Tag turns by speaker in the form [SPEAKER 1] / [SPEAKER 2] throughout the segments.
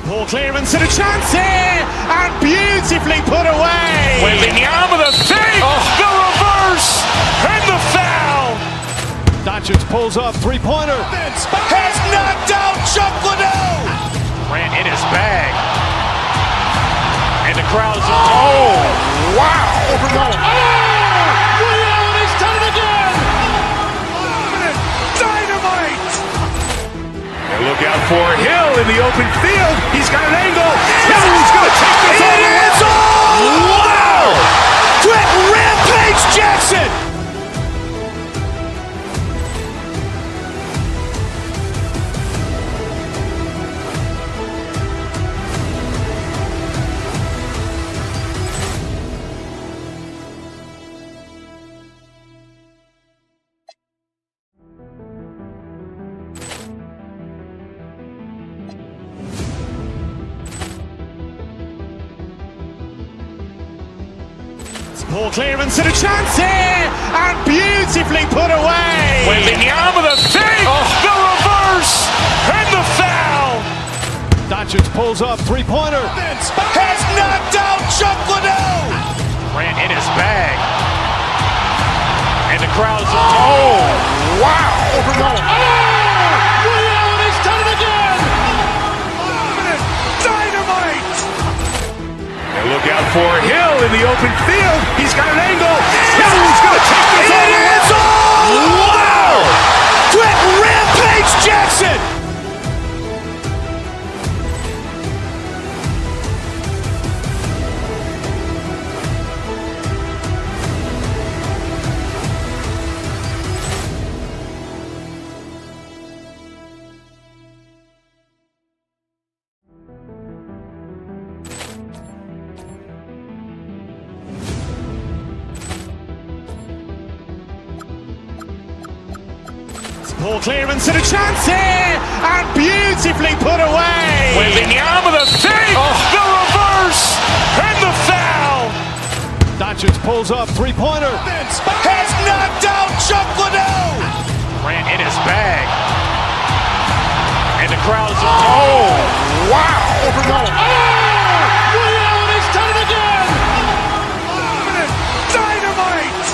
[SPEAKER 1] Poor clearance and a chance here, and beautifully put away.
[SPEAKER 2] Waving the arm of the feet, the reverse, and the foul.
[SPEAKER 1] Doncic pulls up, three-pointer.
[SPEAKER 2] Has knocked out Chuck Liddell. Ran in his bag. And the crowd's oh, wow.
[SPEAKER 1] Liddell has done it again.
[SPEAKER 2] Dynamite. And look out for Hill in the open field. He's got an angle. Hill's going to take this all the way. Wow! Quick Rampage Jackson.
[SPEAKER 1] Poor clearance and a chance here, and beautifully put away.
[SPEAKER 2] Waving the arm of the feet, the reverse, and the foul.
[SPEAKER 1] Doncic pulls up, three-pointer.
[SPEAKER 2] Has knocked out Chuck Liddell. Ran in his bag. And the crowd's oh, wow.
[SPEAKER 1] Liddell has done it again.
[SPEAKER 2] Dynamite. And look out for Hill in the open field. He's got an angle. Hill's going to take this all the way. Wow! Quick Rampage Jackson.
[SPEAKER 1] Poor clearance and a chance here, and beautifully put away.
[SPEAKER 2] Waving the arm of the feet, the reverse, and the foul.
[SPEAKER 1] Doncic pulls up, three-pointer.
[SPEAKER 2] Has knocked out Chuck Liddell. Ran in his bag. And the crowd's oh, wow.
[SPEAKER 1] Liddell has done it again.
[SPEAKER 2] Dynamite.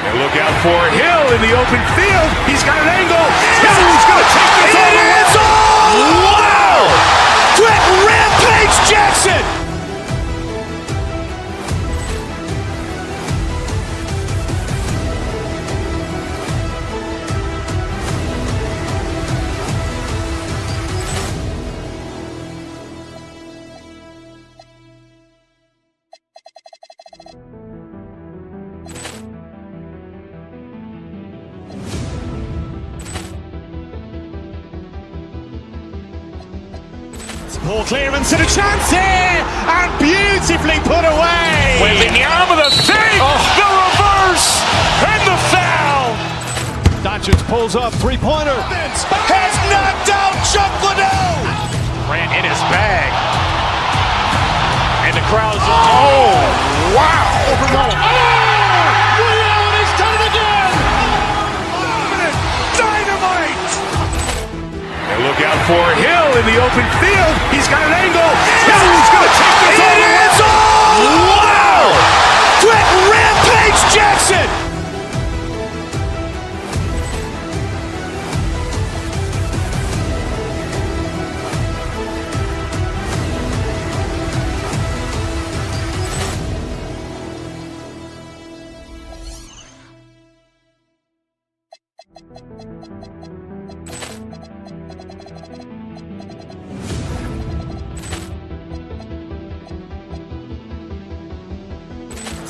[SPEAKER 2] And look out for Hill in the open field. He's got an angle. Hill's going to take this all the way. Wow! Quick Rampage Jackson.
[SPEAKER 1] Poor clearance and a chance here, and beautifully put away.
[SPEAKER 2] Waving the arm of the feet, the reverse, and the foul.
[SPEAKER 1] Doncic pulls up, three-pointer.
[SPEAKER 2] Has knocked out Chuck Liddell. Ran in his bag. And the crowd's oh, wow.
[SPEAKER 1] Liddell has done it again.
[SPEAKER 2] Dynamite. And look out for Hill in the open field. He's got an angle. Hill's going to take this all the way. Wow! Quick Rampage Jackson.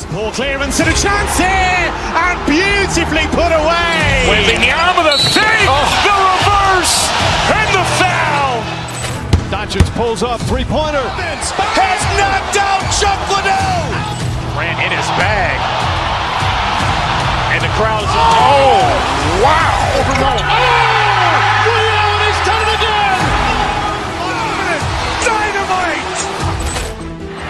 [SPEAKER 1] Poor clearance and a chance here, and beautifully put away.
[SPEAKER 2] Waving the arm of the feet, the reverse, and the foul.
[SPEAKER 1] Doncic pulls up, three-pointer.
[SPEAKER 2] Has knocked out Chuck Liddell. Ran in his bag. And the crowd's oh, wow.
[SPEAKER 1] Liddell has done it again.
[SPEAKER 2] Dynamite.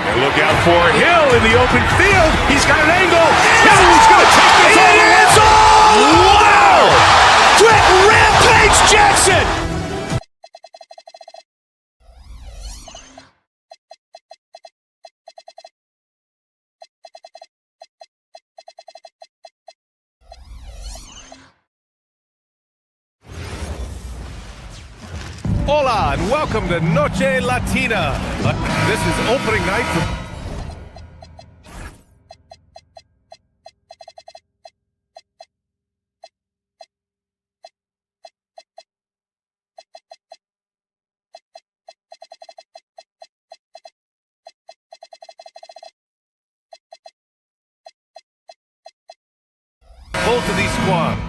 [SPEAKER 2] And look out for Hill in the open field. He's got an angle. Hill's going to take this all the way. Wow! Quick Rampage Jackson. Hola and welcome to Noche Latina. This is opening night for... both of these squads.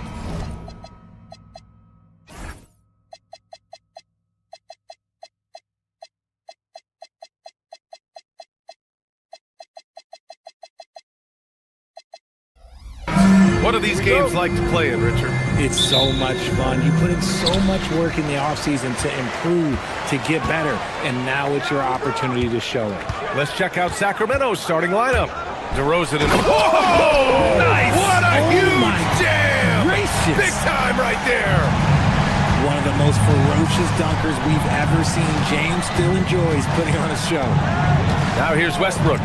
[SPEAKER 2] What are these games like to play in, Richard?
[SPEAKER 3] It's so much fun. You put in so much work in the offseason to improve, to get better, and now it's your opportunity to show it.
[SPEAKER 2] Let's check out Sacramento's starting lineup. DeRozan and... Whoa! Nice! What a huge jam!
[SPEAKER 3] Gracious.
[SPEAKER 2] Big time right there!
[SPEAKER 3] One of the most ferocious dunkers we've ever seen. James still enjoys putting on a show.
[SPEAKER 2] Now here's Westbrook.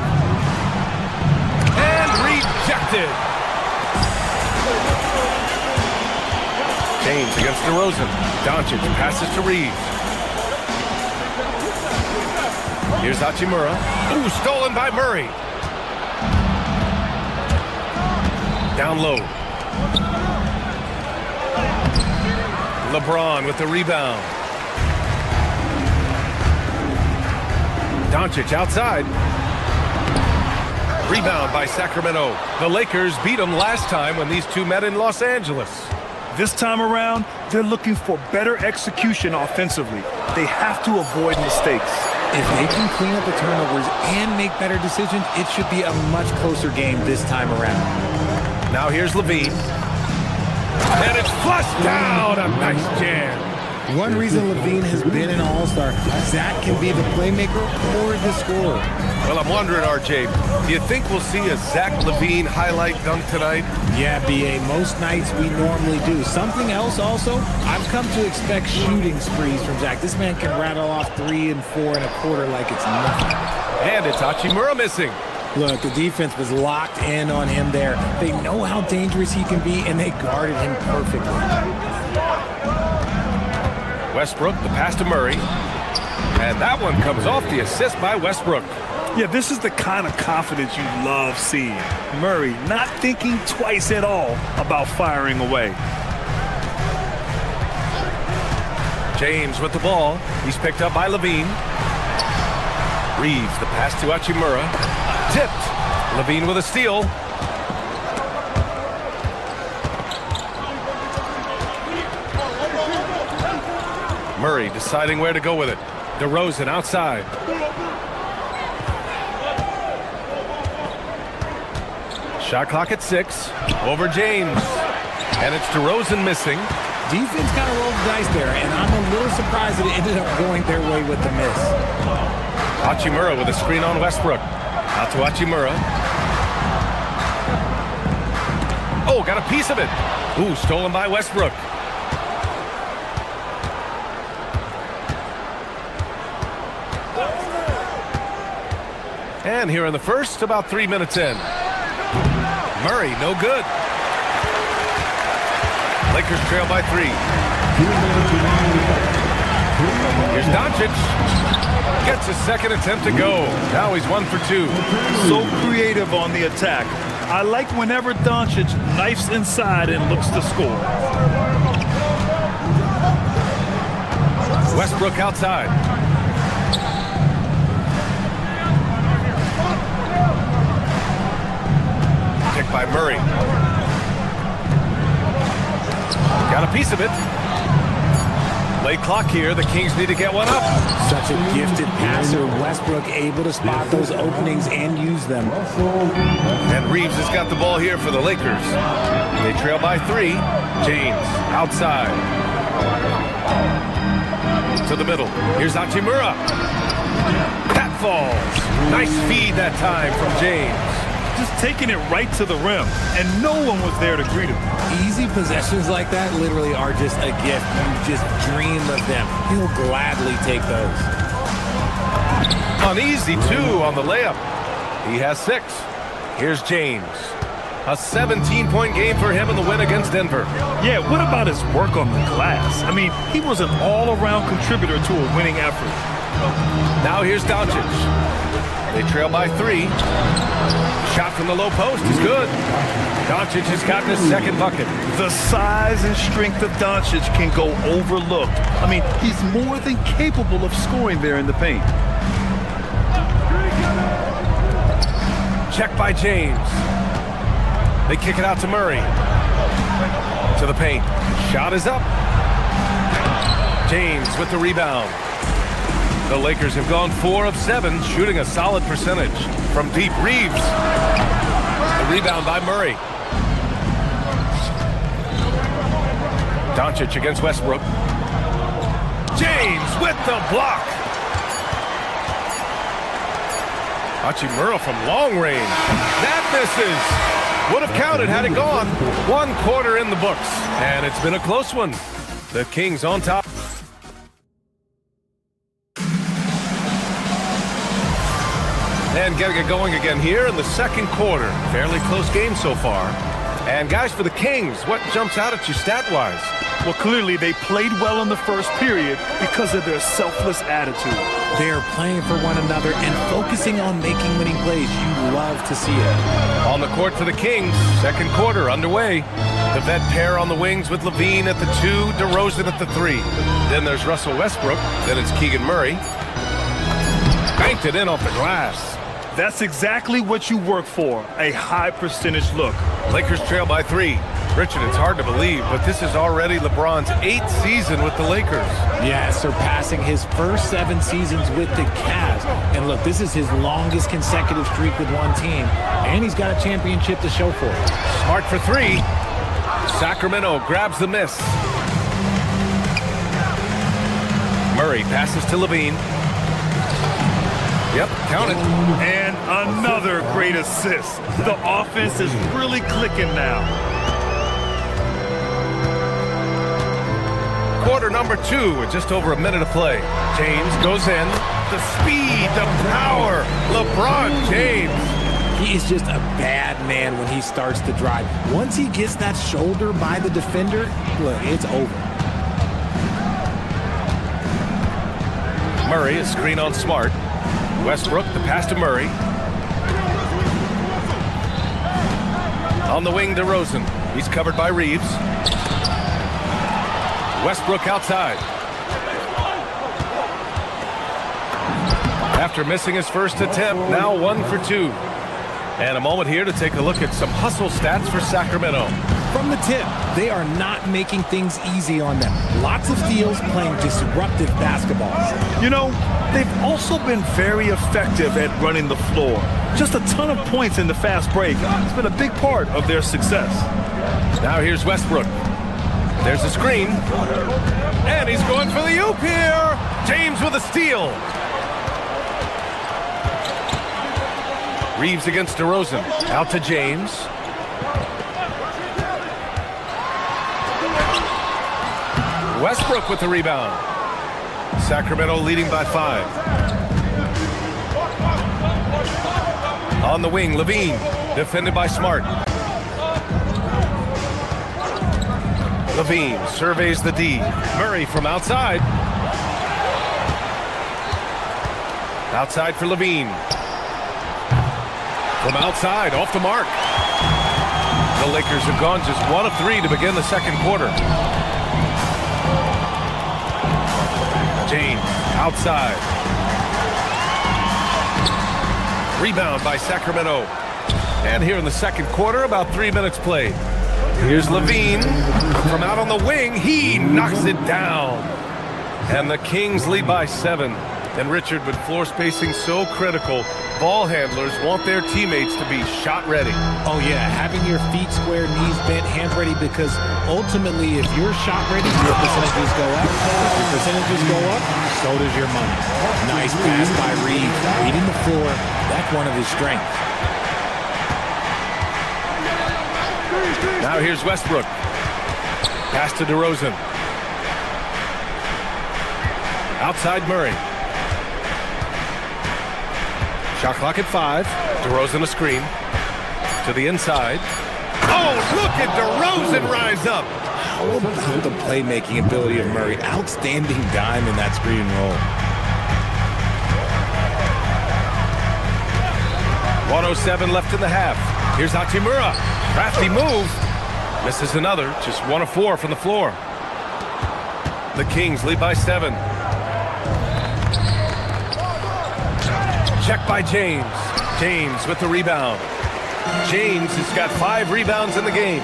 [SPEAKER 2] And rejected! James against DeRozan. Doncic passes to Reeves. Here's Hachimura. Ooh, stolen by Murray. Down low. LeBron with the rebound. Doncic outside. Rebound by Sacramento. The Lakers beat them last time when these two met in Los Angeles.
[SPEAKER 4] This time around, they're looking for better execution offensively. They have to avoid mistakes.
[SPEAKER 3] If they can clean up the turnovers and make better decisions, it should be a much closer game this time around.
[SPEAKER 2] Now here's Levine. And it's flushed down. A nice jam.
[SPEAKER 3] One reason Levine has been an all-star, Zach can be the playmaker or the scorer.
[SPEAKER 2] Well, I'm wondering, RJ, do you think we'll see a Zach LaVine highlight dunk tonight?
[SPEAKER 3] Yeah, B.A., most nights we normally do. Something else also, I've come to expect shooting sprees from Zach. This man can rattle off 3 and 4 and a quarter like it's nothing.
[SPEAKER 2] And it's Hachimura missing.
[SPEAKER 3] Look, the defense was locked in on him there. They know how dangerous he can be, and they guarded him perfectly.
[SPEAKER 2] Westbrook, the pass to Murray. And that one comes off the assist by Westbrook.
[SPEAKER 4] Yeah, this is the kind of confidence you love seeing. Murray not thinking twice at all about firing away.
[SPEAKER 2] James with the ball. He's picked up by Levine. Reeves, the pass to Hachimura. Tipped. Levine with a steal. Murray deciding where to go with it. DeRozan outside. Shot clock at 6. Over James. And it's DeRozan missing.
[SPEAKER 3] Defense kind of rolled the dice there, and I'm a little surprised that it ended up going their way with the miss.
[SPEAKER 2] Hachimura with a screen on Westbrook. Out to Hachimura. Oh, got a piece of it. Ooh, stolen by Westbrook. And here in the first, about 3 minutes in. Murray, no good. Lakers trail by 3. Here's Doncic. Gets his second attempt to go. Now he's 1 for 2.
[SPEAKER 4] So creative on the attack. I like whenever Doncic knifes inside and looks to score.
[SPEAKER 2] Westbrook outside. Picked by Murray. Got a piece of it. Late clock here. The Kings need to get one up.
[SPEAKER 3] Such a gifted passer. Westbrook able to spot those openings and use them.
[SPEAKER 2] And Reeves has got the ball here for the Lakers. They trail by 3. James outside. To the middle. Here's Hachimura. That falls. Nice feed that time from James.
[SPEAKER 4] Just taking it right to the rim, and no one was there to greet him.
[SPEAKER 3] Easy possessions like that literally are just a gift. You just dream of them. He'll gladly take those.
[SPEAKER 2] Uneasy, too, on the layup. He has 6. Here's James. A 17-point game for him in the win against Denver.
[SPEAKER 4] Yeah, what about his work on the glass? I mean, he was an all-around contributor to a winning effort.
[SPEAKER 2] Now here's Doncic. They trail by 3. Shot from the low post is good. Doncic has gotten his second bucket.
[SPEAKER 4] The size and strength of Doncic can go overlooked. I mean, he's more than capable of scoring there in the paint.
[SPEAKER 2] Check by James. They kick it out to Murray. To the paint. Shot is up. James with the rebound. The Lakers have gone 4 of 7, shooting a solid percentage. From deep, Reeves. The rebound by Murray. Doncic against Westbrook. James with the block. Hachimura from long range. That misses. Would have counted had it gone. 1 quarter in the books. And it's been a close one. The Kings on top. And getting it going again here in the second quarter. Fairly close game so far. And guys, for the Kings, what jumps out at you stat-wise?
[SPEAKER 4] Well, clearly they played well in the first period because of their selfless attitude.
[SPEAKER 3] They're playing for one another and focusing on making winning plays. You love to see it.
[SPEAKER 2] On the court for the Kings, second quarter underway. The vet pair on the wings with Levine at the 2, DeRozan at the 3. Then there's Russell Westbrook. Then it's Keegan Murray. Banked it in off the glass.
[SPEAKER 4] That's exactly what you work for, a high percentage look.
[SPEAKER 2] Lakers trail by 3. Richard, it's hard to believe, but this is already LeBron's 8th season with the Lakers.
[SPEAKER 3] Yeah, surpassing his first 7 seasons with the Cavs. And look, this is his longest consecutive streak with one team. And he's got a championship to show for it.
[SPEAKER 2] Smart for 3. Sacramento grabs the miss. Murray passes to Levine. Yep, count it.
[SPEAKER 4] And another great assist. The offense is really clicking now.
[SPEAKER 2] Quarter number 2 with just over a minute to play. James goes in. The speed, the power. LeBron James.
[SPEAKER 3] He is just a bad man when he starts to drive. Once he gets that shoulder by the defender, look, it's over.
[SPEAKER 2] Murray, a screen on Smart. Westbrook, the pass to Murray. On the wing, DeRozan. He's covered by Reeves. Westbrook outside. After missing his first attempt, now 1 for 2. And a moment here to take a look at some hustle stats for Sacramento.
[SPEAKER 3] From the tip, they are not making things easy on them. Lots of steals, playing disruptive basketball.
[SPEAKER 4] You know, they've also been very effective at running the floor. Just a ton of points in the fast break. It's been a big part of their success.
[SPEAKER 2] Now here's Westbrook. There's a screen. And he's going for the oop here. James with a steal. Reeves against DeRozan. Out to James. Westbrook with the rebound. Sacramento leading by 5. On the wing, Levine. Defended by Smart. Levine surveys the D. Murray from outside. Outside for Levine. From outside, off the mark. The Lakers have gone just 1 of 3 to begin the second quarter. James, outside. Rebound by Sacramento. And here in the second quarter, about 3 minutes played. Here's Levine. From out on the wing, he knocks it down. And the Kings lead by 7. And Richard, with floor spacing so critical, ball handlers want their teammates to be shot ready.
[SPEAKER 3] Oh yeah, having your feet square, knees bent, hands ready, because ultimately if you're shot ready, your percentages go up. If your percentages go up, so does your money. Nice pass by Reeves, reading the floor. That's one of his strengths.
[SPEAKER 2] Now here's Westbrook. Pass to DeRozan. Outside Murray. Shot clock at 5. DeRozan a screen. To the inside. Look at DeRozan rise up.
[SPEAKER 3] How about the playmaking ability of Murray? Outstanding dime in that screen and roll.
[SPEAKER 2] 1:07 left in the half. Here's Hachimura. Crafty move. Misses another. Just 1 of 4 from the floor. The Kings lead by 7. Check by James. James with the rebound. James has got 5 rebounds in the game.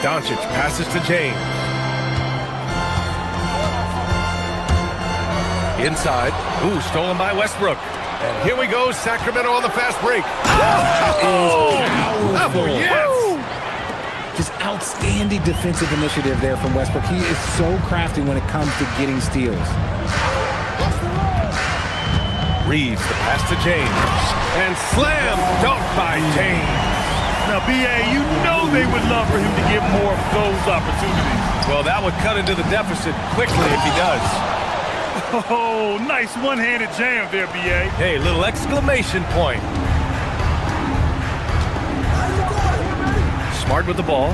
[SPEAKER 2] Doncic passes to James. Inside. Ooh, stolen by Westbrook. And here we go, Sacramento on the fast break. Oh, yes!
[SPEAKER 3] Just outstanding defensive initiative there from Westbrook. He is so crafty when it comes to getting steals.
[SPEAKER 2] Reeves, the pass to James. And slam dunk by James.
[SPEAKER 4] Now, B.A., you know they would love for him to get more of those opportunities.
[SPEAKER 2] Well, that would cut into the deficit quickly if he does.
[SPEAKER 4] Oh, nice one-handed jam there, B.A.
[SPEAKER 2] Hey, little exclamation point. Smart with the ball.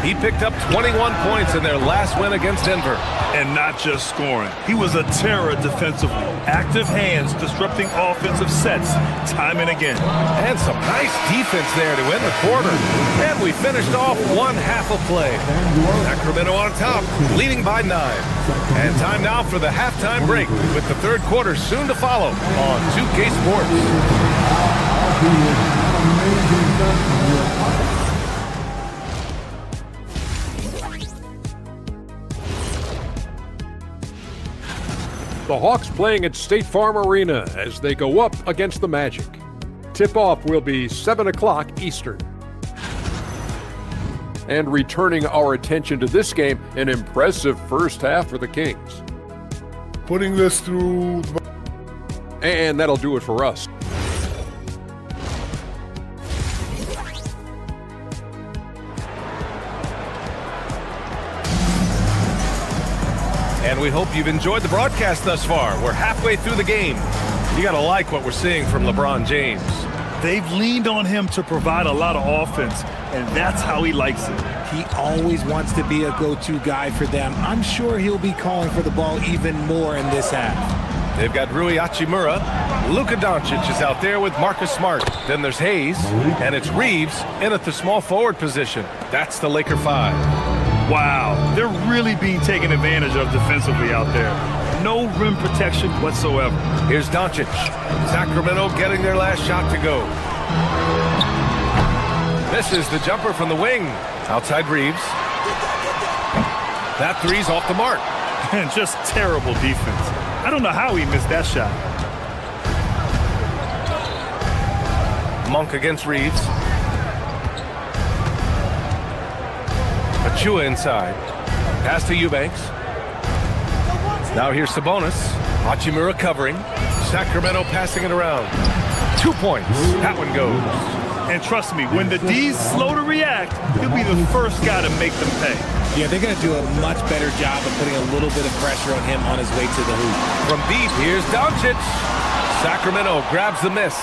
[SPEAKER 2] He picked up 21 points in their last win against Denver.
[SPEAKER 4] And not just scoring. He was a terror defensively. Active hands disrupting offensive sets time and again.
[SPEAKER 2] And some nice defense there to end the quarter. And we finished off one half of play. Sacramento on top, leading by 9. And time now for the halftime break, with the third quarter soon to follow on 2K Sports.
[SPEAKER 5] The Hawks playing at State Farm Arena as they go up against the Magic. Tip-off will be 7 o'clock Eastern. And returning our attention to this game, an impressive first half for the Kings.
[SPEAKER 6] Putting this through.
[SPEAKER 5] And that'll do it for us.
[SPEAKER 2] And we hope you've enjoyed the broadcast thus far. We're halfway through the game. You gotta like what we're seeing from LeBron James.
[SPEAKER 4] They've leaned on him to provide a lot of offense, and that's how he likes it.
[SPEAKER 3] He always wants to be a go-to guy for them. I'm sure he'll be calling for the ball even more in this half.
[SPEAKER 2] They've got Rui Hachimura. Luka Doncic is out there with Marcus Smart. Then there's Hayes, and it's Reeves in at the small forward position. That's the Laker 5.
[SPEAKER 4] Wow, they're really being taken advantage of defensively out there. No rim protection whatsoever.
[SPEAKER 2] Here's Doncic. Sacramento getting their last shot to go. Misses the jumper from the wing. Outside Reeves. That three's off the mark.
[SPEAKER 4] And just terrible defense. I don't know how he missed that shot.
[SPEAKER 2] Monk against Reeves. Achua inside. Pass to Eubanks. Now here's Sabonis. Hachimura covering. Sacramento passing it around. 2 points. That one goes.
[SPEAKER 4] And trust me, when the D's slow to react, he'll be the first guy to make them pay.
[SPEAKER 3] Yeah, they're going to do a much better job of putting a little bit of pressure on him on his way to the hoop.
[SPEAKER 2] From deep, here's Doncic. Sacramento grabs the miss.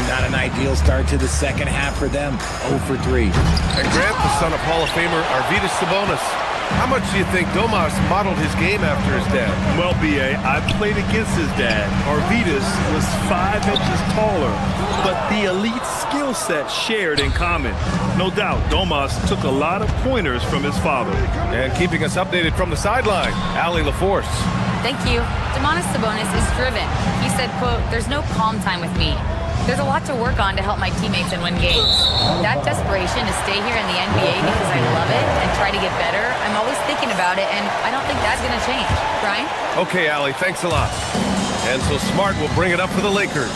[SPEAKER 3] Not an ideal start to the second half for them. 0 for 3.
[SPEAKER 2] And Grant, the son of Hall of Famer Arvydas Sabonis. How much do you think Domas modeled his game after his dad?
[SPEAKER 4] Well, B.A., I played against his dad. Arvydas was 5 inches taller, but the elite skill set shared in common. No doubt, Domas took a lot of pointers from his father.
[SPEAKER 2] And keeping us updated from the sideline, Allie LaForce.
[SPEAKER 7] Thank you. Domantas Sabonis is driven. He said, quote, "There's no calm time with me. There's a lot to work on to help my teammates and win games. That desperation to stay here in the NBA because I love it and try to get better, I'm always thinking about it, and I don't think that's going to change." Brian?
[SPEAKER 2] Okay, Allie, thanks a lot. And so Smart will bring it up for the Lakers.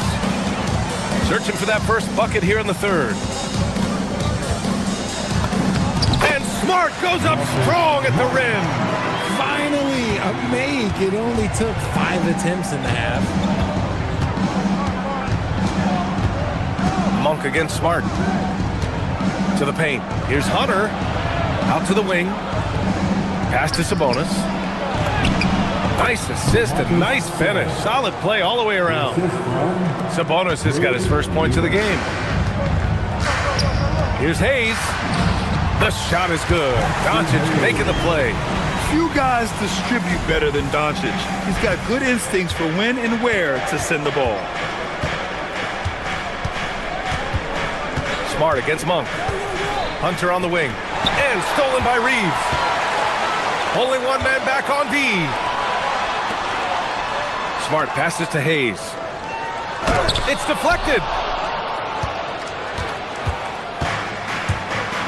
[SPEAKER 2] Searching for that first bucket here in the third. And Smart goes up strong at the rim.
[SPEAKER 3] Finally, a make. It only took 5 attempts in the half.
[SPEAKER 2] Monk against Smart. To the paint. Here's Hunter. Out to the wing. Pass to Sabonis. Nice assist and nice finish. Solid play all the way around. Sabonis has got his first points of the game. Here's Hayes. The shot is good. Doncic making the play.
[SPEAKER 4] Few guys distribute better than Doncic. He's got good instincts for when and where to send the ball.
[SPEAKER 2] Smart against Monk. Hunter on the wing. And stolen by Reeves. Only one man back on D. Smart passes to Hayes. It's deflected.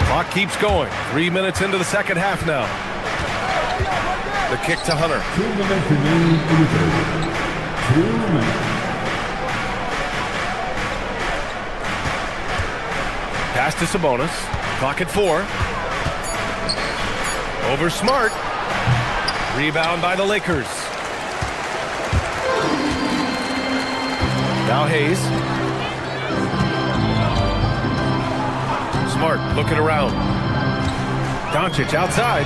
[SPEAKER 2] Clock keeps going. 3 minutes into the second half now. The kick to Hunter.
[SPEAKER 8] 2 minutes remaining in the third. 2 minutes.
[SPEAKER 2] Pass to Sabonis. Clock at 4. Over Smart. Rebound by the Lakers. Now Hayes. Smart looking around. Doncic outside.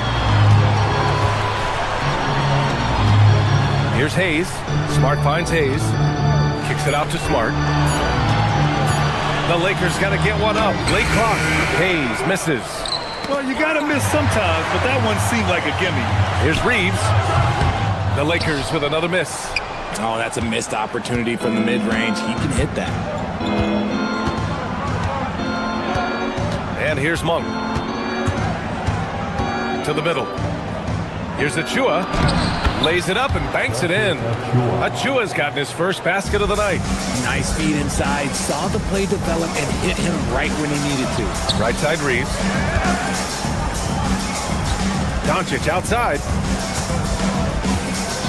[SPEAKER 2] Here's Hayes. Smart finds Hayes. Kicks it out to Smart. The Lakers got to get one up. Late clock. Hayes misses.
[SPEAKER 4] Well, you got to miss sometimes, but that one seemed like a gimme.
[SPEAKER 2] Here's Reeves. The Lakers with another miss.
[SPEAKER 3] Oh, that's a missed opportunity from the mid-range. He can hit that.
[SPEAKER 2] And here's Monk. To the middle. Here's Achua. Lays it up and banks it in. Achua's gotten his first basket of the night.
[SPEAKER 3] Nice feed inside. Saw the play develop and hit him right when he needed to.
[SPEAKER 2] Right side Reeves. Doncic outside.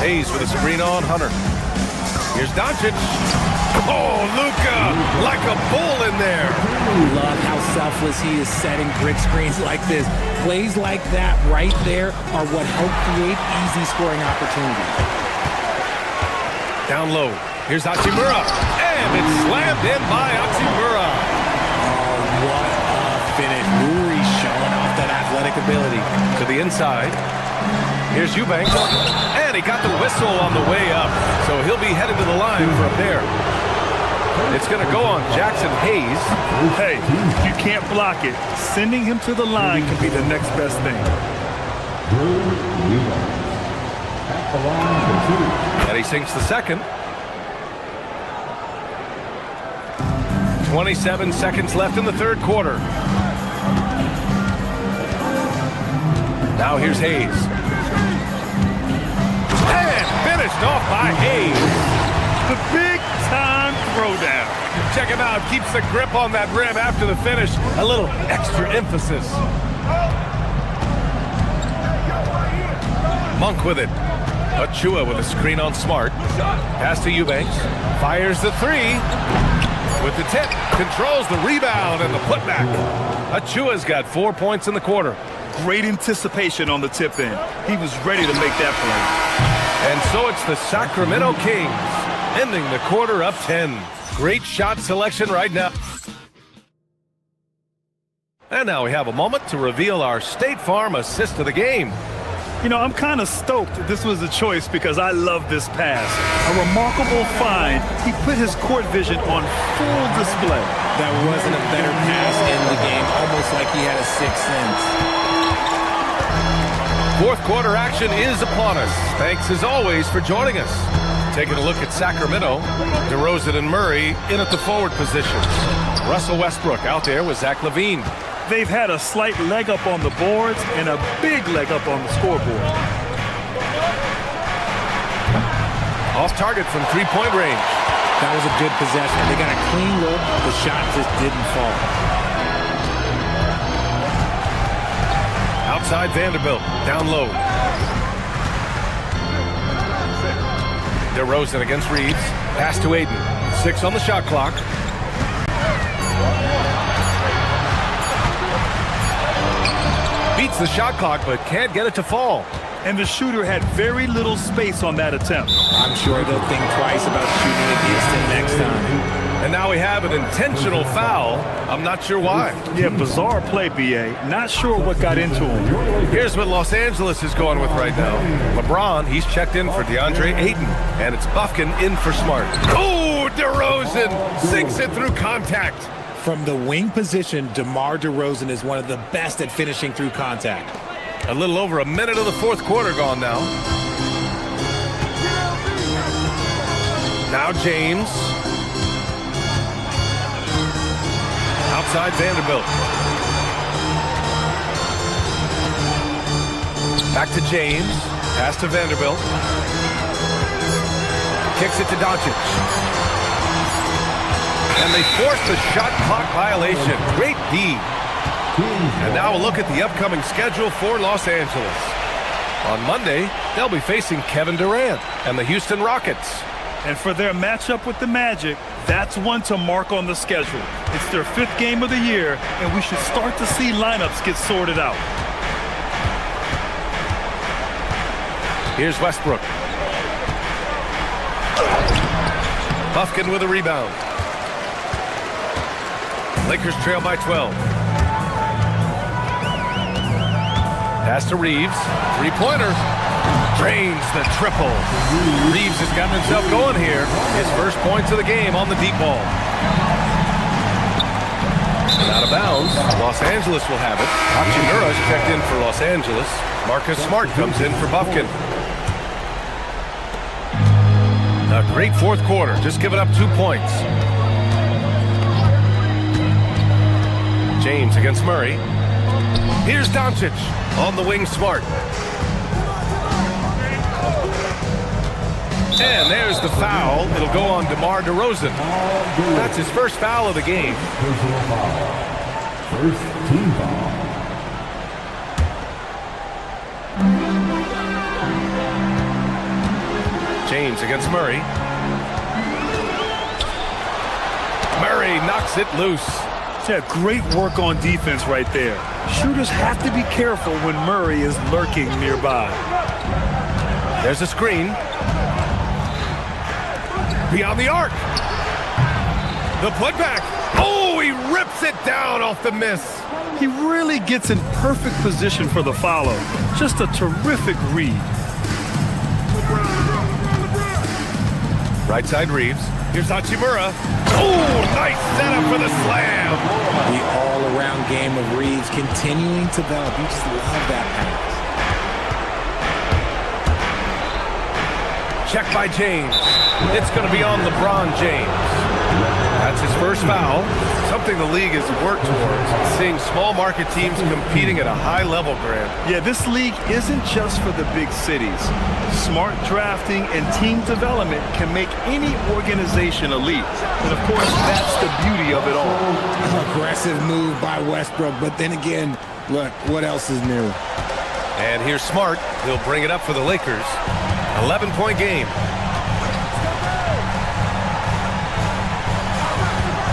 [SPEAKER 2] Hayes with a screen on Hunter. Here's Doncic. Oh, Luka, like a bull in there.
[SPEAKER 3] Love how selfless he is setting brick screens like this. Plays like that right there are what help create easy scoring opportunities.
[SPEAKER 2] Down low. Here's Hachimura. And it's slammed in by Hachimura.
[SPEAKER 3] Oh, what a finish. Uri showing off that athletic ability.
[SPEAKER 2] To the inside. Here's Eubanks. And he got the whistle on the way up. So he'll be headed to the line for a pair. It's going to go on Jackson Hayes.
[SPEAKER 4] Hey, you can't block it. Sending him to the line can be the next best thing.
[SPEAKER 8] At the line for 2.
[SPEAKER 2] And he sinks the second. 27 seconds left in the third quarter. Now here's Hayes. And finished off by Hayes.
[SPEAKER 4] The big-time throwdown.
[SPEAKER 2] Check him out. Keeps the grip on that rim after the finish. A little extra emphasis. Monk with it. Achua with a screen on Smart. Pass to Eubanks. Fires the three. With the tip. Controls the rebound and the putback. Achua's got 4 points in the quarter.
[SPEAKER 4] Great anticipation on the tip in. He was ready to make that play.
[SPEAKER 2] And so it's the Sacramento Kings ending the quarter up 10. Great shot selection right now. And now we have a moment to reveal our State Farm assist of the game.
[SPEAKER 4] You know, I'm kind of stoked this was a choice because I love this pass. A remarkable find. He put his court vision on full display.
[SPEAKER 3] That wasn't a better pass in the game. Almost like he had a sixth sense.
[SPEAKER 2] Fourth quarter action is upon us. Thanks as always for joining us. Taking a look at Sacramento, DeRozan and Murray in at the forward positions. Russell Westbrook out there with Zach LaVine.
[SPEAKER 4] They've had a slight leg up on the boards and a big leg up on the scoreboard.
[SPEAKER 2] Off target from three-point range.
[SPEAKER 3] That was a good possession. They got a clean look. The shot just didn't fall.
[SPEAKER 2] Outside Vanderbilt, down low. DeRozan against Reeves. Pass to Aiden. 6 on the shot clock. Beats the shot clock, but can't get it to fall.
[SPEAKER 4] And the shooter had very little space on that attempt.
[SPEAKER 3] I'm sure they'll think twice about shooting against him next time.
[SPEAKER 2] And now we have an intentional foul. I'm not sure why.
[SPEAKER 4] Yeah, bizarre play, B.A. Not sure what got into him.
[SPEAKER 2] Here's what Los Angeles is going with right now. LeBron, he's checked in for DeAndre Ayton. And it's Bufkin in for Smart. Oh, DeRozan sinks it through contact.
[SPEAKER 3] From the wing position, DeMar DeRozan is one of the best at finishing through contact.
[SPEAKER 2] A little over a minute of the fourth quarter gone now. Now James. Outside Vanderbilt. Back to James. Pass to Vanderbilt. Kicks it to Doncic. And they force the shot clock violation. Great D. And now a look at the upcoming schedule for Los Angeles. On Monday, they'll be facing Kevin Durant and the Houston Rockets.
[SPEAKER 4] And for their matchup with the Magic, that's one to mark on the schedule. It's their 5th game of the year, and we should start to see lineups get sorted out.
[SPEAKER 2] Here's Westbrook. Buffkin with a rebound. Lakers trail by 12. Pass to Reeves. Three-pointer. Drains the triple. Reeves has gotten himself going here. His first points of the game on the deep ball. Out of bounds. Los Angeles will have it. Hachimura's checked in for Los Angeles. Marcus Smart comes in for Buffkin. A great fourth quarter. Just giving up 2 points. James against Murray. Here's Doncic on the wing. Smart. And there's the foul. It'll go on DeMar DeRozan. That's his first foul of the game.
[SPEAKER 8] Personal foul. First team foul.
[SPEAKER 2] James against Murray. Murray knocks it loose.
[SPEAKER 4] Yeah, great work on defense right there. Shooters have to be careful when Murray is lurking nearby.
[SPEAKER 2] There's a screen. Beyond the arc. The putback. Oh, he rips it down off the miss.
[SPEAKER 4] He really gets in perfect position for the follow. Just a terrific read.
[SPEAKER 2] Right side Reeves. Here's Hachimura. Oh, nice setup for the slam.
[SPEAKER 3] The all-around game of Reeves continuing to develop. You just love that pass.
[SPEAKER 2] Check by James. It's going to be on LeBron James. That's his first foul. Something the league has worked towards. Seeing small market teams competing at a high level, Grant.
[SPEAKER 4] Yeah, this league isn't just for the big cities. Smart drafting and team development can make any organization elite. And of course, that's the beauty of it all.
[SPEAKER 3] Aggressive move by Westbrook, but then again, look, what else is new?
[SPEAKER 2] And here's Smart. He'll bring it up for the Lakers. 11-point game.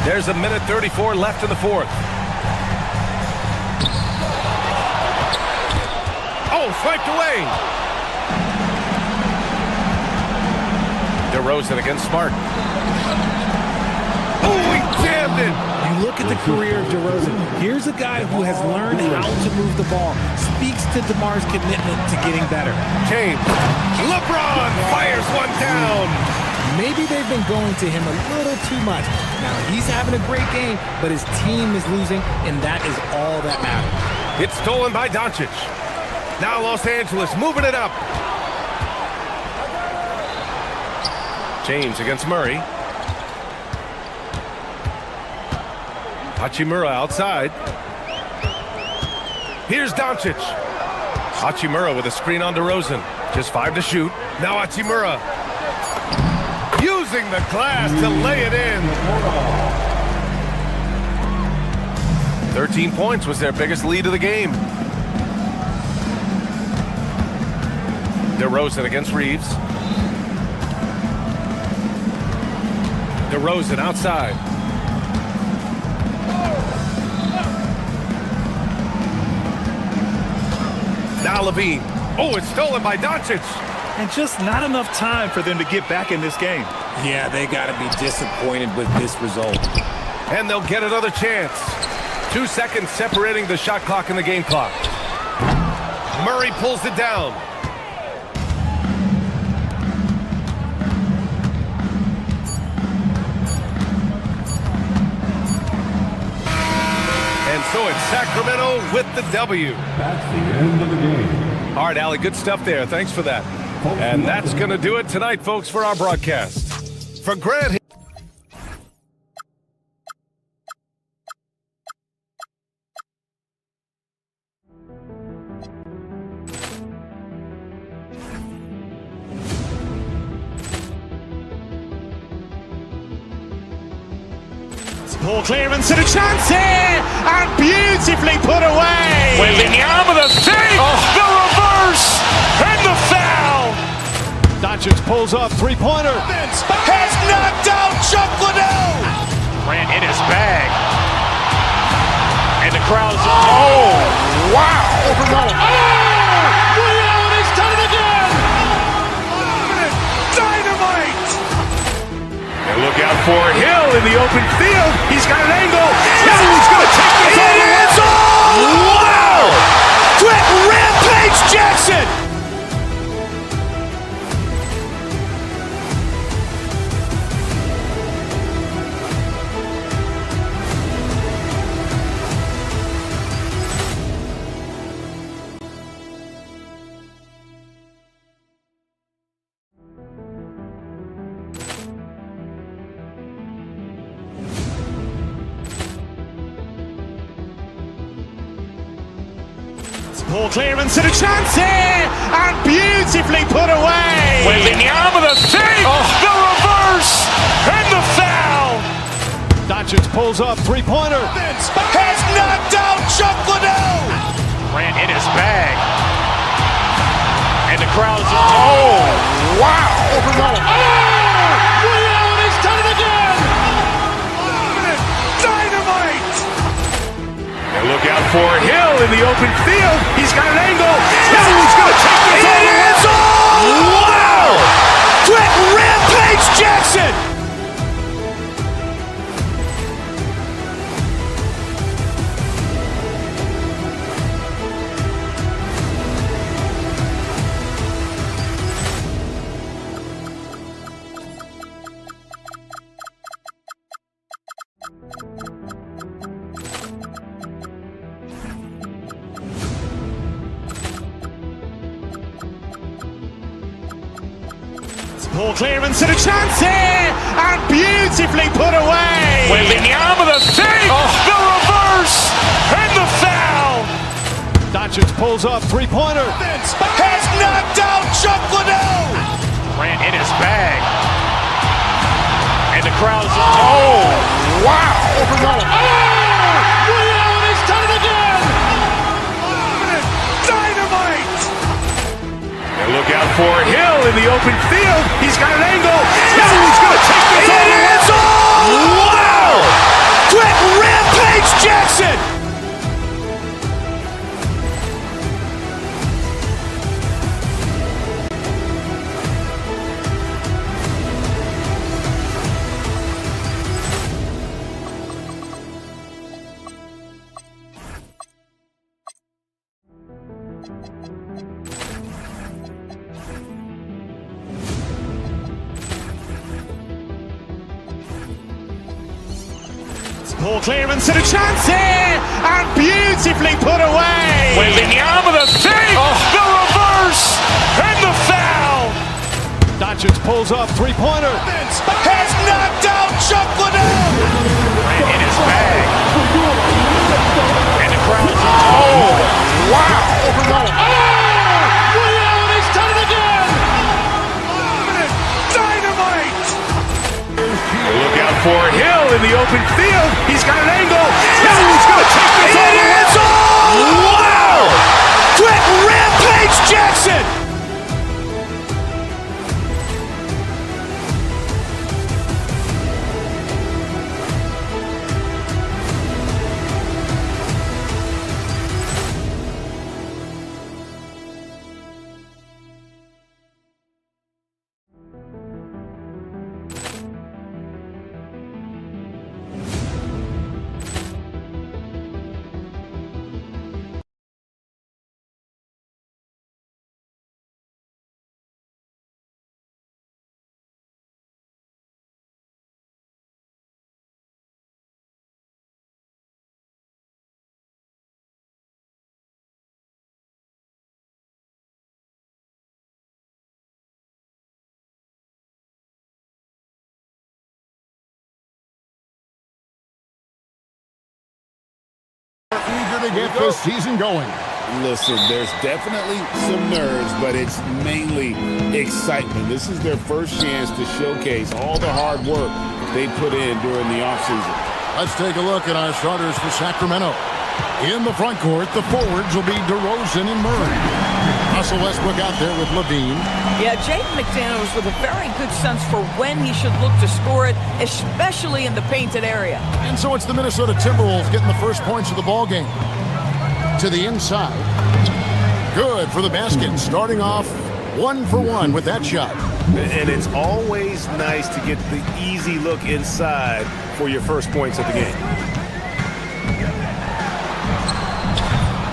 [SPEAKER 2] There's a minute 34 left in the fourth. Oh, swiped away. DeRozan against Smart. Oh, he jammed it.
[SPEAKER 3] You look at the career of DeRozan. Here's a guy who has learned how to move the ball. Speaks to DeMar's commitment to getting better.
[SPEAKER 2] James. LeBron fires one down.
[SPEAKER 3] Maybe they've been going to him a little too much. Now, he's having a great game, but his team is losing, and that is all that matters.
[SPEAKER 2] It's stolen by Doncic. Now Los Angeles moving it up. James against Murray. Hachimura outside. Here's Doncic. Hachimura with a screen on DeRozan. Just 5 to shoot. Now Hachimura. Using the glass to lay it in. 13 points was their biggest lead of the game. DeRozan against Reeves. DeRozan outside. Now Levine. Oh, it's stolen by Doncic.
[SPEAKER 4] And just not enough time for them to get back in this game.
[SPEAKER 3] Yeah, they got to be disappointed with this result.
[SPEAKER 2] And they'll get another chance. 2 seconds separating the shot clock and the game clock. Murray pulls it down. with the W.
[SPEAKER 8] That's the end of the game.
[SPEAKER 2] All right, Allie, good stuff there. Thanks for that. And that's going to do it tonight, folks, for our broadcast. For Grant.
[SPEAKER 1] Poor clearance and a chance here, and beautifully put away.
[SPEAKER 2] Wembanyama the save, the reverse, and the foul.
[SPEAKER 3] Doncic pulls up, three-pointer.
[SPEAKER 2] Has knocked out Chuck Liddell.
[SPEAKER 1] Grant in his bag, and the crowd's wow!
[SPEAKER 2] He's done it again. Dynamite. And look out for Hill in the open field. He's got an angle. Hill's going to take this all the way. Wow! Quick Rampage Jackson.
[SPEAKER 1] Poor clearance and a chance here, and beautifully put away.
[SPEAKER 2] Wembanyama the save, the reverse, and the foul.
[SPEAKER 3] Doncic pulls up, three-pointer.
[SPEAKER 2] Has knocked out Chuck Liddell.
[SPEAKER 1] Grant in his bag, and the crowd's wow!
[SPEAKER 2] He's done it again. Dynamite. And look out for Hill in the open field. He's got an angle. Hill's going to take this all the way. Wow! Quick Rampage Jackson.
[SPEAKER 1] Poor clearance and a chance here, and beautifully put away.
[SPEAKER 2] Wembanyama the save, the reverse, and the foul.
[SPEAKER 3] Doncic pulls up, three-pointer.
[SPEAKER 2] Has knocked out Chuck Liddell.
[SPEAKER 1] Grant in his bag, and the crowd's wow!
[SPEAKER 2] He's done it again. Dynamite. And look out for Hill in the open field. He's got an angle. Hill's going to take this all the way. Wow! Quick Rampage Jackson.
[SPEAKER 1] Poor clearance and a chance here, and beautifully put away.
[SPEAKER 2] Wembanyama the save, the reverse, and the foul.
[SPEAKER 3] Doncic pulls up, three-pointer.
[SPEAKER 2] Has knocked out Chuck Liddell.
[SPEAKER 1] Grant in his bag, and the crowd's wow!
[SPEAKER 2] He's done it again. Dynamite. Look out for Hill in the open field. He's got an angle. Hill's going to take this all the way. Wow! Quick Rampage Jackson.
[SPEAKER 9] to get this season going.
[SPEAKER 10] Listen, there's definitely some nerves, but it's mainly excitement. This is their first chance to showcase all the hard work they put in during the offseason.
[SPEAKER 9] Let's take a look at our starters for Sacramento. In the front court, the forwards will be DeRozan and Murray. Russell Westbrook out there with Levine.
[SPEAKER 11] Yeah, Jaden McDaniels with a very good sense for when he should look to score it, especially in the painted area.
[SPEAKER 9] And so it's the Minnesota Timberwolves getting the first points of the ball game. To the inside. Good for the basket. Starting off 1 for 1 with that shot.
[SPEAKER 2] And it's always nice to get the easy look inside for your first points of the game.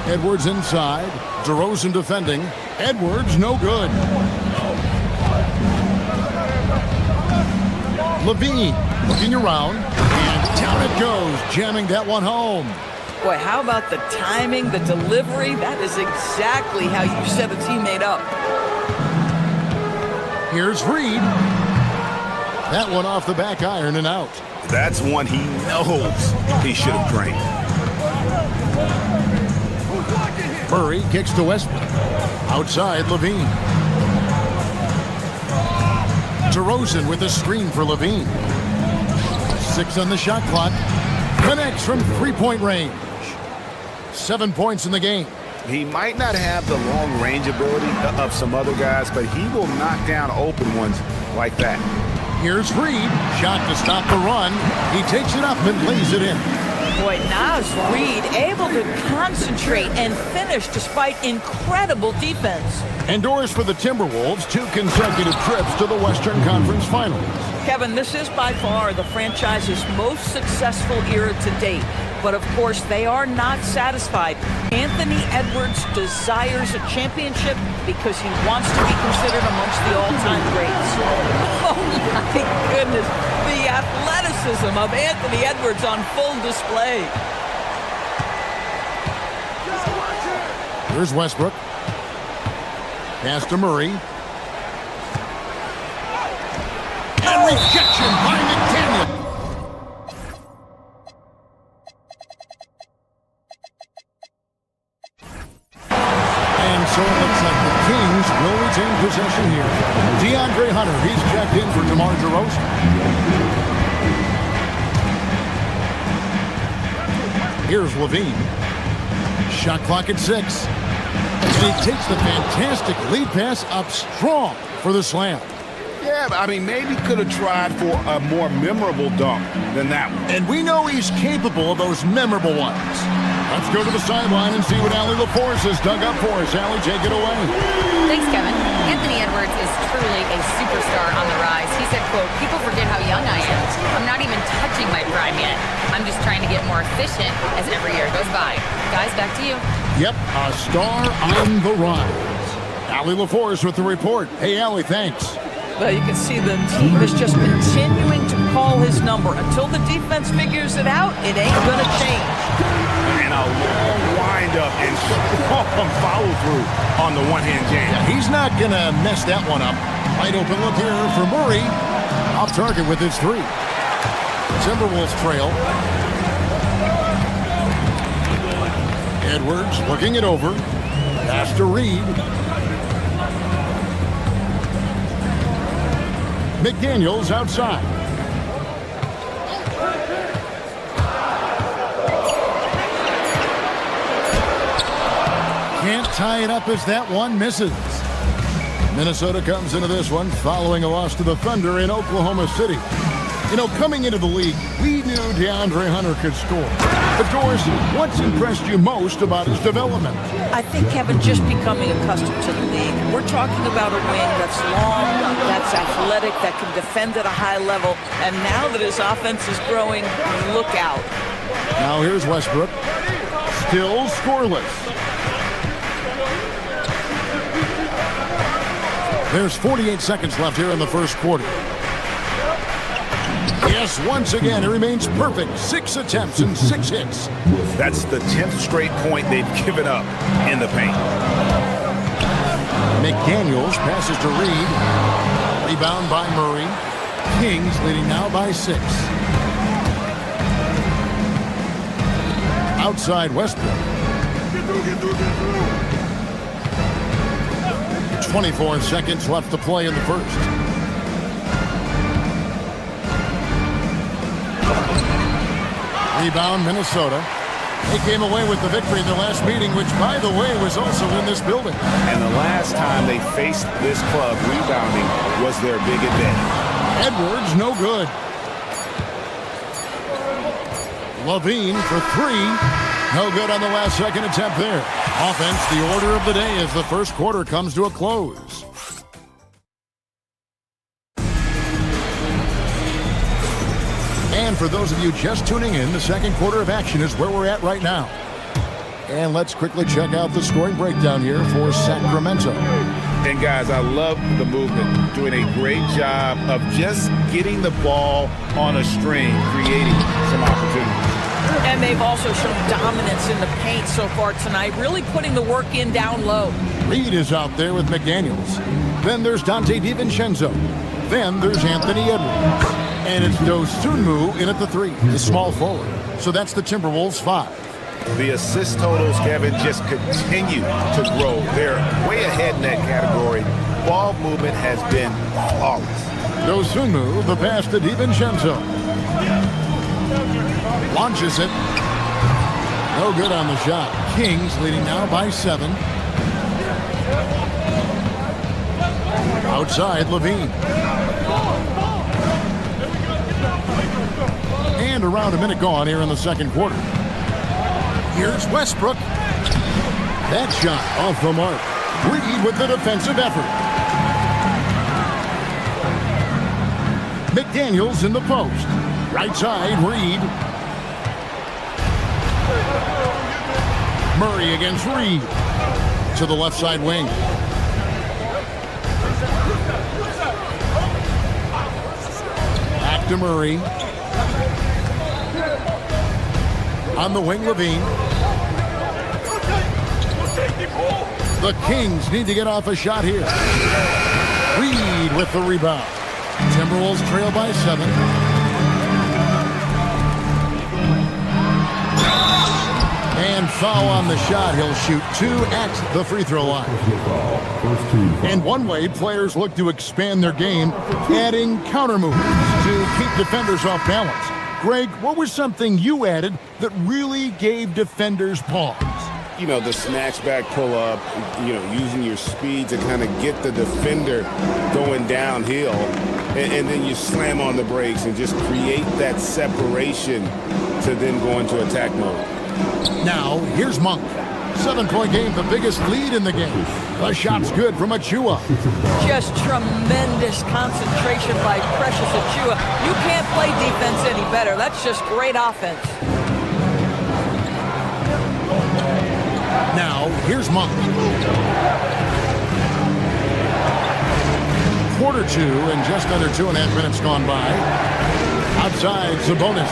[SPEAKER 9] Edwards inside. DeRozan defending. Edwards no good. Levine looking around. And down it goes, jamming that one home.
[SPEAKER 11] Boy, how about the timing, the delivery? That is exactly how you set a teammate up.
[SPEAKER 9] Here's Reed. That one off the back iron and out.
[SPEAKER 2] That's one he knows he should have drained.
[SPEAKER 9] Murray kicks to Westbrook. Outside, Levine. DeRozan with a screen for Levine. 6 on the shot clock. Connects from three-point range. 7 points in the game.
[SPEAKER 2] He might not have the long range ability of some other guys, but he will knock down open ones like that.
[SPEAKER 9] Here's Reed. Shot to stop the run. He takes it up and lays it in.
[SPEAKER 11] Boy, now's Reed able to concentrate and finish despite incredible defense.
[SPEAKER 9] Endorse for the Timberwolves 2 consecutive trips to the Western Conference Finals.
[SPEAKER 11] Kevin, this is by far the franchise's most successful era to date. But of course, they are not satisfied. Anthony Edwards desires a championship because he wants to be considered amongst the all-time greats. Oh my goodness, the athleticism of Anthony Edwards on full display.
[SPEAKER 9] Here's Westbrook. Pass to Murray. And rejection by McDaniel. And so it looks like the Kings will retain possession here. DeAndre Hunter, he's checked in for DeMar DeRozan. Here's Levine. Shot clock at 6. He takes the fantastic lead pass up strong for the slam.
[SPEAKER 2] Yeah, I mean, maybe could have tried for a more memorable dunk than that one.
[SPEAKER 9] And we know he's capable of those memorable ones. Let's go to the sideline and see what Allie LaForce has dug up for us. Allie, take it away.
[SPEAKER 7] Thanks, Kevin. Anthony Edwards is truly a superstar on the rise. He said, quote, "People forget how young I am. I'm not even touching my prime yet. I'm just trying to get more efficient as every year goes by." Guys, back to you.
[SPEAKER 9] Yep, a star on the rise. Allie LaForce with the report. Hey, Allie, thanks.
[SPEAKER 11] Well, you can see the team is just continuing to call his number. Until the defense figures it out, it ain't going to change.
[SPEAKER 2] And a long wind-up and strong follow-through on the one-hand jam.
[SPEAKER 9] Yeah, he's not going to mess that one up. Wide open look here for Murray. Off target with his 3. Timberwolves trail. Edwards looking it over. Pass to Reed. McDaniels outside. Can't tie it up as that one misses. Minnesota comes into this one following a loss to the Thunder in Oklahoma City. You know, coming into the league, we knew DeAndre Hunter could score. But Doris, what's impressed you most about his development?
[SPEAKER 11] I think, Kevin, just becoming accustomed to the league. We're talking about a wing that's long, that's athletic, that can defend at a high level. And now that his offense is growing, look out.
[SPEAKER 9] Now here's Westbrook. Still scoreless. There's 48 seconds left here in the first quarter. Yes, once again, it remains perfect. 6 attempts and 6 hits.
[SPEAKER 2] That's the 10th straight point they've given up in the paint.
[SPEAKER 9] McDaniels passes to Reed. Rebound by Murray. Kings leading now by 6. Outside Westbrook.
[SPEAKER 6] through.
[SPEAKER 9] 24 seconds left to play in the first. Rebound, Minnesota. They came away with the victory in their last meeting, which, by the way, was also in this building.
[SPEAKER 10] And the last time they faced this club, rebounding was their big advantage.
[SPEAKER 9] Edwards, no good. Levine for three. No good on the last second attempt there. Offense, the order of the day as the first quarter comes to a close. And for those of you just tuning in, the second quarter of action is where we're at right now. And let's quickly check out the scoring breakdown here for Sacramento.
[SPEAKER 10] And guys, I love the movement, doing a great job of just getting the ball on a string, creating some opportunities.
[SPEAKER 11] And they've also shown dominance in the paint so far tonight, really putting the work in down low.
[SPEAKER 9] Reed is out there with McDaniels. Then there's Dante DiVincenzo. Then there's Anthony Edwards. And it's Dosunmu in at the three, the small forward. So that's the Timberwolves 5.
[SPEAKER 10] The assist totals, Kevin, just continue to grow. They're way ahead in that category. Ball movement has been flawless.
[SPEAKER 9] Dosunmu, the pass to DiVincenzo. Launches it. No good on the shot. Kings leading now by 7. Outside, Levine. And around a minute gone here in the second quarter. Here's Westbrook. That shot off the mark. Reed with the defensive effort. McDaniels in the post. Right side, Reed. Murray against Reed. To the left side wing. Back to Murray. On the wing, Levine. The Kings need to get off a shot here. Reed with the rebound. Timberwolves trail by 7. And foul on the shot. He'll shoot 2 at the free throw line. And one way players look to expand their game, adding counter moves to keep defenders off balance. Greg, what was something you added that really gave defenders pause?
[SPEAKER 10] You know, the snatchback pull-up, using your speed to kind of get the defender going downhill, and then you slam on the brakes and just create that separation to then go into attack mode.
[SPEAKER 9] Now, here's Monk. 7-point game, the biggest lead in the game. The shot's good from Achua.
[SPEAKER 11] Just tremendous concentration by Precious Achua. You can't play defense any better. That's just great offense.
[SPEAKER 9] Now, here's Monk. Quarter 2 and just under 2.5 minutes gone by. Outside, Sabonis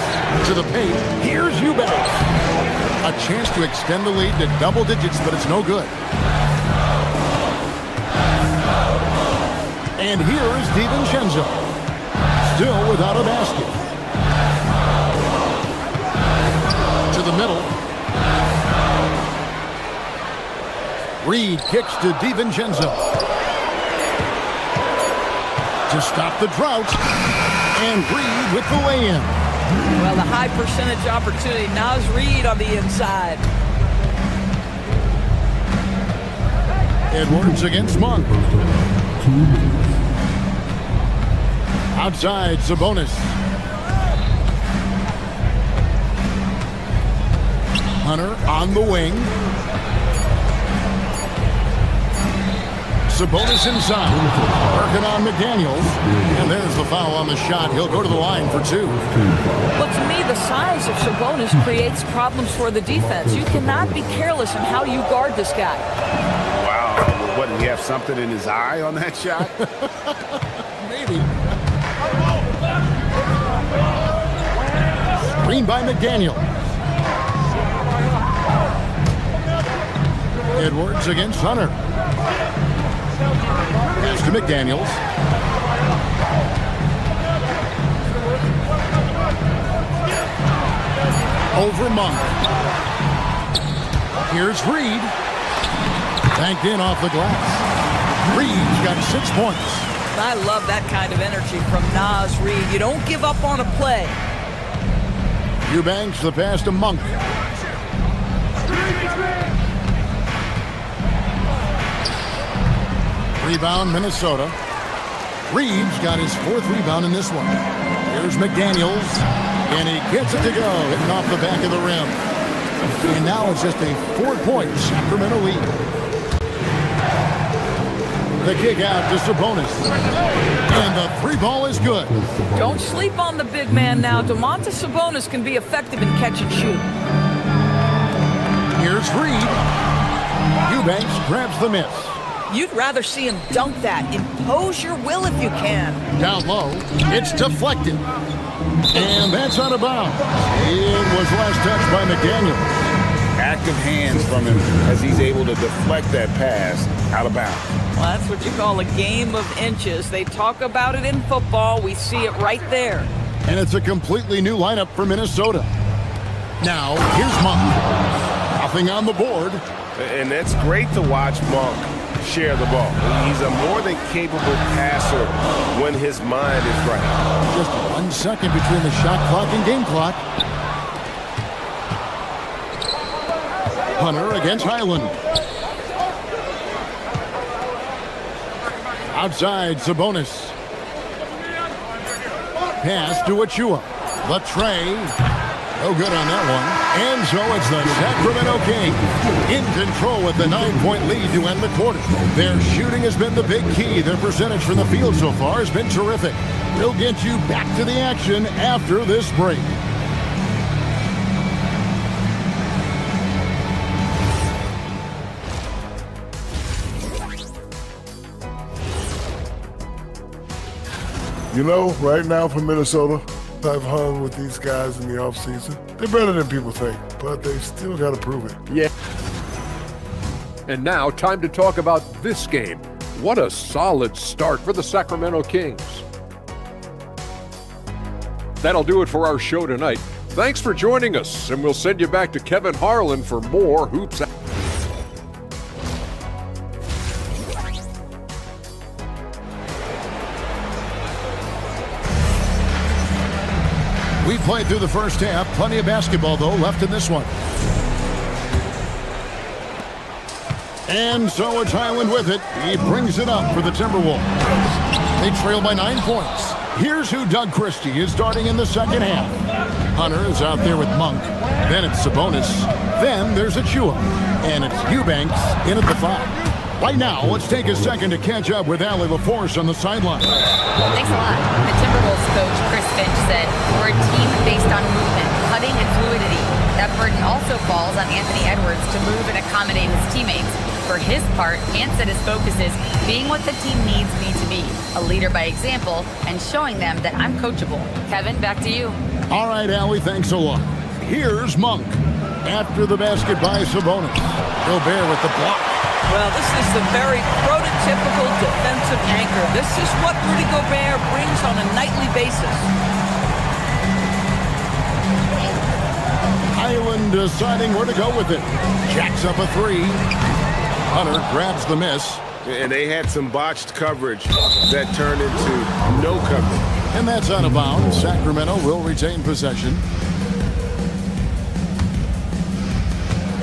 [SPEAKER 9] to the paint. Here's Eubanks. A chance to extend the lead to double digits, but it's no good. And here is DiVincenzo. Still without a basket. To the middle. Reed kicks to DiVincenzo. To stop the drought. And Reed with the lay-in.
[SPEAKER 11] Well, the high percentage opportunity. Now is Reed on the inside.
[SPEAKER 9] Edwards against Monk. Outside, Sabonis. Hunter on the wing. Sabonis inside. Working on McDaniels. And there's the foul on the shot. He'll go to the line for 2.
[SPEAKER 11] Well, to me, the size of Sabonis creates problems for the defense. You cannot be careless in how you guard this guy.
[SPEAKER 10] Wow. What, did he have something in his eye on that shot?
[SPEAKER 9] Maybe. Screen by McDaniel. Edwards against Hunter. Pass to McDaniels. Over Monk. Here's Reed. Banked in off the glass. Reed's got 6 points.
[SPEAKER 11] I love that kind of energy from Naz Reid. You don't give up on a play.
[SPEAKER 9] Eubanks the pass to Monk. Rebound, Minnesota. Reed's got his 4th rebound in this one. Here's McDaniels, and he gets it to go, hitting off the back of the rim. And now it's just a 4-point Sacramento lead. The kick out to Sabonis. And the 3 ball is good.
[SPEAKER 11] Don't sleep on the big man now. Domantas Sabonis can be effective in catch and shoot.
[SPEAKER 9] Here's Reed. Eubanks grabs the miss.
[SPEAKER 11] You'd rather see him dunk that. Impose your will if you can.
[SPEAKER 9] Down low. It's deflected. And that's out of bounds. It was last touched by McDaniels.
[SPEAKER 10] Active hands from him as he's able to deflect that pass out of bounds.
[SPEAKER 11] Well, that's what you call a game of inches. They talk about it in football. We see it right there.
[SPEAKER 9] And it's a completely new lineup for Minnesota. Now, here's Monk. Nothing on the board.
[SPEAKER 10] And that's great to watch Monk share the ball. He's a more than capable passer when his mind is right.
[SPEAKER 9] Just 1 second between the shot clock and game clock. Hunter against Highland. Outside, Sabonis. Pass to Achua. The tray. No good on that one. And so it's the Sacramento Kings in control with the 9-point lead to end the quarter. Their shooting has been the big key. Their percentage from the field so far has been terrific. We'll get you back to the action after this break.
[SPEAKER 6] You know, right now for Minnesota, I've hung with these guys in the offseason. They're better than people think, but they still got to prove it.
[SPEAKER 5] Yeah. And now, time to talk about this game. What a solid start for the Sacramento Kings. That'll do it for our show tonight. Thanks for joining us, and we'll send you back to Kevin Harlan for more Hoops.
[SPEAKER 9] We played through the first half. Plenty of basketball, though, left in this one. And so it's Highland with it. He brings it up for the Timberwolves. They trail by 9 points. Here's who Doug Christie is starting in the second half. Hunter is out there with Monk. Then it's Sabonis. Then there's Achua. And it's Eubanks in at the 5. Right now, let's take a second to catch up with Allie LaForce on the sideline.
[SPEAKER 7] Thanks a lot. The Timberwolves coach, Chris Finch, said, "We're a team based on movement, cutting, and fluidity. That burden also falls on Anthony Edwards to move and accommodate his teammates. For his part, Ant said his focus is being what the team needs me to be, a leader by example, and showing them that I'm coachable." Kevin, back to you.
[SPEAKER 9] All right, Allie, thanks a lot. Here's Monk. After the basket by Sabonis. Gobert with the block.
[SPEAKER 11] Well, this is the very prototypical defensive anchor. This is what Rudy Gobert brings on a nightly basis.
[SPEAKER 9] Highland deciding where to go with it. Jacks up a 3. Hunter grabs the miss.
[SPEAKER 10] And they had some botched coverage that turned into no coverage.
[SPEAKER 9] And that's out of bounds. Sacramento will retain possession.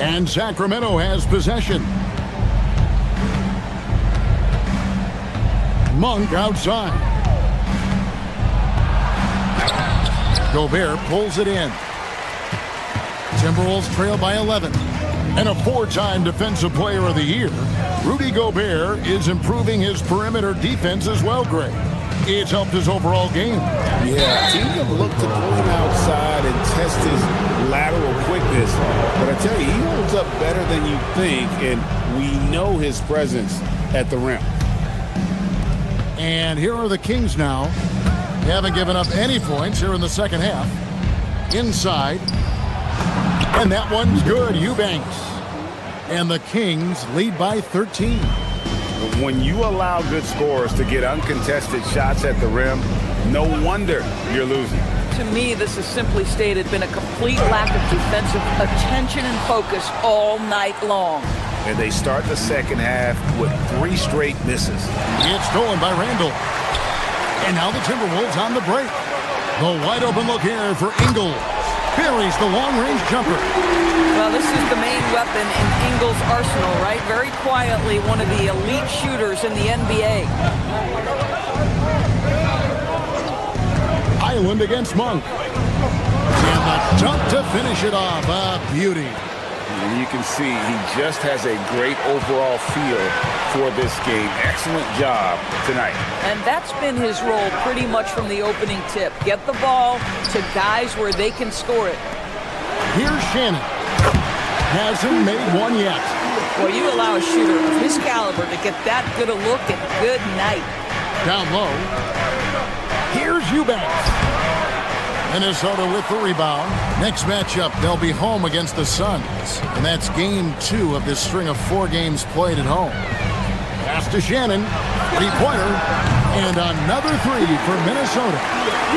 [SPEAKER 9] And Sacramento has possession. Monk outside. Gobert pulls it in. Timberwolves trail by 11. And a 4-time Defensive Player of the Year, Rudy Gobert is improving his perimeter defense as well, Greg. It's helped his overall game.
[SPEAKER 10] Yeah, teams have looked to throw him outside and test his lateral quickness. But I tell you, he holds up better than you think, and we know his presence at the rim.
[SPEAKER 9] And here are the Kings now. They haven't given up any points here in the second half. Inside. And that one's good, Eubanks. And the Kings lead by 13.
[SPEAKER 10] When you allow good scorers to get uncontested shots at the rim, no wonder you're losing.
[SPEAKER 11] To me, this has simply stated been a complete lack of defensive attention and focus all night long.
[SPEAKER 2] And they start the second half with 3 straight misses.
[SPEAKER 9] It's stolen by Randall. And now the Timberwolves on the break. The wide open look here for Ingles. Buries the long-range jumper.
[SPEAKER 11] Well, this is the main weapon in Ingles' arsenal, right? Very quietly, one of the elite shooters in the NBA.
[SPEAKER 9] Island against Monk. And the dunk to finish it off. A beauty.
[SPEAKER 10] And you can see he just has a great overall feel for this game. Excellent job tonight.
[SPEAKER 11] And that's been his role pretty much from the opening tip. Get the ball to guys where they can score it.
[SPEAKER 9] Here's Shannon. Hasn't made one yet.
[SPEAKER 11] Well, you allow a shooter of his caliber to get that good a look and good night.
[SPEAKER 9] Down low. Here's Eubanks. Minnesota with the rebound. Next matchup, they'll be home against the Suns. And that's game 2 of this string of 4 games played at home. Pass to Shannon. 3-pointer. And another 3 for Minnesota.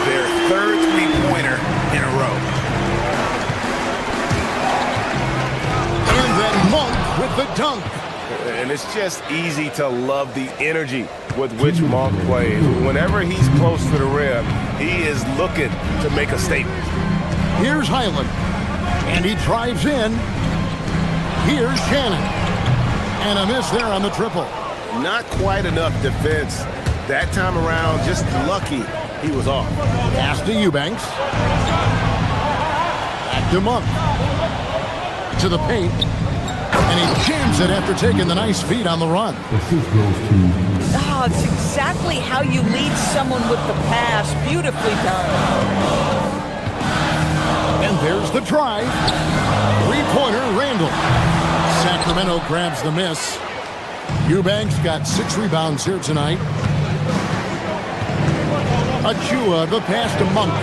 [SPEAKER 2] Their 3rd 3-pointer in a row.
[SPEAKER 9] And then Monk with the dunk.
[SPEAKER 10] And it's just easy to love the energy with which Monk plays. Whenever he's close to the rim, he is looking to make a statement.
[SPEAKER 9] Here's Highland. And he drives in. Here's Shannon. And a miss there on the triple.
[SPEAKER 10] Not quite enough defense. That time around, just lucky he was off.
[SPEAKER 9] Pass to Eubanks. Back to Monk. To the paint. And he jams it after taking the nice feed on the run.
[SPEAKER 11] Oh, it's exactly how you lead someone with the pass. Beautifully done.
[SPEAKER 9] And there's the drive. 3-pointer, Randall. Sacramento grabs the miss. Eubanks got 6 rebounds here tonight. Achua, the pass to Monk.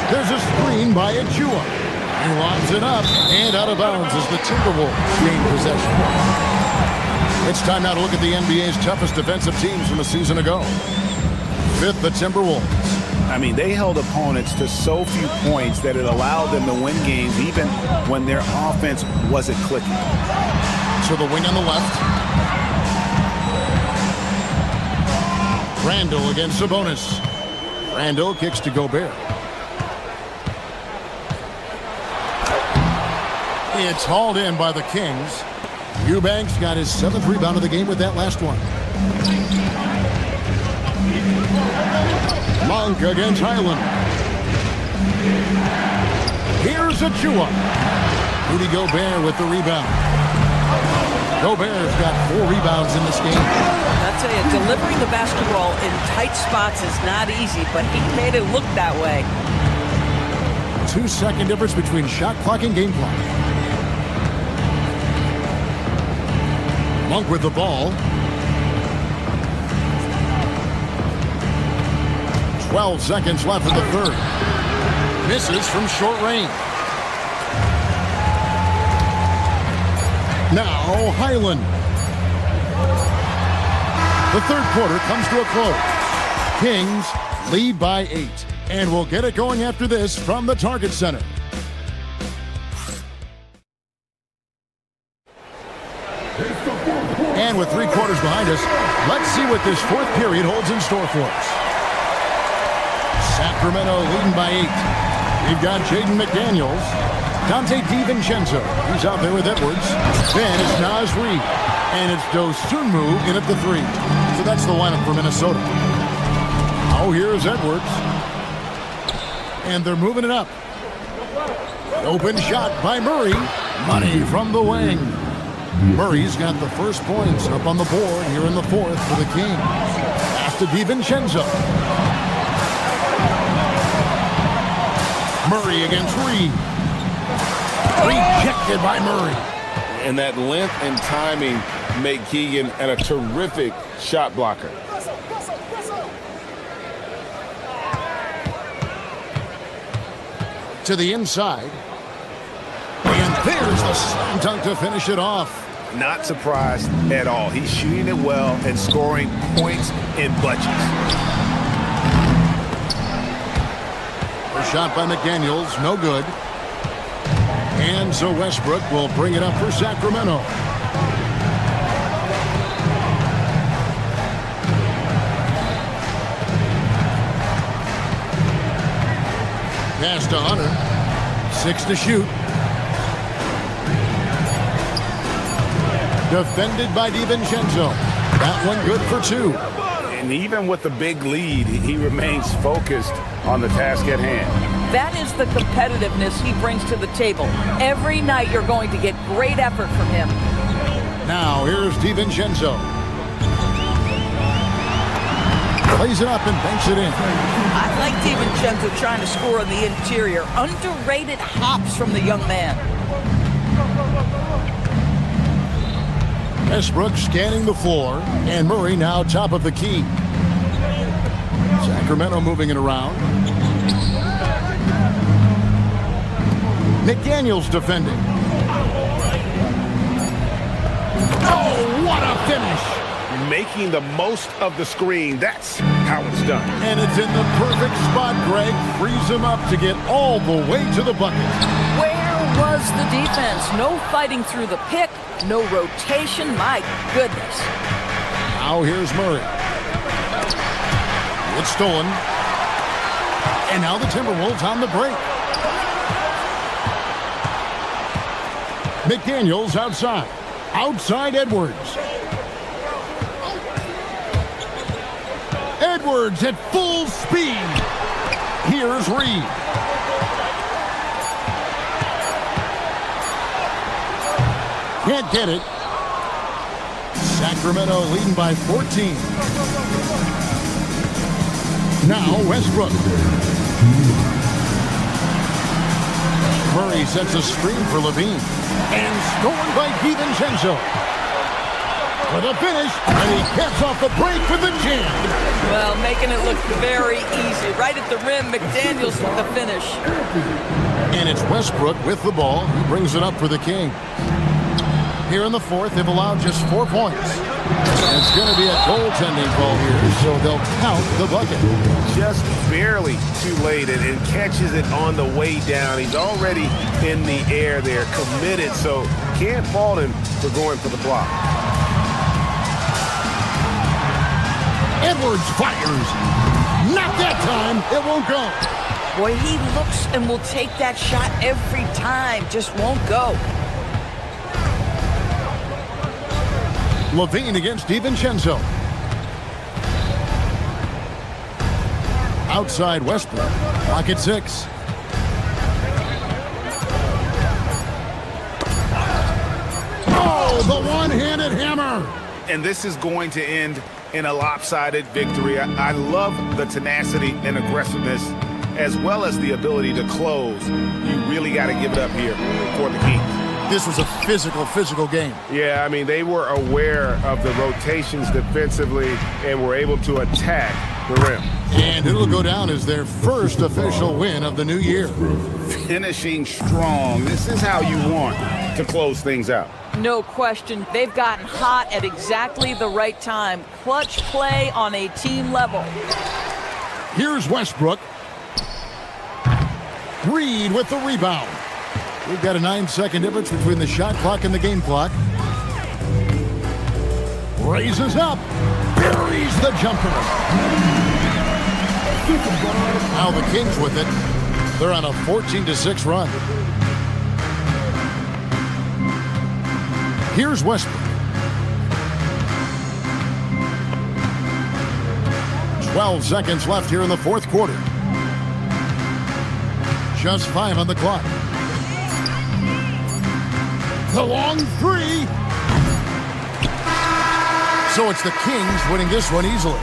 [SPEAKER 9] There's a screen by Achua. He lobs it up and out of bounds as the Timberwolves gain possession. It's time now to look at the NBA's toughest defensive teams from a season ago. 5th, the Timberwolves.
[SPEAKER 2] I mean, they held opponents to so few points that it allowed them to win games even when their offense wasn't clicking.
[SPEAKER 9] To the wing on the left. Randall against Sabonis. Randall kicks to Gobert. It's hauled in by the Kings. Eubanks got his 7th rebound of the game with that last one. Monk against Highland. Here's Achua. Rudy Gobert with the rebound. Gobert's got 4 rebounds in this game.
[SPEAKER 11] I'll tell you, delivering the basketball in tight spots is not easy, but he made it look that way.
[SPEAKER 9] 2-second difference between shot clock and game clock. Monk with the ball. 12 seconds left in the 3rd. Misses from short range. Now Highland. The 3rd quarter comes to a close. Kings lead by 8. And we'll get it going after this from the Target Center. And with 3 quarters behind us, let's see what this 4th period holds in store for us. Sacramento leading by 8. We've got Jaden McDaniels, Dante DiVincenzo. He's out there with Edwards. Then it's Naz Reid. And it's Dosunmu in at the 3. So that's the lineup for Minnesota. Oh, here's Edwards. And they're moving it up. Open shot by Murray. Money from the wing. Murray's got the first points up on the board here in the 4th for the Kings. Pass to DiVincenzo. Murray against Reed. Rejected by Murray.
[SPEAKER 10] And that length and timing make Keegan a terrific shot blocker.
[SPEAKER 9] To the inside. And there's the slam dunk to finish it off.
[SPEAKER 2] Not surprised at all. He's shooting it well and scoring points in bunches.
[SPEAKER 9] First shot by McDaniels, no good. And so Westbrook will bring it up for Sacramento. Pass to Hunter. 6 to shoot. Defended by DiVincenzo. That one good for 2.
[SPEAKER 10] And even with the big lead, he remains focused on the task at hand.
[SPEAKER 11] That is the competitiveness he brings to the table. Every night you're going to get great effort from him.
[SPEAKER 9] Now here's DiVincenzo. Plays it up and banks it in.
[SPEAKER 11] I like DiVincenzo trying to score on the interior. Underrated hops from the young man.
[SPEAKER 9] Westbrook scanning the floor, and Murray now top of the key. Sacramento moving it around. McDaniels defending. Oh, what a finish!
[SPEAKER 10] Making the most of the screen, that's how it's done.
[SPEAKER 9] And it's in the perfect spot, Greg. Frees him up to get all the way to the bucket.
[SPEAKER 11] Where was the defense? No fighting through the pick, no rotation. My goodness.
[SPEAKER 9] Now here's Murray. It's stolen. And now the Timberwolves on the break. McDaniels outside. Outside Edwards. Edwards at full speed. Here's Reed. Can't get it. Sacramento leading by 14. Now Westbrook. Murray sets a screen for Levine. And stolen by DiVincenzo. For the finish, and he gets off the break with the jam.
[SPEAKER 11] Well, making it look very easy. Right at the rim, McDaniels with the finish.
[SPEAKER 9] And it's Westbrook with the ball. He brings it up for the Kings. Here in the fourth, they've allowed just 4 points. And it's going to be a goaltending call here, so they'll count the bucket.
[SPEAKER 10] Just barely too late, and catches it on the way down. He's already in the air there, committed, so can't fault him for going for the block.
[SPEAKER 9] Edwards fires. Not that time. It won't go.
[SPEAKER 11] Boy, he looks and will take that shot every time. Just won't go.
[SPEAKER 9] Levine against DiVincenzo. Outside Westbrook. Pocket 6. Oh, the one-handed hammer.
[SPEAKER 10] And this is going to end in a lopsided victory. I love the tenacity and aggressiveness, as well as the ability to close. You really got to give it up here for the Kings.
[SPEAKER 9] This was a physical game.
[SPEAKER 10] Yeah, I mean, they were aware of the rotations defensively and were able to attack the rim.
[SPEAKER 9] And it'll go down as their first official win of the new year.
[SPEAKER 10] Finishing strong. This is how you want to close things out.
[SPEAKER 11] No question. They've gotten hot at exactly the right time. Clutch play on a team level.
[SPEAKER 9] Here's Westbrook. Reed with the rebound. We've got a 9-second difference between the shot clock and the game clock. Raises up. Buries the jumper. Now the Kings with it. They're on a 14-6 run. Here's Westbrook. 12 seconds left here in the fourth quarter. Just 5 on the clock. The long 3. So it's the Kings winning this one easily.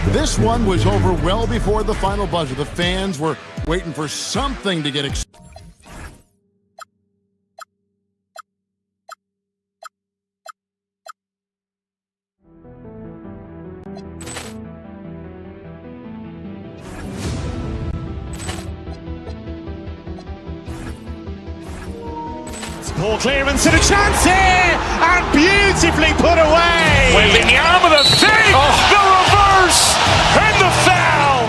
[SPEAKER 9] This one was over well before the final buzzer. The fans were waiting for something to get excited.
[SPEAKER 1] Ball clearance and a chance here, and beautifully put away.
[SPEAKER 2] With the arm of the fake, the reverse, and the foul.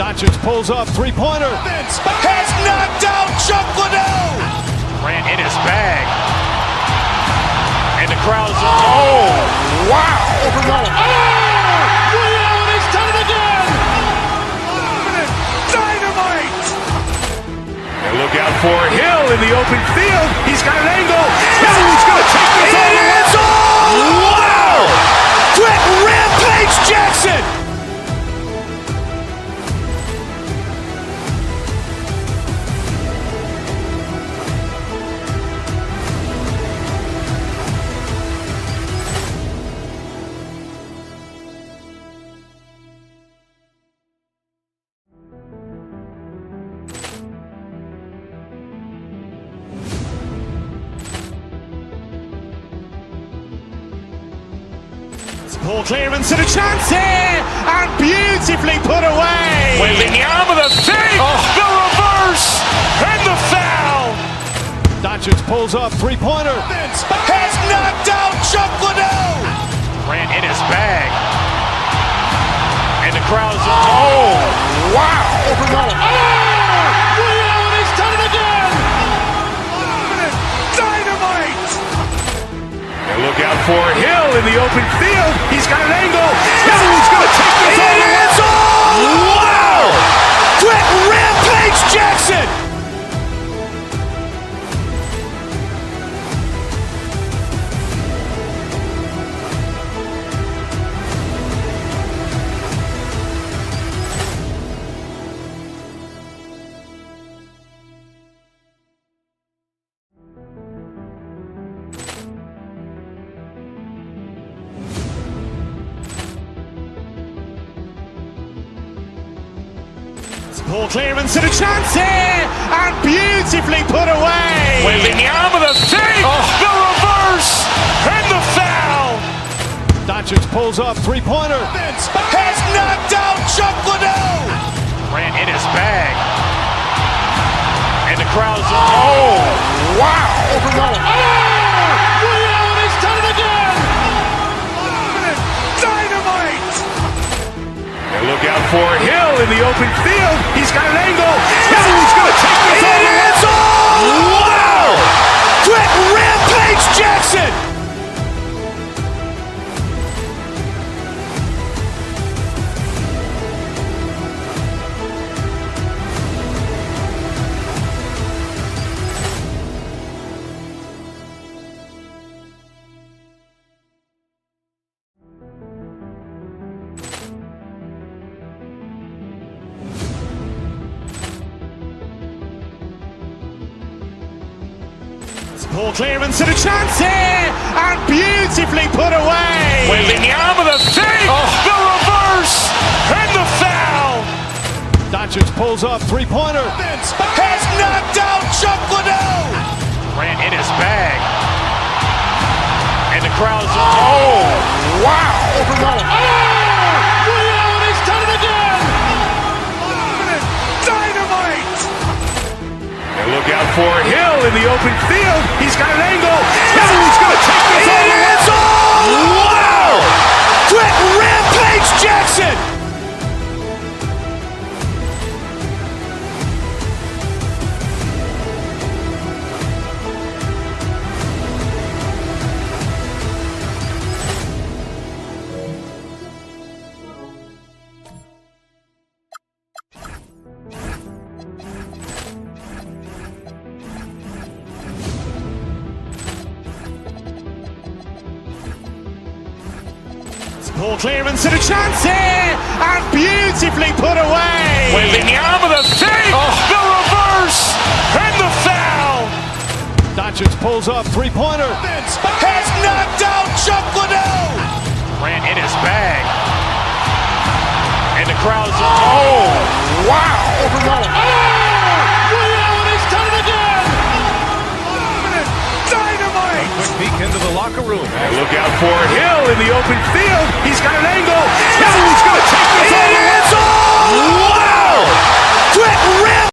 [SPEAKER 1] That
[SPEAKER 5] Doncic pulls up, three-pointer.
[SPEAKER 2] Vince has knocked out Chuck Liddell. Grant in his bag. And the crowd's oh, wow.
[SPEAKER 9] Overruled.
[SPEAKER 2] Ray Allen has done it again. Dynamite. And look out for Hill in the open field. He's got an angle. Hill's going to take this all the way. Wow. Quick Rampage Jackson.
[SPEAKER 1] Poor clearance and a chance here, and beautifully put away.
[SPEAKER 2] Wembanyama the fake, the reverse, and the foul.
[SPEAKER 5] Doncic pulls up, three-pointer.
[SPEAKER 2] Vince has knocked out Chuck Liddell. Grant in his bag. And the crowd's oh, wow.
[SPEAKER 9] Overruled.
[SPEAKER 2] Ray Allen has done it again. Dynamite. And look out for Hill in the open field. He's got an angle. Hill's going to take this all the way. Wow. Quick Rampage Jackson.
[SPEAKER 1] Poor clearance and a chance here, and beautifully put away.
[SPEAKER 2] Wembanyama the fake, the reverse, and the foul.
[SPEAKER 5] Doncic pulls up, three-pointer.
[SPEAKER 2] Vince has knocked out Chuck Liddell. Grant in his bag. And the crowd's oh, wow.
[SPEAKER 9] Overruled.
[SPEAKER 2] Ray Allen has done it again. Dynamite. And look out for Hill in the open field. He's got an angle. Hill's going to take this all the way. Wow. Quick Rampage Jackson.
[SPEAKER 1] Poor clearance and a chance here, and beautifully put away.
[SPEAKER 2] Wembanyama the fake, the reverse, and the foul.
[SPEAKER 5] Doncic pulls up, three-pointer.
[SPEAKER 2] Vince has knocked out Chuck Liddell. Grant in his bag. And the crowd's oh, wow.
[SPEAKER 9] Overruled.
[SPEAKER 2] Ray Allen has done it again. Dynamite. And look out for Hill in the open field. He's got an angle. Hill's going to take this all the way. Wow. Quick Rampage Jackson.
[SPEAKER 1] Poor clearance and a chance here, and beautifully put away.
[SPEAKER 2] Wembanyama the fake, the reverse, and the foul.
[SPEAKER 5] Doncic pulls up, three-pointer.
[SPEAKER 2] Vince has knocked out Chuck Liddell. Grant in his bag. And the crowd's oh, wow.
[SPEAKER 9] Overruled.
[SPEAKER 2] Ray Allen has done it again. Dynamite.
[SPEAKER 3] Quick peek into the locker room.
[SPEAKER 2] And look out for Hill in the open field. He's got an angle. Hill's going to take this all the way. Wow. Quick ramp.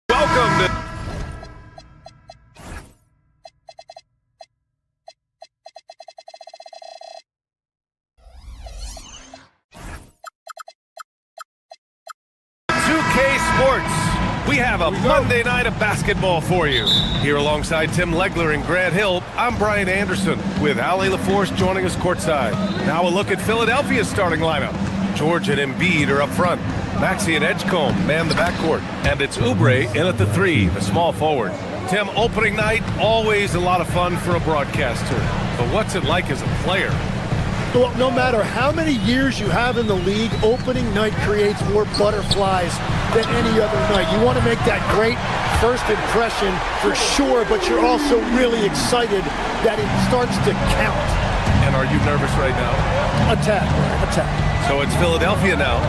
[SPEAKER 3] Welcome to
[SPEAKER 2] have a Monday night of basketball for you. Here alongside Tim Legler and Grant Hill, I'm Brian Anderson with Ali LaForce joining us courtside. Now a look at Philadelphia's starting lineup. George and Embiid are up front. Maxey and Edgecombe man the backcourt. And it's Oubre in at the 3, the small forward. Tim, opening night, always a lot of fun for a broadcaster. But what's it like as a player?
[SPEAKER 12] Well, no matter how many years you have in the league, opening night creates more butterflies than any other night. You want to make that great first impression for sure, but you're also really excited that it starts to count.
[SPEAKER 2] And are you nervous right now?
[SPEAKER 12] A tad.
[SPEAKER 2] So it's Philadelphia now,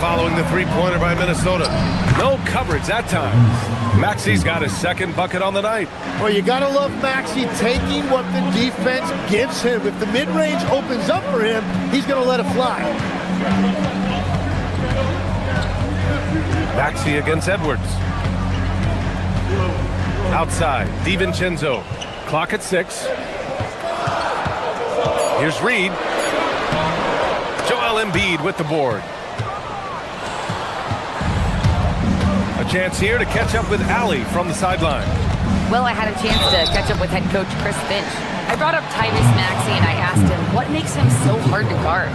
[SPEAKER 2] following the three-pointer by Minnesota. No coverage that time. Maxey's got his second bucket on the night.
[SPEAKER 12] Well, you got to love Maxey taking what the defense gives him. If the mid-range opens up for him, he's going to let it fly.
[SPEAKER 2] Maxey against Edwards. Outside, DiVincenzo. Clock at 6. Here's Reed. Joel Embiid with the board. A chance here to catch up with Ali from the sideline.
[SPEAKER 7] Well, I had a chance to catch up with head coach Chris Finch. I brought up Tyrese Maxey and I asked him what makes him so hard to guard.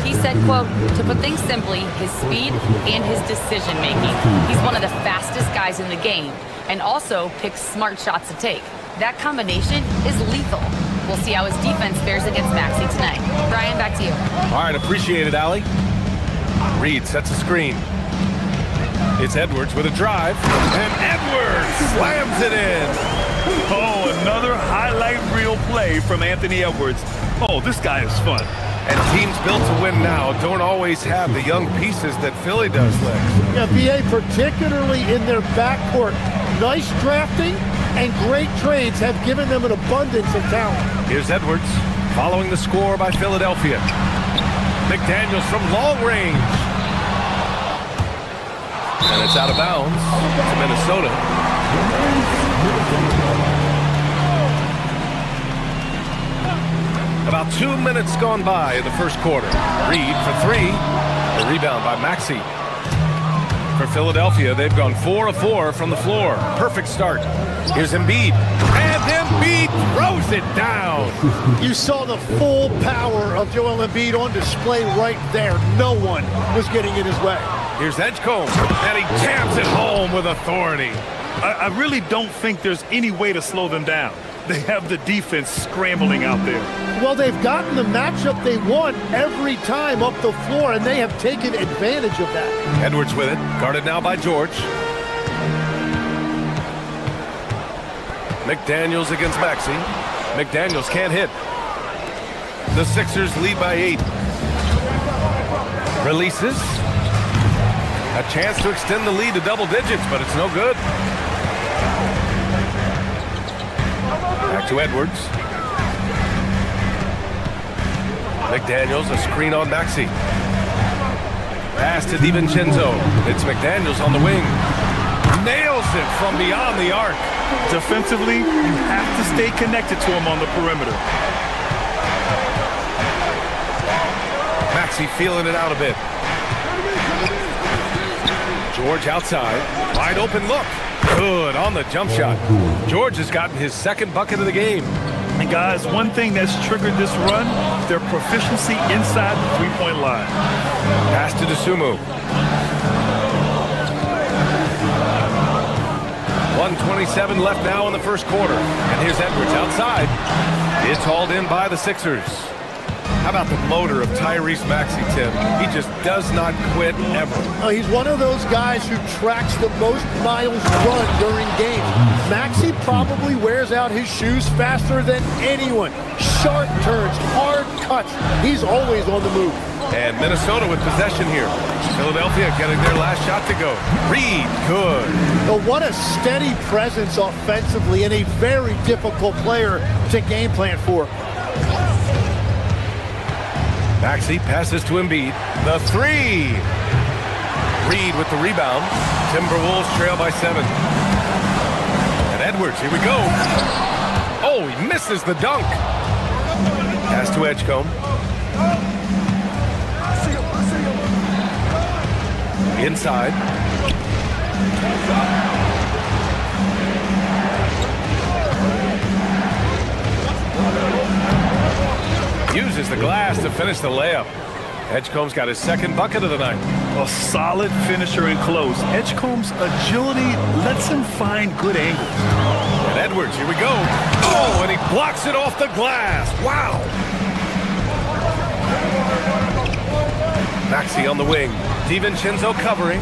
[SPEAKER 7] He said, quote, to put things simply, his speed and his decision making. He's one of the fastest guys in the game and also picks smart shots to take. That combination is lethal. We'll see how his defense fares against Maxey tonight. Brian, back to you.
[SPEAKER 2] All right, appreciate it, Ali. Reed sets a screen. It's Edwards with a drive, and Edwards slams it in.
[SPEAKER 4] Oh, another highlight reel play from Anthony Edwards. Oh, this guy is fun.
[SPEAKER 2] And teams built to win now don't always have the young pieces that Philly does, Lex.
[SPEAKER 12] Yeah, BA, particularly in their backcourt. Nice drafting and great trades have given them an abundance of talent.
[SPEAKER 2] Here's Edwards, following the score by Philadelphia. McDaniels from long range. And it's out of bounds to Minnesota. About 2 minutes gone by in the first quarter. Reed for 3. The rebound by Maxey. For Philadelphia, they've gone 4 of 4 from the floor. Perfect start. Here's Embiid. And Embiid throws it down.
[SPEAKER 12] You saw the full power of Joel Embiid on display right there. No one was getting in his way.
[SPEAKER 2] Here's Edgecombe, and he jams it home with authority.
[SPEAKER 4] I really don't think there's any way to slow them down. They have the defense scrambling out there.
[SPEAKER 12] Well, they've gotten the matchup they want every time up the floor, and they have taken advantage of that.
[SPEAKER 2] Edwards with it, guarded now by George. McDaniels against Maxey. McDaniels can't hit. The Sixers lead by 8. Releases. A chance to extend the lead to double digits, but it's no good. Back to Edwards. McDaniels, a screen on Maxey. Pass to DiVincenzo. It's McDaniels on the wing. Nails it from beyond the arc.
[SPEAKER 4] Defensively, you have to stay connected to him on the perimeter.
[SPEAKER 2] Maxey feeling it out a bit. George outside. Wide open look. Good on the jump shot. George has gotten his second bucket of the game.
[SPEAKER 4] And guys, one thing that's triggered this run, their proficiency inside the three-point line.
[SPEAKER 2] Pass to DeSumo. 1:27 left now in the first quarter. And here's Edwards outside. It's hauled in by the Sixers. How about the motor of Tyrese Maxey, Tim? He just does not quit ever.
[SPEAKER 12] He's one of those guys who tracks the most miles run during games. Maxey probably wears out his shoes faster than anyone. Sharp turns, hard cuts. He's always on the move.
[SPEAKER 2] And Minnesota with possession here. Philadelphia getting their last shot to go. Reed, good.
[SPEAKER 12] But what a steady presence offensively and a very difficult player to game plan for.
[SPEAKER 2] Maxey passes to Embiid. The 3. Reed with the rebound. Timberwolves trail by 7. And Edwards, here we go. Oh, he misses the dunk. Pass to Edgecombe. Inside.
[SPEAKER 5] Uses the glass to finish the layup. Edgecombe's got his second bucket of the night.
[SPEAKER 4] A solid finisher in close. Edgecombe's agility lets him find good angles.
[SPEAKER 5] And Edwards, here we go. Oh, and he blocks it off the glass. Wow. Maxey on the wing. DiVincenzo covering.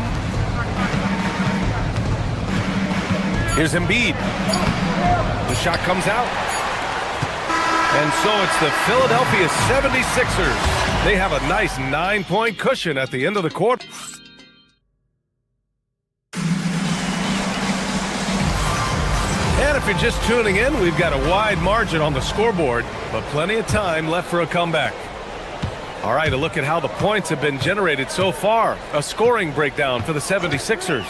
[SPEAKER 5] Here's Embiid. The shot comes out. And so it's the Philadelphia 76ers. They have a nice 9-point cushion at the end of the quarter. And if you're just tuning in, we've got a wide margin on the scoreboard, but plenty of time left for a comeback. All right, a look at how the points have been generated so far. A scoring breakdown for the 76ers.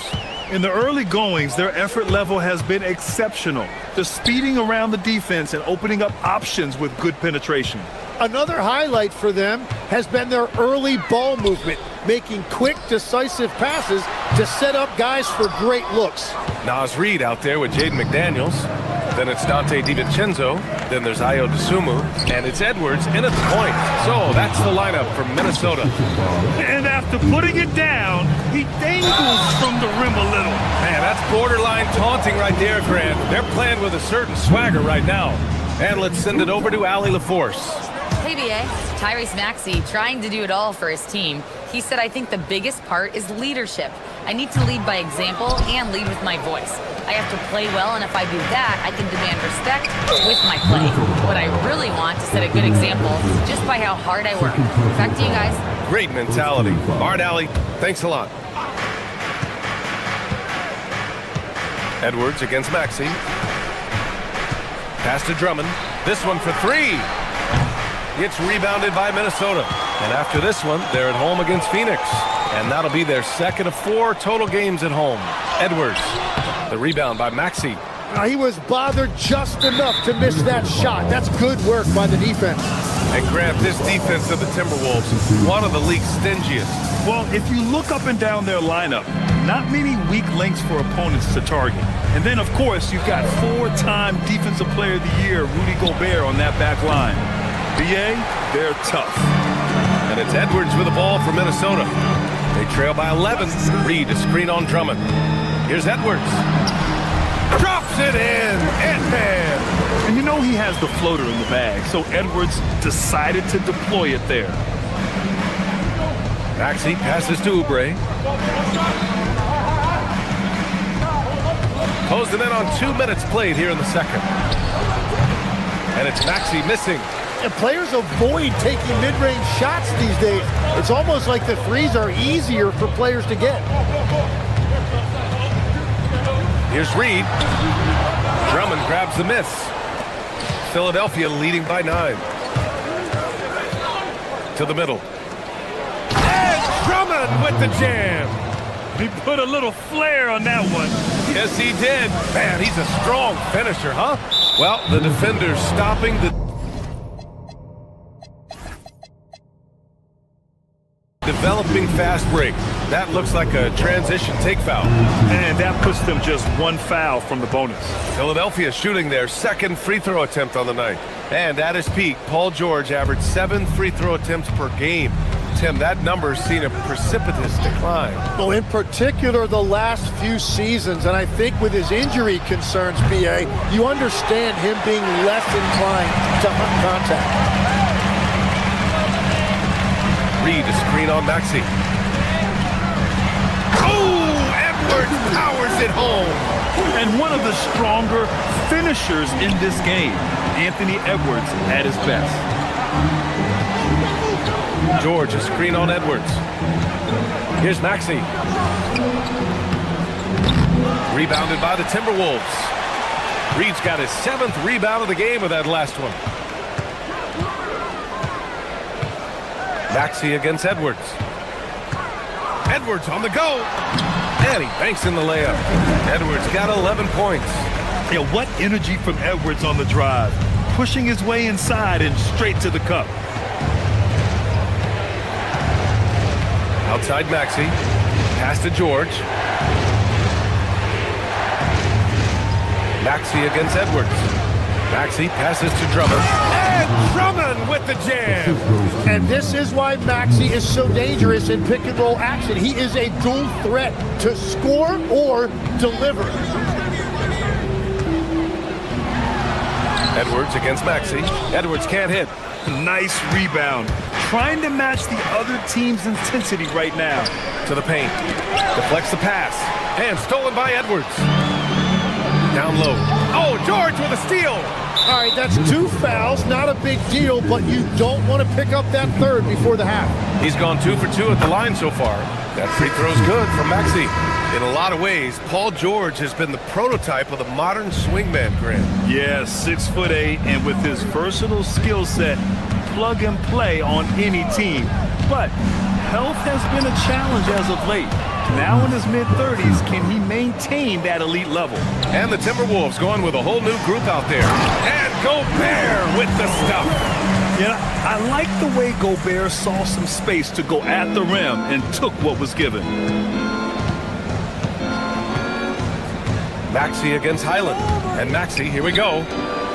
[SPEAKER 4] In the early goings, their effort level has been exceptional. They're speeding around the defense and opening up options with good penetration.
[SPEAKER 12] Another highlight for them has been their early ball movement, making quick, decisive passes to set up guys for great looks.
[SPEAKER 5] Naz Reid out there with Jaden McDaniels. Then it's Dante DiVincenzo. Then there's Ayo Dosunmu. And it's Edwards in at the point. So that's the lineup for Minnesota.
[SPEAKER 4] And after putting it down, he dangles from the rim a little.
[SPEAKER 5] Man, that's borderline taunting right there, Grant. They're playing with a certain swagger right now. And let's send it over to Allie LaForce.
[SPEAKER 7] Hey, BA. Tyrese Maxey trying to do it all for his team. He said, I think the biggest part is leadership. I need to lead by example and lead with my voice. I have to play well, and if I do that, I can demand respect with my play. What I really want is set a good example just by how hard I work. Back to you guys.
[SPEAKER 5] Great mentality. All right, Allie, thanks a lot. Edwards against Maxey. Pass to Drummond. This one for three. It's rebounded by Minnesota. And after this one, they're at home against Phoenix. And that'll be their second of 4 total games at home. Edwards, the rebound by Maxey.
[SPEAKER 12] He was bothered just enough to miss that shot. That's good work by the defense.
[SPEAKER 5] And Grant, this defense of the Timberwolves is one of the league's stingiest.
[SPEAKER 4] Well, if you look up and down their lineup, not many weak links for opponents to target. And then, of course, you've got 4-time Defensive Player of the Year, Rudy Gobert, on that back line. BA, they're tough.
[SPEAKER 5] And it's Edwards with the ball for Minnesota. They trail by 11. Reid to screen on Drummond. Here's Edwards. Drops it in. Ant-Man.
[SPEAKER 4] And you know he has the floater in the bag, so Edwards decided to deploy it there.
[SPEAKER 5] Maxey passes to Oubre. Closing in on 2 minutes played here in the second. And it's Maxey missing.
[SPEAKER 12] And players avoid taking mid-range shots these days. It's almost like the threes are easier for players to get.
[SPEAKER 5] Here's Reid. Drummond grabs the miss. Philadelphia leading by 9. To the middle. And Drummond with the jam.
[SPEAKER 4] He put a little flair on that one.
[SPEAKER 5] Yes, he did. Man, he's a strong finisher, huh? Well, the defender's stopping the developing fast break. That looks like a transition take foul.
[SPEAKER 4] And that puts them just 1 foul from the bonus.
[SPEAKER 5] Philadelphia shooting their second free throw attempt on the night. And at his peak, Paul George averaged 7 free throw attempts per game. Tim, that number's seen a precipitous decline.
[SPEAKER 12] Well, in particular, the last few seasons, and I think with his injury concerns, BA, you understand him being less inclined to hunt contact.
[SPEAKER 5] Reid to screen on Maxey. Oh, Edwards powers it home.
[SPEAKER 4] And one of the stronger finishers in this game, Anthony Edwards at his best.
[SPEAKER 5] George a screen on Edwards. Here's Maxey. Rebounded by the Timberwolves. Reid's got his 7th rebound of the game with that last one. Maxey against Edwards. Edwards on the go. And he banks in the layup. Edwards got 11 points.
[SPEAKER 4] Yeah, what energy from Edwards on the drive. Pushing his way inside and straight to the cup.
[SPEAKER 5] Outside Maxey. Pass to George. Maxey against Edwards. Maxey passes to Drummond. And Drummond with the jam.
[SPEAKER 12] And this is why Maxey is so dangerous in pick and roll action. He is a dual threat to score or deliver.
[SPEAKER 5] Edwards against Maxey. Edwards can't hit.
[SPEAKER 4] Nice rebound. Trying to match the other team's intensity right now.
[SPEAKER 5] To the paint. Deflects the pass. And stolen by Edwards. Down low. Oh, George with a steal.
[SPEAKER 12] All right, that's 2 fouls. Not a big deal, but you don't want to pick up that third before the half.
[SPEAKER 5] He's gone 2 for 2 at the line so far. That free throw's good from Maxey. In a lot of ways, Paul George has been the prototype of the modern swingman, Grant.
[SPEAKER 4] Yeah, 6'8", and with his versatile skill set, plug and play on any team. But health has been a challenge as of late. Now in his mid-30s, can he maintain that elite level?
[SPEAKER 5] And the Timberwolves going with a whole new group out there. And Gobert with the stuff.
[SPEAKER 4] Yeah, I like the way Gobert saw some space to go at the rim and took what was given.
[SPEAKER 5] Maxey against Highland. And Maxey, here we go.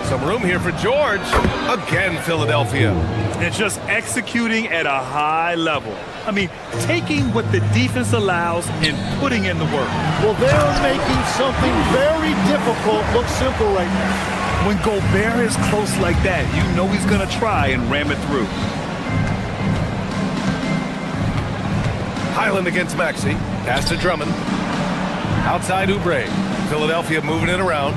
[SPEAKER 5] Some room here for George. Again, Philadelphia.
[SPEAKER 4] And just executing at a high level. I mean, taking what the defense allows and putting in the work.
[SPEAKER 12] Well, they're making something very difficult look simple right now.
[SPEAKER 4] When Gobert is close like that, you know he's going to try and ram it through.
[SPEAKER 5] Highland against Maxey. Pass to Drummond. Outside Oubre. Philadelphia moving it around.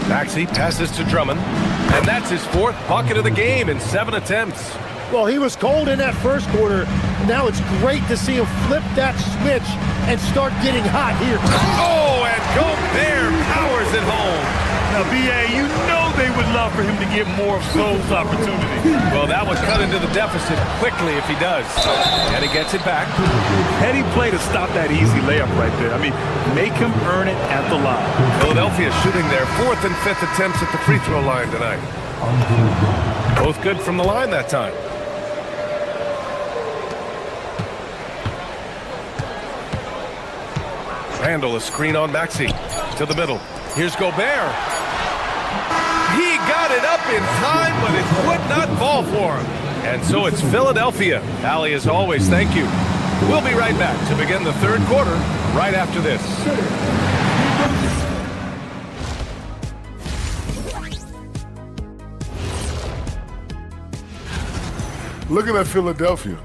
[SPEAKER 5] Maxey passes to Drummond. And that's his 4th bucket of the game in 7 attempts.
[SPEAKER 12] Well, he was cold in that first quarter. Now it's great to see him flip that switch and start getting hot here.
[SPEAKER 5] Oh, and Gobert powers it home.
[SPEAKER 4] Now, B.A., you know they would love for him to get more of those opportunities.
[SPEAKER 5] Well, that would cut into the deficit quickly if he does. And he gets it back.
[SPEAKER 4] Heady play to stop that easy layup right there. I mean, make him earn it at the line.
[SPEAKER 5] Philadelphia shooting their 4th and 5th attempts at the free throw line tonight. Both good from the line that time. Randall, a screen on Maxey. To the middle. Here's Gobert. He got it up in time, but it would not fall for him. And so it's Philadelphia. Allie, as always, thank you. We'll be right back to begin the 3rd quarter right after this.
[SPEAKER 6] Looking at Philadelphia,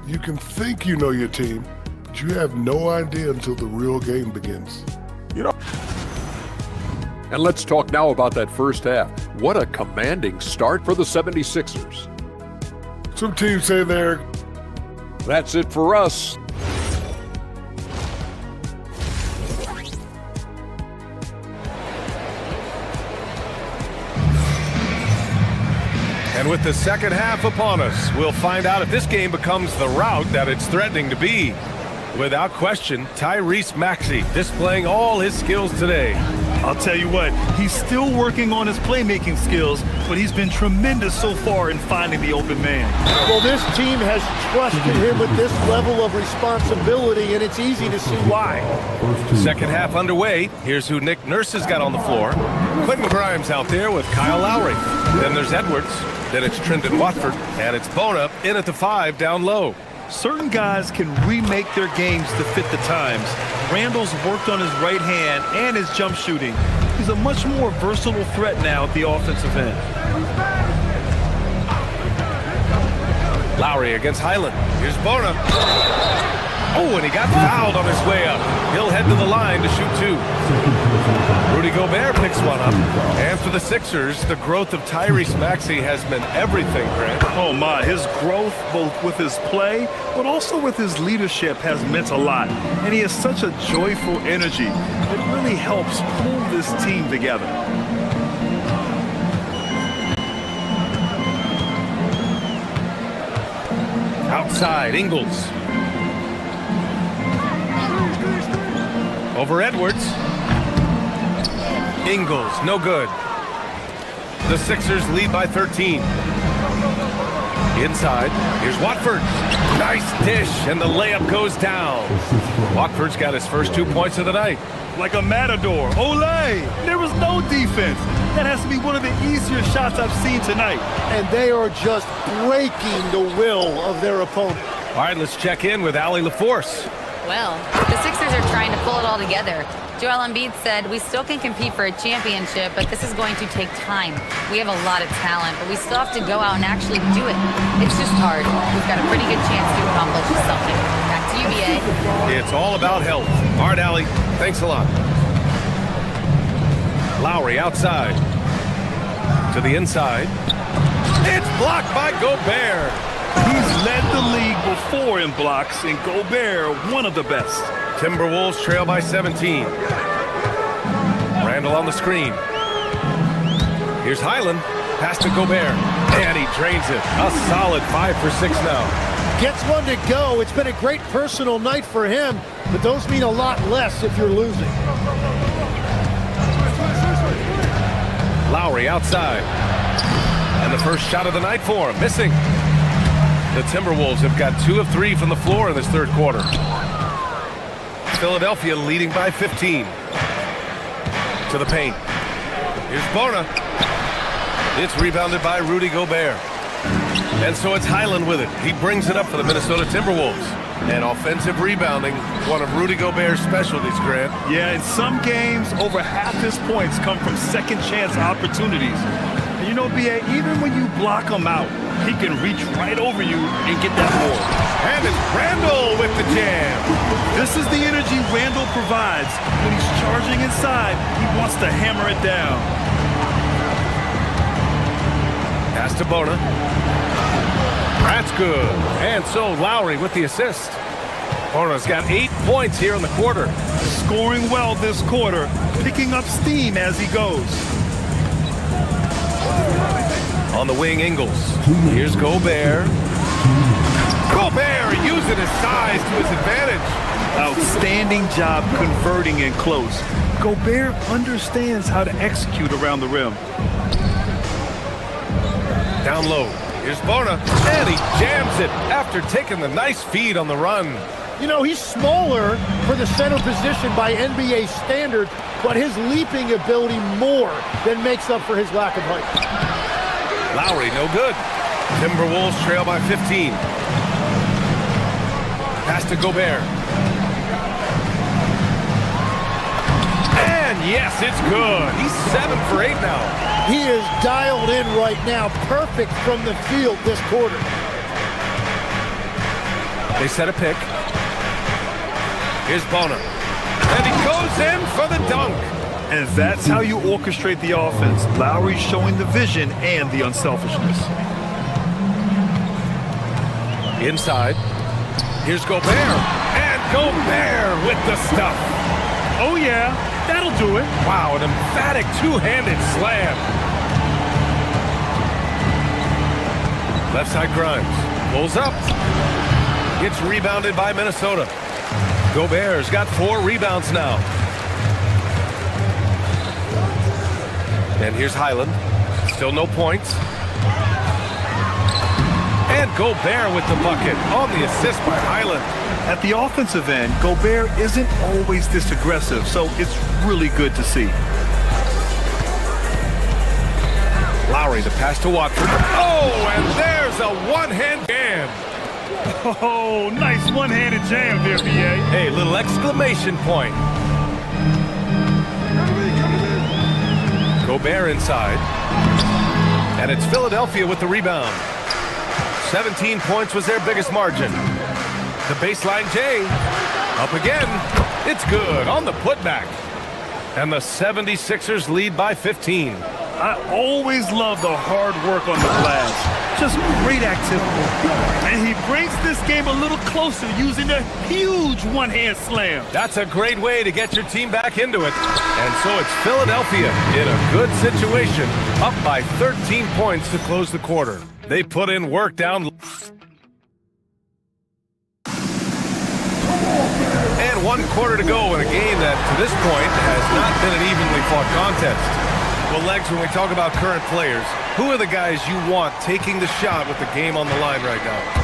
[SPEAKER 6] you can think you know your team, but you have no idea until the real game begins.
[SPEAKER 8] And let's talk now about that first half. What a commanding start for the 76ers.
[SPEAKER 6] Some teams say
[SPEAKER 8] That's it for us.
[SPEAKER 5] And with the second half upon us, we'll find out if this game becomes the rout that it's threatening to be. Without question, Tyrese Maxey displaying all his skills today.
[SPEAKER 4] I'll tell you what, he's still working on his playmaking skills, but he's been tremendous so far in finding the open man.
[SPEAKER 12] Well, this team has trusted him with this level of responsibility, and it's easy to see why.
[SPEAKER 5] Second half underway. Here's who Nick Nurse has got on the floor. Quentin Grimes out there with Kyle Lowry. Then there's Edwards. Then it's Trendon Watford. And it's Bona in at the 5 down low.
[SPEAKER 4] Certain guys can remake their games to fit the times. Randall's worked on his right hand and his jump shooting. He's a much more versatile threat now at the offensive end.
[SPEAKER 5] Lowry against Highland. Here's Bona. Oh, and he got fouled on his way up. He'll head to the line to shoot 2. Rudy Gobert picks one up. And for the Sixers, the growth of Tyrese Maxey has meant everything, Grant.
[SPEAKER 4] Oh my, his growth both with his play, but also with his leadership has meant a lot. And he has such a joyful energy. It really helps pull this team together.
[SPEAKER 5] Outside, Ingles. Over Edwards. Ingles, no good. The Sixers lead by 13. Inside, here's Watford. Nice dish, and the layup goes down. Watford's got his first 2 points of the night.
[SPEAKER 4] Like a matador. Olay! There was no defense. That has to be one of the easier shots I've seen tonight.
[SPEAKER 12] And they are just breaking the will of their opponent.
[SPEAKER 5] All right, let's check in with Allie LaForce.
[SPEAKER 7] Well, the Sixers are trying to pull it all together. Joel Embiid said, "We still can compete for a championship, but this is going to take time. We have a lot of talent, but we still have to go out and actually do it. It's just hard. We've got a pretty good chance to accomplish something." Back to you, BA.
[SPEAKER 5] It's all about health. All right, Allie, thanks a lot. Lowry outside. To the inside. It's blocked by Gobert.
[SPEAKER 4] He's led the league before in blocks, and Gobert, one of the best.
[SPEAKER 5] Timberwolves trail by 17. Randall on the screen. Here's Highland. Pass to Gobert. And he drains it. A solid 5 for 6 now.
[SPEAKER 12] Gets one to go. It's been a great personal night for him, but those mean a lot less if you're losing.
[SPEAKER 5] Lowry outside. And the first shot of the night for him. Missing. The Timberwolves have got 2 of 3 from the floor in this third quarter. Philadelphia leading by 15. To the paint. Here's Bona. It's rebounded by Rudy Gobert. And so it's Highland with it. He brings it up for the Minnesota Timberwolves. And offensive rebounding, one of Rudy Gobert's specialties, Grant.
[SPEAKER 4] Yeah, in some games, over half his points come from second chance opportunities. And you know, BA, even when you block him out, he can reach right over you and get that board.
[SPEAKER 5] And it's Randall with the jam.
[SPEAKER 4] This is the energy Randall provides. When he's charging inside, he wants to hammer it down.
[SPEAKER 5] Pass to Bona. That's good. And so Lowry with the assist. Bona's got 8 points here in the quarter.
[SPEAKER 4] Scoring well this quarter, picking up steam as he goes.
[SPEAKER 5] On the wing, Ingles. Here's Gobert. Gobert using his size to his advantage.
[SPEAKER 4] Outstanding job converting in close. Gobert understands how to execute around the rim.
[SPEAKER 5] Down low. Here's Bona. And he jams it after taking the nice feed on the run.
[SPEAKER 12] You know, he's smaller for the center position by NBA standards, but his leaping ability more than makes up for his lack of height.
[SPEAKER 5] Lowry, no good. Timberwolves trail by 15. Pass to Gobert. And yes, it's good. He's 7 for 8 now.
[SPEAKER 12] He is dialed in right now. Perfect from the field this quarter.
[SPEAKER 5] They set a pick. Here's Bona. And he goes in for the dunk.
[SPEAKER 4] And that's how you orchestrate the offense. Lowry showing the vision and the unselfishness.
[SPEAKER 5] Inside. Here's Gobert. And Gobert with the stuff.
[SPEAKER 4] Oh, yeah. That'll do it.
[SPEAKER 5] Wow, an emphatic two-handed slam. Left side Grimes. Pulls up. Gets rebounded by Minnesota. Gobert's got 4 rebounds now. And here's Highland. Still no points. And Gobert with the bucket on the assist by Highland.
[SPEAKER 4] At the offensive end, Gobert isn't always this aggressive, so it's really good to see.
[SPEAKER 5] Lowry, the pass to Watford. Oh, and there's a one-hand jam.
[SPEAKER 4] Oh, nice one-handed jam there, BA.
[SPEAKER 5] Hey, little exclamation point. Gobert inside. And it's Philadelphia with the rebound. 17 points was their biggest margin. The baseline J. Up again. It's good on the putback. And the 76ers lead by 15.
[SPEAKER 4] I always love the hard work on the glass. Just great activity. And he brings this game a little closer using a huge one-hand slam.
[SPEAKER 5] That's a great way to get your team back into it. And so it's Philadelphia in a good situation, up by 13 points to close the quarter. They put in work down. And 1 quarter to go in a game that, to this point, has not been an evenly fought contest. Well, Legs, when we talk about current players, who are the guys you want taking the shot with the game on the line right now?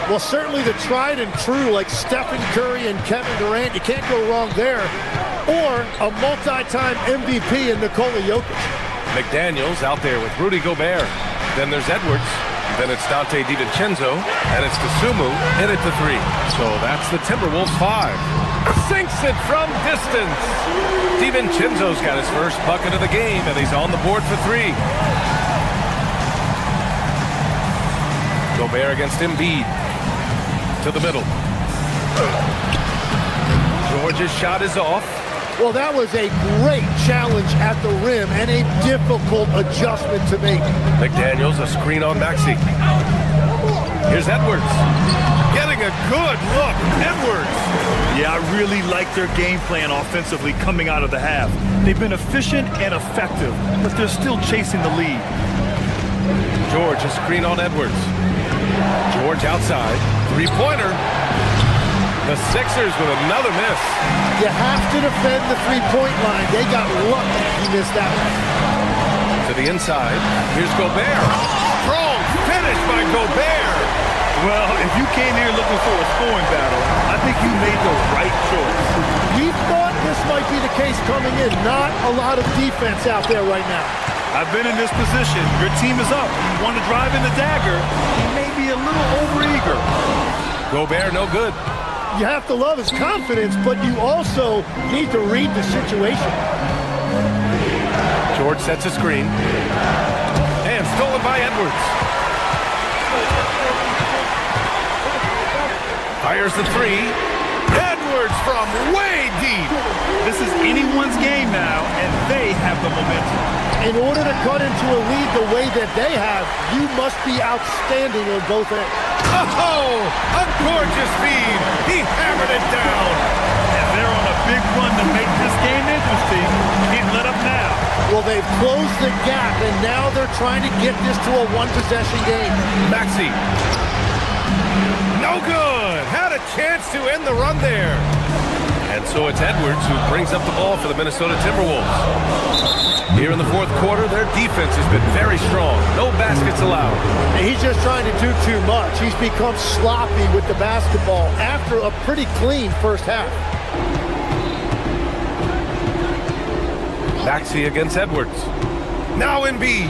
[SPEAKER 12] Well, certainly the tried and true like Stephen Curry and Kevin Durant. You can't go wrong there. Or a multi-time MVP in Nikola Jokic.
[SPEAKER 5] McDaniels out there with Rudy Gobert. Then there's Edwards. Then it's Dante DiVincenzo. And it's Kasumu in at the 3. So that's the Timberwolves 5. Sinks it from distance. DiVincenzo's got his first bucket of the game, and he's on the board for 3. Gobert against Embiid. To the middle. George's shot is off.
[SPEAKER 12] Well, that was a great challenge at the rim and a difficult adjustment to make.
[SPEAKER 5] McDaniels, a screen on Maxey. Here's Edwards. Getting a good look. Edwards.
[SPEAKER 4] Yeah, I really like their game plan offensively coming out of the half. They've been efficient and effective, but they're still chasing the lead.
[SPEAKER 5] George, a screen on Edwards. George outside. Three-pointer. The Sixers with another miss.
[SPEAKER 12] You have to defend the three-point line. They got lucky he missed that one.
[SPEAKER 5] To the inside. Here's Gobert. Strong finish by Gobert.
[SPEAKER 4] Well, if you came here looking for a scoring battle, I think you made the right choice.
[SPEAKER 12] We thought this might be the case coming in. Not a lot of defense out there right now.
[SPEAKER 4] I've been in this position. Your team is up. You want to drive in the dagger. You may be a little overeager.
[SPEAKER 5] Gobert, no good.
[SPEAKER 12] You have to love his confidence, but you also need to read the situation.
[SPEAKER 5] George sets a screen. And stolen by Edwards. Fires the 3. Edwards from way deep.
[SPEAKER 4] This is anyone's game now, and they have the momentum.
[SPEAKER 12] In order to cut into a lead the way that they have, you must be outstanding on both ends.
[SPEAKER 5] Oh, a gorgeous feed. He hammered it down.
[SPEAKER 4] And they're on a big run to make this game interesting. Can't let up now.
[SPEAKER 12] Well, they've closed the gap, and now they're trying to get this to a one-possession game.
[SPEAKER 5] Maxey. No good. Had a chance to end the run there. And so it's Edwards who brings up the ball for the Minnesota Timberwolves. Here in the fourth quarter, their defense has been very strong. No baskets allowed.
[SPEAKER 12] He's just trying to do too much. He's become sloppy with the basketball after a pretty clean first half.
[SPEAKER 5] Maxey against Edwards. Now Embiid.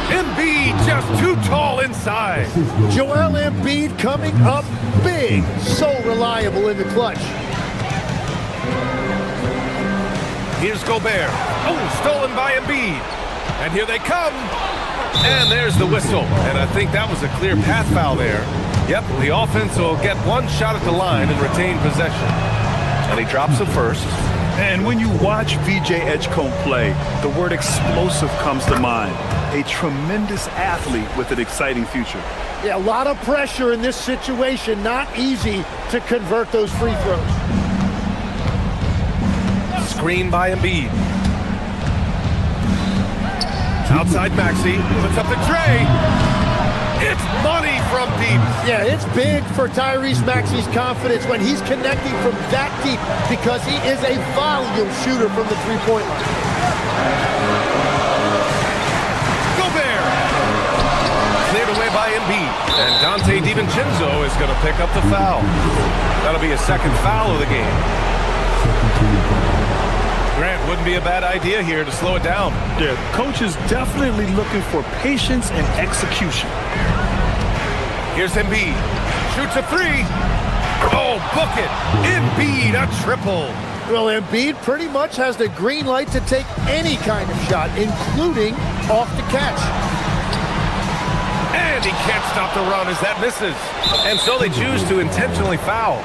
[SPEAKER 5] Embiid just too tall inside.
[SPEAKER 12] Joel Embiid coming up big. So reliable in the clutch.
[SPEAKER 5] Here's Gobert. Oh, stolen by Embiid. And here they come. And there's the whistle. And I think that was a clear path foul there. Yep, the offense will get one shot at the line and retain possession. And he drops it first.
[SPEAKER 4] And when you watch VJ Edgecombe play, the word explosive comes to mind. A tremendous athlete with an exciting future.
[SPEAKER 12] Yeah, a lot of pressure in this situation. Not easy to convert those free throws.
[SPEAKER 5] Screen by Embiid. Outside Maxey. Puts up the tray. It's money from deep.
[SPEAKER 12] Yeah, it's big for Tyrese Maxey's confidence when he's connecting from that deep because he is a volume shooter from the three-point line.
[SPEAKER 5] Gobert. Cleared away by Embiid. And Dante DiVincenzo is going to pick up the foul. That'll be a second foul of the game. Grant, wouldn't be a bad idea here to slow it down.
[SPEAKER 4] Yeah, coach is definitely looking for patience and execution.
[SPEAKER 5] Here's Embiid. Shoots a 3. Oh, book it. Embiid, a triple.
[SPEAKER 12] Well, Embiid pretty much has the green light to take any kind of shot, including off the catch.
[SPEAKER 5] And he can't stop the run as that misses. And so they choose to intentionally foul.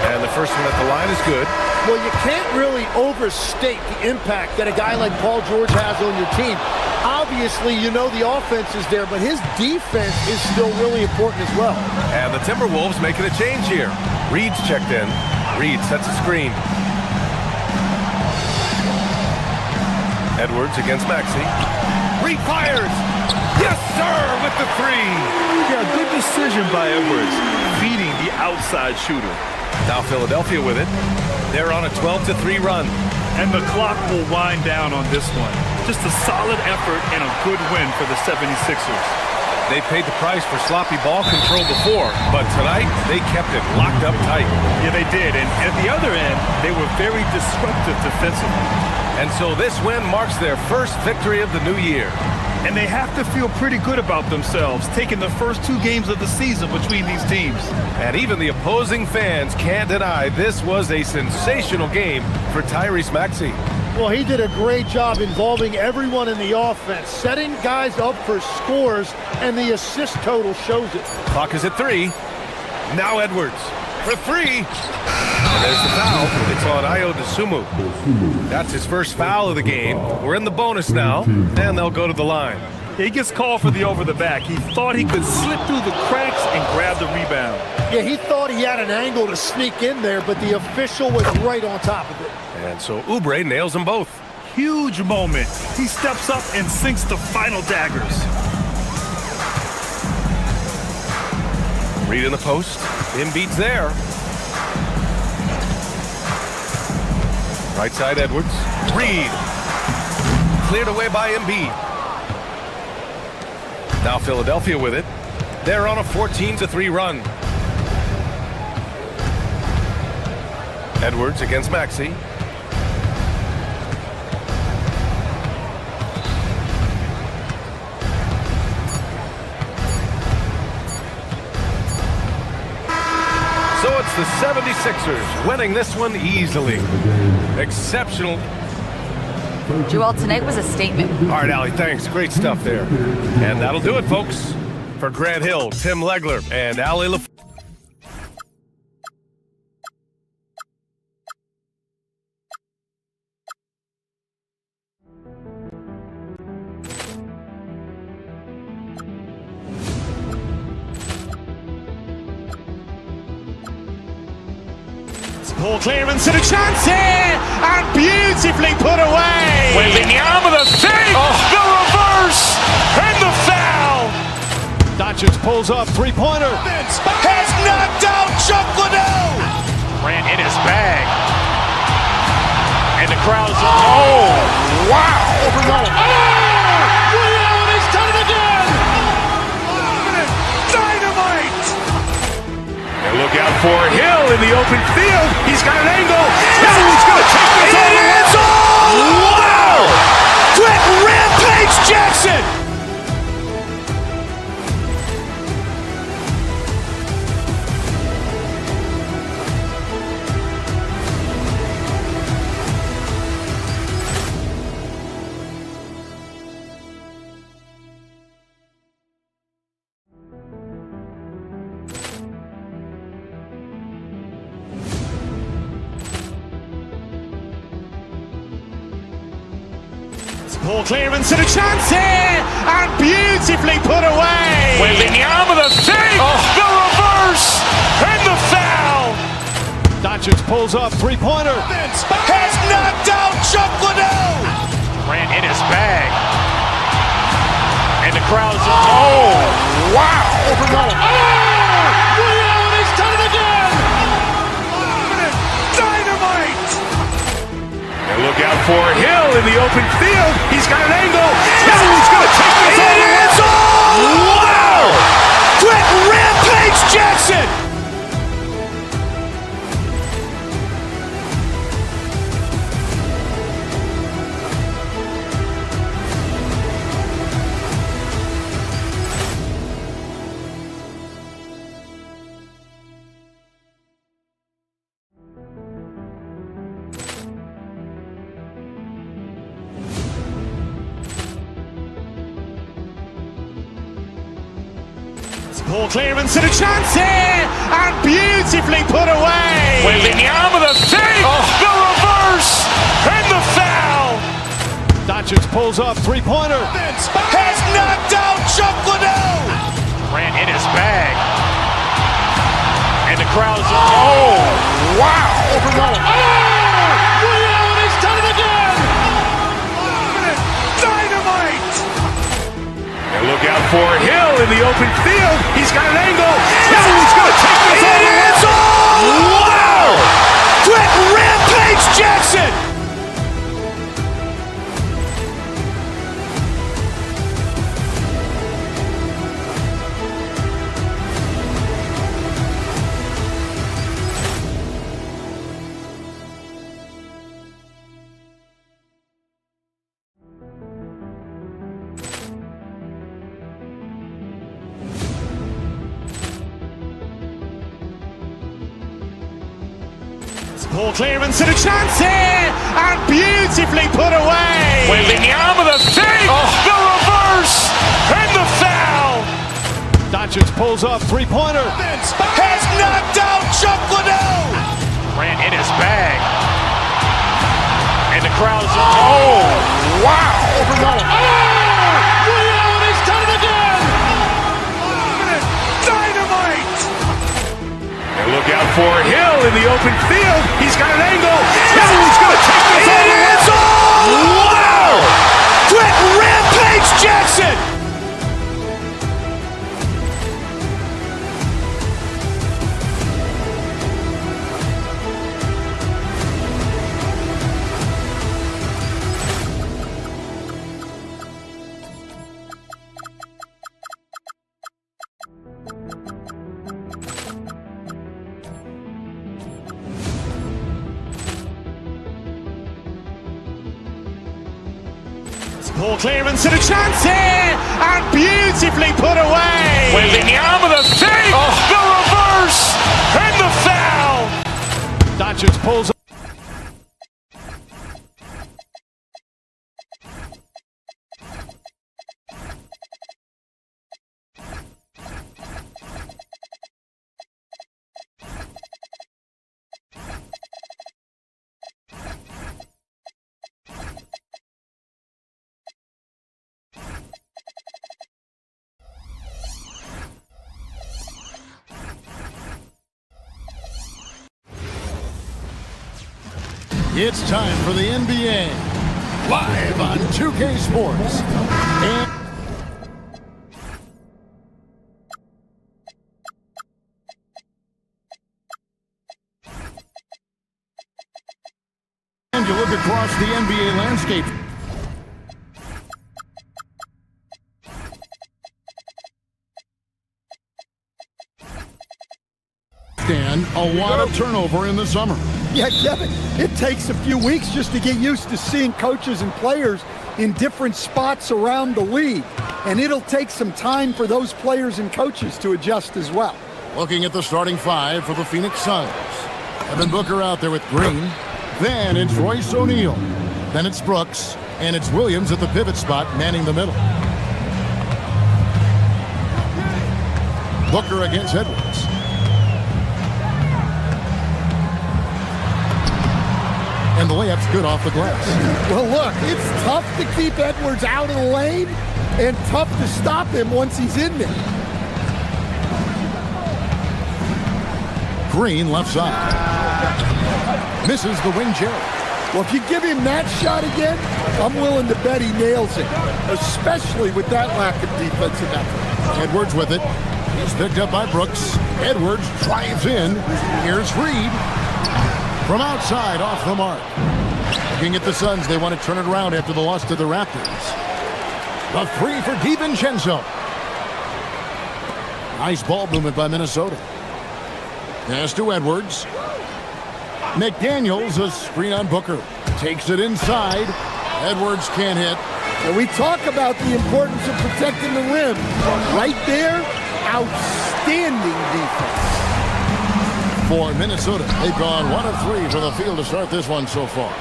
[SPEAKER 5] And the first one at the line is good.
[SPEAKER 12] Well, you can't really overstate the impact that a guy like Paul George has on your team. Obviously, you know the offense is there, but his defense is still really important as well.
[SPEAKER 5] And the Timberwolves making a change here. Reed's checked in. Reed sets a screen. Edwards against Maxey. Reed fires. Yes, sir, with the three.
[SPEAKER 4] Yeah, good decision by Edwards, feeding the outside shooter.
[SPEAKER 5] Now Philadelphia with it. They're on a 12-3 run.
[SPEAKER 4] And the clock will wind down on this one. Just a solid effort and a good win for the 76ers.
[SPEAKER 5] They paid the price for sloppy ball control before, but tonight they kept it locked up tight.
[SPEAKER 4] Yeah, they did. And at the other end, they were very disruptive defensively.
[SPEAKER 5] And so this win marks their first victory of the new year.
[SPEAKER 4] And they have to feel pretty good about themselves, taking the first 2 games of the season between these teams.
[SPEAKER 5] And even the opposing fans can't deny this was a sensational game for Tyrese Maxey.
[SPEAKER 12] Well, he did a great job involving everyone in the offense, setting guys up for scores, and the assist total shows it.
[SPEAKER 5] Clock is at 3. Now Edwards for 3. And there's the foul. It's on Ayo Dosunmu. That's his first foul of the game. We're in the bonus now, and they'll go to the line.
[SPEAKER 4] He gets called for the over the back. He thought he could slip through the cracks and grab the rebound.
[SPEAKER 12] Yeah, he thought he had an angle to sneak in there, but the official was right on top of it.
[SPEAKER 5] And so Oubre nails them both.
[SPEAKER 4] Huge moment. He steps up and sinks the final daggers.
[SPEAKER 5] Reed in the post. Embiid's there. Right side Edwards. Reed. Cleared away by Embiid. Now Philadelphia with it. They're on a 14-3 run. Edwards against Maxey. So it's the 76ers winning this one easily. Exceptional.
[SPEAKER 7] Joel, tonight was a statement.
[SPEAKER 5] All right, Allie, thanks. Great stuff there. And that'll do it, folks. For Grant Hill, Tim Legler, and Allie LaFleur.
[SPEAKER 1] Poor clearance and a chance here, and beautifully put away.
[SPEAKER 2] Wembanyama the fake, the reverse, and the foul.
[SPEAKER 1] Doncic pulls up, three-pointer.
[SPEAKER 2] Has knocked out Chuck Liddell. Grant in his bag. And the crowd's, oh, wow.
[SPEAKER 1] He's done it again.
[SPEAKER 2] Dynamite. And look out for Hill in the open field. He's got an angle. He's going to take this all the way. Wow! Quick Rampage Jackson.
[SPEAKER 1] Poor clearance and a chance here, and beautifully put away.
[SPEAKER 2] Wembanyama the fake, the reverse, and the foul.
[SPEAKER 1] Doncic pulls up, three-pointer.
[SPEAKER 2] Has knocked out Chuck Liddell. Grant in his bag. And the crowd's, oh, wow.
[SPEAKER 1] He's done it again.
[SPEAKER 2] Dynamite. And look out for Hill in the open field. He's got an angle. He's going to take this all the way. Wow! Quick Rampage Jackson.
[SPEAKER 1] Poor clearance and a chance here, and beautifully put away.
[SPEAKER 2] Wembanyama the fake, the reverse, and the foul.
[SPEAKER 1] Doncic pulls up, three-pointer.
[SPEAKER 2] Has knocked out Chuck Liddell. Grant in his bag. And the crowd's, oh, wow.
[SPEAKER 1] He's done it again.
[SPEAKER 2] Dynamite. And Look out for Hill in the open field. He's got an angle. Hill's going to take this all the way. Wow! Quick rampage Jackson!
[SPEAKER 1] Poor clearance and a chance here, and beautifully put away.
[SPEAKER 2] Wembanyama the fake, the reverse, and the foul.
[SPEAKER 1] Doncic pulls up, three-pointer.
[SPEAKER 2] Has knocked out Chuck Liddell. Ran in his bag. And the crowd is... Oh, wow.
[SPEAKER 1] He's done it again.
[SPEAKER 2] Dynamite. And look out for Hill in the open field. He's got an angle. Hill's going to take this all the way. Wow! Quick rampage Jackson.
[SPEAKER 1] Poor clearance and a chance here, and beautifully put away.
[SPEAKER 2] Wembanyama the fake, the reverse, and the foul.
[SPEAKER 1] Doncic pulls up.
[SPEAKER 9] It's time for the NBA, live on 2K Sports. And you look across the NBA landscape. And a lot of turnover in the summer.
[SPEAKER 12] Yeah, Kevin, it takes a few weeks just to get used to seeing coaches and players in different spots around the league. And it'll take some time for those players and coaches to adjust as well.
[SPEAKER 9] Looking at the starting five for the Phoenix Suns. Devin Booker out there with Green. Then it's Royce O'Neal. Then it's Brooks. And it's Williams at the pivot spot, manning the middle. Booker against Edwards. And the layup's good off the glass.
[SPEAKER 12] Well, look, it's tough to keep Edwards out of the lane and tough to stop him once he's in there.
[SPEAKER 9] Green left side. Misses the wing Jerry.
[SPEAKER 12] Well, if you give him that shot again, I'm willing to bet he nails it, especially with that lack of defensive effort.
[SPEAKER 9] Edwards with it. He's picked up by Brooks. Edwards drives in. Here's Reed. From outside, off the mark. Looking at the Suns, they want to turn it around after the loss to the Raptors. The three for DiVincenzo. Nice ball movement by Minnesota. Pass to Edwards. McDaniels, a screen on Booker. Takes it inside. Edwards can't hit.
[SPEAKER 12] And we talk about the importance of protecting the rim. Right there, outstanding defense.
[SPEAKER 9] For Minnesota, they've gone 1 of 3 from the field to start this one so far.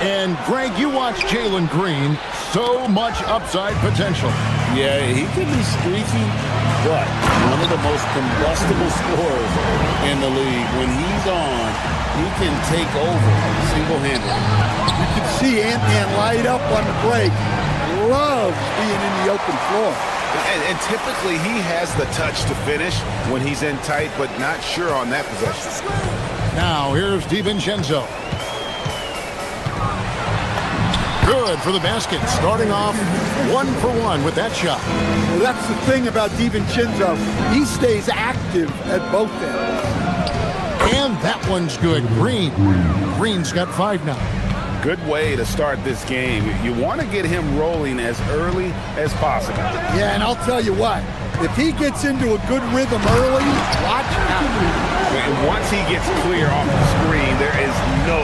[SPEAKER 9] And Greg, you watch Jalen Green, so much upside potential.
[SPEAKER 10] Yeah, he could be streaky, but one of the most combustible scorers in the league. When he's on, he can take over single-handedly.
[SPEAKER 12] You can see Ant-Man light up on the break. Loves being in the open floor.
[SPEAKER 13] And typically he has the touch to finish when he's in tight, but not sure on that possession.
[SPEAKER 9] Now here's DiVincenzo. Good for the basket, starting off 1 for 1 with that shot.
[SPEAKER 12] Well, that's the thing about DiVincenzo. He stays active at both ends.
[SPEAKER 9] And that one's good. Green's got 5 now.
[SPEAKER 10] Good way to start this game. You want to get him rolling as early as possible.
[SPEAKER 12] Yeah, and I'll tell you what. If he gets into a good rhythm early, watch out.
[SPEAKER 10] And once he gets clear off the screen, there is no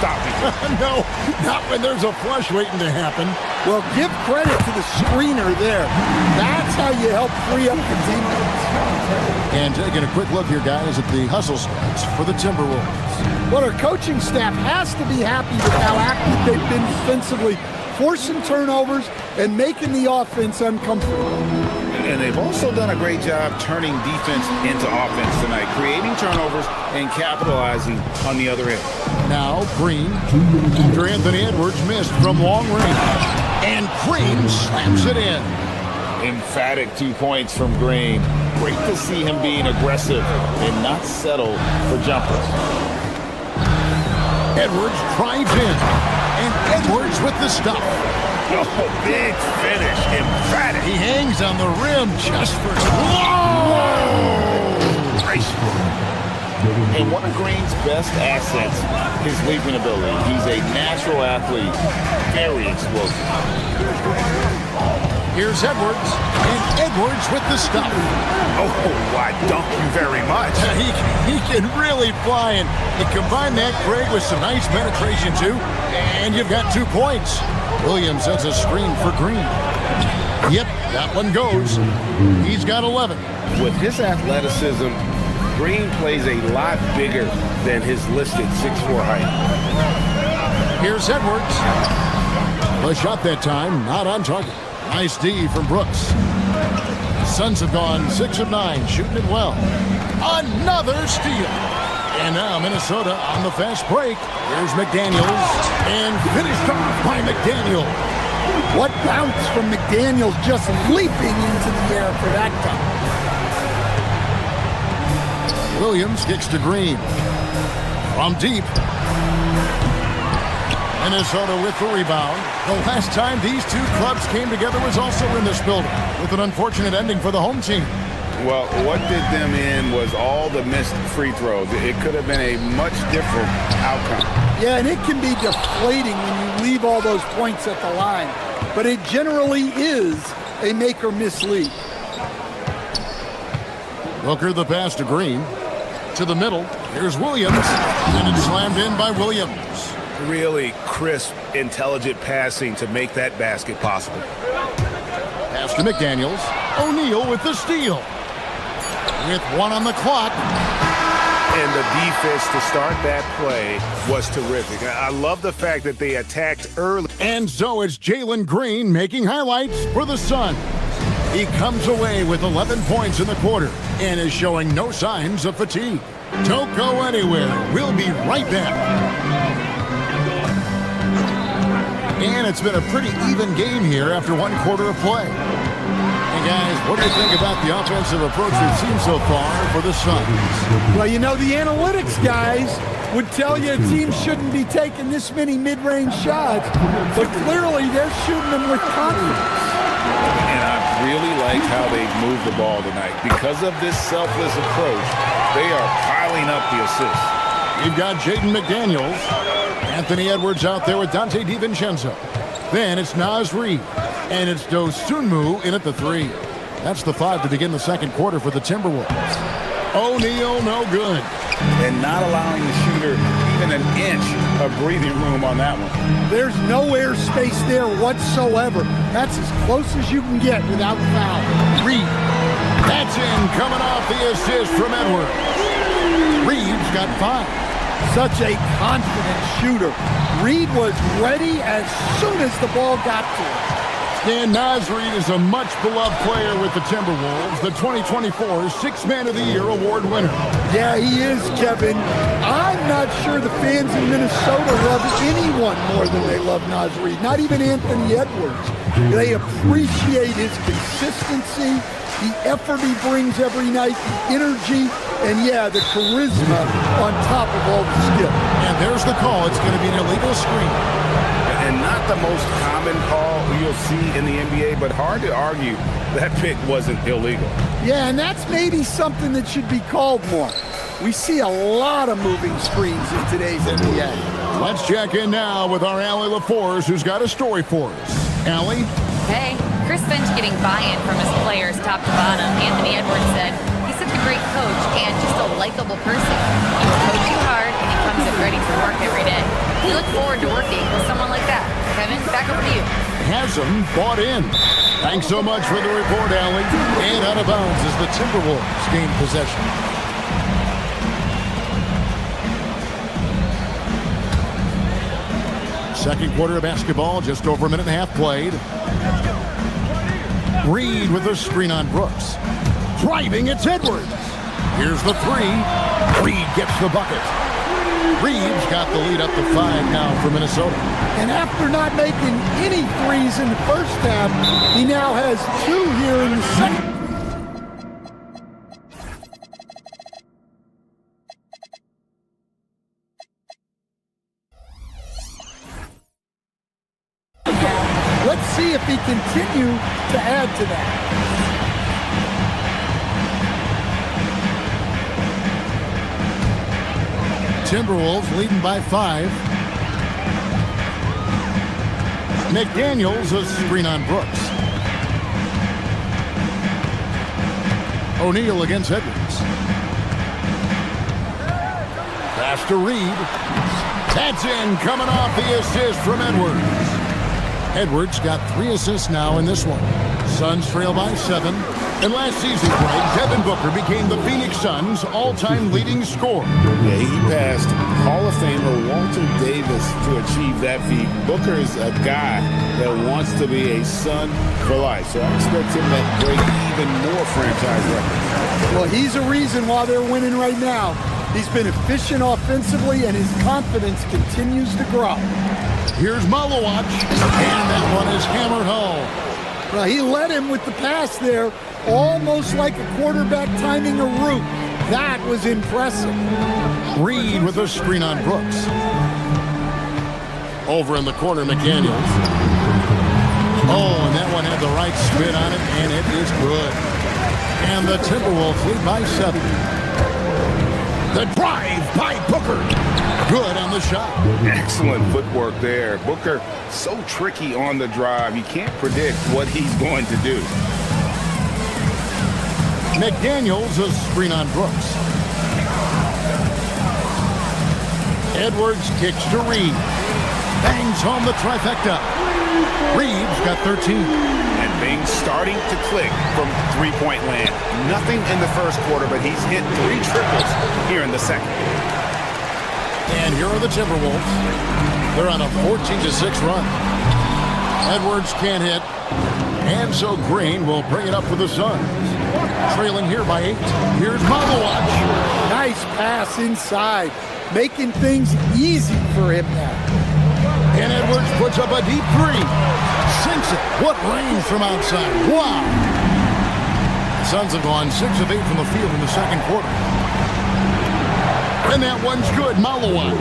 [SPEAKER 10] stopping him.
[SPEAKER 9] No, not when there's a flush waiting to happen.
[SPEAKER 12] Well, give credit to the screener there. That's how you help free up the teammates.
[SPEAKER 9] And taking a quick look here, guys, at the hustle stats for the Timberwolves.
[SPEAKER 12] Well, our coaching staff has to be happy with how active they've been defensively, forcing turnovers and making the offense uncomfortable.
[SPEAKER 10] And they've also done a great job turning defense into offense tonight, creating turnovers and capitalizing on the other end.
[SPEAKER 9] Now Green, after Anthony Edwards missed from long range, and Green slams it in.
[SPEAKER 10] Emphatic 2 points from Green. Great to see him being aggressive and not settle for jumpers.
[SPEAKER 9] Edwards drives in, and Edwards with the stuff.
[SPEAKER 10] Oh, big finish, emphatic.
[SPEAKER 9] He hangs on the rim just for... Whoa!
[SPEAKER 10] And one of Green's best assets, his leaping ability. He's a natural athlete, very explosive.
[SPEAKER 9] Here's Edwards, and Edwards with the stuff.
[SPEAKER 10] Oh, why, thank you very much.
[SPEAKER 9] He can really fly, and you combine that, Greg, with some nice penetration, too, and you've got 2 points. Williams sets a screen for Green. Yep, that one goes. He's got 11.
[SPEAKER 10] With his athleticism, Green plays a lot bigger than his listed 6'4" height.
[SPEAKER 9] Here's Edwards. The shot that time, not on target. Nice D from Brooks. Suns have gone 6 of 9, shooting it well. Another steal. And now Minnesota on the fast break. Here's McDaniels, and finished off by McDaniel.
[SPEAKER 12] What bounce from McDaniels, just leaping into the air for that time.
[SPEAKER 9] Williams kicks to Green. From deep. Minnesota with the rebound. The last time these two clubs came together was also in this building, with an unfortunate ending for the home team.
[SPEAKER 10] Well, what did them in was all the missed free throws. It could have been a much different outcome.
[SPEAKER 12] Yeah, and it can be deflating when you leave all those points at the line. But it generally is a make or miss lead.
[SPEAKER 9] Booker the pass to Green. To the middle. Here's Williams. And it's slammed in by Williams.
[SPEAKER 10] Really crisp, intelligent passing to make that basket possible.
[SPEAKER 9] Pass to McDaniels. O'Neal with the steal. With 1 on the clock.
[SPEAKER 10] And the defense to start that play was terrific. I love the fact that they attacked early.
[SPEAKER 9] And so it's Jalen Green making highlights for the Suns. He comes away with 11 points in the quarter and is showing no signs of fatigue. Don't go anywhere. We'll be right back. And it's been a pretty even game here after 1 quarter of play. Hey guys, what do you think about the offensive approach we've seen so far for the Suns?
[SPEAKER 12] Well, you know, the analytics guys would tell you a team shouldn't be taking this many mid-range shots, but clearly they're shooting them with confidence.
[SPEAKER 10] And I really like how they've moved the ball tonight. Because of this selfless approach, they are piling up the assists.
[SPEAKER 9] You've got Jaden McDaniels. Anthony Edwards out there with Dante DiVincenzo. Then it's Naz Reid. And it's Dosunmu in at the 3. That's the 5 to begin the second quarter for the Timberwolves. O'Neal, no good.
[SPEAKER 10] And not allowing the shooter even an inch of breathing room on that one.
[SPEAKER 12] There's no air space there whatsoever. That's as close as you can get without foul.
[SPEAKER 9] Reid. That's in, coming off the assist from Edwards. Reid's got 5.
[SPEAKER 12] Such a confident shooter. Reid was ready as soon as the ball got to him.
[SPEAKER 9] Dan Naz Reid is a much-beloved player with the Timberwolves, the 2024 Sixth Man of the Year award winner.
[SPEAKER 12] Yeah, he is, Kevin. I'm not sure the fans in Minnesota love anyone more than they love Naz Reid, not even Anthony Edwards. They appreciate his consistency, the effort he brings every night, the energy, and yeah, the charisma on top of all the skill.
[SPEAKER 9] And there's the call. It's going to be an illegal screen.
[SPEAKER 10] and not the most common call you'll see in the NBA, but hard to argue that pick wasn't illegal.
[SPEAKER 12] Yeah, and that's maybe something that should be called more. We see a lot of moving screens in today's NBA.
[SPEAKER 9] Let's check in now with our Allie LaForce, who's got a story for us. Allie?
[SPEAKER 7] Hey, Chris Finch getting buy-in from his players top to bottom. Anthony Edwards said he's such a great coach and just a likable person. He's coaching hard and he comes in ready for work every day. We look forward to working with someone like that. Kevin, back over to you.
[SPEAKER 9] Hasn't bought in. Thanks so much for the report, Allie. And out of bounds as the Timberwolves gain possession. Second quarter of basketball, just over a minute and a half played. Reed with a screen on Brooks. Driving, it's Edwards. Here's the three. Reed gets the bucket. Reed's got the lead up to 5 now for Minnesota.
[SPEAKER 12] And after not making any threes in the first half, he now has 2 here in the second. Let's see if he continue to add to that.
[SPEAKER 9] Timberwolves leading by 5. McDaniels a screen on Brooks. O'Neal against Edwards. Pass to Reed. That's in, coming off the assist from Edwards. Edwards got 3 assists now in this one. Suns trail by 7. And last season, Greg, Devin Booker became the Phoenix Suns' all-time leading scorer.
[SPEAKER 10] Yeah, he passed Hall of Famer Walter Davis to achieve that feat. Booker is a guy that wants to be a Sun for life, so I expect him to break even more franchise records.
[SPEAKER 12] Well, he's a reason why they're winning right now. He's been efficient offensively, and his confidence continues to grow.
[SPEAKER 9] Here's Malowacz, and that one is hammered home.
[SPEAKER 12] Well, he led him with the pass there, almost like a quarterback timing a route. That was impressive.
[SPEAKER 9] Reed with a screen on Brooks. Over in the corner, McDaniels. Oh, and that one had the right spin on it, and it is good. And the Timberwolves lead by 7. The drive by Booker. Good on the shot.
[SPEAKER 10] Excellent footwork there. Booker, so tricky on the drive. You can't predict what he's going to do.
[SPEAKER 9] McDaniels a screen on Brooks. Edwards kicks to Reed. Bangs home the trifecta. Reed's got 13.
[SPEAKER 13] And things starting to click from three-point land. Nothing in the first quarter, but he's hit 3 triples here in the second.
[SPEAKER 9] And here are the Timberwolves. They're on a 14-6 run. Edwards can't hit. And so Green will bring it up for the Suns. Trailing here by 8. Here's Malowacz.
[SPEAKER 12] Nice pass inside, making things easy for him now.
[SPEAKER 9] And Edwards puts up a deep 3. Sinks it. What range from outside. Wow. The Suns have gone 6 of 8 from the field in the second quarter. And that one's good. Malowacz.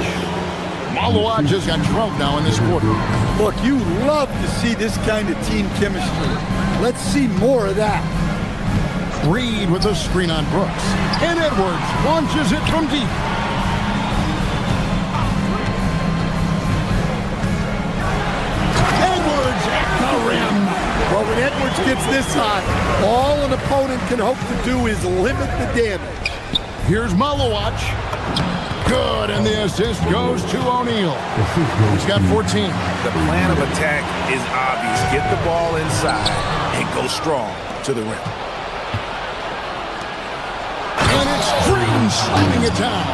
[SPEAKER 9] Malowacz has got 12 now in this quarter.
[SPEAKER 12] Look, you love to see this kind of team chemistry. Let's see more of that.
[SPEAKER 9] Reed with a screen on Brooks. And Edwards launches it from deep. Edwards at the rim.
[SPEAKER 12] Well, when Edwards gets this hot, all an opponent can hope to do is limit the damage.
[SPEAKER 9] Here's Malowacz. Good, and the assist goes to O'Neal. He's got 14.
[SPEAKER 13] The plan of attack is obvious. Get the ball inside and go strong to the rim.
[SPEAKER 9] And it's Green slamming it down.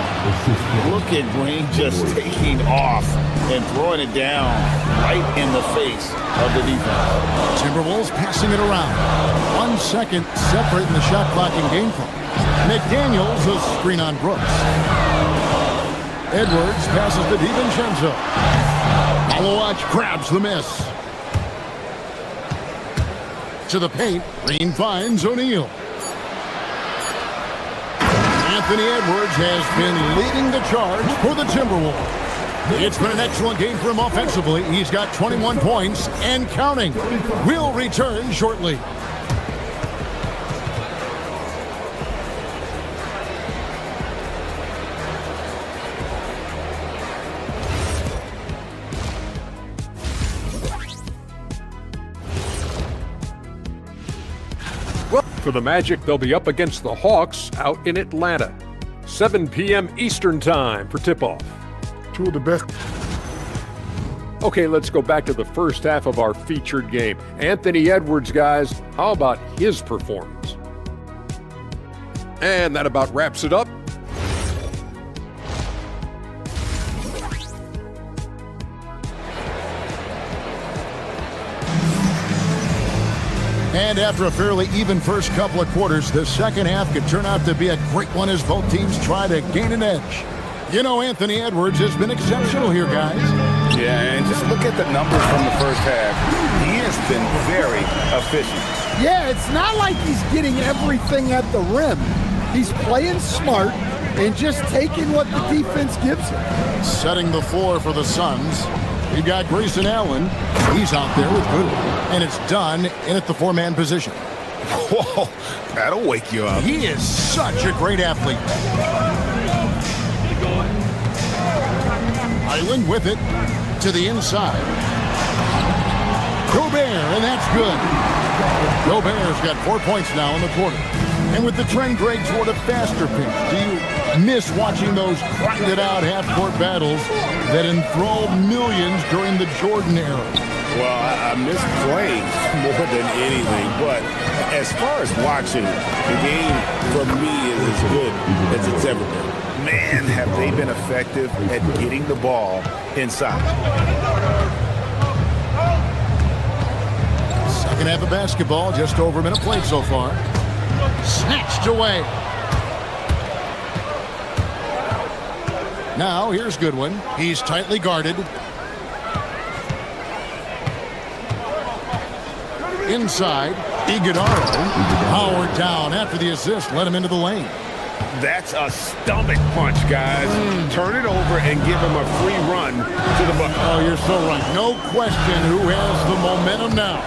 [SPEAKER 10] Look at Green just taking off and throwing it down right in the face of the defense.
[SPEAKER 9] Timberwolves passing it around. 1 second separating the shot clock and game clock. McDaniels a screen on Brooks. Edwards passes to DiVincenzo. Malowacz grabs the miss. To the paint, Green finds O'Neal. Anthony Edwards has been leading the charge for the Timberwolves. It's been an excellent game for him offensively. He's got 21 points and counting. We'll return shortly.
[SPEAKER 8] For the Magic, they'll be up against the Hawks out in Atlanta. 7 p.m. Eastern Time for tip-off.
[SPEAKER 6] Two of the best.
[SPEAKER 8] Okay, let's go back to the first half of our featured game. Anthony Edwards, guys, how about his performance? And that about wraps it up.
[SPEAKER 9] And after a fairly even first couple of quarters, the second half could turn out to be a great one as both teams try to gain an edge. You know, Anthony Edwards has been exceptional here, guys.
[SPEAKER 13] Yeah, and just look at the numbers from the first half. He has been very efficient.
[SPEAKER 12] Yeah, it's not like he's getting everything at the rim. He's playing smart and just taking what the defense gives him.
[SPEAKER 9] Setting the floor for the Suns. You got Grayson Allen. He's out there with Good. And it's done in at the four-man position.
[SPEAKER 13] Whoa, that'll wake you up.
[SPEAKER 9] He is such a great athlete. Island with it to the inside. Gobert, and that's good. Gobert's got 4 points now in the quarter. And with the trend, Greg, toward a faster pace, do you miss watching those grinded-out half-court battles that enthralled millions during the Jordan era?
[SPEAKER 10] Well, I miss playing more than anything, but as far as watching, the game for me is as good as it's ever been.
[SPEAKER 13] Man, have they been effective at getting the ball inside.
[SPEAKER 9] Second half of basketball, just over a minute played so far. Snatched away. Now, here's Goodwin. He's tightly guarded. Inside, Iguodala. Powered down after the assist, let him into the lane.
[SPEAKER 10] That's a stomach punch, guys. Turn it over and give him a free run to the bucket.
[SPEAKER 9] Oh, you're so right. No question who has the momentum now.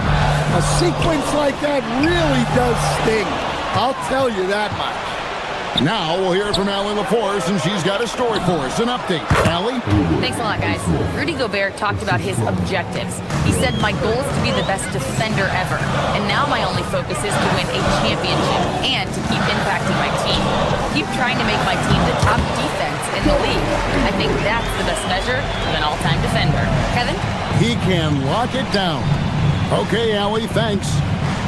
[SPEAKER 12] A sequence like that really does sting. I'll tell you that much.
[SPEAKER 9] Now we'll hear from Allie LaForce, and she's got a story for us. An update. Allie?
[SPEAKER 7] Thanks a lot, guys. Rudy Gobert talked about his objectives. He said, my goal is to be the best defender ever. And now my only focus is to win a championship and to keep impacting my team. Keep trying to make my team the top defense in the league. I think that's the best measure of an all-time defender. Kevin?
[SPEAKER 9] He can lock it down. Okay, Allie, thanks.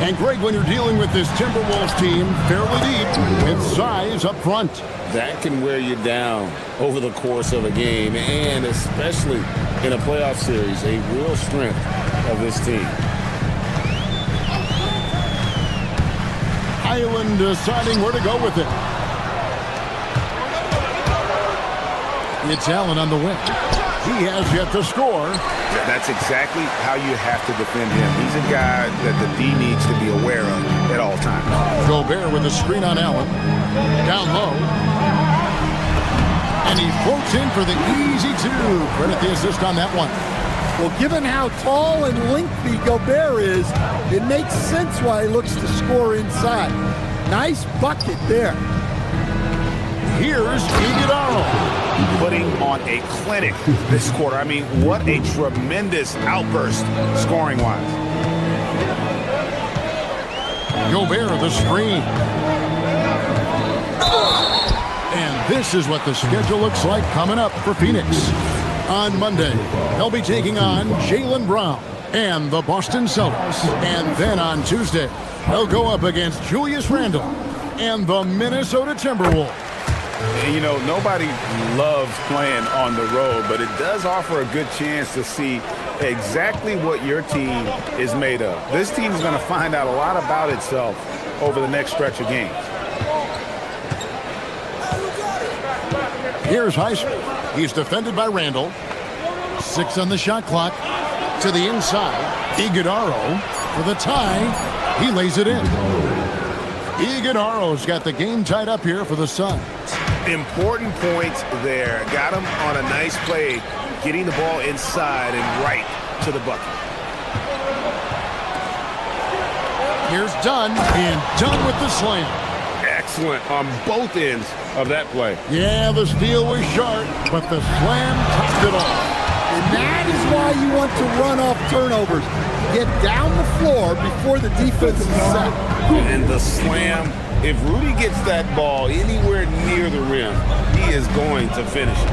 [SPEAKER 9] And Greg, when you're dealing with this Timberwolves team, fairly deep, with size up front.
[SPEAKER 10] That can wear you down over the course of a game, and especially in a playoff series, a real strength of this team.
[SPEAKER 9] Island deciding where to go with it. It's Allen on the wing. He has yet to score.
[SPEAKER 13] That's exactly how you have to defend him. He's a guy that the D needs to be aware of at all times.
[SPEAKER 9] Gobert with a screen on Allen. Down low. And he floats in for the easy two. Credit the assist on that one.
[SPEAKER 12] Well, given how tall and lengthy Gobert is, it makes sense why he looks to score inside. Nice bucket there.
[SPEAKER 9] Here's Iguodala.
[SPEAKER 13] Putting on a clinic this quarter. I mean, what a tremendous outburst scoring-wise.
[SPEAKER 9] Gobert the screen. And this is what the schedule looks like coming up for Phoenix. On Monday, they'll be taking on Jaylen Brown and the Boston Celtics. And then on Tuesday, they'll go up against Julius Randle and the Minnesota Timberwolves.
[SPEAKER 13] And, you know, nobody loves playing on the road, but it does offer a good chance to see exactly what your team is made of. This team is going to find out a lot about itself over the next stretch of games.
[SPEAKER 9] Here's Highsmith. He's defended by Randle. 6 on the shot clock. To the inside. Iguodala for the tie. He lays it in. Iguodala's got the game tied up here for the Suns.
[SPEAKER 2] Important points there. Got him on a nice play, getting the ball inside and right to the bucket.
[SPEAKER 9] Here's Dunn, and Dunn with the slam.
[SPEAKER 10] Excellent on both ends of that play.
[SPEAKER 9] Yeah, the steal was sharp, but the slam topped it off.
[SPEAKER 12] And that is why you want to run off turnovers. Get down the floor before the defense is set.
[SPEAKER 10] And the slam, if Rudy gets that ball anywhere near the rim, he is going to finish it.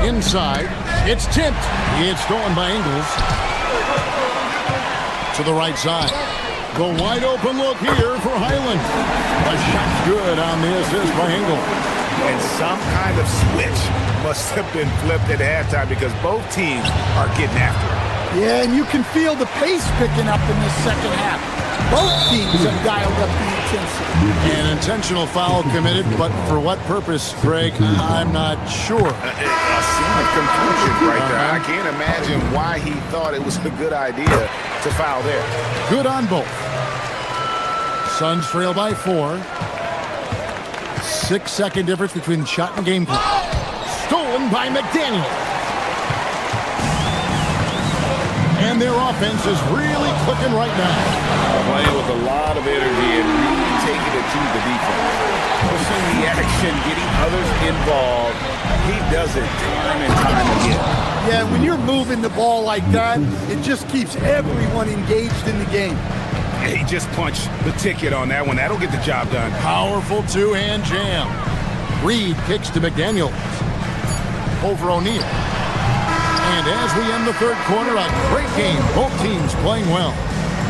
[SPEAKER 9] Inside, it's tipped. It's stolen by Ingles. To the right side. The wide open look here for Highland. A shot's good on the assist by Ingles.
[SPEAKER 2] And some kind of switch must have been flipped at halftime because both teams are getting after it.
[SPEAKER 12] Yeah, and you can feel the pace picking up in this second half. Both teams have dialed up the intensity.
[SPEAKER 9] An intentional foul committed, but for what purpose, Greg? I'm not sure.
[SPEAKER 10] A scene of confusion right there. I can't imagine why he thought it was a good idea to foul there.
[SPEAKER 9] Good on both. Suns trail by 4. 6-second difference between shot and game clock. Stolen by McDaniel. And their offense is really clicking right now.
[SPEAKER 10] Playing with a lot of energy and really taking it to the defense. Pushing the action, getting others involved. He does it time and time again.
[SPEAKER 12] Yeah, when you're moving the ball like that, it just keeps everyone engaged in the game.
[SPEAKER 10] He just punched the ticket on that one. That'll get the job done.
[SPEAKER 9] Powerful two-hand jam. Reed kicks to McDaniel. Over O'Neal. And as we end the third quarter, a great game. Both teams playing well.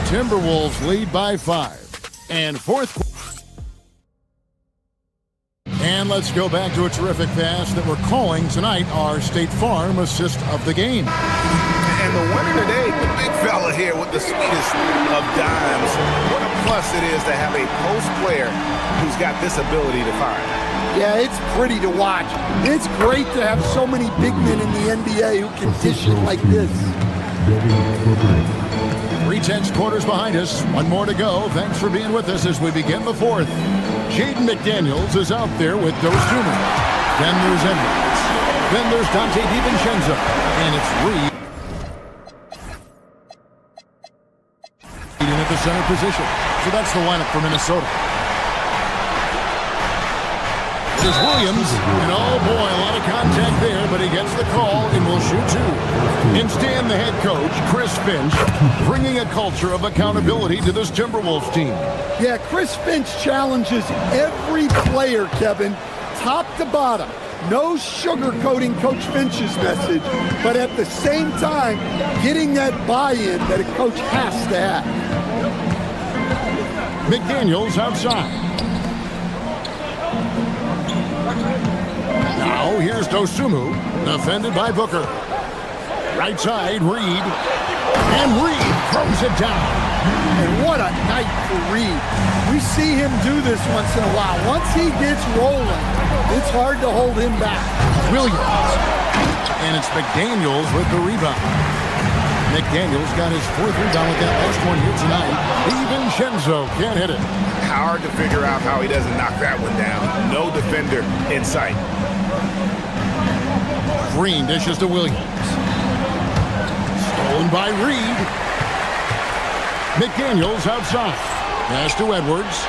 [SPEAKER 9] Timberwolves lead by 5. And fourth quarter. And let's go back to a terrific pass that we're calling tonight our State Farm assist of the game.
[SPEAKER 2] And the winner today, the big fella here with the sweetest of dimes. What a plus it is to have a post player who's got this ability to fire.
[SPEAKER 12] Yeah, it's pretty to watch. It's great to have so many big men in the NBA who can dish it like this.
[SPEAKER 9] 3/10 quarters behind us. One more to go. Thanks for being with us as we begin the fourth. Jaden McDaniels is out there with Dosumu. Then there's Edwards. Then there's Dante DiVincenzo. And it's Reed at the center position. So that's the lineup for Minnesota. There's Williams, and oh boy, a lot of contact there, but he gets the call and will shoot 2. Instead, the head coach, Chris Finch, bringing a culture of accountability to this Timberwolves team.
[SPEAKER 12] Yeah, Chris Finch challenges every player, Kevin, top to bottom. No sugarcoating Coach Finch's message, but at the same time, getting that buy-in that a coach has to have.
[SPEAKER 9] McDaniels outside. Now here's Dosumu, defended by Booker. Right side, Reed. And Reed throws it down.
[SPEAKER 12] And what a night for Reed. We see him do this once in a while. Once he gets rolling, it's hard to hold him back.
[SPEAKER 9] Williams. And it's McDaniels with the rebound. McDaniels got his 4th rebound with that last one here tonight. DiVincenzo can't hit it.
[SPEAKER 2] Hard to figure out how he doesn't knock that one down. No defender in sight.
[SPEAKER 9] Green dishes to Williams. Stolen by Reed. McDaniels outside. Pass to Edwards.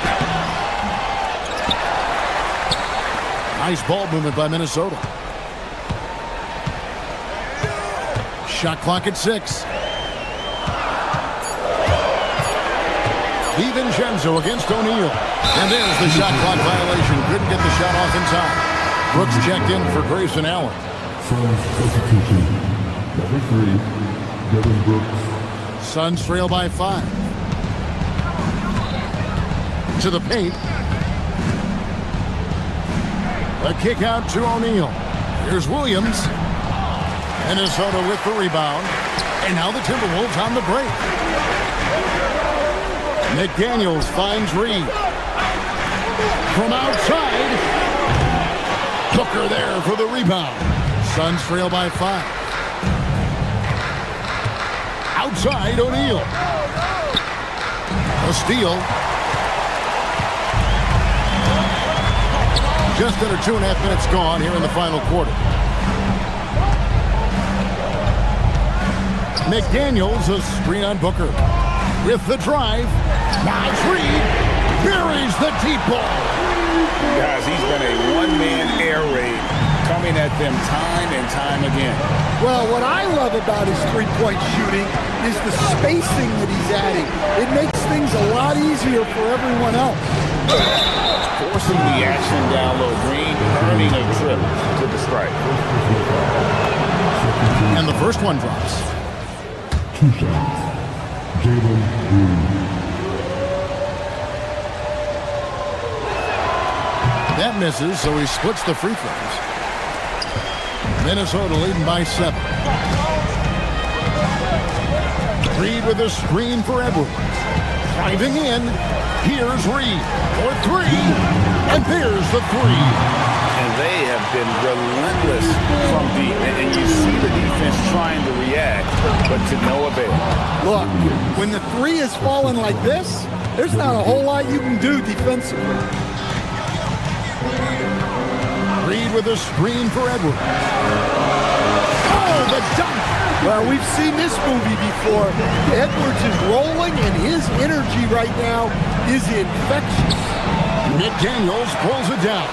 [SPEAKER 9] Nice ball movement by Minnesota. Shot clock at 6. DiVincenzo against O'Neal. And there's the shot clock violation. Couldn't get the shot off in time. Brooks checked in for Grayson Allen.
[SPEAKER 14] Substitution. Number 3, Devin Brooks.
[SPEAKER 9] Suns trail by 5. To the paint. A kick out to O'Neal. Here's Williams. Minnesota with the rebound. And now the Timberwolves on the break. McDaniels finds Reed. From outside. Booker there for the rebound. Suns trail by 5. Outside, O'Neal. A steal. Just under 2.5 minutes gone here in the final quarter. McDaniels, a screen on Booker. With the drive. Nice read. Buries the deep ball.
[SPEAKER 13] Guys, he's been a one-man air raid coming at them time and time again.
[SPEAKER 12] Well, what I love about his three-point shooting is the spacing that he's adding. It makes things a lot easier for everyone else.
[SPEAKER 13] Forcing the action down low. Green earning a trip to the strike.
[SPEAKER 9] And the first one drops.
[SPEAKER 14] 2 shots. Jalen Green.
[SPEAKER 9] That misses, so he splits the free throws. Minnesota leading by 7. Reed with a screen for Edwards. Driving in. Here's Reed for 3. And there's the 3.
[SPEAKER 13] And they have been relentless from deep. And you see the defense trying to react, but to no avail.
[SPEAKER 12] Look, when the 3 is falling like this, there's not a whole lot you can do defensively.
[SPEAKER 9] Reed with a screen for Edwards. Oh, the dunk!
[SPEAKER 12] Well, we've seen this movie before. Edwards is rolling, and his energy right now is infectious.
[SPEAKER 9] McDaniels pulls it down.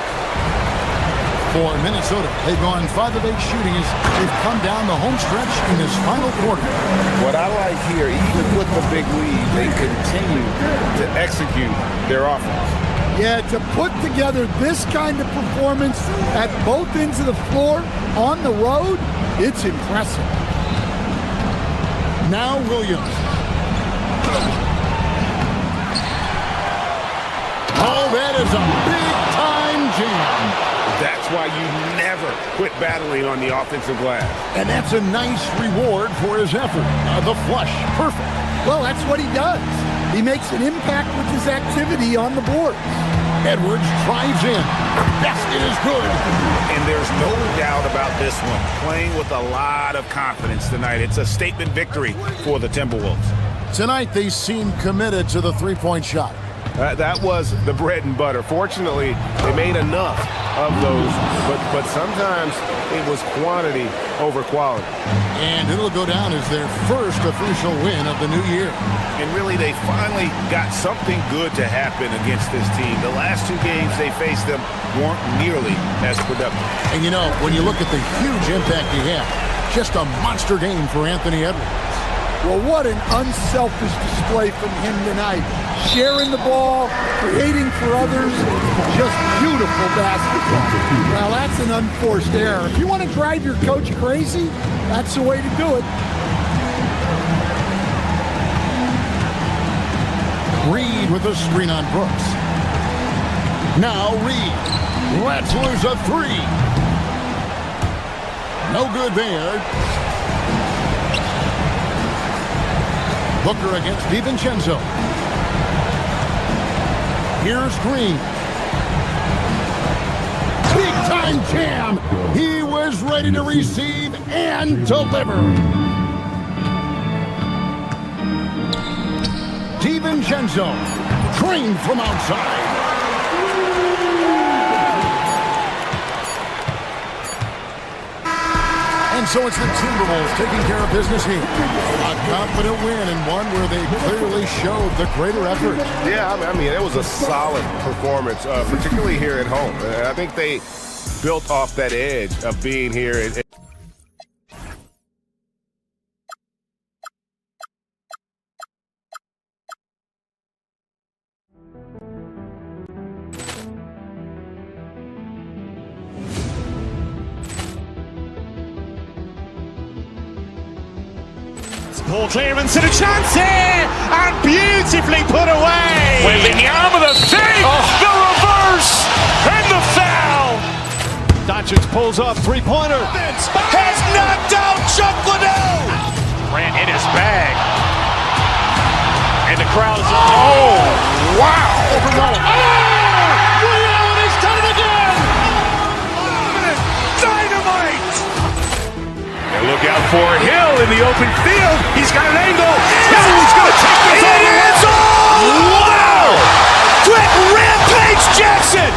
[SPEAKER 9] For Minnesota, they've gone 5 of 8 shooting as they've come down the home stretch in this final quarter.
[SPEAKER 13] What I like here, even with the big lead, they continue to execute their offense.
[SPEAKER 12] Yeah, to put together this kind of performance at both ends of the floor on the road, it's impressive.
[SPEAKER 9] Now Williams. Oh, that is a big-time jam.
[SPEAKER 10] That's why you never quit battling on the offensive glass.
[SPEAKER 9] And that's a nice reward for his effort. The flush, perfect.
[SPEAKER 12] Well, that's what he does. He makes an impact with his activity on the board.
[SPEAKER 9] Edwards drives in. Basket is good.
[SPEAKER 10] And there's no doubt about this one. Playing with a lot of confidence tonight. It's a statement victory for the Timberwolves.
[SPEAKER 9] Tonight, they seem committed to the three-point shot.
[SPEAKER 10] That was the bread and butter. Fortunately, they made enough of those, but sometimes it was quantity over quality.
[SPEAKER 9] And it'll go down as their first official win of the new year.
[SPEAKER 10] And really, they finally got something good to happen against this team. The last 2 games they faced them weren't nearly as productive.
[SPEAKER 9] And you know, when you look at the huge impact he had, just a monster game for Anthony Edwards.
[SPEAKER 12] Well, what an unselfish display from him tonight. Sharing the ball, creating for others, just beautiful basketball. Well, that's an unforced error. If you want to drive your coach crazy, that's the way to do it.
[SPEAKER 9] Reed with a screen on Brooks. Now Reed lets loose a 3. No good there. Booker against DiVincenzo. Here's Green. Big time jam. He was ready to receive and deliver. DiVincenzo trained from outside. And so it's the Timberwolves taking care of business here. A confident win and one where they clearly showed the greater effort.
[SPEAKER 10] Yeah, I mean, it was a solid performance, particularly here at home. I think they built off that edge of being here.
[SPEAKER 1] Poor clearance and a chance here, and beautifully put away.
[SPEAKER 2] Wembanyama the save, the reverse, and the foul.
[SPEAKER 1] Doncic pulls up, three-pointer.
[SPEAKER 2] Has knocked out Chuck Liddell. Ran in his bag. And the crowd is... Oh, wow.
[SPEAKER 1] He's done it again.
[SPEAKER 2] Dynamite. And look out for Hill in the open field. He's got an angle. Hill's going to take this all the way. Wow! Quick Rampage Jackson.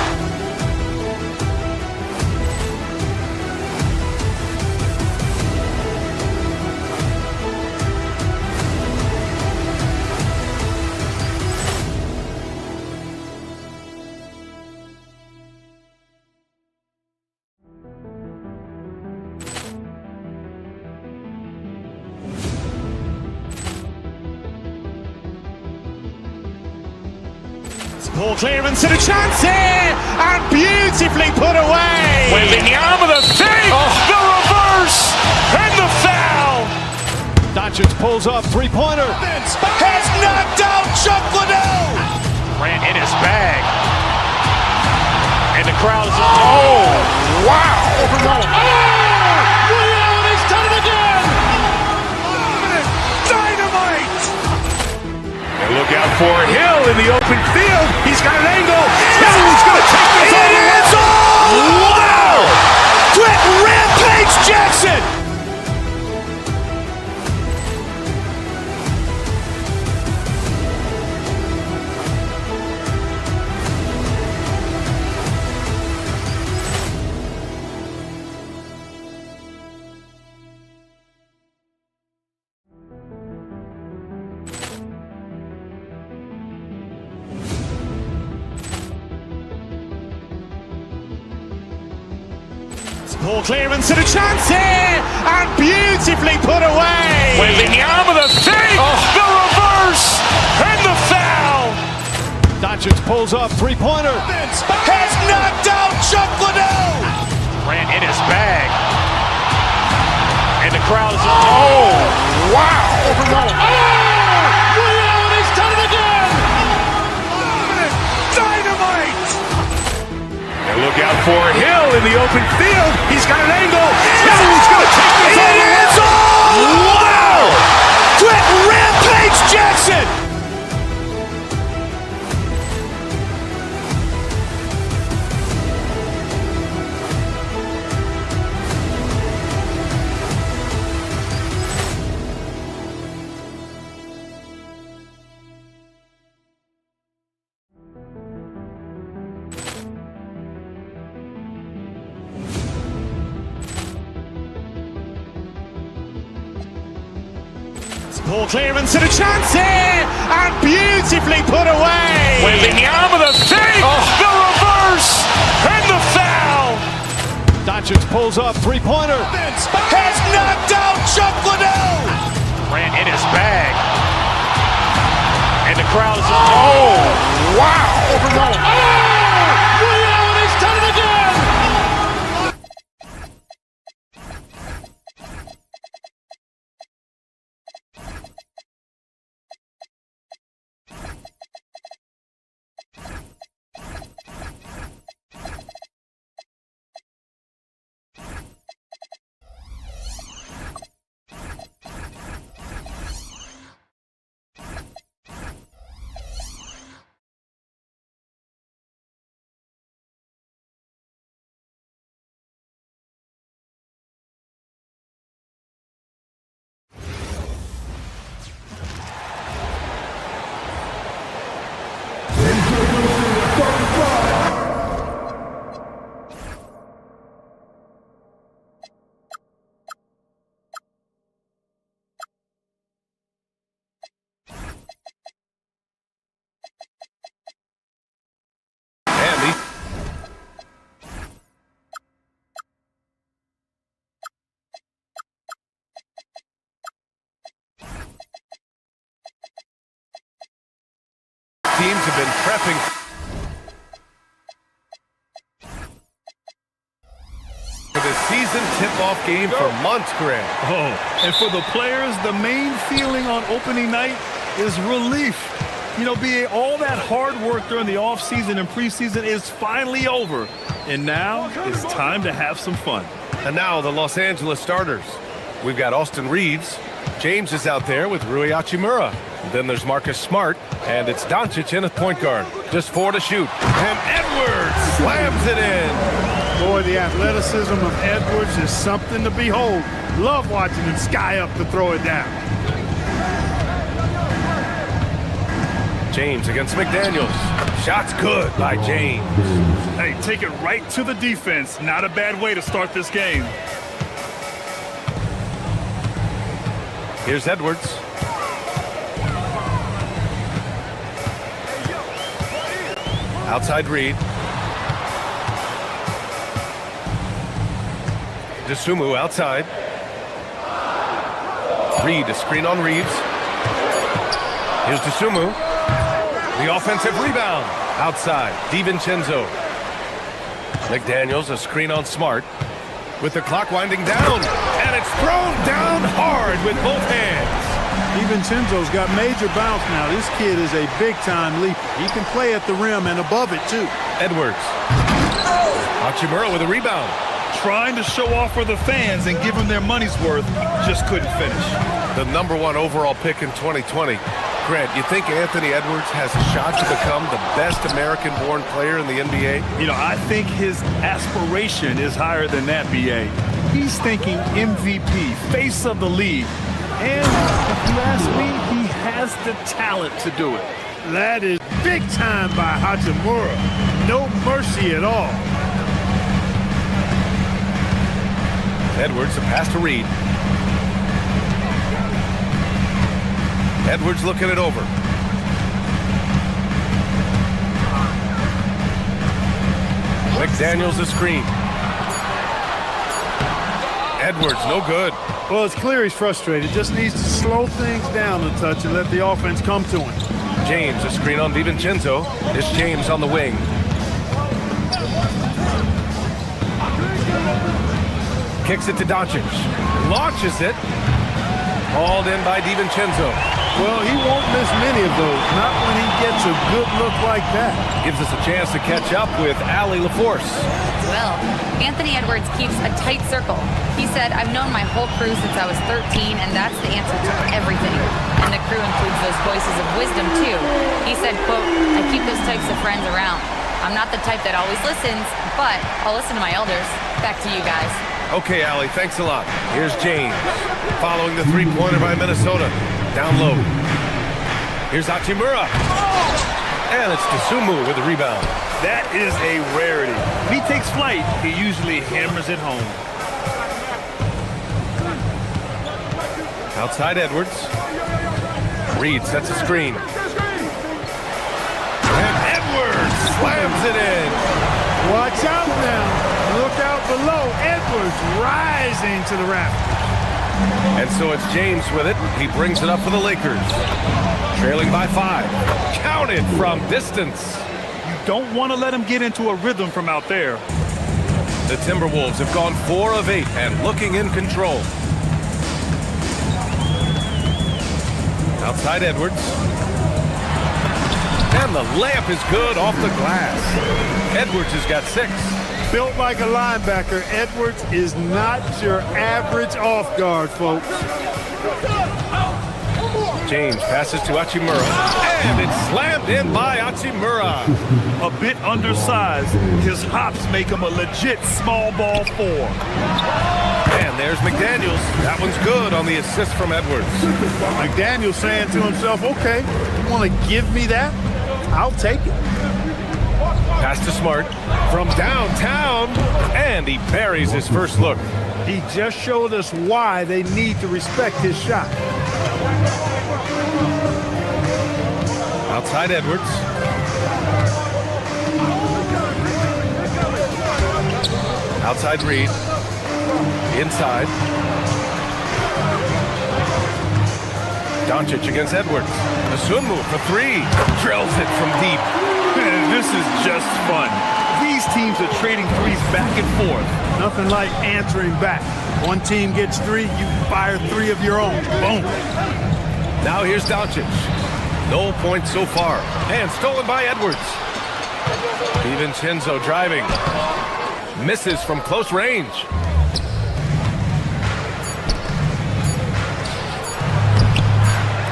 [SPEAKER 1] Ball clearance and a chance here, and beautifully put away.
[SPEAKER 2] Wembanyama the fake, the reverse, and the foul.
[SPEAKER 3] Doncic pulls up, three-pointer.
[SPEAKER 2] Has knocked out Chuck Liddell. Ran in his bag. And the crowd is, oh, wow.
[SPEAKER 1] He's done it again.
[SPEAKER 2] Dynamite. And look out for Hill in the open field. He's got an angle. Hill's going to take this all the way. Wow. Quentin Rampage Jackson.
[SPEAKER 1] Ball clearance and a chance here, and beautifully put away.
[SPEAKER 2] Wembanyama the fake, the reverse, and the foul.
[SPEAKER 3] Doncic pulls up, three-pointer.
[SPEAKER 2] Has knocked out Chuck Liddell. Ran in his bag. And the crowd is, oh, wow.
[SPEAKER 1] He's done it again.
[SPEAKER 2] Dynamite. And look out for Hill in the open field. He's got an angle. Hill's going to take this all the way. Wow. Quentin Rampage Jackson.
[SPEAKER 1] Ball clearance and a chance here, and beautifully put away.
[SPEAKER 2] Wembanyama the fake, the reverse, and the foul.
[SPEAKER 3] Doncic pulls up, three-pointer.
[SPEAKER 2] Has knocked out Chuck Liddell. Ran in his bag. And the crowd is, oh, wow.
[SPEAKER 1] He's done it again.
[SPEAKER 5] Teams have been prepping for the season tip-off game for months, Grant.
[SPEAKER 4] Oh, and for the players, the main feeling on opening night is relief. You know, being all that hard work during the offseason and preseason is finally over. And now it's time to have some fun.
[SPEAKER 5] And now the Los Angeles starters. We've got Austin Reeves. James is out there with Rui Hachimura. Then there's Marcus Smart, and it's Doncic in at point guard. Just 4 to shoot. And Edwards slams it in.
[SPEAKER 4] Boy, the athleticism of Edwards is something to behold. Love watching him sky up to throw it down.
[SPEAKER 5] James against McDaniels. Shot's good by James.
[SPEAKER 4] Hey, take it right to the defense. Not a bad way to start this game.
[SPEAKER 5] Here's Edwards. Outside Reed. DeSumo outside. Reed, a screen on Reeves. Here's DeSumo. The offensive rebound. Outside, DiVincenzo. McDaniels, a screen on Smart. With the clock winding down, and it's thrown down hard with both hands.
[SPEAKER 4] DiVincenzo's got major bounce now. This kid is a big-time leaper. He can play at the rim and above it, too.
[SPEAKER 5] Edwards. Hachimura with a rebound.
[SPEAKER 4] Trying to show off for the fans and give them their money's worth, just couldn't finish.
[SPEAKER 5] The #1 overall pick in 2020. Grant, you think Anthony Edwards has a shot to become the best American-born player in the NBA?
[SPEAKER 4] You know, I think his aspiration is higher than that, B.A. He's thinking MVP, face of the league. And if you ask me, he has the talent to do it. That is big time by Hachimura. No mercy at all.
[SPEAKER 5] Edwards, a pass to Reed. Edwards looking it over. McDaniels a screen. Edwards, no good.
[SPEAKER 4] Well, it's clear he's frustrated. Just needs to slow things down a touch and let the offense come to him.
[SPEAKER 5] James, a screen on DiVincenzo. It's James on the wing. Kicks it to Doncic. Launches it. Hauled in by DiVincenzo.
[SPEAKER 4] Well, he won't miss many of those. Not when he gets a good look like that.
[SPEAKER 5] Gives us a chance to catch up with Allie LaForce.
[SPEAKER 7] Well, Anthony Edwards keeps a tight circle. He said, I've known my whole crew since I was 13, and that's the answer to everything. And the crew includes those voices of wisdom, too. He said, quote, I keep those types of friends around. I'm not the type that always listens, but I'll listen to my elders. Back to you guys.
[SPEAKER 5] Okay, Allie, thanks a lot. Here's James, following the three-pointer by Minnesota. Down low. Here's Hachimura. And it's Dosunmu with the rebound.
[SPEAKER 4] That is a rarity. When he takes flight, he usually hammers it home.
[SPEAKER 5] Outside Edwards. Reed sets a screen. And Edwards slams it in.
[SPEAKER 4] Watch out now. Look out below. Edwards rising to the rafters.
[SPEAKER 5] And so it's James with it. He brings it up for the Lakers. Trailing by 5. Counted from distance.
[SPEAKER 4] You don't want to let him get into a rhythm from out there.
[SPEAKER 5] The Timberwolves have gone 4 of 8 and looking in control. Outside Edwards. And the layup is good off the glass. Edwards has got 6.
[SPEAKER 4] Built like a linebacker, Edwards is not your average off guard, folks.
[SPEAKER 5] James passes to Hachimura, and it's slammed in by Hachimura.
[SPEAKER 4] A bit undersized, his hops make him a legit small ball 4.
[SPEAKER 5] And there's McDaniels. That one's good on the assist from Edwards.
[SPEAKER 4] McDaniels saying to himself, okay, you want to give me that? I'll take it.
[SPEAKER 5] Pass to Smart from downtown, and he buries his first look.
[SPEAKER 4] He just showed us why they need to respect his shot.
[SPEAKER 5] Outside Edwards. Outside Reed. Inside. Doncic against Edwards. Dosunmu for 3. Drills it from deep.
[SPEAKER 4] This is just fun. These teams are trading threes back and forth. Nothing like answering back. One team gets 3, you fire 3 of your own. Boom.
[SPEAKER 5] Now here's Doncic. No points so far. And stolen by Edwards. DiVincenzo driving. Misses from close range.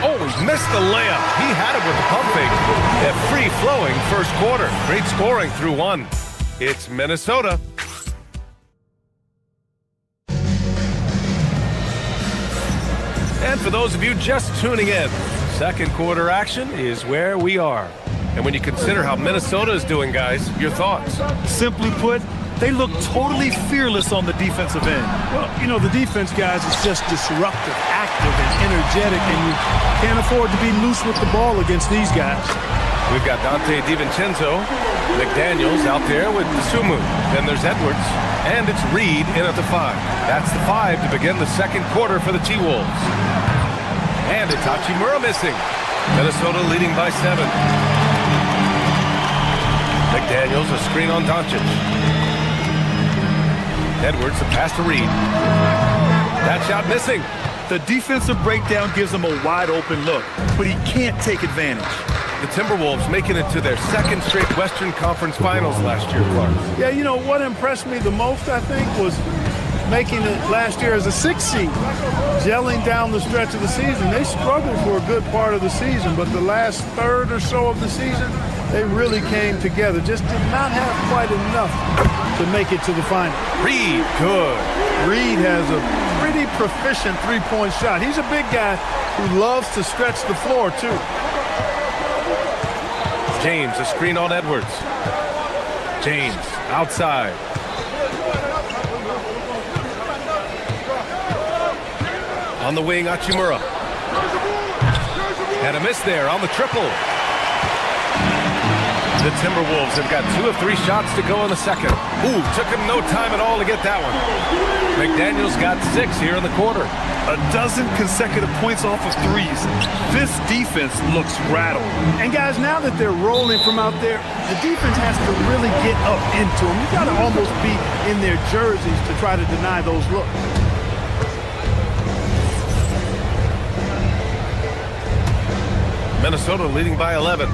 [SPEAKER 5] Oh, he missed the layup. He had it with the pump fake. A free-flowing first quarter. Great scoring through 1. It's Minnesota. And for those of you just tuning in, second quarter action is where we are. And when you consider how Minnesota is doing, guys, your thoughts?
[SPEAKER 4] Simply put, they look totally fearless on the defensive end. Well, you know, the defense, guys, is just disruptive, active, and energetic, and you can't afford to be loose with the ball against these guys.
[SPEAKER 5] We've got Dante DiVincenzo, McDaniels out there with Dosunmu. Then there's Edwards, and it's Reed in at the 5. That's the 5 to begin the second quarter for the T-Wolves. And it's Hachimura missing. Minnesota leading by 7. McDaniels, a screen on Doncic. Edwards, a pass to Reed. That shot missing.
[SPEAKER 4] The defensive breakdown gives him a wide open look, but he can't take advantage.
[SPEAKER 5] The Timberwolves making it to their second straight Western Conference Finals last year, Clark.
[SPEAKER 12] Yeah, you know, what impressed me the most, I think, was making it last year as a 6th seed, gelling down the stretch of the season. They struggled for a good part of the season, but the last third or so of the season, they really came together. Just did not have quite enough to make it to the final.
[SPEAKER 5] Reed, good.
[SPEAKER 12] Reed has a pretty proficient three-point shot. He's a big guy who loves to stretch the floor, too.
[SPEAKER 5] James, a screen on Edwards. James, outside. On the wing, Hachimura. And a miss there on the triple. The Timberwolves have got 2 of 3 shots to go in the second. Ooh, took him no time at all to get that one. McDaniels got 6 here in the quarter.
[SPEAKER 4] A dozen consecutive points off of threes. This defense looks rattled.
[SPEAKER 12] And guys, now that they're rolling from out there, the defense has to really get up into them. You got to almost be in their jerseys to try to deny those looks.
[SPEAKER 5] Minnesota leading by 11.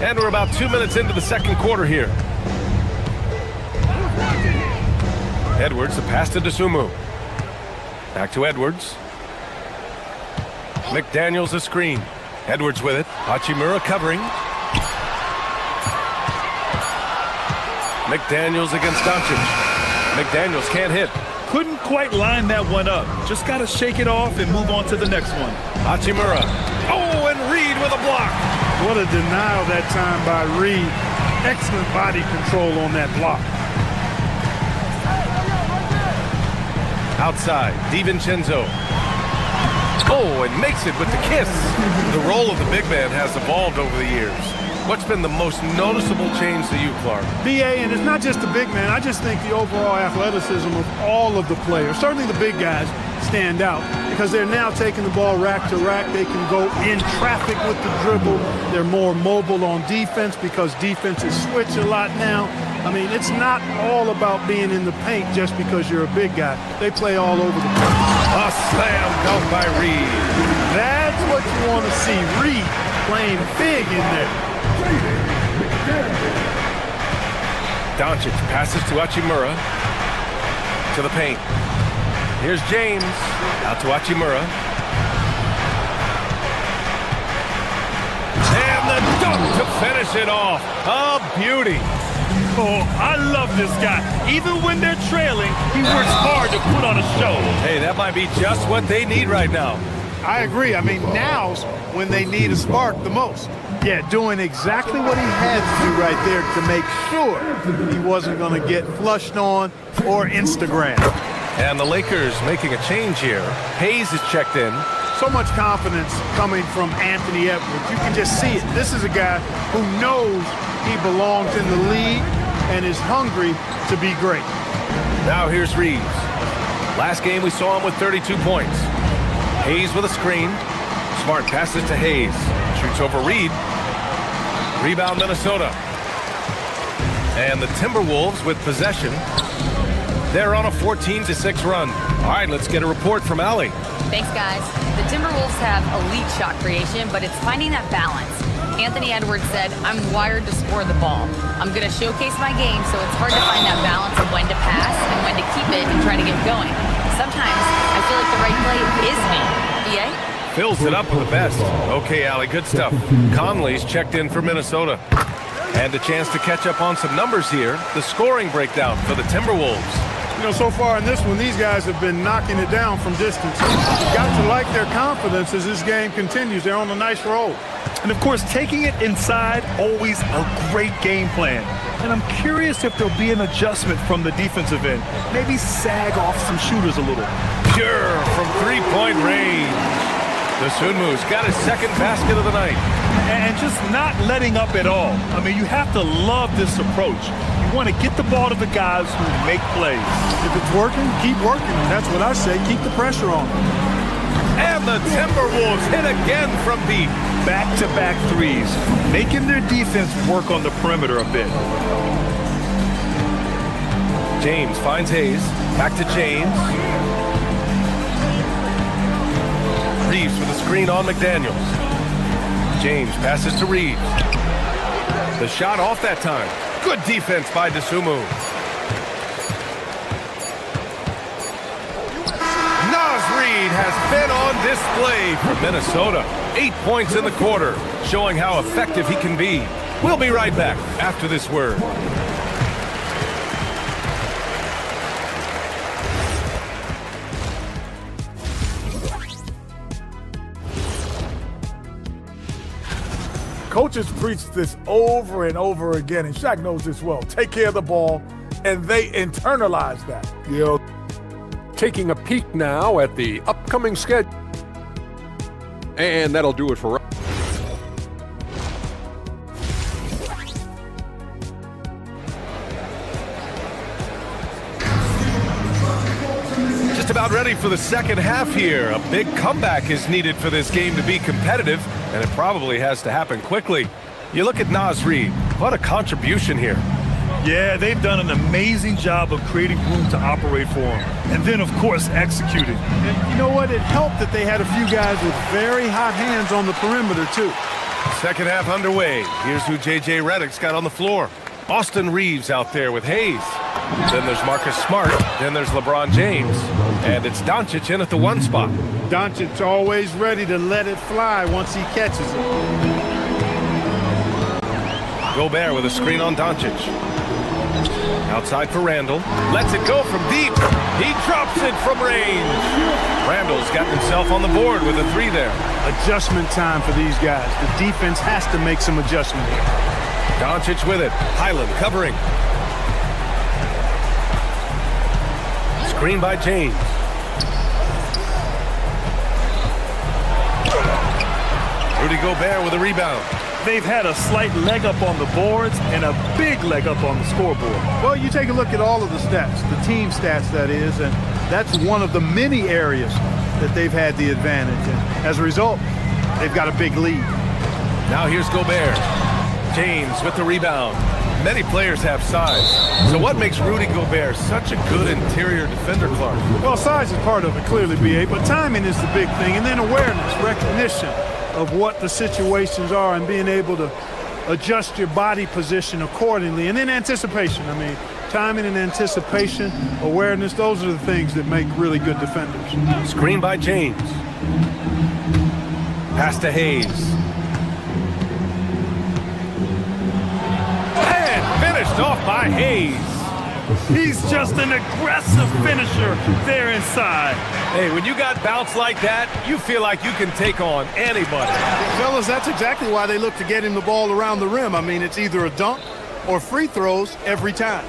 [SPEAKER 5] And we're about 2 minutes into the second quarter here. Edwards, the pass to Dosunmu. Back to Edwards. McDaniels, a screen. Edwards with it. Hachimura covering. McDaniels against Doncic. McDaniels can't hit.
[SPEAKER 4] Couldn't quite line that one up. Just got to shake it off and move on to the next one.
[SPEAKER 5] Hachimura. Oh, and Reed with a block.
[SPEAKER 12] What a denial that time by Reed. Excellent body control on that block.
[SPEAKER 5] Outside, DiVincenzo. Oh, and makes it with the kiss. The role of the big man has evolved over the years. What's been the most noticeable change to you, Clark?
[SPEAKER 12] BA, and it's not just the big man. I just think the overall athleticism of all of the players, certainly the big guys, stand out because they're now taking the ball rack to rack. They can go in traffic with the dribble. They're more mobile on defense because defenses switch a lot now. I mean, it's not all about being in the paint just because you're a big guy. They play all over the place.
[SPEAKER 5] A slam dunk by Reed.
[SPEAKER 12] That's what you want to see. Reed playing big in there.
[SPEAKER 5] Doncic passes to Hachimura. To the paint. Here's James. Out to Hachimura. And the dunk to finish it off. A beauty.
[SPEAKER 4] Oh, I love this guy. Even when they're trailing, he works hard to put on a show.
[SPEAKER 5] Hey, that might be just what they need right now.
[SPEAKER 12] I agree. I mean, now's when they need a spark the most. Yeah, doing exactly what he had to do right there to make sure he wasn't going to get flushed on or Instagram.
[SPEAKER 5] And the Lakers making a change here. Hayes is checked in.
[SPEAKER 12] So much confidence coming from Anthony Edwards. You can just see it. This is a guy who knows he belongs in the league and is hungry to be great.
[SPEAKER 5] Now here's Reeves. Last game we saw him with 32 points. Hayes with a screen. Smart passes to Hayes. Shoots over Reed. Rebound Minnesota. And the Timberwolves with possession. They're on a 14-6 run. All right, let's get a report from Allie.
[SPEAKER 7] Thanks, guys. The Timberwolves have elite shot creation, but it's finding that balance. Anthony Edwards said, I'm wired to score the ball. I'm going to showcase my game, so it's hard to find that balance of when to pass and when to keep it and try to get going. Sometimes I feel like the right play is me. BA?
[SPEAKER 5] Fills it up with the best. Okay, Allie, good stuff. Conley's checked in for Minnesota. And a chance to catch up on some numbers here. The scoring breakdown for the Timberwolves.
[SPEAKER 12] You know, so far in this one, these guys have been knocking it down from distance. You've got to like their confidence as this game continues. They're on a nice roll.
[SPEAKER 4] And, of course, taking it inside, always a great game plan. And I'm curious if there'll be an adjustment from the defensive end. Maybe sag off some shooters a little.
[SPEAKER 5] Pure from three-point range. Dosunmu's got his second basket of the night.
[SPEAKER 4] And just not letting up at all. I mean, you have to love this approach. You want to get the ball to the guys who make plays.
[SPEAKER 12] If it's working, keep working. That's what I say. Keep the pressure on.
[SPEAKER 5] And the Timberwolves hit again from deep.
[SPEAKER 4] back-to-back threes, making their defense work on the perimeter a bit.
[SPEAKER 5] James finds Hayes. Back to James. Reeves with a screen on McDaniels. James passes to Reeves. The shot off that time. Good defense by Dosunmu. Naz Reid has been on display for Minnesota. 8 points in the quarter, showing how effective he can be. We'll be right back after this word.
[SPEAKER 15] Coaches preach this over and over again, and Shaq knows this well. Take care of the ball, and they internalize that.
[SPEAKER 8] Taking a peek now at the upcoming schedule. And that'll do it for us.
[SPEAKER 5] Just about ready for the second half here. A big comeback is needed for this game to be competitive, and it probably has to happen quickly. You look at Naz Reid. What a contribution here.
[SPEAKER 4] Yeah, they've done an amazing job of creating room to operate for him. And then, of course, executing.
[SPEAKER 16] And you know what? It helped that they had a few guys with very hot hands on the perimeter, too.
[SPEAKER 5] Second half underway. Here's who J.J. Redick's got on the floor. Austin Reeves out there with Hayes. Then there's Marcus Smart. Then there's LeBron James. And it's Doncic in at the 1 spot.
[SPEAKER 16] Doncic always ready to let it fly once he catches it.
[SPEAKER 5] Gobert with a screen on Doncic. Outside for Randall. Lets it go from deep. He drops it from range. Randall's got himself on the board with a 3 there.
[SPEAKER 16] Adjustment time for these guys. The defense has to make some adjustment here.
[SPEAKER 5] Doncic with it. Highland covering. Screen by James. Rudy Gobert with a rebound.
[SPEAKER 4] They've had a slight leg up on the boards and a big leg up on the scoreboard.
[SPEAKER 16] Well, you take a look at all of the stats, the team stats that is, and that's one of the many areas that they've had the advantage. And as a result, they've got a big lead.
[SPEAKER 5] Now here's Gobert. James with the rebound. Many players have size. So what makes Rudy Gobert such a good interior defender, Clark?
[SPEAKER 16] Well, size is part of it, clearly, B.A., but timing is the big thing, and then awareness, recognition of what the situations are and being able to adjust your body position accordingly. And then anticipation. I mean, timing and anticipation, awareness, those are the things that make really good defenders.
[SPEAKER 5] Screen by James. Pass to Hayes. And finished off by Hayes.
[SPEAKER 4] He's just an aggressive finisher there inside.
[SPEAKER 5] Hey, when you got bounce like that, you feel like you can take on anybody.
[SPEAKER 16] Fellas, that's exactly why they look to get him the ball around the rim. I mean, it's either a dunk or free throws every time.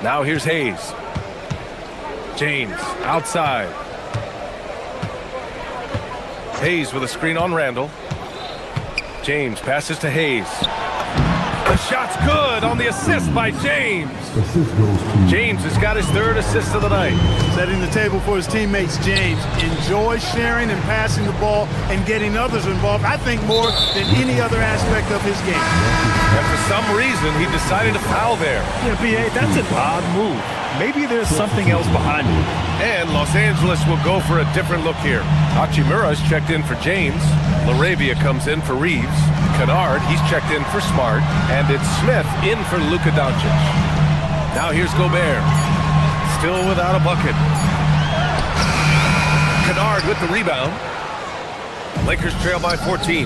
[SPEAKER 5] Now here's Hayes. James outside. Hayes with a screen on Randall. James passes to Hayes. The shot's good on the assist by James. James has got his 3rd assist of the night.
[SPEAKER 16] Setting the table for his teammates, James enjoys sharing and passing the ball and getting others involved, I think, more than any other aspect of his game.
[SPEAKER 5] And for some reason, he decided to foul there.
[SPEAKER 4] Yeah, B.A., that's an odd move. Maybe there's something else behind it.
[SPEAKER 5] And Los Angeles will go for a different look here. Hachimura's checked in for James. LaRavia comes in for Reeves. Kennard, he's checked in for Smart. And it's Smith in for Luka Doncic. Now here's Gobert. Still without a bucket. Kennard with the rebound. Lakers trail by 14.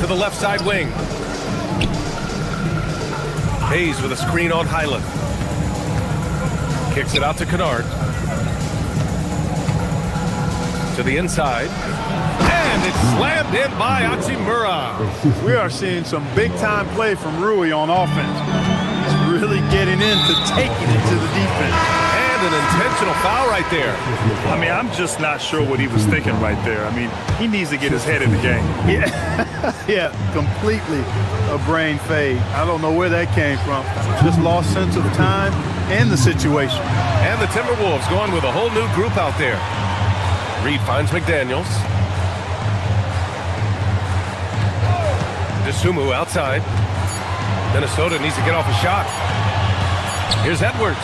[SPEAKER 5] To the left side wing. Hayes with a screen on Highland. Kicks it out to Kennard. To the inside. And it's slammed in by Hachimura.
[SPEAKER 16] We are seeing some big-time play from Rui on offense. He's really getting into taking it to the defense.
[SPEAKER 5] And an intentional foul right there.
[SPEAKER 4] I mean, I'm just not sure what he was thinking right there. I mean, he needs to get his head in the game.
[SPEAKER 16] Yeah, completely a brain fade. I don't know where that came from. Just lost sense of time and the situation.
[SPEAKER 5] And the Timberwolves going with a whole new group out there. Reed finds McDaniels. DeSumo outside. Minnesota needs to get off a shot. Here's Edwards.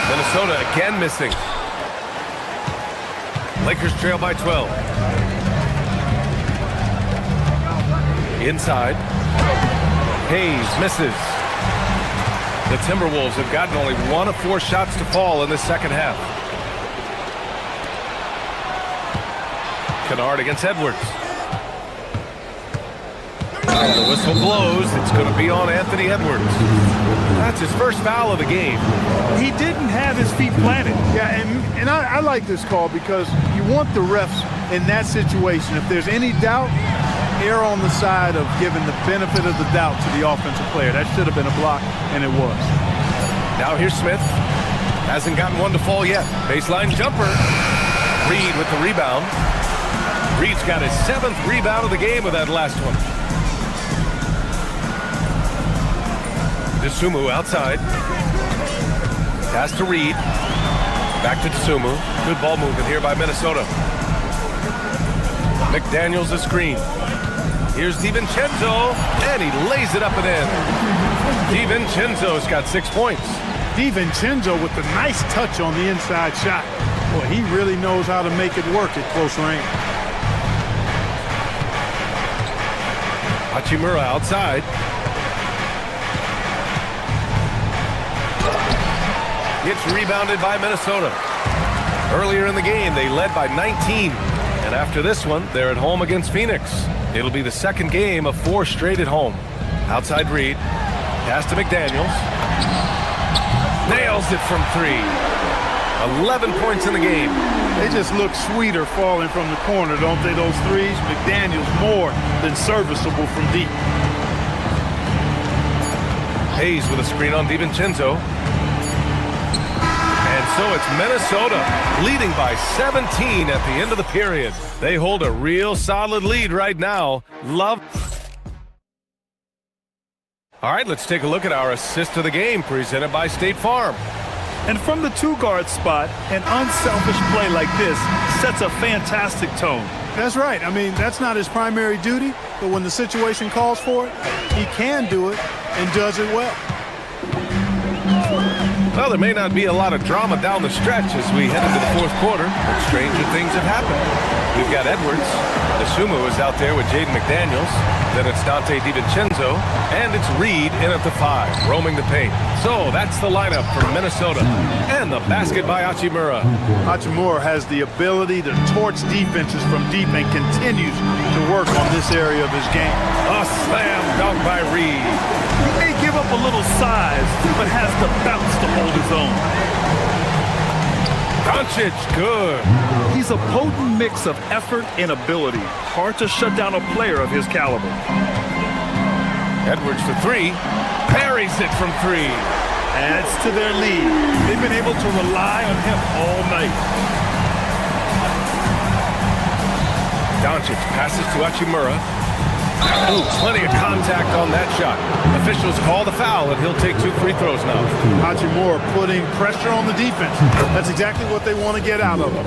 [SPEAKER 5] Minnesota again missing. Lakers trail by 12. Inside. Hayes misses. The Timberwolves have gotten only 1 of 4 shots to fall in the second half. Kennard against Edwards. And the whistle blows. It's going to be on Anthony Edwards. That's his first foul of the game.
[SPEAKER 16] He didn't have his feet planted. Yeah, and I like this call because you want the refs in that situation. If there's any doubt, err on the side of giving the benefit of the doubt to the offensive player. That should have been a block, and it was.
[SPEAKER 5] Now here's Smith. Hasn't gotten one to fall yet. Baseline jumper. Reed with the rebound. Reed's got his 7th rebound of the game with that last one. DeSumo outside. Pass to Reed. Back to DeSumo. Good ball movement here by Minnesota. McDaniels a screen. Here's DiVincenzo, and he lays it up and in. DiVincenzo's got 6 points.
[SPEAKER 16] DiVincenzo with the nice touch on the inside shot. Boy, he really knows how to make it work at close range.
[SPEAKER 5] Hachimura outside. It's rebounded by Minnesota. Earlier in the game, they led by 19. And after this one, they're at home against Phoenix. It'll be the second game of 4 straight at home. Outside Reed. Pass to McDaniels. Nails it from 3. 11 points in the game.
[SPEAKER 16] They just look sweeter falling from the corner, don't they, those threes? McDaniels more than serviceable from deep.
[SPEAKER 5] Hayes with a screen on DiVincenzo. And so it's Minnesota leading by 17 at the end of the period. They hold a real solid lead right now. All right, let's take a look at our assist of the game presented by State Farm.
[SPEAKER 4] And from the 2-guard spot, an unselfish play like this sets a fantastic tone.
[SPEAKER 16] That's right. I mean, that's not his primary duty, but when the situation calls for it, he can do it and does it well.
[SPEAKER 5] Well, there may not be a lot of drama down the stretch as we head into the 4th quarter, but stranger things have happened. We've got Edwards. DeSumo is out there with Jaden McDaniels. Then it's Dante DiVincenzo. And it's Reed in at the 5, roaming the paint. So that's the lineup for Minnesota. And the basket by Hachimura.
[SPEAKER 16] Hachimura has the ability to torch defenses from deep and continues to work on this area of his game.
[SPEAKER 5] A slam dunk by Reed.
[SPEAKER 4] He may give up a little size, but has the bounce to hold his own.
[SPEAKER 5] Doncic, good.
[SPEAKER 4] He's a potent mix of effort and ability. Hard to shut down a player of his caliber.
[SPEAKER 5] Edwards for 3. Parries it from 3.
[SPEAKER 4] Adds to their lead. They've been able to rely on him all night.
[SPEAKER 5] Doncic passes to Hachimura. Ooh, plenty of contact on that shot. Officials call the foul, and he'll take 2 free throws now.
[SPEAKER 16] Hachimura putting pressure on the defense. That's exactly what they want to get out of him.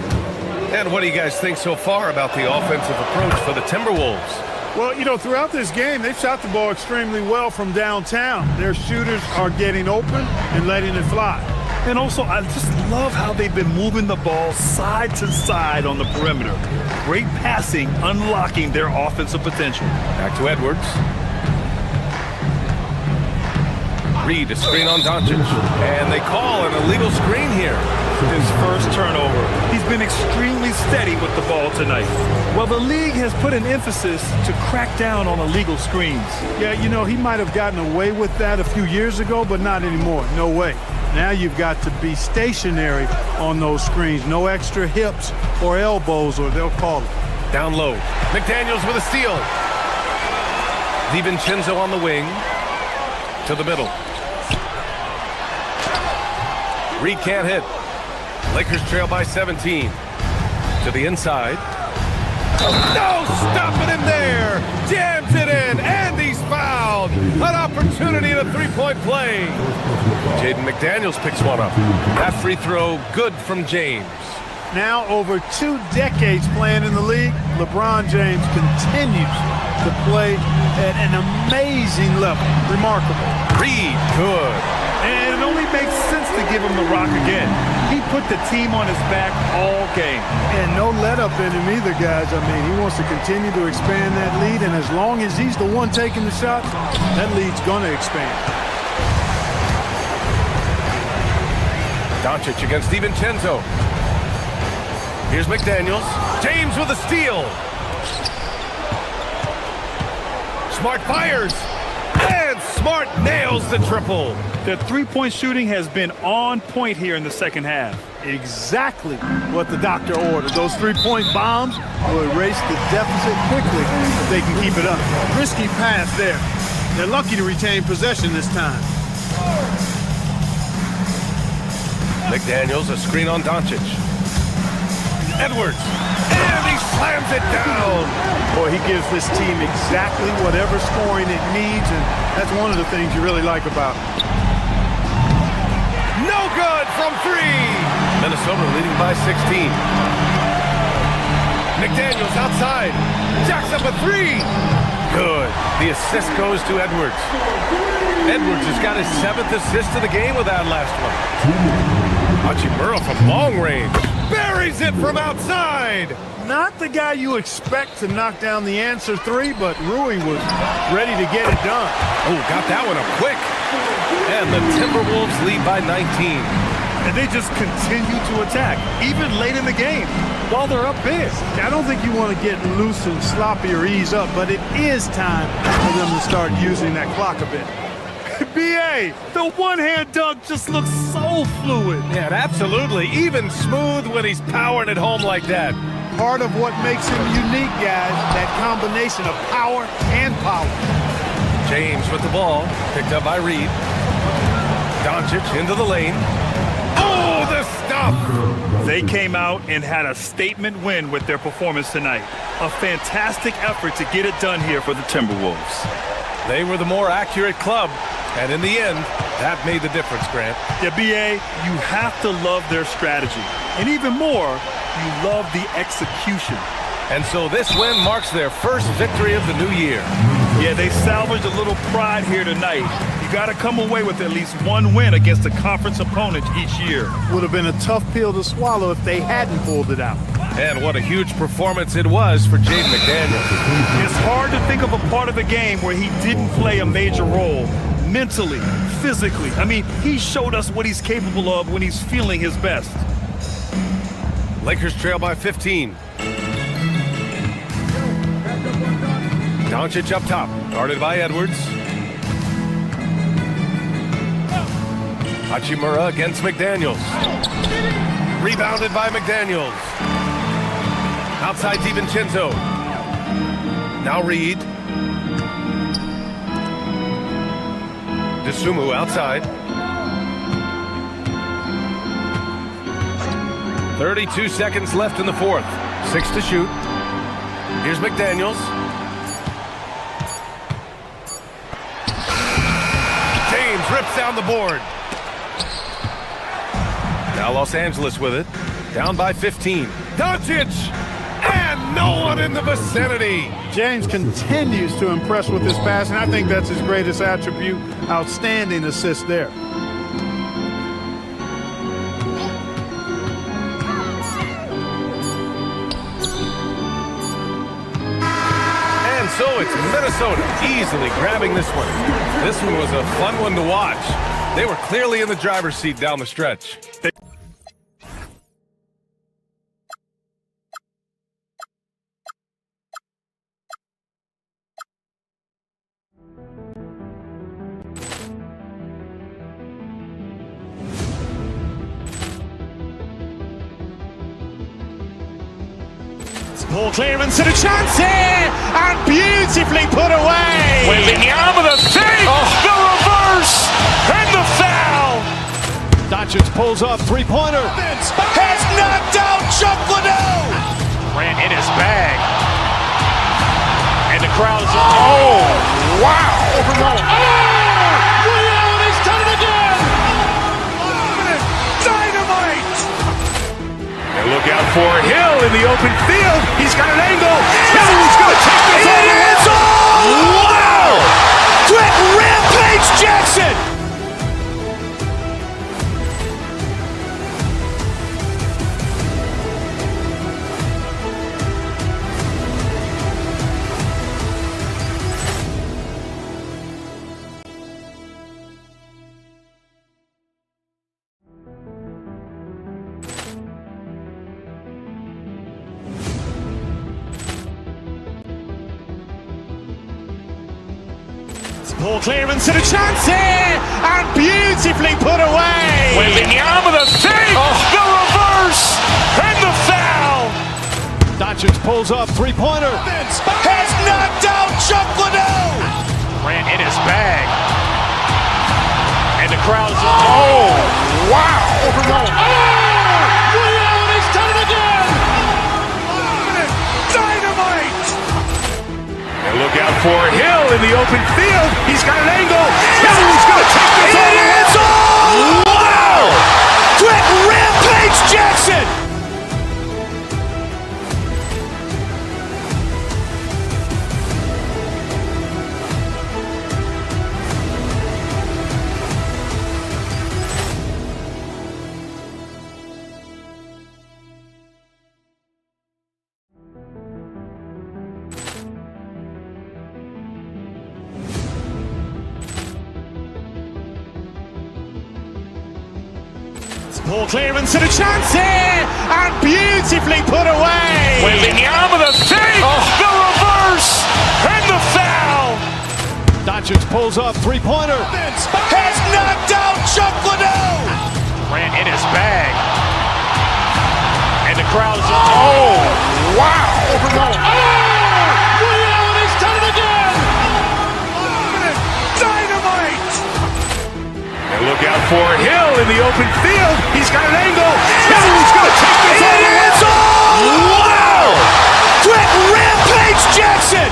[SPEAKER 5] And what do you guys think so far about the offensive approach for the Timberwolves?
[SPEAKER 16] Well, you know, throughout this game, they've shot the ball extremely well from downtown. Their shooters are getting open and letting it fly.
[SPEAKER 4] And also, I just love how they've been moving the ball side to side on the perimeter. Great passing, unlocking their offensive potential.
[SPEAKER 5] Back to Edwards. Reed, a screen on Doncic. And they call an illegal screen here.
[SPEAKER 4] His first turnover. He's been extremely steady with the ball tonight. Well, the league has put an emphasis to crack down on illegal screens.
[SPEAKER 16] Yeah, you know, he might have gotten away with that a few years ago, but not anymore. No way. Now you've got to be stationary on those screens. No extra hips or elbows, or they'll call it.
[SPEAKER 5] Down low. McDaniels with a steal. DiVincenzo on the wing. To the middle. Reed can't hit. Lakers trail by 17. To the inside. No, stopping him there. Jams it in, and he's fouled. An opportunity in a 3-point play. Jaden McDaniels picks one up. That free throw good from James.
[SPEAKER 16] Now over 2 decades playing in the league, LeBron James continues to play at an amazing level. Remarkable.
[SPEAKER 5] Reed, good.
[SPEAKER 4] And it only makes sense to give him the rock again. He put the team on his back all game.
[SPEAKER 16] And no let-up in him either, guys. I mean, he wants to continue to expand that lead, and as long as he's the one taking the shot, that lead's going to expand.
[SPEAKER 5] Doncic against DiVincenzo. Here's McDaniels. James with a steal. Smart fires. And Smart nails the triple.
[SPEAKER 4] The three-point shooting has been on point here in the second half.
[SPEAKER 16] Exactly what the doctor ordered. Those three-point bombs will erase the deficit quickly if they can keep it up. Risky pass there. They're lucky to retain possession this time.
[SPEAKER 5] McDaniels, a screen on Doncic. Edwards, and he slams it down.
[SPEAKER 16] Boy, he gives this team exactly whatever scoring it needs, and that's one of the things you really like about it.
[SPEAKER 5] No good from 3. Minnesota leading by 16. McDaniels outside. Jacks up a 3. Good. The assist goes to Edwards. Edwards has got his 7th assist of the game with that last one. Hachimura from long range. Buries it from outside.
[SPEAKER 16] Not the guy you expect to knock down the answer 3, but Rui was ready to get it done.
[SPEAKER 5] Oh, got that one up quick. And the Timberwolves lead by 19.
[SPEAKER 4] And they just continue to attack, even late in the game, while they're up big.
[SPEAKER 16] I don't think you want to get loose and sloppy or ease up, but it is time for them to start using that clock a bit.
[SPEAKER 4] B.A., the one-hand dunk just looks so fluid.
[SPEAKER 5] Yeah, absolutely. Even smooth when he's powering it home like that.
[SPEAKER 16] Part of what makes him unique, guys, that combination of power and power.
[SPEAKER 5] James with the ball, picked up by Reed. Doncic into the lane. Oh, the stuff!
[SPEAKER 4] They came out and had a statement win with their performance tonight. A fantastic effort to get it done here for the Timberwolves.
[SPEAKER 5] They were the more accurate club, and in the end, that made the difference, Grant.
[SPEAKER 4] Yeah, B.A., you have to love their strategy. And even more, you love the execution.
[SPEAKER 5] And so this win marks their first victory of the new year.
[SPEAKER 4] Yeah, they salvaged a little pride here tonight. You got to come away with at least one win against a conference opponent each year.
[SPEAKER 16] Would have been a tough pill to swallow if they hadn't pulled it out.
[SPEAKER 5] And what a huge performance it was for Jaden McDaniels.
[SPEAKER 4] It's hard to think of a part of the game where he didn't play a major role. Mentally, physically. I mean, he showed us what he's capable of when he's feeling his best.
[SPEAKER 5] Lakers trail by 15. Doncic up top, guarded by Edwards. Hachimura against McDaniels. Rebounded by McDaniels. Outside DiVincenzo. Now Reed. DeSumo outside. 32 seconds left in the fourth. 6 to shoot. Here's McDaniels. James rips down the board. Now Los Angeles with it. Down by 15. Doncic! And no one in the vicinity.
[SPEAKER 16] James continues to impress with his pass, and I think that's his greatest attribute. Outstanding assist there.
[SPEAKER 5] And so it's Minnesota easily grabbing this one. This one was a fun one to watch. They were clearly in the driver's seat down the stretch.
[SPEAKER 1] Ball clearance and a chance here, and beautifully put away.
[SPEAKER 2] Wembanyama the save, the reverse, and the foul.
[SPEAKER 1] Doncic pulls up, three-pointer.
[SPEAKER 2] Has knocked out Chuck Liddell. Ran in his bag. And the crowd is, oh, wow. He's done it again. Dynamite. And look out open field. He's got an angle. He's going to take this all the way. Wow! Quick Rampage Jackson!
[SPEAKER 1] Poor clearance and a chance here, and beautifully put away.
[SPEAKER 2] William with a save, the reverse, and the foul.
[SPEAKER 3] Doncic pulls up, three-pointer.
[SPEAKER 2] Has knocked out Chuck Liddell. Ran in his bag. And the crowd's oh, wow.
[SPEAKER 1] William, he's done it again.
[SPEAKER 2] Dynamite. And look out for Hill in the open field. He's got an angle. He's going to take this all the way. Wow! Quick Rampage Jackson.
[SPEAKER 1] Poor clearance and a chance here, and beautifully put away.
[SPEAKER 2] William with a save, the reverse, and the foul.
[SPEAKER 3] Doncic pulls up, three-pointer.
[SPEAKER 2] Has knocked out Chuck Liddell. Ran in his bag. And the crowd's oh, wow.
[SPEAKER 1] William, he's done it again.
[SPEAKER 2] Dynamite. And look out for Hill in the open field. He's got an angle. He's going to take this all the way. Wow! Quick Rampage Jackson.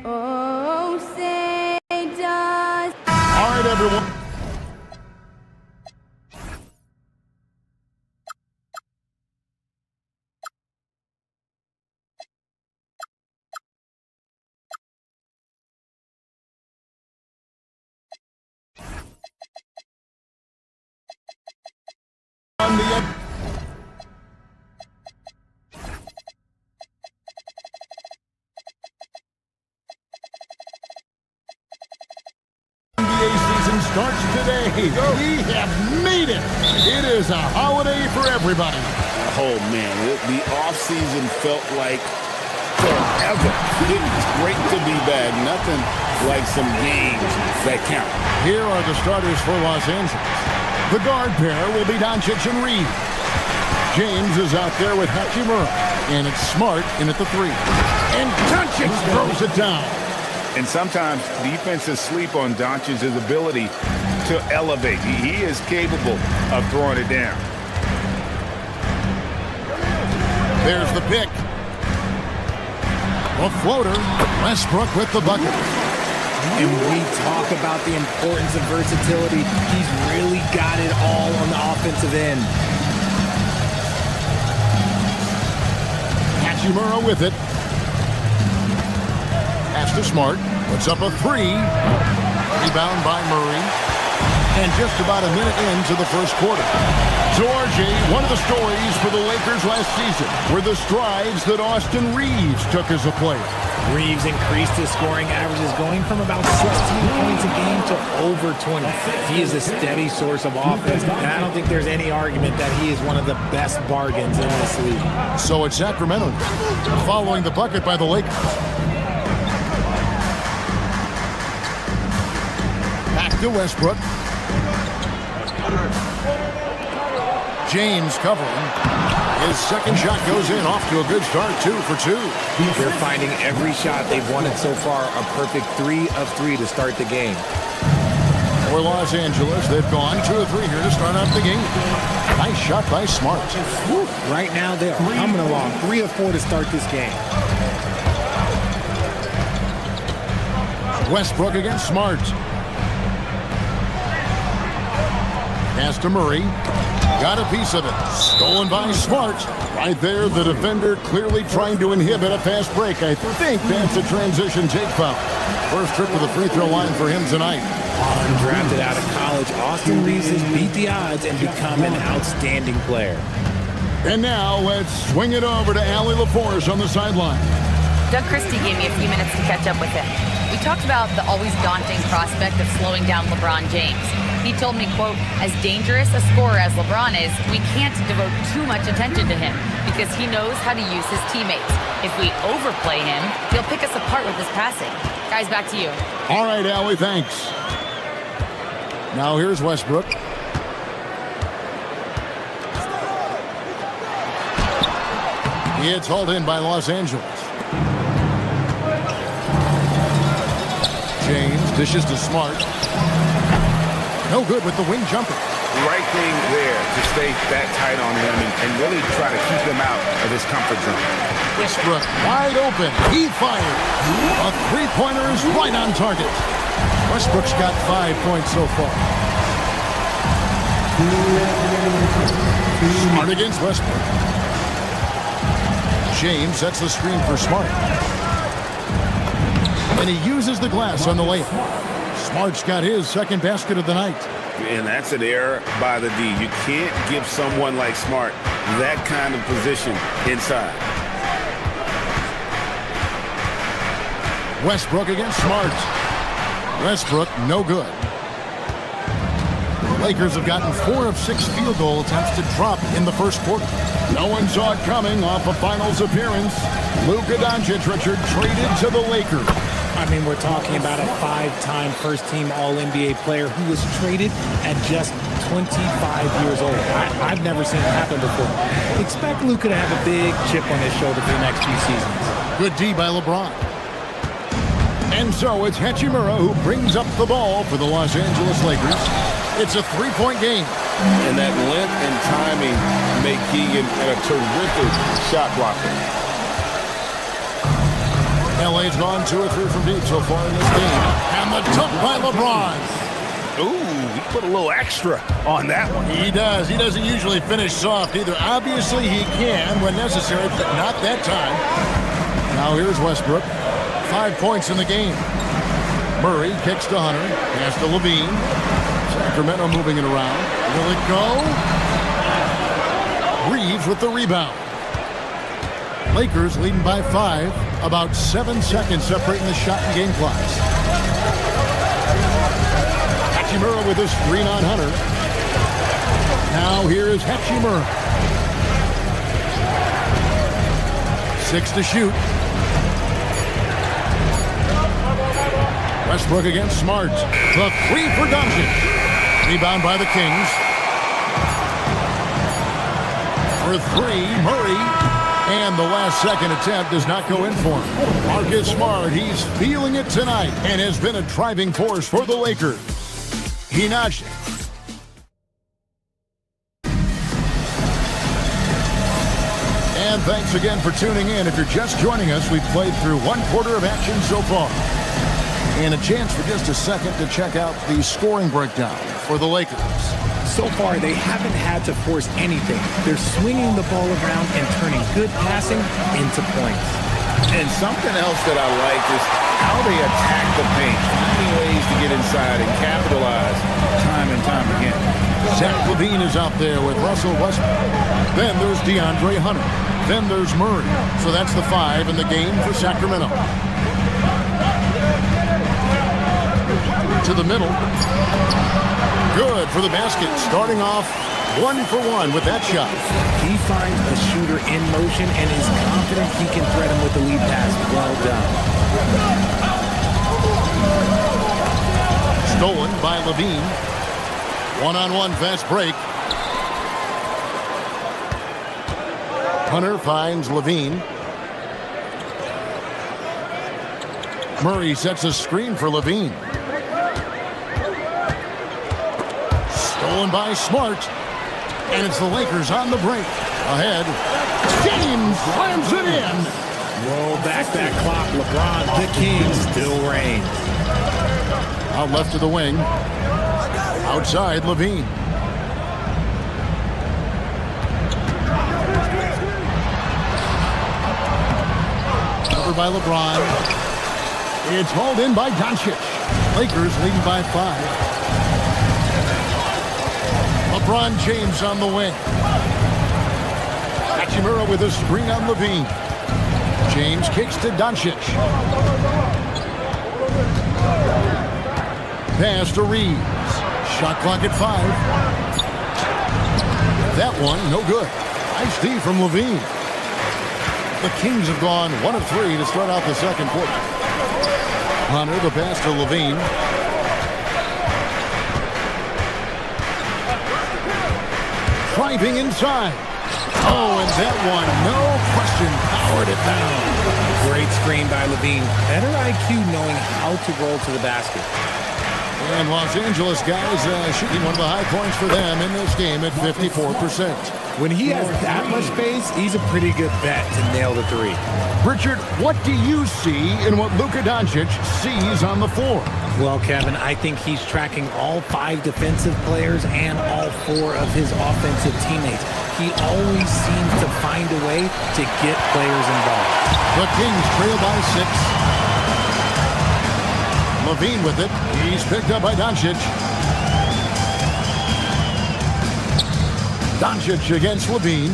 [SPEAKER 17] Oh, say does.
[SPEAKER 9] All right, everyone. On the NBA season starts today. We have made it. It is a holiday for everybody.
[SPEAKER 10] Oh, man, the offseason felt like forever. It's great to be back. Nothing like some games that count.
[SPEAKER 9] Here are the starters for Los Angeles. The guard pair will be Doncic and Reed. James is out there with Hachimura, and it's Smart in at the 3. And Doncic throws it down.
[SPEAKER 13] And sometimes defenses sleep on Doncic's ability to elevate. He is capable of throwing it down.
[SPEAKER 9] There's the pick. A floater. Westbrook with the bucket.
[SPEAKER 3] And we talk about the importance of versatility. He's really got it all on the offensive end.
[SPEAKER 9] Hachimura with it. Pass to Smart. Puts up a 3. Rebound by Murray. And just about a minute into the first quarter. So, RJ, one of the stories for the Lakers last season were the strides that Austin Reeves took as a player.
[SPEAKER 3] Reeves increased his scoring averages, going from about 16 points a game to over 20. He is a steady source of offense, and I don't think there's any argument that he is one of the best bargains in this league.
[SPEAKER 9] So it's Sacramento following the bucket by the Lakers. Back to Westbrook. James covering. His second shot goes in, off to a good start, 2 for 2.
[SPEAKER 3] They're finding every shot they've wanted so far a perfect 3 of 3 to start the game.
[SPEAKER 9] For Los Angeles, they've gone 2 of 3 here to start out the game. Nice shot by Smart.
[SPEAKER 3] Woo. Right now, they're coming along. 3 of 4 to start this game.
[SPEAKER 9] Westbrook against Smart. Pass to Murray. Got a piece of it. Stolen by Smart. Right there, the defender clearly trying to inhibit a fast break. I think that's a transition take foul. First trip to the free throw line for him tonight.
[SPEAKER 3] Undrafted out of college, Austin Reeves has beat the odds and become an outstanding player.
[SPEAKER 9] And now let's swing it over to Allie LaForce on the sideline.
[SPEAKER 7] Doug Christie gave me a few minutes to catch up with him. We talked about the always daunting prospect of slowing down LeBron James. He told me, quote, as dangerous a scorer as LeBron is, we can't devote too much attention to him because he knows how to use his teammates. If we overplay him, he'll pick us apart with his passing. Guys, back to you.
[SPEAKER 9] All right, Allie, thanks. Now here's Westbrook. It's hauled in by Los Angeles. James dishes to Smart. No good with the wing jumper.
[SPEAKER 10] Right thing there to stay that tight on him and really try to keep him out of his comfort zone.
[SPEAKER 9] Westbrook wide open. He fired. A three-pointer is right on target. Westbrook's got 5 points so far. Smart against Westbrook. James sets the screen for Smart. And he uses the glass on the layup. Smart's got his second basket of the night.
[SPEAKER 10] And that's an error by the D. You can't give someone like Smart that kind of position inside.
[SPEAKER 9] Westbrook against Smart. Westbrook, no good. Lakers have gotten 4 of 6 field goal attempts to drop in the first quarter. No one saw it coming off a finals appearance. Luka Doncic, Richard, traded to the Lakers.
[SPEAKER 3] I mean, we're talking about a 5-time first-team All-NBA player who was traded at just 25 years old. I've never seen it happen before. Expect Luka to have a big chip on his shoulder for the next few seasons.
[SPEAKER 9] Good D by LeBron. And so it's Hachimura who brings up the ball for the Los Angeles Lakers. It's a 3-point game.
[SPEAKER 10] And that length and timing make Keegan a terrific shot blocker.
[SPEAKER 9] LA's gone 2 or 3 from deep so far in this game. And the dunk by LeBron.
[SPEAKER 2] Ooh, he put a little extra on that one.
[SPEAKER 9] He does. He doesn't usually finish soft either. Obviously, he can when necessary, but not that time. Now here's Westbrook. 5 points in the game. Murray kicks to Hunter. Pass to Levine. Sacramento moving it around. Will it go? Reeves with the rebound. Lakers leading by 5. About 7 seconds separating the shot and game clocks. Hachimura with his screen on Hunter. Now here is Hachimura. 6 to shoot. Westbrook against Smart. The 3 for Doncic. Rebound by the Kings. For 3, Murray. And the last second attempt does not go in for him. Marcus Smart, he's feeling it tonight and has been a driving force for the Lakers. He notched it. And thanks again for tuning in. If you're just joining us, we've played through 1 quarter of action so far. And a chance for just a second to check out the scoring breakdown for the Lakers.
[SPEAKER 3] So far, they haven't had to force anything. They're swinging the ball around and turning good passing into points.
[SPEAKER 13] And something else that I like is how they attack the paint, finding ways to get inside and capitalize time and time again.
[SPEAKER 9] Zach LaVine is out there with Russell Westbrook. Then there's DeAndre Hunter. Then there's Murray. So that's the 5 in the game for Sacramento. To the middle. Good for the basket. Starting off 1 for 1 with that shot.
[SPEAKER 3] He finds a shooter in motion and is confident he can thread him with the lead pass. Well done.
[SPEAKER 9] Stolen by LaVine. One-on-one fast break. Hunter finds LaVine. Murray sets a screen for LaVine. Stolen by Smart. And it's the Lakers on the break. Ahead. James slams it in.
[SPEAKER 3] Roll back that clock. LeBron, the king, still reigns.
[SPEAKER 9] Out left to the wing. Outside, LaVine. Covered by LeBron. It's hauled in by Doncic. Lakers leading by 5. LeBron James on the wing. Hachimura with a screen on LaVine. James kicks to Doncic. Pass to Reeves. Shot clock at 5. That one, no good. Nice D from LaVine. The Kings have gone 1 of 3 to start out the second quarter. Hunter, the pass to LaVine. Driving inside. Oh, and that one, no question, powered it down.
[SPEAKER 3] Great screen by LaVine. Better IQ knowing how to roll to the basket.
[SPEAKER 9] And Los Angeles guys shooting one of the high points for them in this game at 54%.
[SPEAKER 3] When he has that much space, he's a pretty good bet to nail the 3.
[SPEAKER 9] Richard, what do you see in what Luka Doncic sees on the floor?
[SPEAKER 3] Well, Kevin, I think he's tracking all 5 defensive players and all 4 of his offensive teammates. He always seems to find a way to get players involved.
[SPEAKER 9] The Kings trail by 6. LaVine with it. He's picked up by Doncic. Doncic against LaVine.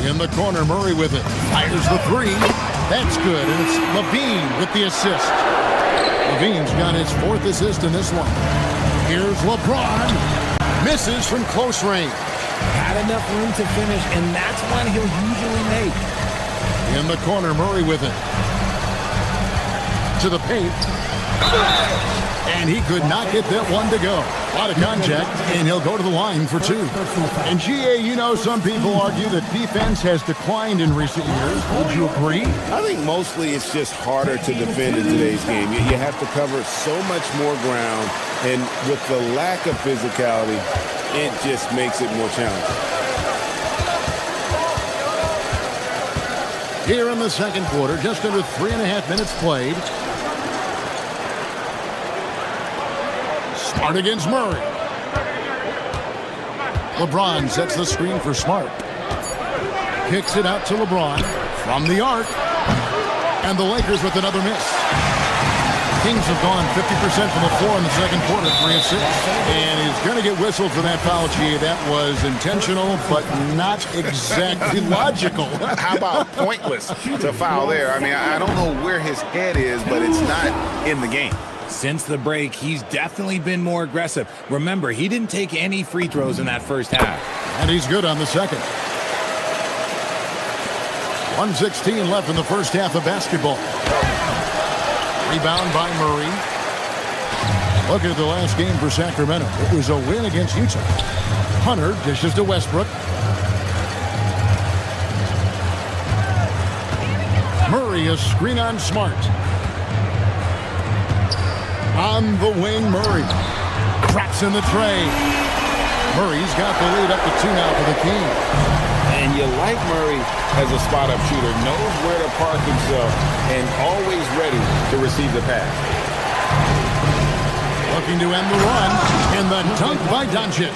[SPEAKER 9] In the corner, Murray with it. Fires the 3. That's good, and it's LaVine with the assist. LaVine's got his 4th assist in this one. Here's LeBron. Misses from close range.
[SPEAKER 3] Had enough room to finish, and that's one he'll usually make.
[SPEAKER 9] In the corner, Murray with it. To the paint. And he could not get that one to go. A lot of contact, and he'll go to the line for 2. And GA, you know, some people argue that defense has declined in recent years. Would you agree?
[SPEAKER 10] I think mostly it's just harder to defend in today's game. You have to cover so much more ground, and with the lack of physicality, it just makes it more challenging.
[SPEAKER 9] Here in the second quarter, just under 3.5 minutes played. Smart against Murray. LeBron sets the screen for Smart. Kicks it out to LeBron from the arc. And the Lakers with another miss. Kings have gone 50% from the floor in the second quarter, 3 of 6. And he's going to get whistled for that foul, G. That was intentional, but not exactly logical.
[SPEAKER 13] How about pointless to foul there? I mean, I don't know where his head is, but it's not in the game.
[SPEAKER 3] Since the break, he's definitely been more aggressive. Remember, he didn't take any free throws in that first half.
[SPEAKER 9] And he's good on the second. 1:16 left in the first half of basketball. Rebound by Murray. Look at the last game for Sacramento. It was a win against Utah. Hunter dishes to Westbrook. Murray, a screen on Smart. On the wing, Murray. Drops in the tray. Murray's got the lead up to 2 now for the Kings.
[SPEAKER 10] And you like Murray as a spot-up shooter, knows where to park himself, and always ready to receive the pass.
[SPEAKER 9] Looking to end the run, and the dunk by Doncic.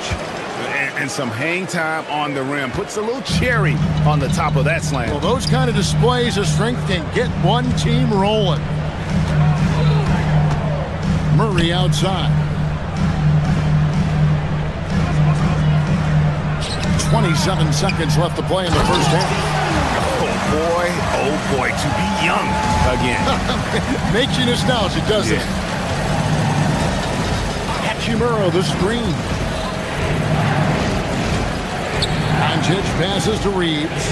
[SPEAKER 13] And some hang time on the rim. Puts a little cherry on the top of that slam.
[SPEAKER 9] Well, those kind of displays of strength can get one team rolling. Murray outside. 27 seconds left to play in the first half.
[SPEAKER 13] Oh boy, to be young again.
[SPEAKER 9] Makes you nostalgic, doesn't it? Hachimura, the screen. Doncic passes to Reeves.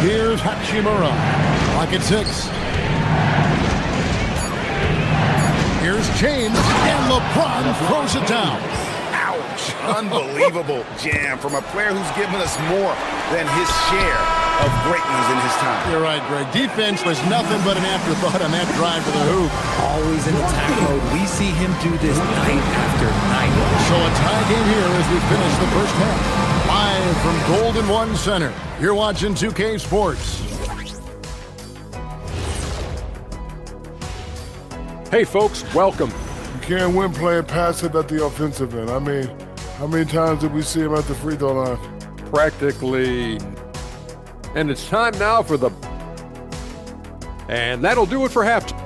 [SPEAKER 9] Here's Hachimura. Clock at 6. Here's James, and LeBron throws it down.
[SPEAKER 13] Ouch. Unbelievable jam from a player who's given us more than his share of greatness in his time.
[SPEAKER 9] You're right, Greg. Defense was nothing but an afterthought on that drive to the hoop.
[SPEAKER 3] Always in attack mode. We see him do this night after night.
[SPEAKER 9] So a tie game here as we finish the first half. Live from Golden One Center. You're watching 2K Sports.
[SPEAKER 8] Hey, folks, welcome.
[SPEAKER 6] You can't win playing passive at the offensive end. I mean, how many times did we see him at the free throw line?
[SPEAKER 8] Practically. And it's time now for the... And that'll do it for halftime.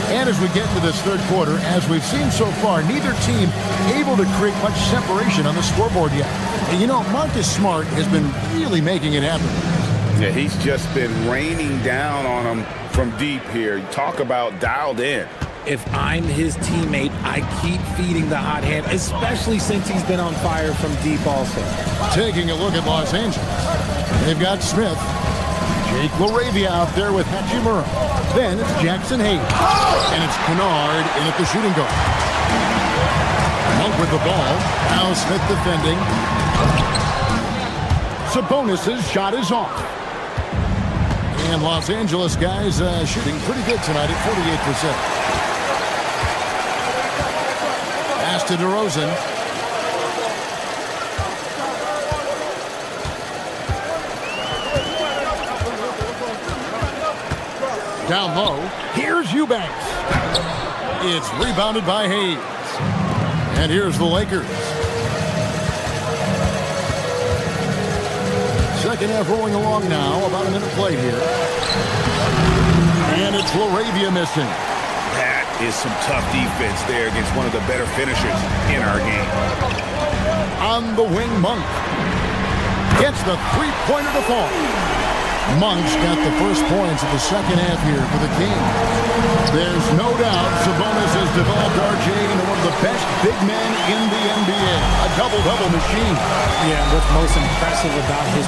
[SPEAKER 9] And as we get into this third quarter, as we've seen so far, neither team able to create much separation on the scoreboard yet. And you know, Marcus Smart has been really making it happen.
[SPEAKER 13] Yeah, he's just been raining down on him from deep here. Talk about dialed in.
[SPEAKER 3] If I'm his teammate, I keep feeding the hot hand, especially since he's been on fire from deep also.
[SPEAKER 9] Taking a look at Los Angeles. They've got Smith. Jake LaRavia out there with Hachimura. Then it's Jackson Hayes. And it's Kennard in at the shooting guard. Monk with the ball. Now Smith defending. Sabonis' shot is off. And Los Angeles guys shooting pretty good tonight at 48%. Pass to DeRozan. Down low, here's Eubanks. It's rebounded by Hayes. And here's the Lakers. Second half rolling along now, about a minute play here. And it's LaRavia missing.
[SPEAKER 13] That is some tough defense there against one of the better finishers in our game.
[SPEAKER 9] On the wing, Monk. Gets the three-pointer to fall. Monk's got the first points of the second half here for the Kings. There's no doubt Sabonis has developed RJ into one of the best big men in the NBA. A double-double machine.
[SPEAKER 3] Yeah, what's most impressive about his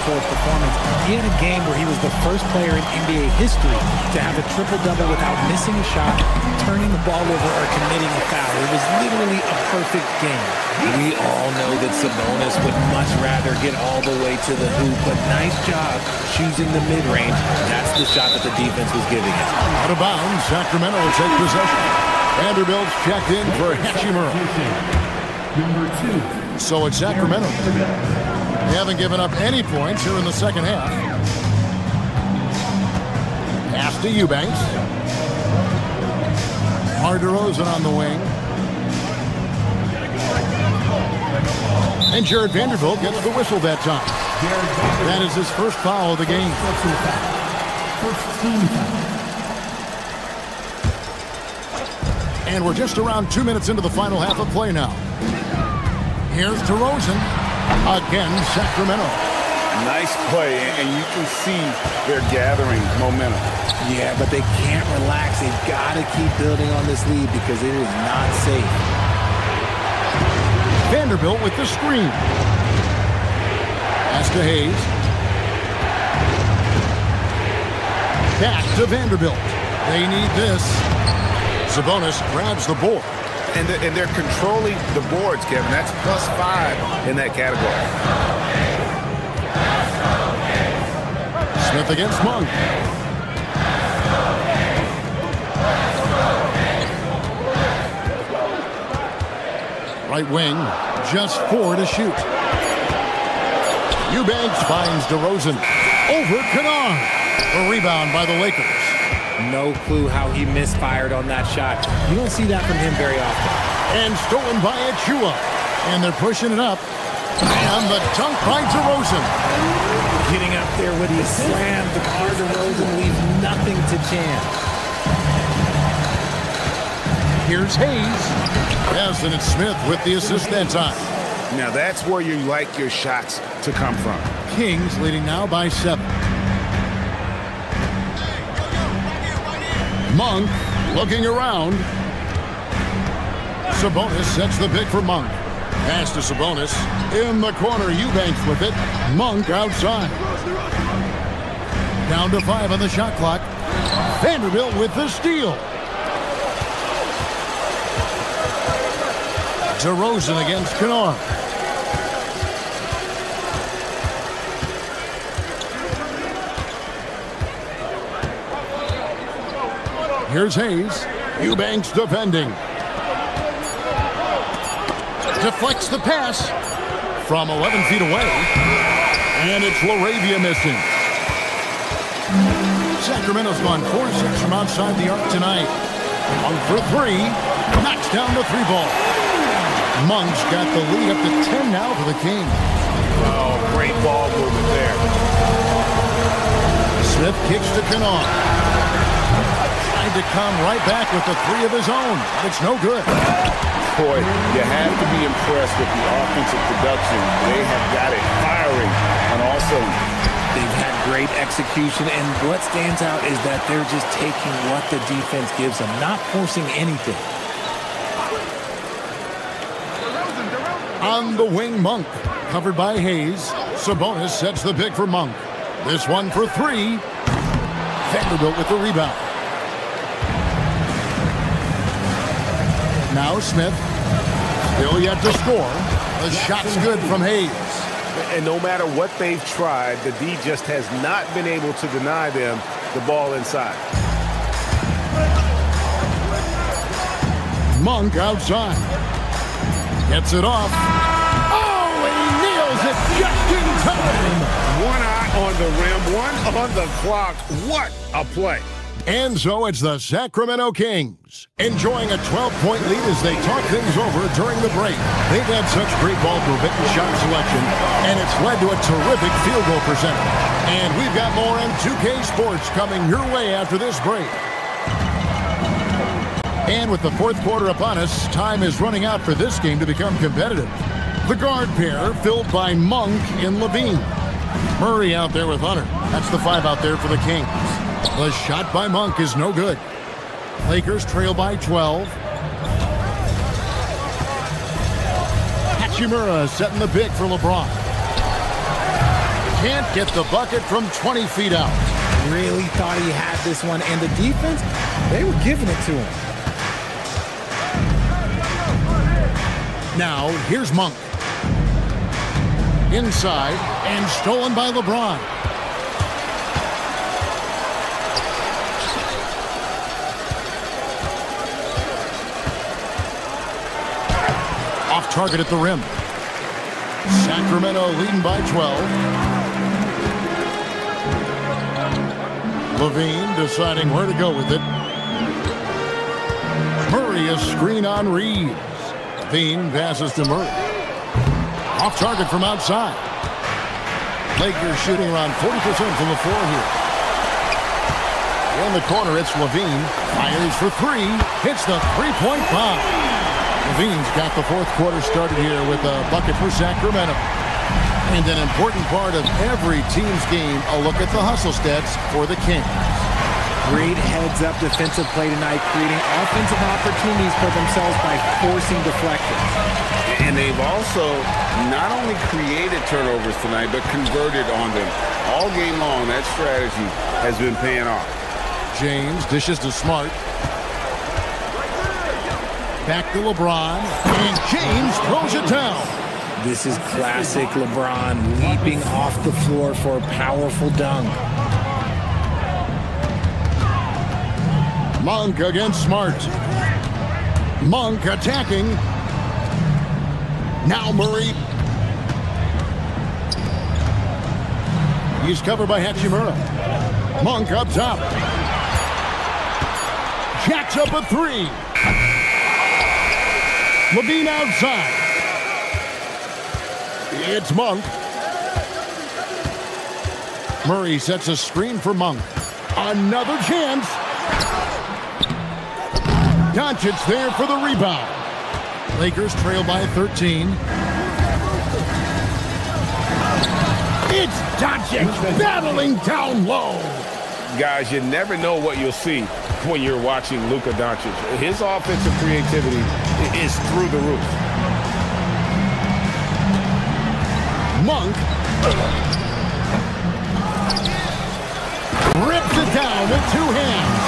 [SPEAKER 3] 2024 performance, he had a game where he was the first player in NBA history to have a triple-double without missing a shot, turning the ball over, or committing a foul. It was literally a perfect game. We all know that Sabonis would much rather get all the way to the hoop, but nice job choosing the mid-range. That's the shot that the defense was giving him.
[SPEAKER 9] Out of bounds, Sacramento will take possession. Vanderbilt's checked in for Hachimura. So it's Sacramento. They haven't given up any points here in the second half. Pass to Eubanks. DeRozan on the wing. And Jared Vanderbilt gets the whistle that time. That is his first foul of the game. And we're just around 2 minutes into the final half of play now. Here's DeRozan. Again, Sacramento.
[SPEAKER 13] Nice play, and you can see they're gathering momentum.
[SPEAKER 3] Yeah, but they can't relax. They've got to keep building on this lead because it is not safe.
[SPEAKER 9] Vanderbilt with the screen. Pass to Hayes. Back to Vanderbilt. They need this. Sabonis grabs the board.
[SPEAKER 13] And they're controlling the boards, Kevin. That's +5 in that category.
[SPEAKER 9] Smith against Monk. Right wing, just 4 to shoot. Eubanks finds DeRozan. over Kennard. A rebound by the Lakers.
[SPEAKER 3] No clue how he misfired on that shot. You don't see that from him very often.
[SPEAKER 9] And stolen by Achua. And they're pushing it up. And the dunk by DeRozan.
[SPEAKER 3] Getting up there with the slam, DeMar DeRozan leaves nothing to chance.
[SPEAKER 9] Here's Hayes. Yes, and it's Smith with the assist that time.
[SPEAKER 10] Now that's where you like your shots to come from.
[SPEAKER 9] Kings leading now by 7. Monk looking around. Sabonis sets the pick for Monk. Pass to Sabonis. In the corner, Eubanks with it. Monk outside. Down to 5 on the shot clock. Vanderbilt with the steal. DeRozan against Kennard. Here's Hayes. Eubanks defending. Deflects the pass from 11 feet away. And it's LaRavia missing. Sacramento's gone 4-6 from outside the arc tonight. Monk for 3. Knocks down the 3 ball. Monk's got the lead up to 10 now for the Kings.
[SPEAKER 10] Oh, great ball movement there.
[SPEAKER 9] Smith kicks to Kennard. Trying to come right back with the 3 of his own. But it's no good.
[SPEAKER 10] Boy, you have to be impressed with the offensive production. They have got it firing on all cylinders.
[SPEAKER 3] They've had great execution, and what stands out is that they're just taking what the defense gives them, not forcing anything.
[SPEAKER 9] On the wing, Monk. Covered by Hayes. Sabonis sets the pick for Monk. This one for 3. Vanderbilt with the rebound. Now Smith. Still yet to score. The shot's good from Hayes.
[SPEAKER 10] And no matter what they've tried, the D just has not been able to deny them the ball inside.
[SPEAKER 9] Monk outside. Gets it off. Oh, and he nails it just in time.
[SPEAKER 10] One eye on the rim, one on the clock. What a play.
[SPEAKER 9] And so it's the Sacramento Kings enjoying a 12-point lead as they talk things over during the break. They've had such great ball movement and shot selection, and it's led to a terrific field goal percentage. And we've got more on 2K Sports coming your way after this break. And with the fourth quarter upon us, time is running out for this game to become competitive. The guard pair filled by Monk and Levine. Murray out there with Hunter. That's the 5 out there for the Kings. The shot by Monk is no good. Lakers trail by 12. Hachimura setting the pick for LeBron. Can't get the bucket from 20 feet out.
[SPEAKER 3] Really thought he had this one, and the defense, they were giving it to him.
[SPEAKER 9] Now, here's Monk. Inside, and stolen by LeBron. Off target at the rim. Sacramento leading by 12. Levine deciding where to go with it. Murray a screen on Reeves. Levine passes to Murray. Off target from outside. Lakers shooting around 40% from the floor here. In the corner, it's Levine. Fires for 3. Hits the three-point bomb. Levine's got the fourth quarter started here with a bucket for Sacramento. And an important part of every team's game, a look at the hustle stats for the Kings.
[SPEAKER 3] Great heads-up defensive play tonight, creating offensive opportunities for themselves by forcing deflections.
[SPEAKER 10] And they've also not only created turnovers tonight, but converted on them. All game long, that strategy has been paying off.
[SPEAKER 9] James dishes to Smart. Back to LeBron. And James throws it down.
[SPEAKER 3] This is classic LeBron, leaping off the floor for a powerful dunk.
[SPEAKER 9] Monk against Smart. Monk attacking. Now Murray. He's covered by Hachimura. Monk up top. Jacks up a three. Levine outside. It's Monk. Murray sets a screen for Monk. Another chance. Doncic there for the rebound. Lakers trail by 13. It's Doncic battling down low.
[SPEAKER 10] Guys, you never know what you'll see when you're watching Luka Doncic. His offensive creativity is through the roof.
[SPEAKER 9] Monk rips it down with two hands.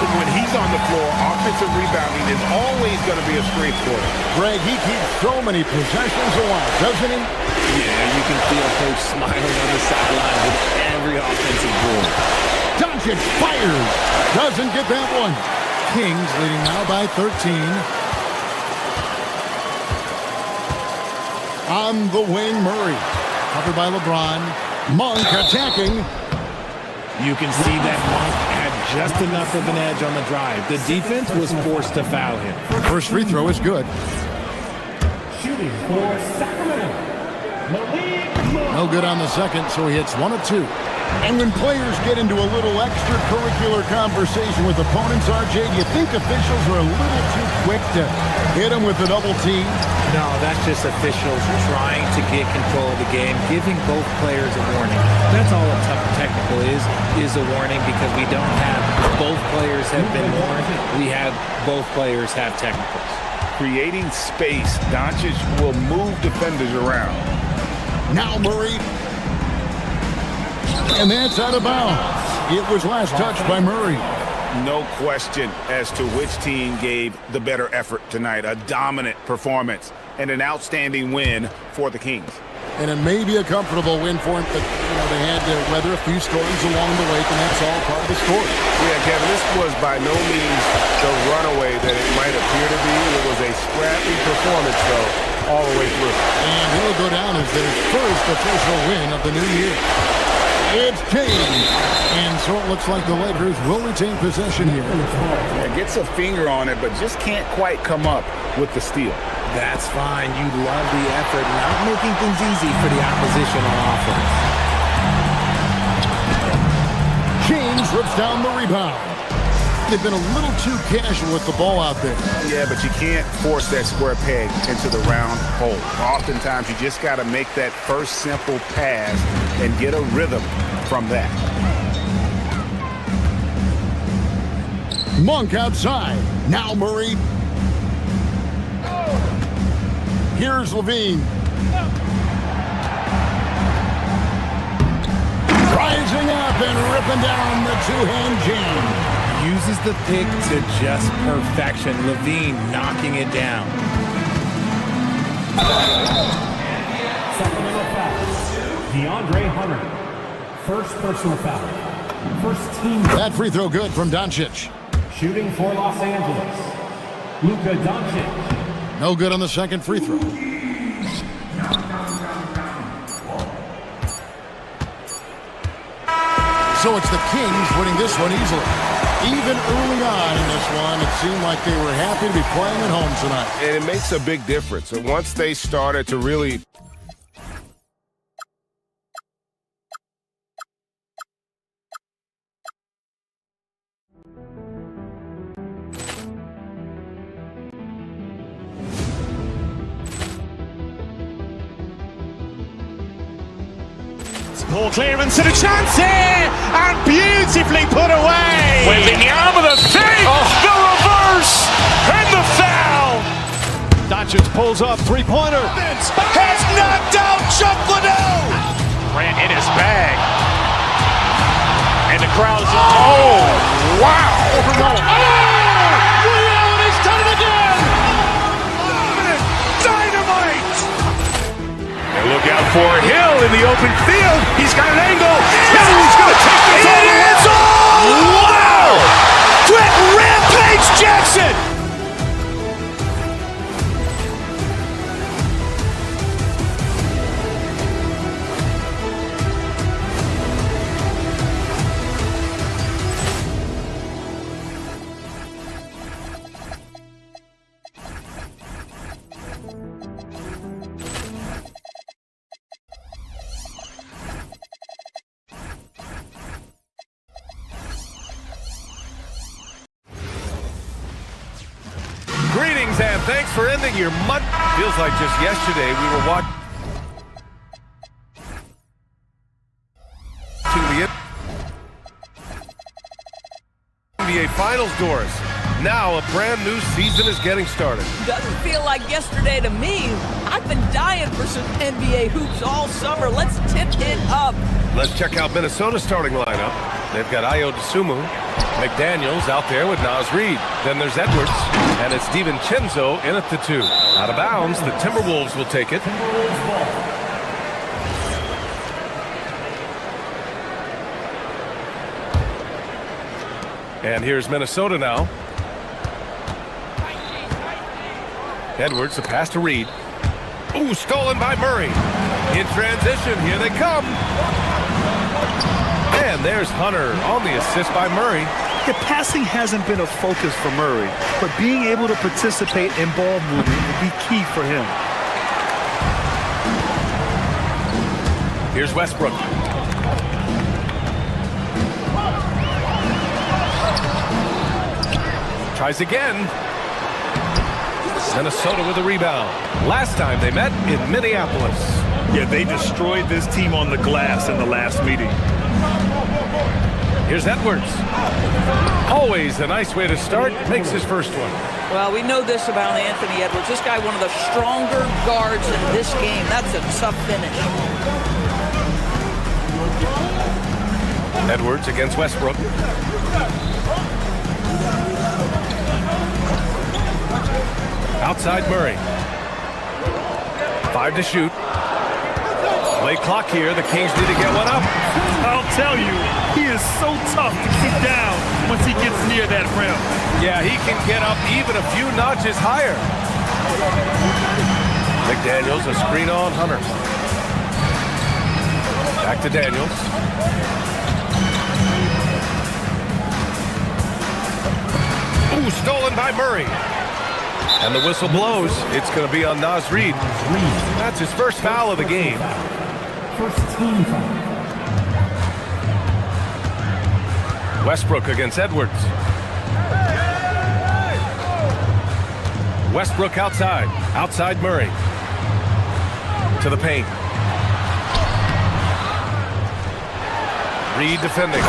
[SPEAKER 10] When he's on the floor, offensive rebounding is always going to be a strength for him.
[SPEAKER 9] Greg, he keeps so many possessions alive, doesn't he?
[SPEAKER 3] Yeah, you can feel Coach smiling on the sideline with every offensive board.
[SPEAKER 9] Doncic fires. Doesn't get that one. Kings leading now by 13. On the wing, Murray. Covered by LeBron. Monk attacking.
[SPEAKER 3] You can see that Monk had just enough of an edge on the drive. The defense was forced to foul him.
[SPEAKER 9] First free throw is good.
[SPEAKER 14] Shooting for Sacramento.
[SPEAKER 9] No good on the second, so he hits 1 of 2. And when players get into a little extracurricular conversation with opponents, RJ, do you think officials are a little too quick to hit them with a double team?
[SPEAKER 3] No, that's just officials trying to get control of the game, giving both players a warning. That's all a tough technical is a warning, because we don't have both players have been warned. We have both players have technicals.
[SPEAKER 10] Creating space, Doncic will move defenders around.
[SPEAKER 9] Now Murray. And that's out of bounds. It was last touched by Murray.
[SPEAKER 10] No question as to which team gave the better effort tonight. A dominant performance and an outstanding win for the Kings.
[SPEAKER 9] And it may be a comfortable win for them, but they had to weather a few storms along the way, and that's all part of the story.
[SPEAKER 10] Yeah, Kevin, this was by no means the runaway that it might appear to be. It was a scrappy performance, though, all the way through.
[SPEAKER 9] And he'll go down as their first official win of the new year. It's Kane. And so it looks like the Lakers will retain possession here.
[SPEAKER 10] Yeah, gets a finger on it, but just can't quite come up with the steal.
[SPEAKER 3] That's fine. You love the effort, not making things easy for the opposition on offense.
[SPEAKER 9] James rips down the rebound. They've been a little too casual with the ball out there.
[SPEAKER 10] Yeah, but you can't force that square peg into the round hole. Oftentimes, you just got to make that first simple pass and get a rhythm from that.
[SPEAKER 9] Monk outside. Now Murray. Here's Levine. Rising up and ripping down the two-hand jam.
[SPEAKER 3] Uses the pick to just perfection. Levine knocking it down.
[SPEAKER 14] Sacramento foul. DeAndre Hunter. First personal foul. First team.
[SPEAKER 9] That free throw good from Doncic.
[SPEAKER 14] Shooting for Los Angeles. Luka Doncic.
[SPEAKER 9] No good on the second free throw. So it's the Kings winning this one easily. Even early on in this one, it seemed like they were happy to be playing at home tonight.
[SPEAKER 10] And it makes a big difference. And once they started to really
[SPEAKER 1] Poor clearance and a chance here, and beautifully put away.
[SPEAKER 2] Wembanyama the save, the reverse, and the foul.
[SPEAKER 1] Doncic pulls up, three-pointer.
[SPEAKER 2] Has knocked out Chuck Liddell. Ran in his bag. And the crowd is, oh, wow. He's done it again. Dynamite. And look out for Hill in the open field. He's got an angle. Hill's going to take this all the way. Wow! Brett Rampage Jackson.
[SPEAKER 5] Greetings and thanks for ending your month. Feels like just yesterday we were watching the NBA Finals doors. Now a brand new season is getting started.
[SPEAKER 11] Doesn't feel like yesterday to me. I've been dying for some NBA hoops all summer. Let's tip it up.
[SPEAKER 5] Let's check out Minnesota's starting lineup. They've got Ayo Dosunmu, McDaniels out there with Naz Reid. Then there's Edwards, and it's DiVincenzo in at the 2. Out of bounds, the Timberwolves will take it. And here's Minnesota now. Edwards, the pass to Reid. Ooh, stolen by Murray. In transition, here they come. And there's Hunter on the assist by Murray.
[SPEAKER 4] Yeah, passing hasn't been a focus for Murray, but being able to participate in ball movement will be key for him.
[SPEAKER 5] Here's Westbrook. Tries again. Minnesota with a rebound. Last time they met in Minneapolis.
[SPEAKER 4] Yeah, they destroyed this team on the glass in the last meeting.
[SPEAKER 5] Here's Edwards. Always a nice way to start. Makes his first one.
[SPEAKER 11] Well, we know this about Anthony Edwards. This guy, one of the stronger guards in this game. That's a tough finish.
[SPEAKER 5] Edwards against Westbrook. Outside Murray. 5 to shoot. Late clock here. The Kings need to get one up.
[SPEAKER 4] I'll tell you, he is so tough to keep down once he gets near that rim.
[SPEAKER 5] Yeah, he can get up even a few notches higher. McDaniels, a screen on Hunter. Back to Daniels. Ooh, stolen by Murray. And the whistle blows. It's going to be on Naz Reid. That's his first foul of the game.
[SPEAKER 14] First team foul.
[SPEAKER 5] Westbrook against Edwards. Westbrook outside. Outside Murray. To the paint. Reid defending.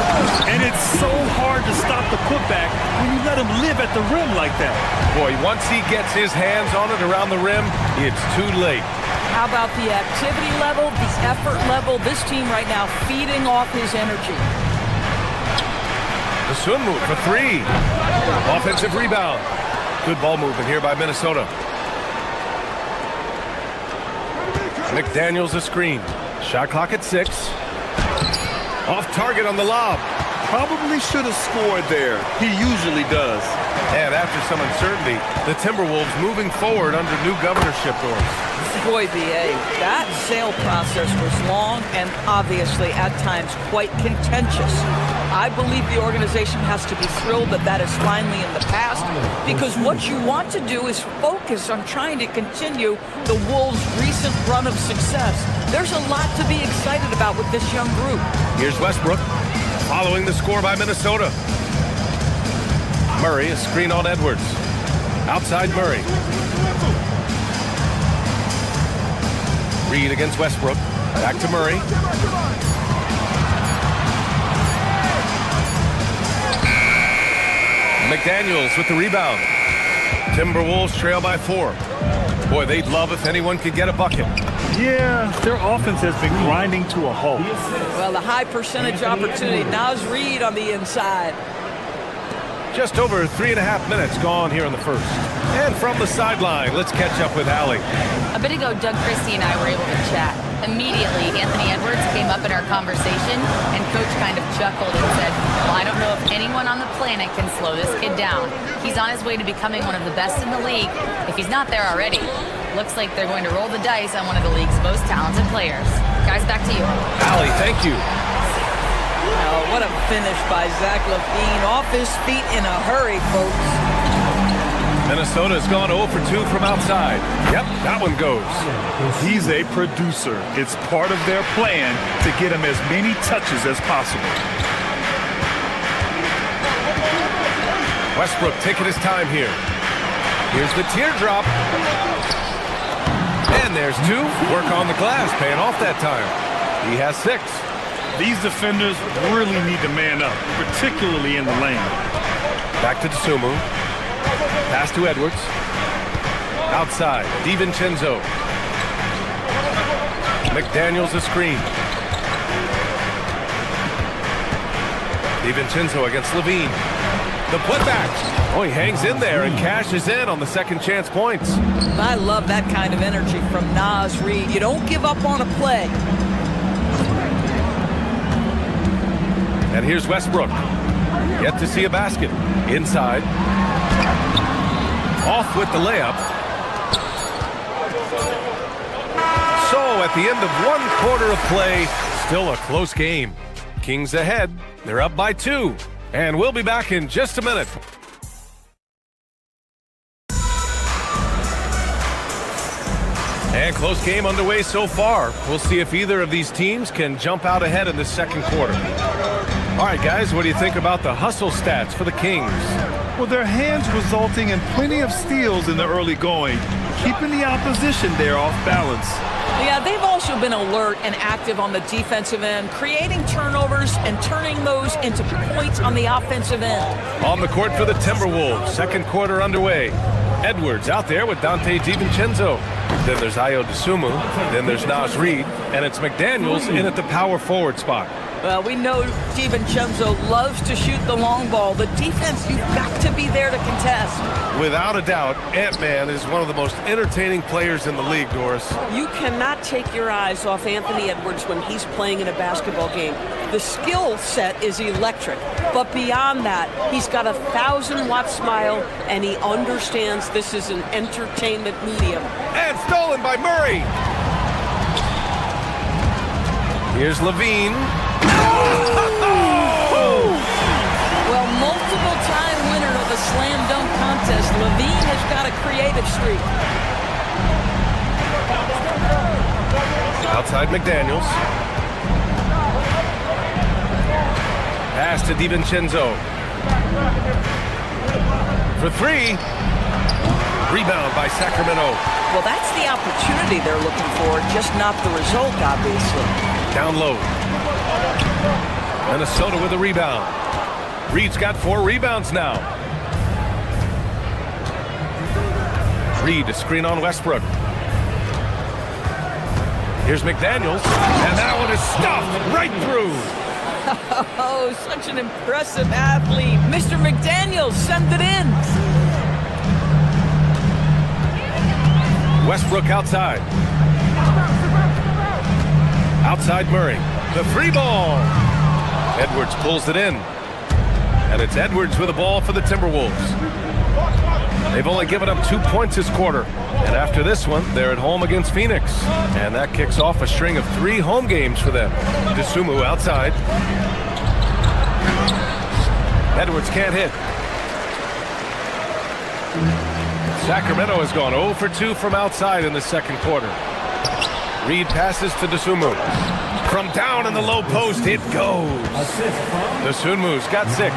[SPEAKER 4] And it's so hard to stop the putback when you let him live at the rim like that.
[SPEAKER 5] Boy, once he gets his hands on it around the rim, it's too late.
[SPEAKER 11] How about the activity level, the effort level? This team right now feeding off his energy.
[SPEAKER 5] The swim move for 3. Offensive rebound. Good ball movement here by Minnesota. McDaniels a screen. Shot clock at 6. Off target on the lob.
[SPEAKER 4] Probably should have scored there. He usually does.
[SPEAKER 5] And after some uncertainty, the Timberwolves moving forward under new governorship doors.
[SPEAKER 11] Boy, B.A., that sale process was long and obviously at times quite contentious. I believe the organization has to be thrilled that that is finally in the past, because what you want to do is focus on trying to continue the Wolves' recent run of success. There's a lot to be excited about with this young group.
[SPEAKER 5] Here's Westbrook, following the score by Minnesota. Murray, a screen on Edwards. Outside Murray. Reid against Westbrook. Back to Murray. McDaniels with the rebound. Timberwolves trail by 4. Boy, they'd love if anyone could get a bucket.
[SPEAKER 4] Yeah, their offense has been grinding to a halt.
[SPEAKER 11] Well, the high percentage opportunity. Naz Reid on the inside.
[SPEAKER 5] Just over 3.5 minutes gone here in the first. And from the sideline, let's catch up with Allie.
[SPEAKER 7] A bit ago, Doug Christie and I were able to chat. Immediately, Anthony Edwards came up in our conversation, and Coach kind of chuckled and said, well, I don't know if anyone on the planet can slow this kid down. He's on his way to becoming one of the best in the league, if he's not there already. Looks like they're going to roll the dice on one of the league's most talented players. Guys, back to you.
[SPEAKER 5] Allie, thank you.
[SPEAKER 11] Oh, what a finish by Zach LaVine. Off his feet in a hurry, folks.
[SPEAKER 5] Minnesota's gone 0 for 2 from outside. Yep, that one goes.
[SPEAKER 4] He's a producer. It's part of their plan to get him as many touches as possible.
[SPEAKER 5] Westbrook taking his time here. Here's the teardrop. And there's 2. Work on the glass, paying off that time. He has 6.
[SPEAKER 4] These defenders really need to man up, particularly in the lane.
[SPEAKER 5] Back to DeSumo. Pass to Edwards. Outside, DiVincenzo. McDaniels a screen. DiVincenzo against Levine. The putback. Oh, he hangs in there and cashes in on the second chance points.
[SPEAKER 11] I love that kind of energy from Naz Reid. You don't give up on a play.
[SPEAKER 5] And here's Westbrook. Yet to see a basket. Inside. Off with the layup. So at the end of 1 quarter of play, still a close game. Kings ahead. They're up by 2. And we'll be back in just a minute. And close game underway so far. We'll see if either of these teams can jump out ahead in the second quarter. All right, guys, what do you think about the hustle stats for the Kings?
[SPEAKER 4] Well, their hands resulting in plenty of steals in the early going, keeping the opposition there off balance.
[SPEAKER 11] Yeah, they've also been alert and active on the defensive end, creating turnovers and turning those into points on the offensive end.
[SPEAKER 5] On the court for the Timberwolves, second quarter underway. Edwards out there with Dante DiVincenzo. Then there's Ayo Dosunmu. Then there's Naz Reid. And it's McDaniels in at the power forward spot.
[SPEAKER 11] Well, we know DiVincenzo loves to shoot the long ball. The defense, you've got to be there to contest.
[SPEAKER 5] Without a doubt, Ant-Man is one of the most entertaining players in the league, Doris.
[SPEAKER 18] You cannot take your eyes off Anthony Edwards when he's playing in a basketball game. The skill set is electric, but beyond that, he's got a 1,000-watt smile, and he understands this is an entertainment medium.
[SPEAKER 5] And stolen by Murray. Here's Levine.
[SPEAKER 11] Well, multiple-time winner of the slam dunk contest, Levine has got a creative streak.
[SPEAKER 5] Outside McDaniels. Pass to DiVincenzo. For 3. Rebound by Sacramento.
[SPEAKER 11] Well, that's the opportunity they're looking for, just not the result, obviously.
[SPEAKER 5] Down low. Minnesota with a rebound. Reed's got 4 rebounds now. Reed, a screen on Westbrook. Here's McDaniels, and that one is stuffed right through.
[SPEAKER 11] Oh, such an impressive athlete. Mr. McDaniels, send it in.
[SPEAKER 5] Westbrook outside. Outside Murray. The 3 ball. Edwards pulls it in. And it's Edwards with the ball for the Timberwolves. They've only given up 2 points this quarter. And after this one, they're at home against Phoenix. And that kicks off a string of 3 home games for them. Dosunmu outside. Edwards can't hit. Sacramento has gone 0 for 2 from outside in the second quarter. Reed passes to Dosunmu. From down in the low post, it goes. Dosunmu's got 6.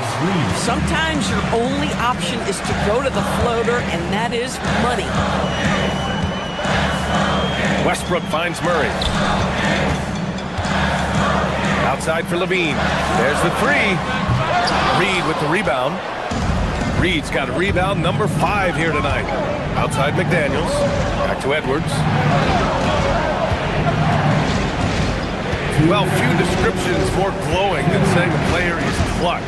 [SPEAKER 11] Sometimes your only option is to go to the floater, and that is money.
[SPEAKER 5] Westbrook finds Murray. Outside for Levine. There's the 3. Reed with the rebound. Reed's got rebound number 5 here tonight. Outside McDaniels. Back to Edwards. Well, few descriptions more glowing than saying a player is clutch.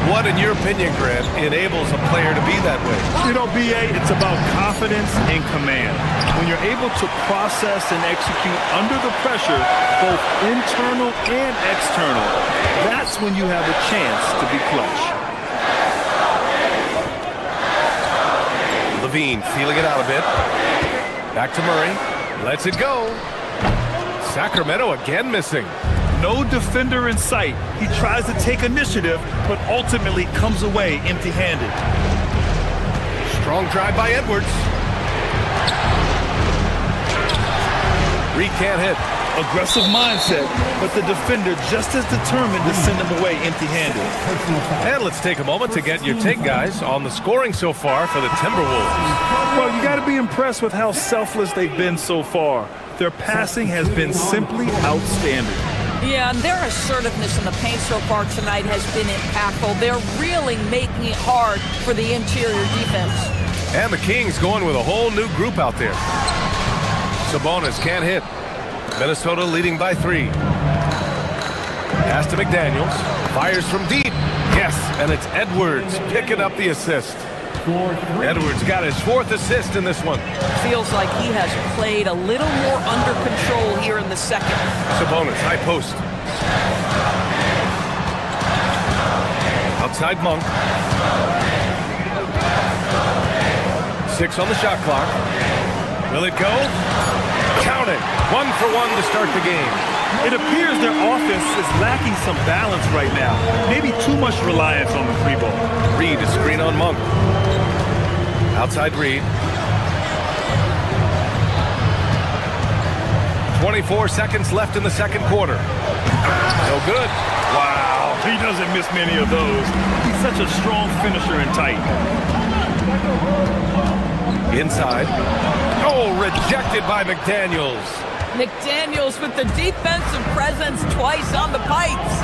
[SPEAKER 5] What, in your opinion, Grant, enables a player to be that way?
[SPEAKER 4] You know, BA, it's about confidence and command. When you're able to process and execute under the pressure, both internal and external, that's when you have a chance to be clutch.
[SPEAKER 5] Levine feeling it out a bit. Back to Murray. Lets it go. Sacramento again missing.
[SPEAKER 4] No defender in sight. He tries to take initiative, but ultimately comes away empty-handed.
[SPEAKER 5] Strong drive by Edwards. Reed can't hit.
[SPEAKER 4] Aggressive mindset, but the defender just as determined to send him away empty-handed.
[SPEAKER 5] And let's take a moment to get your take, guys, on the scoring so far for the Timberwolves.
[SPEAKER 4] Well, you got to be impressed with how selfless they've been so far. Their passing has been simply outstanding.
[SPEAKER 11] Yeah, and their assertiveness in the paint so far tonight has been impactful. They're really making it hard for the interior defense.
[SPEAKER 5] And the Kings going with a whole new group out there. Sabonis can't hit. Minnesota leading by 3. Pass to McDaniels. Fires from deep. Yes, and it's Edwards picking up the assist. Edwards got his 4th assist in this one.
[SPEAKER 11] Feels like he has played a little more under control here in the second.
[SPEAKER 5] Sabonis, high post. Outside Monk. 6 on the shot clock. Will it go? Count it. 1 for 1 to start the game.
[SPEAKER 4] It appears their offense is lacking some balance right now. Maybe too much reliance on the 3 ball.
[SPEAKER 5] Reed is screen on Monk. Outside Reed. 24 seconds left in the second quarter. No good.
[SPEAKER 4] Wow, he doesn't miss many of those. He's such a strong finisher and tight.
[SPEAKER 5] Inside. Oh, rejected by McDaniels.
[SPEAKER 11] McDaniels with the defensive presence twice on the pipes.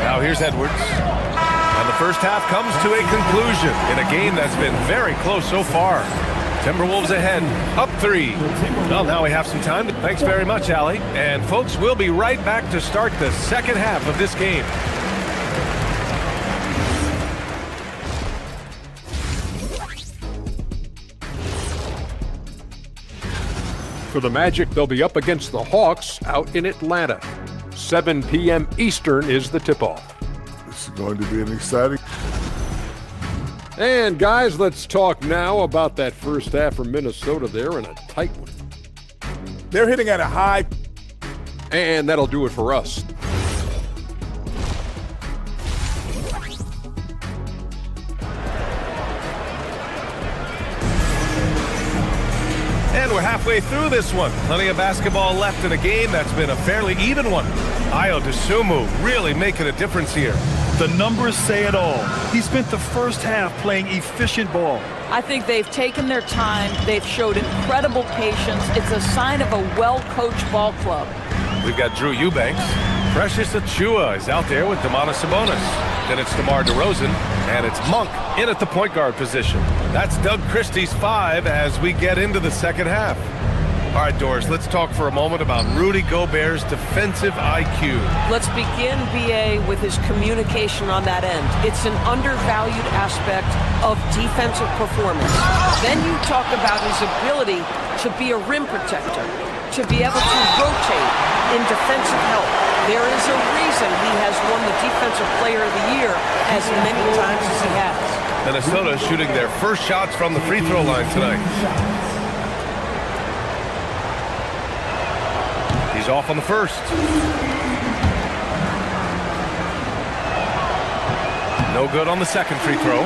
[SPEAKER 5] Now here's Edwards. And the first half comes to a conclusion in a game that's been very close so far. Timberwolves ahead, up 3. Well, now we have some time. Thanks very much, Allie. And folks, we'll be right back to start the second half of this game.
[SPEAKER 8] For the Magic, they'll be up against the Hawks out in Atlanta. 7 p.m. Eastern is the tip-off.
[SPEAKER 6] This is going to be an exciting...
[SPEAKER 8] And guys, let's talk now about that first half for Minnesota there in a tight one.
[SPEAKER 15] They're hitting at a high.
[SPEAKER 8] And that'll do it for us.
[SPEAKER 5] And we're halfway through this one. Plenty of basketball left in a game that's been a fairly even one. Ayo Dosunmu really making a difference here.
[SPEAKER 4] The numbers say it all. He spent the first half playing efficient ball.
[SPEAKER 11] I think they've taken their time. They've showed incredible patience. It's a sign of a well-coached ball club.
[SPEAKER 5] We've got Drew Eubanks. Precious Achiuwa is out there with Domantas Sabonis. Then it's DeMar DeRozan, and it's Monk in at the point guard position. That's Doug Christie's 5 as we get into the second half. All right, Doris, let's talk for a moment about Rudy Gobert's defensive IQ.
[SPEAKER 11] Let's begin, B.A., with his communication on that end. It's an undervalued aspect of defensive performance. Then you talk about his ability to be a rim protector, to be able to rotate in defensive help. There is a reason he has won the Defensive Player of the Year as many times as he has.
[SPEAKER 5] Minnesota shooting their first shots from the free throw line tonight. He's off on the first. No good on the second free throw.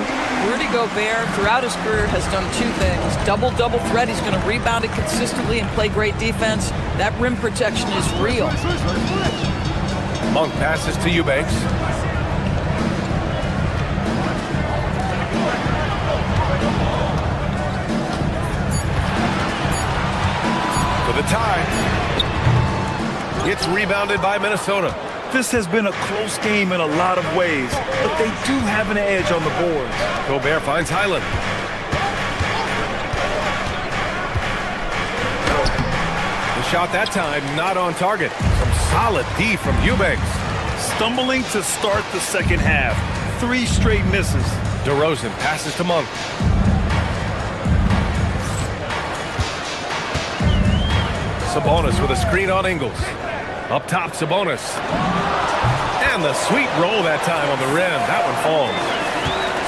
[SPEAKER 11] Rudy Gobert, throughout his career, has done 2 things. Double-double threat. He's going to rebound it consistently and play great defense. That rim protection is real.
[SPEAKER 5] Monk passes to Eubanks. For the tie. It's rebounded by Minnesota.
[SPEAKER 4] This has been a close game in a lot of ways, but they do have an edge on the board.
[SPEAKER 5] Gobert finds Highland. The shot that time not on target. Some solid D from Eubanks.
[SPEAKER 4] Stumbling to start the second half. 3 straight misses.
[SPEAKER 5] DeRozan passes to Monk. Sabonis with a screen on Ingles. Up top, Sabonis. And the sweet roll that time on the rim. That one falls.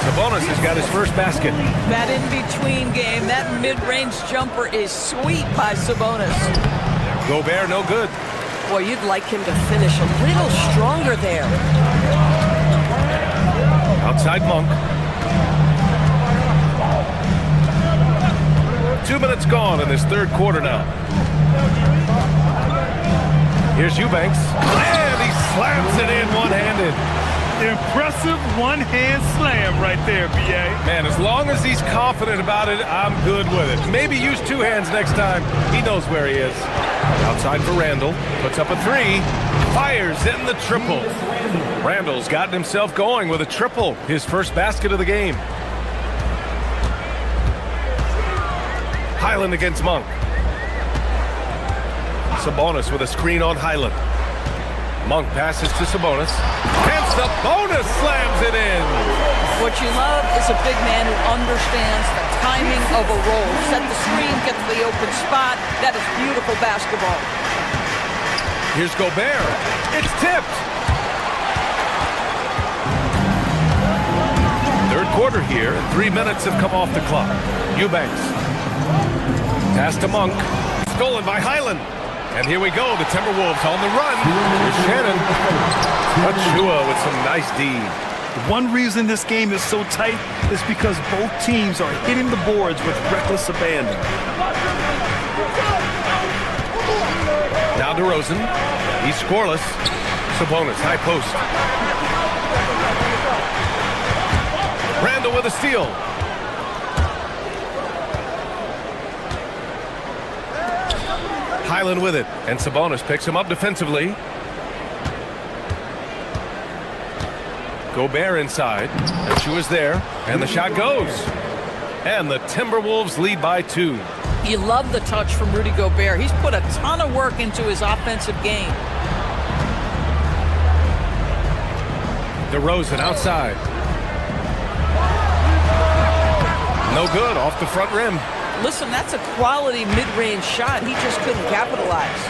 [SPEAKER 5] Sabonis has got his first basket.
[SPEAKER 11] That in-between game, that mid-range jumper is sweet by Sabonis.
[SPEAKER 5] Gobert, no good.
[SPEAKER 11] Boy, you'd like him to finish a little stronger there.
[SPEAKER 5] Outside Monk. 2 minutes gone in this third quarter now. Here's Eubanks, and he slams it in one-handed.
[SPEAKER 4] Impressive one-hand slam right there, B.A.
[SPEAKER 5] Man, as long as he's confident about it, I'm good with it. Maybe use two hands next time. He knows where he is. Outside for Randall. Puts up a three. Fires in the triple. Randall's gotten himself going with a triple. His first basket of the game. Highland against Monk. Sabonis with a screen on Highland. Monk passes to Sabonis. And Sabonis slams it in.
[SPEAKER 11] What you love is a big man who understands the timing of a roll. Set the screen, get to the open spot. That is beautiful basketball.
[SPEAKER 5] Here's Gobert. It's tipped. Third quarter here, and 3 minutes have come off the clock. Eubanks. Pass to Monk. Stolen by Highland. And here we go, the Timberwolves on the run. Here's Shannon. Achua with some nice D.
[SPEAKER 4] One reason this game is so tight is because both teams are hitting the boards with reckless abandon.
[SPEAKER 5] Now DeRozan. He's scoreless. Sabonis, high post. Randall with a steal. Highland with it, and Sabonis picks him up defensively. Gobert inside. Achua's there, and the shot goes. And the Timberwolves lead by 2.
[SPEAKER 11] You love the touch from Rudy Gobert. He's put a ton of work into his offensive game.
[SPEAKER 5] DeRozan outside. No good, off the front rim.
[SPEAKER 11] Listen, that's a quality mid-range shot. He just couldn't capitalize.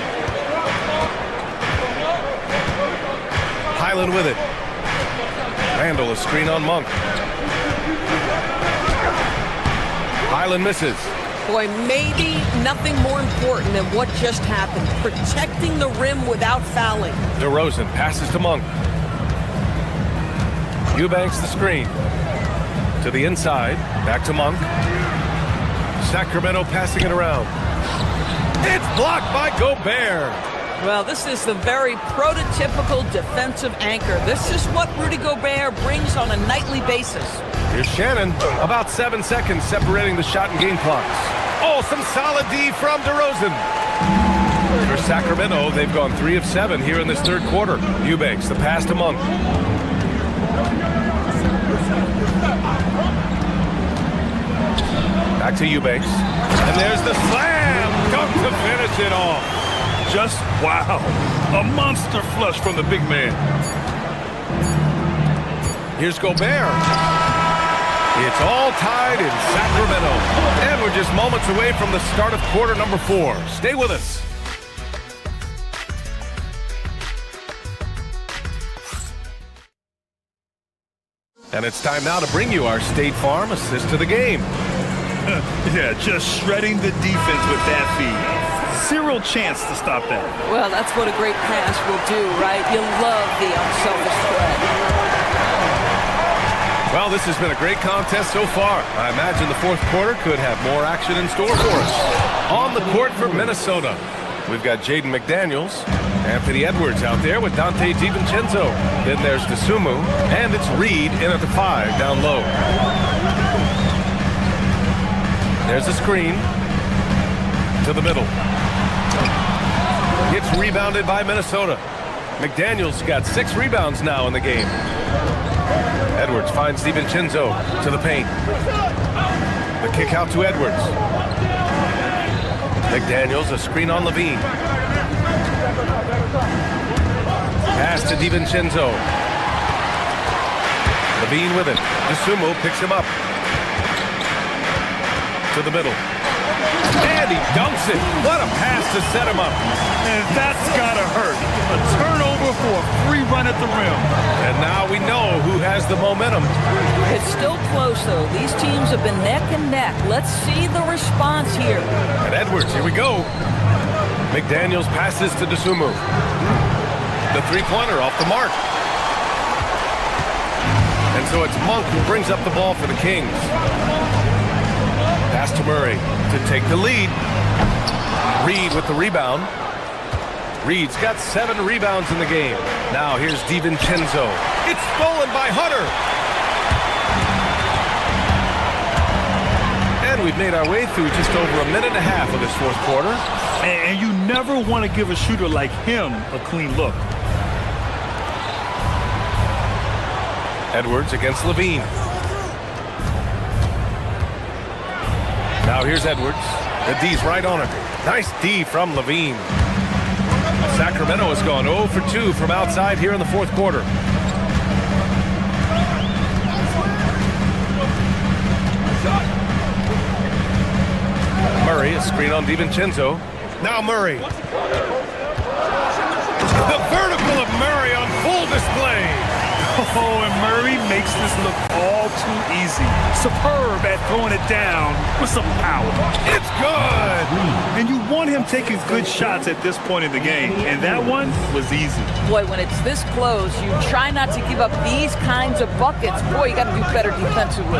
[SPEAKER 5] Highland with it. Randall, a screen on Monk. Highland misses.
[SPEAKER 11] Boy, maybe nothing more important than what just happened. Protecting the rim without fouling.
[SPEAKER 5] DeRozan passes to Monk. Eubanks the screen. To the inside. Back to Monk. Sacramento passing it around. It's blocked by Gobert.
[SPEAKER 11] Well, this is the very prototypical defensive anchor. This is what Rudy Gobert brings on a nightly basis.
[SPEAKER 5] Here's Shannon. About 7 seconds separating the shot and game clocks. Oh, some solid D from DeRozan. For Sacramento, they've gone 3 of 7 here in this third quarter. Eubanks, the pass to Monk. Back to Eubanks. And there's the slam dunk to finish it off.
[SPEAKER 4] Just wow. A monster flush from the big man.
[SPEAKER 5] Here's Gobert. It's all tied in Sacramento. And we're just moments away from the start of quarter number 4. Stay with us. And it's time now to bring you our State Farm assist to the game.
[SPEAKER 4] Yeah, just shredding the defense with that feed. Zero chance to stop that.
[SPEAKER 11] Well, that's what a great pass will do, right? You love the unselfish play.
[SPEAKER 5] Well, this has been a great contest so far. I imagine the fourth quarter could have more action in store for us. On the court for Minnesota, we've got Jaden McDaniels, Anthony Edwards out there with Dante DiVincenzo. Then there's DeSumo, and it's Reed in at the 5 down low. There's a screen to the middle. It's rebounded by Minnesota. McDaniels got 6 rebounds now in the game. Edwards finds DiVincenzo to the paint. The kick out to Edwards. McDaniels, a screen on Levine. Pass to DiVincenzo. Levine with it. DeSumo picks him up. To the middle. And he dunks it. What a pass to set him up.
[SPEAKER 4] And that's gotta hurt. A turnover for a free run at the rim.
[SPEAKER 5] And now we know who has the momentum.
[SPEAKER 11] It's still close, though. These teams have been neck and neck. Let's see the response here.
[SPEAKER 5] And Edwards, here we go. McDaniels passes to DeSumo. The three-pointer off the mark. And so it's Monk who brings up the ball for the Kings. Pass to Murray to take the lead. Reed with the rebound. Reed's got 7 rebounds in the game. Now here's DiVincenzo. It's stolen by Hunter. And we've made our way through just over a minute and a half of this fourth quarter.
[SPEAKER 4] And you never want to give a shooter like him a clean look.
[SPEAKER 5] Edwards against Levine. Now here's Edwards. The D's right on him. Nice D from Levine. Sacramento has gone 0 for 2 from outside here in the fourth quarter. Murray, a screen on DiVincenzo. Now Murray. The vertical of Murray on full display.
[SPEAKER 4] Oh, and Murray makes this look all too easy. Superb at throwing it down with some power.
[SPEAKER 5] It's good!
[SPEAKER 4] And you want him taking good shots at this point in the game, and that one was easy.
[SPEAKER 11] Boy, when it's this close, you try not to give up these kinds of buckets. Boy, you got to do better defensively.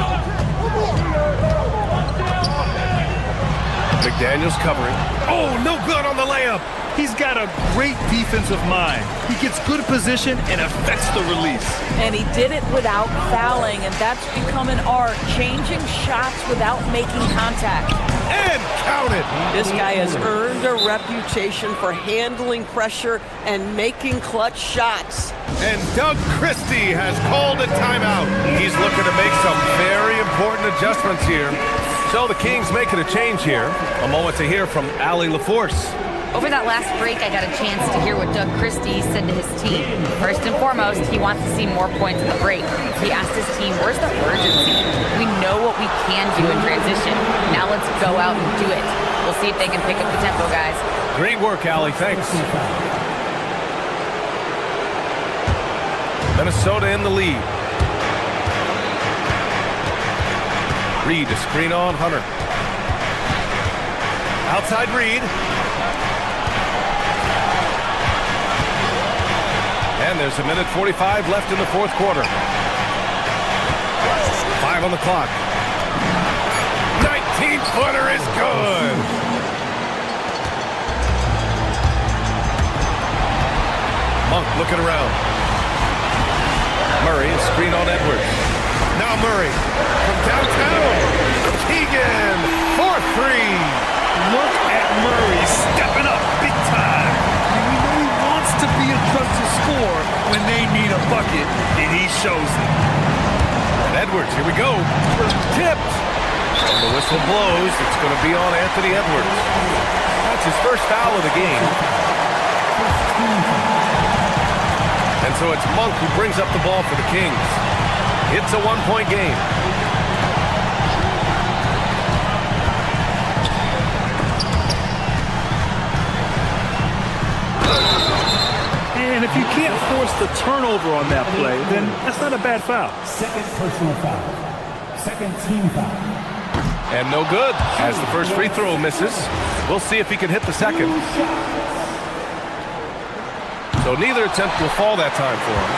[SPEAKER 5] McDaniels covering. Oh, no good on the layup.
[SPEAKER 4] He's got a great defensive mind. He gets good position and affects the release.
[SPEAKER 11] And he did it without fouling, and that's become an art, changing shots without making contact.
[SPEAKER 5] And count it!
[SPEAKER 11] This guy has earned a reputation for handling pressure and making clutch shots.
[SPEAKER 5] And Doug Christie has called a timeout. He's looking to make some very important adjustments here. So the Kings making a change here. A moment to hear from Allie LaForce.
[SPEAKER 7] Over that last break, I got a chance to hear what Doug Christie said to his team. First and foremost, he wants to see more points in the break. He asked his team, where's the urgency? We know what we can do in transition. Now let's go out and do it. We'll see if they can pick up the tempo, guys.
[SPEAKER 5] Great work, Allie. Thanks. Minnesota in the lead. Reed, a screen on Hunter. Outside Reed. And there's a minute 45 left in the fourth quarter. 5 on the clock. 19-footer is good. Monk looking around. Murray, a screen on Edwards. Now Murray from downtown. Keegan for 3.
[SPEAKER 4] Look at Murray stepping up big time. We know he wants to be a trusted scorer when they need a bucket, and he shows it.
[SPEAKER 5] And Edwards, here we go. Tipped. And the whistle blows. It's going to be on Anthony Edwards. That's his first foul of the game. And so it's Monk who brings up the ball for the Kings. It's a 1-point game.
[SPEAKER 4] And if you can't force the turnover on that play, then that's not a bad foul.
[SPEAKER 14] Second personal foul. Second team foul.
[SPEAKER 5] And no good, as the first free throw misses. We'll see if he can hit the second. So neither attempt will fall that time for him.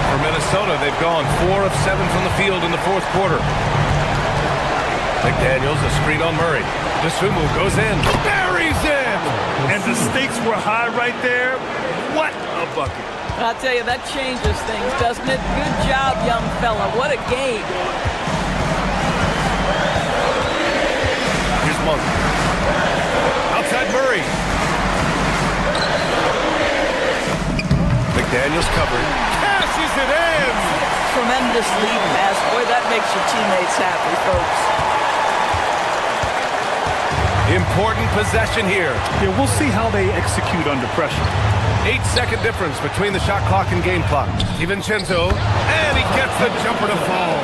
[SPEAKER 5] For Minnesota, they've gone 4 of 7 from the field in the fourth quarter. McDaniels, a screen on Murray. Dosunmu goes in. Buries in!
[SPEAKER 4] And the stakes were high right there. What a bucket.
[SPEAKER 11] I'll tell you, that changes things, doesn't it? Good job, young fella. What a game.
[SPEAKER 5] Here's Monk. Outside Murray. McDaniels covering. Cashes it in!
[SPEAKER 11] Tremendous lead pass. Boy, that makes your teammates happy, folks.
[SPEAKER 5] Important possession here.
[SPEAKER 4] Yeah, we'll see how they execute under pressure.
[SPEAKER 5] 8-second difference between the shot clock and game clock. DiVincenzo, and he gets the jumper to fall.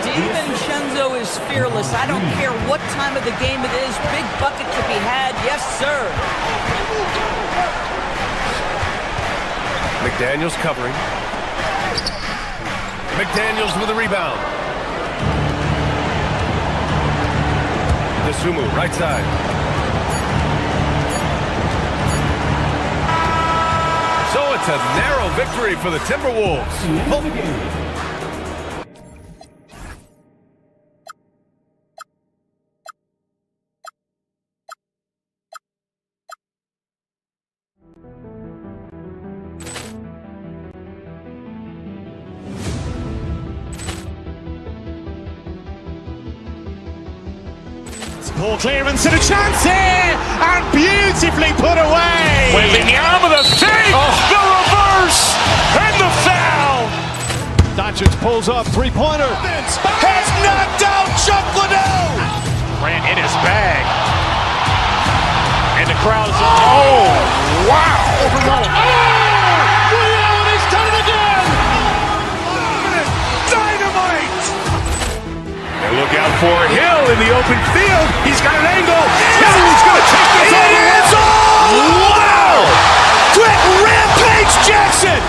[SPEAKER 11] DiVincenzo is fearless. I don't care what time of the game it is. Big bucket to be had. Yes, sir.
[SPEAKER 5] McDaniels covering. McDaniels with a rebound. Dosunmu, right side. So it's a narrow victory for the Timberwolves.
[SPEAKER 1] Poor clearance and a chance here, and beautifully put away.
[SPEAKER 2] Wembanyama with a fake, the reverse, and the foul.
[SPEAKER 8] Doncic pulls up, three-pointer.
[SPEAKER 2] Has knocked out Chuck Liddell. Ran in his bag. And the crowd is, oh, wow.
[SPEAKER 1] Liddell, he's done it again. Dynamite.
[SPEAKER 2] And look out for Hill in the open field. He's got an angle. Hill's going to take this all the way. Wow! Quick Rampage Jackson.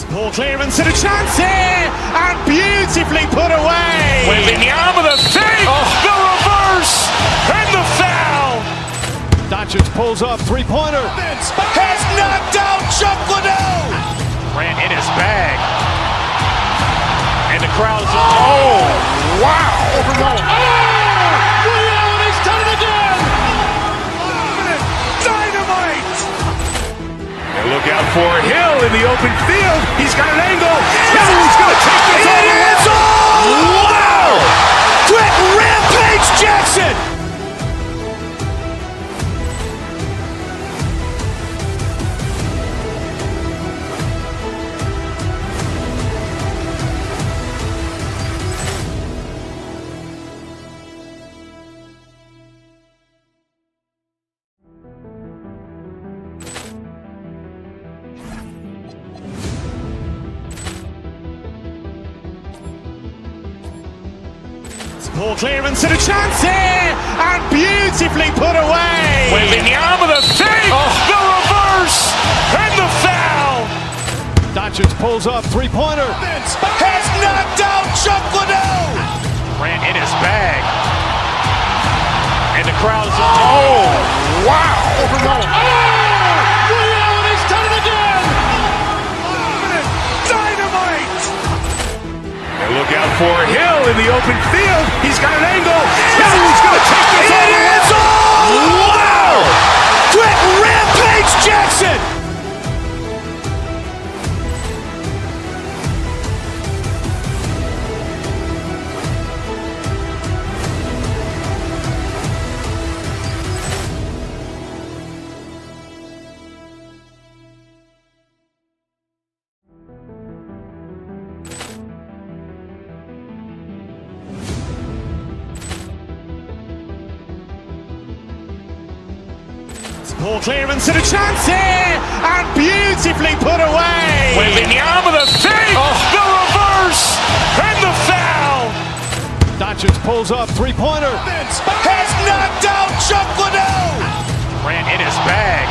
[SPEAKER 1] Poor clearance and a chance here, and beautifully put away.
[SPEAKER 2] Wembanyama with a fake, the reverse, and the foul.
[SPEAKER 8] Doncic pulls up, three-pointer.
[SPEAKER 2] Has knocked out Chuck Liddell. Ran in his bag. And the crowd is, oh, wow.
[SPEAKER 1] Liddell, he's done it again. Dynamite.
[SPEAKER 2] And look out for Hill in the open field. He's got an angle. Hill's going to take this all the way. Wow! Quick Rampage Jackson.
[SPEAKER 1] Poor clearance and a chance here, and beautifully put away.
[SPEAKER 2] Wembanyama with a fake, the reverse, and the foul.
[SPEAKER 8] Doncic pulls up, three-pointer.
[SPEAKER 2] Has knocked out Chuck Liddell. Ran in his bag. And the crowd is, oh, wow.
[SPEAKER 1] Liddell, he's done it again. Dynamite.
[SPEAKER 2] And look out for Hill in the open field. He's got an angle. Hill's going to take this all the way. Wow! Quick Rampage Jackson.
[SPEAKER 1] Poor clearance and a chance here, and beautifully put away.
[SPEAKER 2] Wembanyama with a fake, the reverse, and the foul.
[SPEAKER 8] Doncic pulls up, three-pointer.
[SPEAKER 2] Has knocked out Chuck Liddell. Ran in his bag.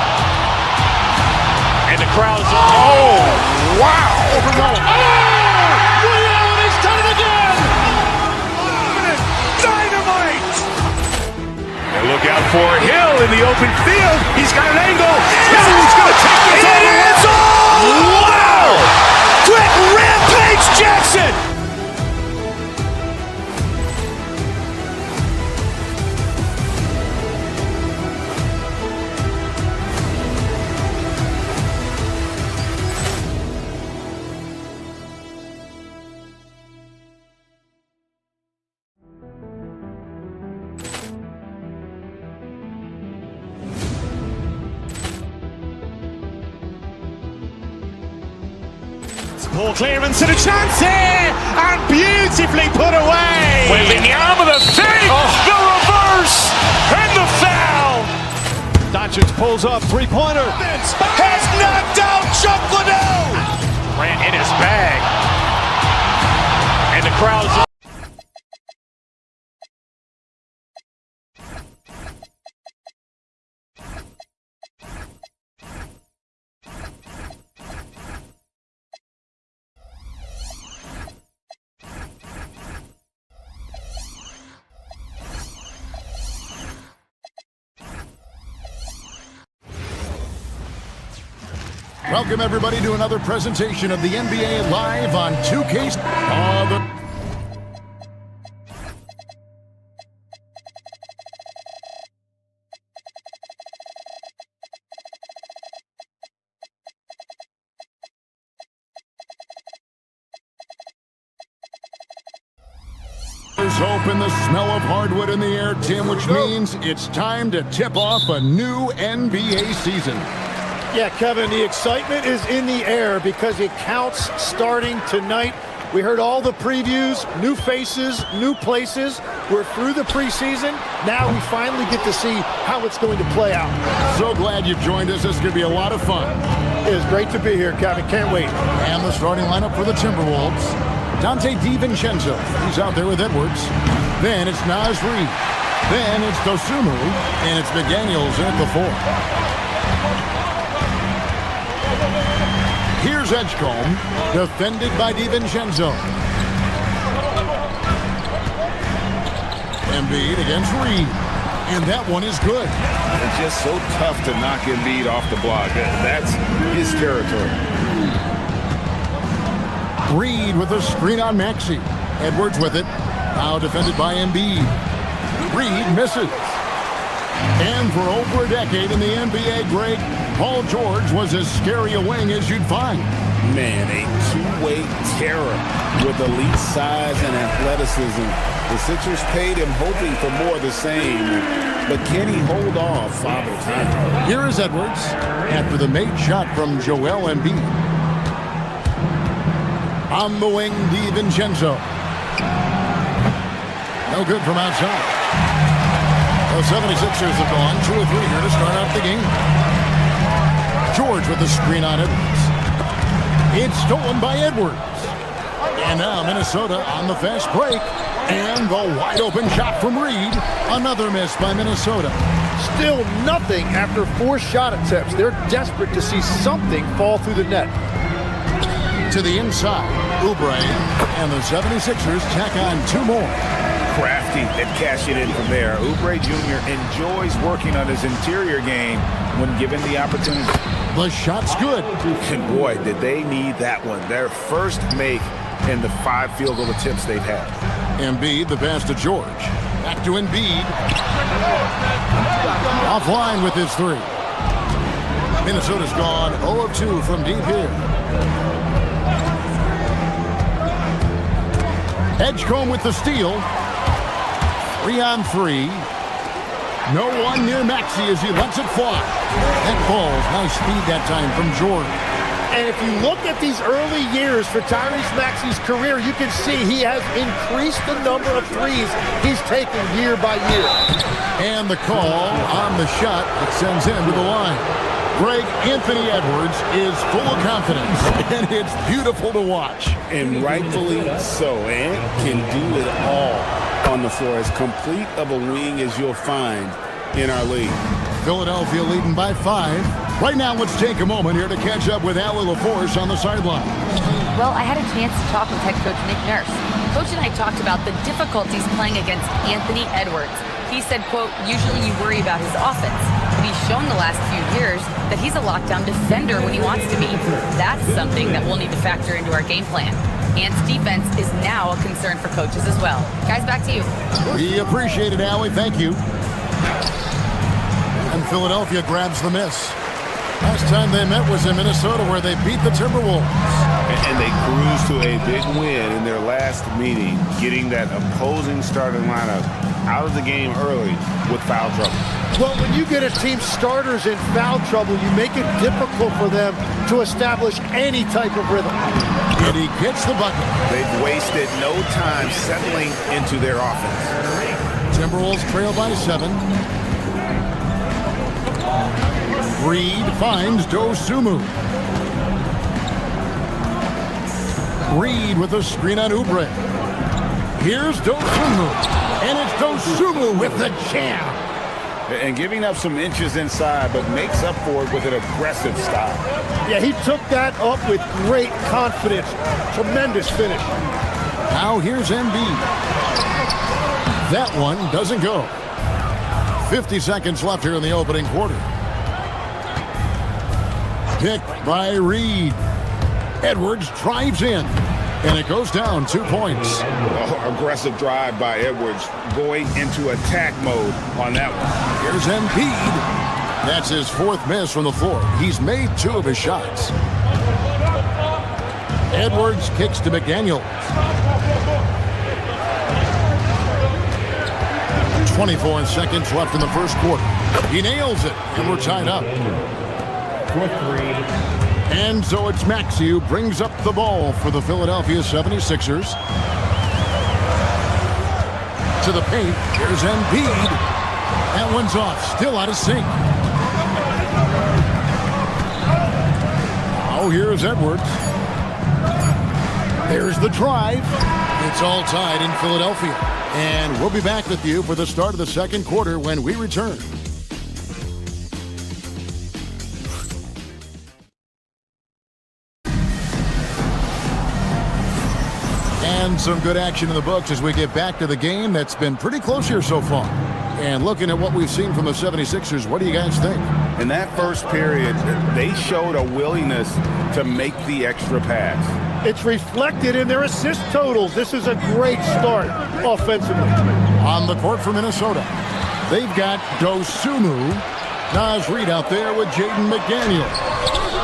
[SPEAKER 2] And the crowd is, oh, wow.
[SPEAKER 1] Liddell, he's done it again. Dynamite.
[SPEAKER 2] And look out for Hill in the open field. He's got an angle. Hill's going to take this all the way. Wow! Quick Rampage Jackson.
[SPEAKER 1] Poor clearance and a chance here, and beautifully put away.
[SPEAKER 2] Wembanyama with a fake, the reverse, and the foul.
[SPEAKER 8] Doncic pulls up, three-pointer.
[SPEAKER 2] Has knocked out Chuck Liddell. Ran in his bag. And the crowd is,
[SPEAKER 9] Welcome, everybody, to another presentation of the NBA Live on 2K. Open, the smell of hardwood in the air, Tim, which means it's time to tip off a new NBA season.
[SPEAKER 12] Yeah, Kevin, the excitement is in the air because it counts starting tonight. We heard all the previews, new faces, new places. We're through the preseason. Now we finally get to see how it's going to play out.
[SPEAKER 9] So glad you've joined us. This is going to be a lot of fun.
[SPEAKER 12] It is great to be here, Kevin. Can't wait.
[SPEAKER 9] And the starting lineup for the Timberwolves. Dante DiVincenzo, he's out there with Edwards. Then it's Naz Reid. Then it's Dosumu. And it's McDaniels at the 4. Here's Edgecombe, defended by DiVincenzo. Embiid against Reid. And that one is good.
[SPEAKER 13] It's just so tough to knock Embiid off the block. That's his territory.
[SPEAKER 9] Reid with a screen on Maxey. Edwards with it. Now defended by Embiid. Reid misses. And for over a decade in the NBA, Greg, Paul George was as scary a wing as you'd find.
[SPEAKER 10] Man, a two-way terror with elite size and athleticism. The Sixers paid him hoping for more of the same. But can he hold off Father Time?
[SPEAKER 9] Here is Edwards after the made shot from Joel Embiid. On the wing, DiVincenzo. No good from outside. The 76ers have gone 2 of 3 here to start out the game. George with the screen on Edwards. It's stolen by Edwards. And now Minnesota on the fast break. And the wide open shot from Reid. Another miss by Minnesota.
[SPEAKER 12] Still nothing after 4 shot attempts. They're desperate to see something fall through the net.
[SPEAKER 9] To the inside, Oubre, and the 76ers tack on 2 more.
[SPEAKER 13] Crafty at cashing in from there. Oubre Jr. enjoys working on his interior game when given the opportunity.
[SPEAKER 9] The shot's good.
[SPEAKER 13] And boy, did they need that one. Their first make in the 5 field goal attempts they've had.
[SPEAKER 9] Embiid, the pass to George. Back to Embiid. Offline with his 3. Minnesota's gone 0 of 2 from deep here. Edgecombe with the steal. 3 on 3. No one near Maxey as he lets it fly. That ball's nice speed that time from Jordan.
[SPEAKER 12] And if you look at these early years for Tyrese Maxey's career, you can see he has increased the number of threes he's taken year by year.
[SPEAKER 9] And the call on the shot that sends him to the line. Greg, Anthony Edwards is full of confidence, and it's beautiful to watch.
[SPEAKER 10] And rightfully so. Ant can do it all on the floor. As complete of a wing as you'll find in our league.
[SPEAKER 9] Philadelphia leading by 5. Right now, let's take a moment here to catch up with Allie LaForce on the sideline.
[SPEAKER 7] Well, I had a chance to talk with head coach Nick Nurse. Coach and I talked about the difficulties playing against Anthony Edwards. He said, quote, usually you worry about his offense. But he's shown the last few years that he's a lockdown defender when he wants to be. That's something that we'll need to factor into our game plan. Ant's defense is now a concern for coaches as well. Guys, back to you.
[SPEAKER 9] We appreciate it, Allie. Thank you. And Philadelphia grabs the miss. Last time they met was in Minnesota, where they beat the Timberwolves.
[SPEAKER 13] And they cruised to a big win in their last meeting, getting that opposing starting lineup out of the game early with foul trouble.
[SPEAKER 12] Well, when you get a team's starters in foul trouble, you make it difficult for them to establish any type of rhythm.
[SPEAKER 9] And he gets the bucket.
[SPEAKER 13] They've wasted no time settling into their offense.
[SPEAKER 9] Timberwolves trail by 7. Reid finds Dosumu. Reid with a screen on Oubre. Here's Dosumu. And it's Dosumu with the jam.
[SPEAKER 13] And giving up some inches inside, but makes up for it with an aggressive style.
[SPEAKER 12] Yeah, he took that up with great confidence. Tremendous finish.
[SPEAKER 9] Now here's Embiid. That one doesn't go. 50 seconds left here in the opening quarter. Picked by Reed. Edwards drives in, and it goes down 2 points.
[SPEAKER 10] Aggressive drive by Edwards, going into attack mode on that one.
[SPEAKER 9] Here's Embiid. That's his 4th miss from the floor. He's made 2 of his shots. Edwards kicks to McDaniels. 24 seconds left in the first quarter. He nails it, and we're tied up. And so it's Maxey who brings up the ball for the Philadelphia 76ers. To the paint. Here's Embiid. That one's off. Still out of sync. Now here's Edwards. There's the drive. It's all tied in Philadelphia. And we'll be back with you for the start of the second quarter when we return. And some good action in the books as we get back to the game that's been pretty close here so far. And looking at what we've seen from the 76ers, what do you guys think?
[SPEAKER 13] In that first period, they showed a willingness to make the extra pass.
[SPEAKER 12] It's reflected in their assist totals. This is a great start offensively.
[SPEAKER 9] On the court for Minnesota, they've got Dosunmu. Naz Reid out there with Jaden McDaniel.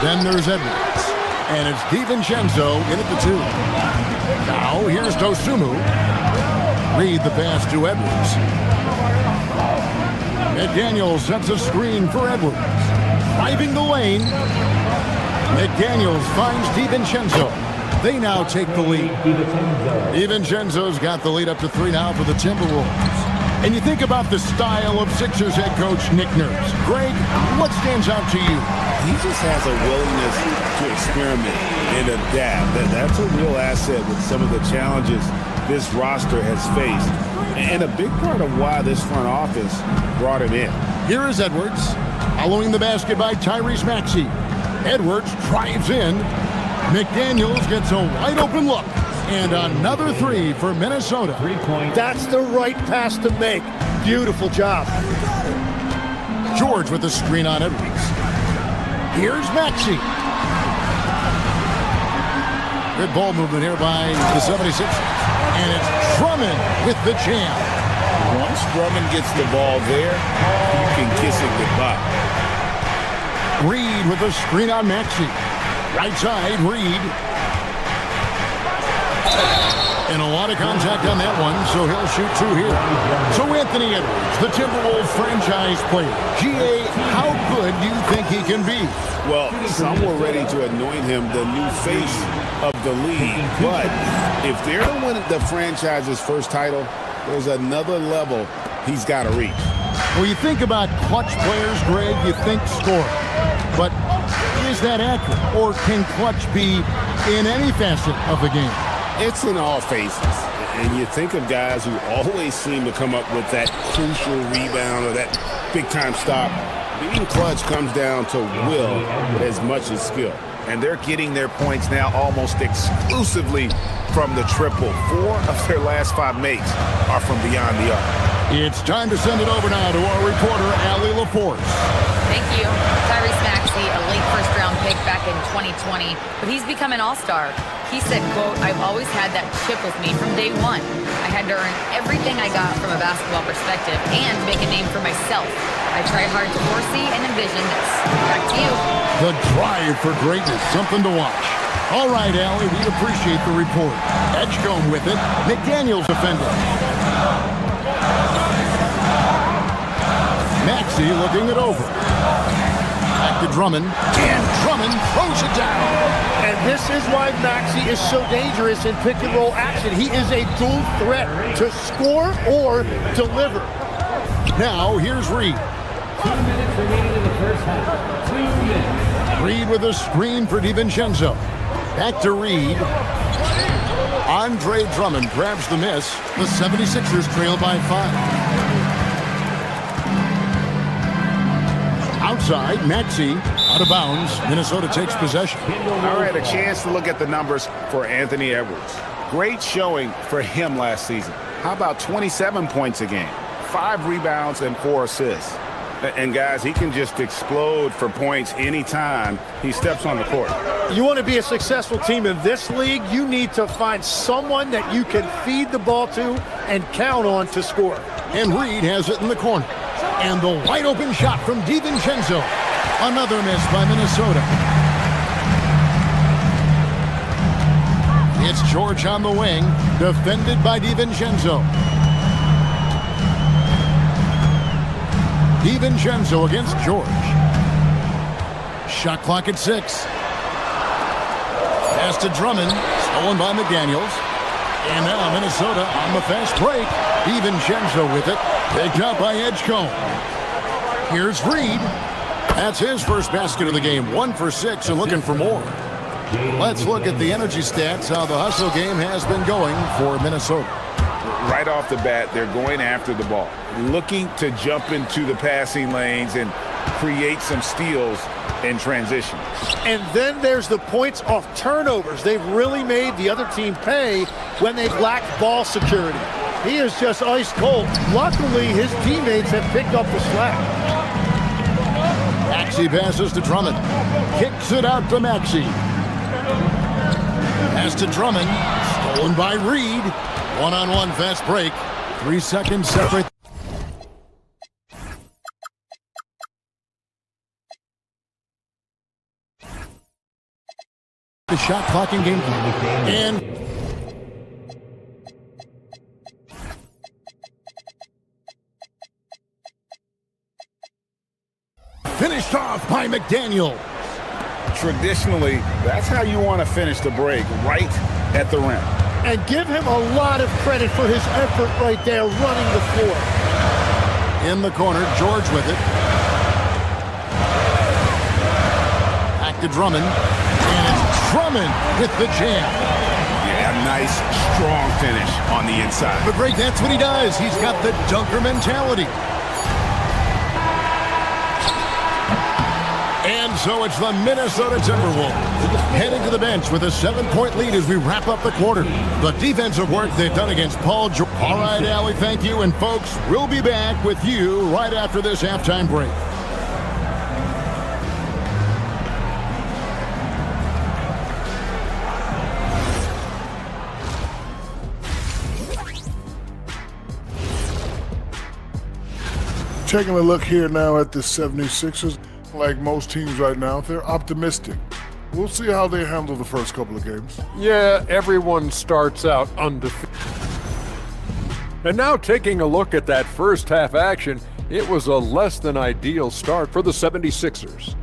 [SPEAKER 9] Then there's Edwards. And it's DiVincenzo in at the 2. Now here's Dosunmu. Reid the pass to Edwards. McDaniel sets a screen for Edwards. Driving the lane. McDaniels finds DiVincenzo. They now take the lead. DiVincenzo's got the lead up to 3 now for the Timberwolves. And you think about the style of Sixers head coach Nick Nurse. Greg, what stands out to you?
[SPEAKER 10] He just has a willingness to experiment and adapt. That's a real asset with some of the challenges this roster has faced. And a big part of why this front office brought him in.
[SPEAKER 9] Here is Edwards. Following the basket by Tyrese Maxey. Edwards drives in. McDaniels gets a wide open look. And another 3 for Minnesota.
[SPEAKER 12] 3 points. That's the right pass to make. Beautiful job.
[SPEAKER 9] George with the screen on Edwards. Here's Maxey. Good ball movement here by the 76ers. And it's Drummond with the jam.
[SPEAKER 10] Once Drummond gets the ball there, you can kiss it goodbye.
[SPEAKER 9] Reid with the screen on Maxey. Right side, Reid. And a lot of contact on that one, so he'll shoot 2 here. So Anthony Edwards, the Timberwolves franchise player. GA, how good do you think he can be?
[SPEAKER 10] Well, some were ready to anoint him the new face of the league. But if they're to win the franchise's first title, there's another level he's got to reach.
[SPEAKER 9] Well, you think about clutch players, Greg, you think score. But is that accurate? Or can clutch be in any facet of the game?
[SPEAKER 10] It's in all phases. And you think of guys who always seem to come up with that crucial rebound or that big-time stop. Being clutch comes down to will as much as skill.
[SPEAKER 2] And they're getting their points now almost exclusively from the triple. 4 of their last 5 makes are from beyond the arc.
[SPEAKER 9] It's time to send it over now to our reporter, Allie LaForce.
[SPEAKER 7] Thank you. Tyrese Maxey, a late first-round pick back in 2020, but he's become an all-star. He said, quote, "I've always had that chip with me from day one. I had to earn everything I got from a basketball perspective and make a name for myself. I tried hard to foresee and envision this." Back to you.
[SPEAKER 9] The drive for greatness, something to watch. All right, Allie, we appreciate the report. Edgecombe with it. McDaniels defending. Maxey looking it over. Back to Drummond. And Drummond throws it down.
[SPEAKER 12] And this is why Maxey is so dangerous in pick-and-roll action. He is a dual threat to score or deliver.
[SPEAKER 9] Now, here's Reid.
[SPEAKER 14] 2 minutes remaining in the first half. 2 minutes.
[SPEAKER 9] Reid with a screen for DiVincenzo. Back to Reid. Andre Drummond grabs the miss. The 76ers trail by 5. Outside, Maxey out of bounds. Minnesota takes possession.
[SPEAKER 13] All right, a chance to look at the numbers for Anthony Edwards. Great showing for him last season. How about 27 points a game, 5 rebounds, and 4 assists? And guys, he can just explode for points anytime he steps on the court.
[SPEAKER 12] You want to be a successful team in this league, you need to find someone that you can feed the ball to and count on to score.
[SPEAKER 9] And Reed has it in the corner. And the wide open shot from DiVincenzo. Another miss by Minnesota. It's George on the wing, defended by DiVincenzo. DiVincenzo against George. Shot clock at 6. Pass to Drummond, stolen by McDaniels. And now Minnesota on the fast break. DiVincenzo with it, picked up by Edgecombe. Here's Reed. That's his first basket of the game. 1 for 6 and looking for more. Let's look at the energy stats, how the hustle game has been going for Minnesota.
[SPEAKER 13] Right off the bat, they're going after the ball, looking to jump into the passing lanes and create some steals in transition.
[SPEAKER 12] And then there's the points off turnovers. They've really made the other team pay when they've lacked ball security. He is just ice cold. Luckily, his teammates have picked up the slack.
[SPEAKER 9] Maxey passes to Drummond. Kicks it out to Maxey. Pass to Drummond. Stolen by Reed. One-on-one fast break. 3 seconds separate. The shot clock in game. And finished off by McDaniel.
[SPEAKER 13] Traditionally, that's how you want to finish the break, right at the rim.
[SPEAKER 12] And give him a lot of credit for his effort right there running the floor.
[SPEAKER 9] In the corner, George with it. Back to Drummond. And it's Drummond with the jam.
[SPEAKER 13] Yeah, nice, strong finish on the inside.
[SPEAKER 9] But Greg, that's what he does. He's got the dunker mentality. And so it's the Minnesota Timberwolves heading to the bench with a 7-point lead as we wrap up the quarter. The defensive work they've done against Paul George. All right, Allie, thank you. And folks, we'll be back with you right after this halftime break.
[SPEAKER 6] Taking a look here now at the 76ers. Like most teams right now, they're optimistic. We'll see how they handle the first couple of games.
[SPEAKER 8] Yeah, everyone starts out undefeated. And now taking a look at that first half action, it was a less than ideal start for the 76ers.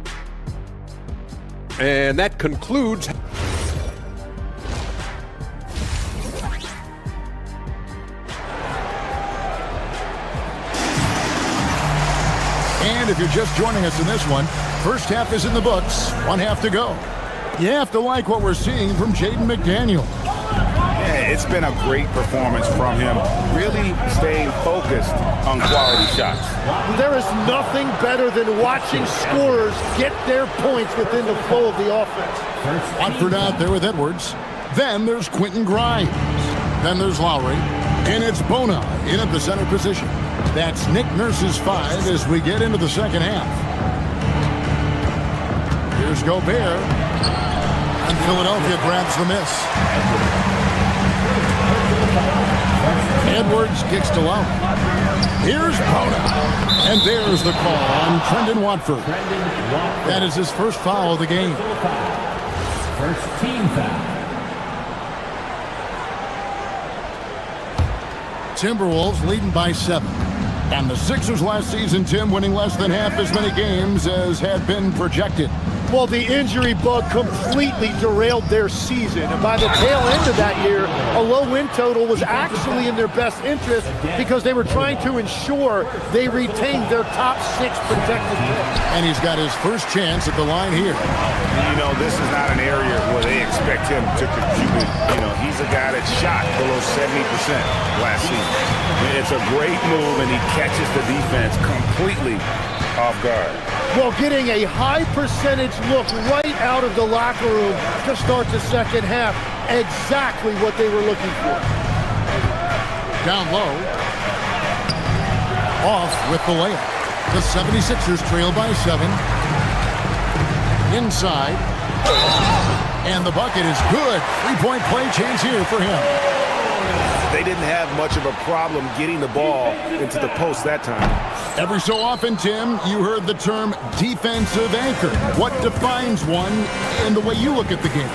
[SPEAKER 8] And that concludes.
[SPEAKER 9] And if you're just joining us in this one, first half is in the books, 1 half to go. You have to like what we're seeing from Jaden McDaniel.
[SPEAKER 13] Yeah, it's been a great performance from him, really staying focused on quality shots.
[SPEAKER 12] There is nothing better than watching scorers get their points within the flow of the offense.
[SPEAKER 9] Watford out there with Edwards. Then there's Quentin Grimes. Then there's Lowry. And it's Bona in at the center position. That's Nick Nurse's 5 as we get into the second half. Here's Gobert. And Philadelphia grabs the miss. Edwards kicks to Lowry. Here's Bona. And there's the call on Trendon Watford. That is his first foul of the game.
[SPEAKER 14] First team foul.
[SPEAKER 9] Timberwolves leading by 7. And the Sixers last season, Tim, winning less than half as many games as had been projected.
[SPEAKER 12] Well, the injury bug completely derailed their season. And by the tail end of that year, a low win total was actually in their best interest because they were trying to ensure they retained their top 6 protected picks.
[SPEAKER 9] And he's got his first chance at the line here.
[SPEAKER 13] You know, this is not an area where they expect him to contribute. You know, he's a guy that shot below 70% last season. It's a great move, and he catches the defense completely off guard.
[SPEAKER 12] Well, getting a high percentage look right out of the locker room to start the second half. Exactly what they were looking for.
[SPEAKER 9] Down low. Off with the layup. The 76ers trail by 7. Inside. And the bucket is good. Three-point play chance here for him.
[SPEAKER 10] They didn't have much of a problem getting the ball into the post that time.
[SPEAKER 9] Every so often, Tim, you heard the term defensive anchor. What defines one in the way you look at the game?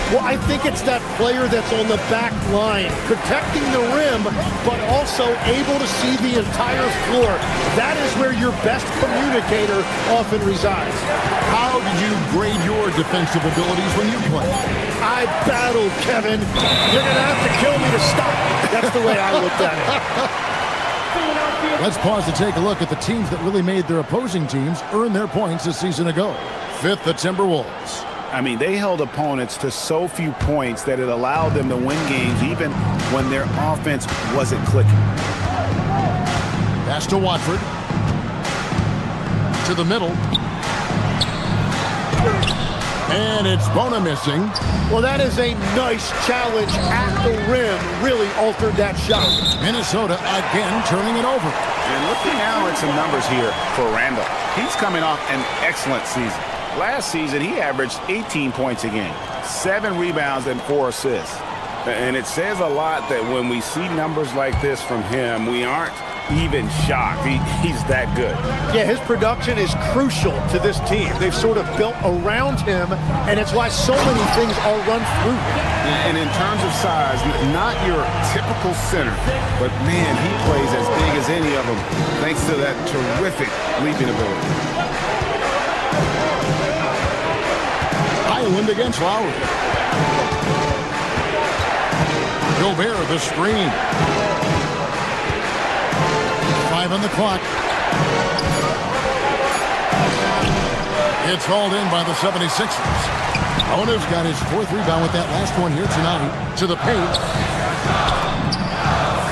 [SPEAKER 12] Well, I think it's that player that's on the back line, protecting the rim, but also able to see the entire floor. That is where your best communicator often resides.
[SPEAKER 9] How did you grade your defensive abilities when you play?
[SPEAKER 12] I battled, Kevin. You're going to have to kill me to stop. That's the way I looked at it.
[SPEAKER 9] Let's pause to take a look at the teams that really made their opposing teams earn their points a season ago. 5th, the Timberwolves.
[SPEAKER 13] I mean, they held opponents to so few points that it allowed them to win games even when their offense wasn't clicking.
[SPEAKER 9] Pass to Watford. To the middle. And it's Bona missing.
[SPEAKER 12] Well, that is a nice challenge at the rim. Really altered that shot.
[SPEAKER 9] Minnesota again turning it over.
[SPEAKER 13] And looking now at some numbers here for Randall. He's coming off an excellent season. Last season, he averaged 18 points a game, 7 rebounds and 4 assists. And it says a lot that when we see numbers like this from him, we aren't even shocked. He's that good.
[SPEAKER 12] Yeah, his production is crucial to this team. They've sort of built around him, and it's why so many things are run through him.
[SPEAKER 13] And in terms of size, not your typical center, but man, he plays as big as any of them, thanks to that terrific leaping ability.
[SPEAKER 9] Island against Lowry. Gobert, the screen. 5 on the clock. It's hauled in by the 76ers. Ono's got his 4th rebound with that last one here tonight. To the paint.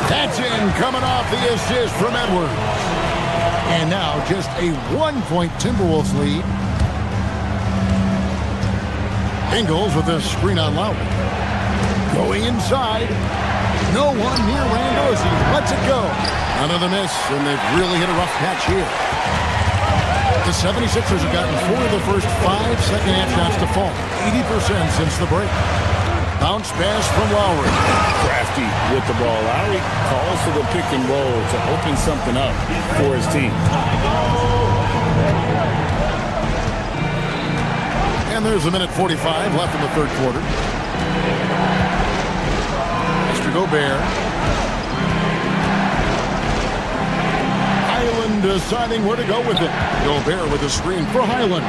[SPEAKER 9] That's in, coming off the assist from Edwards. And now just a 1-point Timberwolves lead. Ingles with a screen on Lowry. Going inside. No one near Randall as he lets it go. Another miss, and they've really hit a rough patch here. The 76ers have gotten 4 of the first 5 second-half shots to fall. 80% since the break. Bounce pass from Lowry.
[SPEAKER 10] Crafty with the ball. Lowry calls for the pick and roll to open something up for his team.
[SPEAKER 9] And there's a minute 45 left in the 3rd quarter. Mr. Gobert. Highland deciding where to go with it. Gobert with a screen for Highland.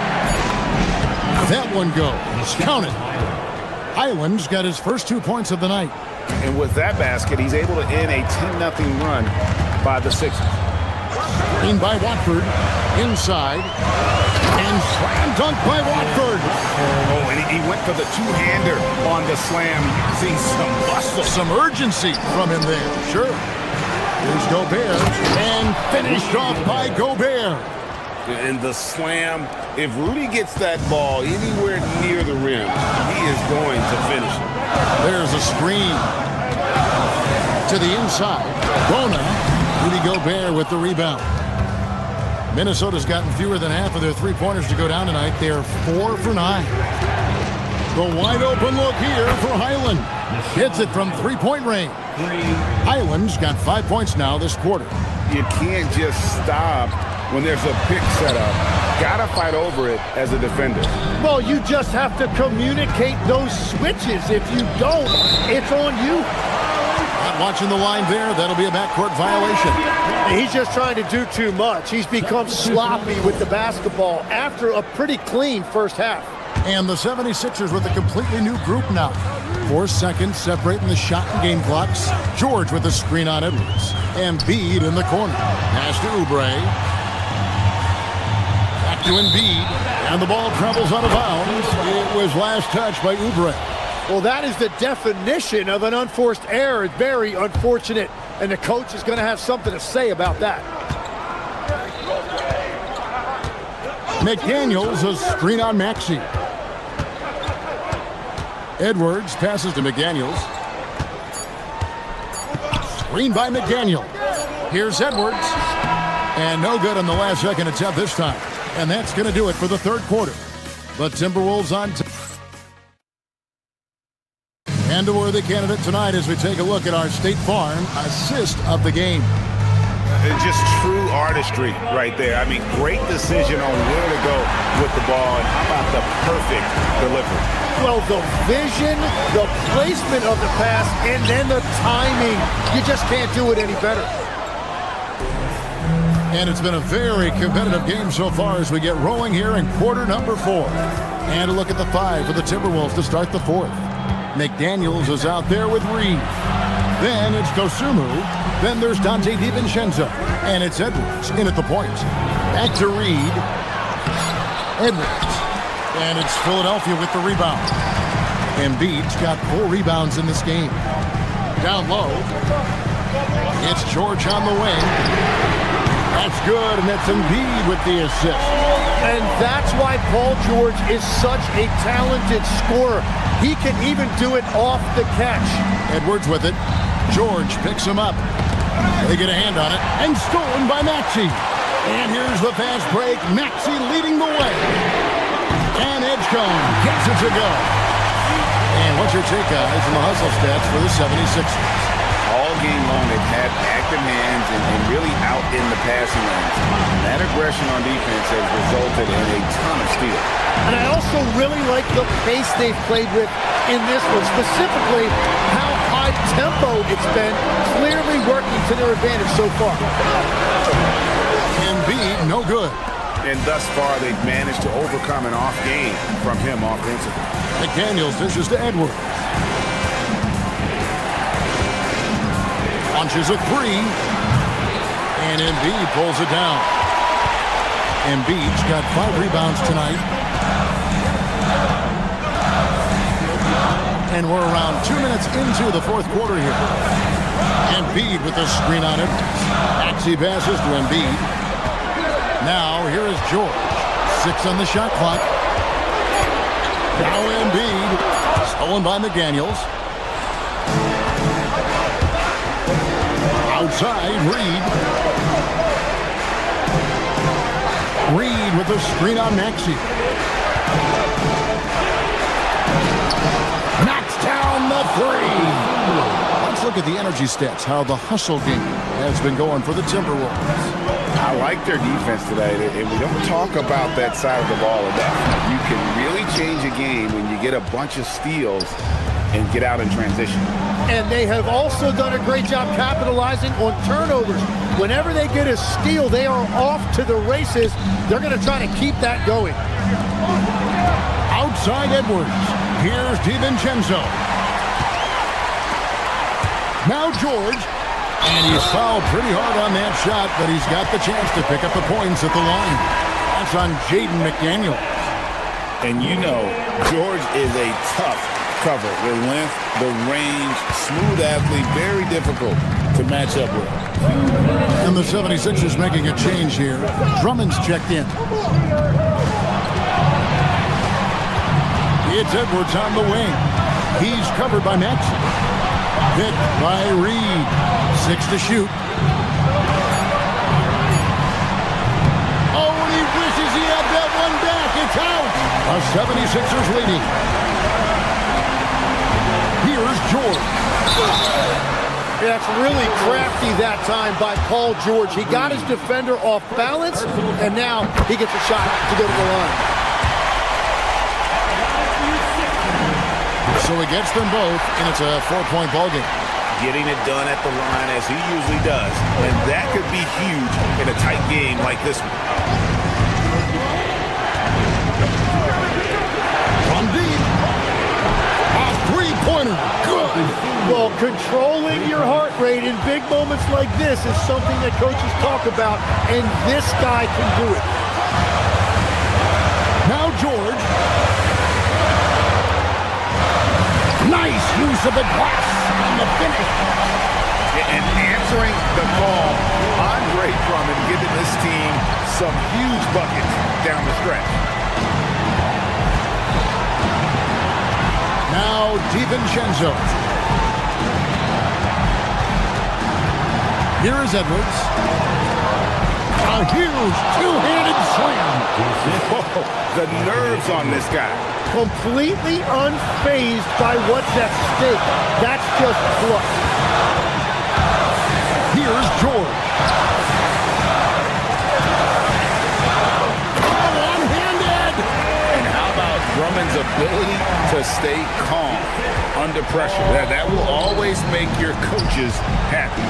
[SPEAKER 9] That one goes. Count it. Highland's got his first 2 points of the night.
[SPEAKER 13] And with that basket, he's able to end a 10-0 run by the Sixers.
[SPEAKER 9] In by Watford. Inside. And slam dunk by Watford.
[SPEAKER 13] Oh, and he went for the two-hander on the slam, using some muscle.
[SPEAKER 9] Some urgency from him there. Sure. Here's Gobert. And finished off by Gobert.
[SPEAKER 10] And the slam, if Rudy gets that ball anywhere near the rim, he is going to finish it.
[SPEAKER 9] There's a screen. To the inside. Bona. Rudy Gobert with the rebound. Minnesota's gotten fewer than half of their three-pointers to go down tonight. They're 4 for 9. The wide open look here for Highland. Hits it from three-point range. Highland's got 5 points now this quarter.
[SPEAKER 13] You can't just stop when there's a pick set up. Gotta fight over it as a defender.
[SPEAKER 12] Well, you just have to communicate those switches. If you don't, it's on you.
[SPEAKER 9] Not watching the line there. That'll be a backcourt violation.
[SPEAKER 12] He's just trying to do too much. He's become sloppy with the basketball after a pretty clean first half.
[SPEAKER 9] And the 76ers with a completely new group now. 4 seconds separating the shot and game clocks. George with the screen on Edwards. Embiid in the corner. Pass to Oubre. Back to Embiid. And the ball travels out of bounds. It was last touched by Oubre.
[SPEAKER 12] Well, that is the definition of an unforced error. Very unfortunate. And the coach is going to have something to say about that.
[SPEAKER 9] McDaniels, a screen on Maxey. Edwards passes to McDaniels. Screen by McDaniel. Here's Edwards. And no good on the last second attempt this time. And that's going to do it for the third quarter. The Timberwolves on and a worthy candidate tonight as we take a look at our State Farm assist of the game.
[SPEAKER 13] Just true artistry right there. I mean, great decision on where to go with the ball, and how about the perfect delivery?
[SPEAKER 12] Well, the vision, the placement of the pass, and then the timing. You just can't do it any better.
[SPEAKER 9] And it's been a very competitive game so far as we get rolling here in quarter number 4. And a look at the 5 for the Timberwolves to start the 4th. McDaniels is out there with Reed. Then it's Dosumu. Then there's Dante DiVincenzo. And it's Edwards in at the point. Back to Reed. Edwards. And it's Philadelphia with the rebound. Embiid's got 4 rebounds in this game. Down low. It's George on the wing. That's good, and that's Embiid with the assist.
[SPEAKER 12] And that's why Paul George is such a talented scorer. He can even do it off the catch.
[SPEAKER 9] Edwards with it. George picks him up. They get a hand on it, and stolen by Maxey. And here's the fast break. Maxey leading the way. And Edgecombe gets it to go. And what's your take, guys, on the hustle stats for the 76ers?
[SPEAKER 13] All game long, they've had active hands and really out in the passing lanes. That aggression on defense has resulted in a ton of steals.
[SPEAKER 12] And I also really like the pace they've played with in this one, specifically how high tempo it's been, clearly working to their advantage so far.
[SPEAKER 9] Embiid, no good.
[SPEAKER 13] And thus far, they've managed to overcome an off game from him offensively.
[SPEAKER 9] McDaniels dishes to Edwards. Launches a 3. And Embiid pulls it down. Embiid's got 5 rebounds tonight. And we're around 2 minutes into the fourth quarter here. Embiid with the screen on it. Maxey passes to Embiid. Now here is George. 6 on the shot clock. Now Embiid. Stolen by McDaniels. Outside, Reed. Reed with the screen on Maxey. Knocks down the 3. Let's look at the energy stats, how the hustle game has been going for the Timberwolves.
[SPEAKER 13] I like their defense today, and we don't talk about that side of the ball enough. You can really change a game when you get a bunch of steals and get out in transition.
[SPEAKER 12] And they have also done a great job capitalizing on turnovers. Whenever they get a steal, they are off to the races. They're going to try to keep that going.
[SPEAKER 9] Outside Edwards. Here's DiVincenzo. Now George. And he's fouled pretty hard on that shot, but he's got the chance to pick up the points at the line. That's on Jaden McDaniel.
[SPEAKER 13] And you know, George is a tough cover. The length, the range, smooth athlete, very difficult to match up with.
[SPEAKER 9] And the 76ers making a change here. Drummond's checked in. It's Edwards on the wing. He's covered by Maxey. Hit by Reed. 6 to shoot. Oh, and he wishes he had that one back. It's out. The 76ers leading. Here's George.
[SPEAKER 12] That's really crafty that time by Paul George. He got his defender off balance, and now he gets a shot to go to the line.
[SPEAKER 9] So he gets them both, and it's a 4-point ball game.
[SPEAKER 13] Getting it done at the line as he usually does. And that could be huge in a tight game like this one.
[SPEAKER 9] From deep. A 3-pointer. Good.
[SPEAKER 12] Well, controlling your heart rate in big moments like this is something that coaches talk about, and this guy can do it.
[SPEAKER 9] Now George. Nice use of the glass on the finish.
[SPEAKER 13] And answering the call, Andre Drummond giving this team some huge buckets down the stretch.
[SPEAKER 9] Now DiVincenzo. Here is Edwards. A huge two-handed slam.
[SPEAKER 13] Whoa, the nerves on this guy.
[SPEAKER 12] Completely unfazed by what's at stake. That's just pluck.
[SPEAKER 9] Here's George. One-handed.
[SPEAKER 13] And how about Drummond's ability to stay calm under pressure? That will always make your coaches happy.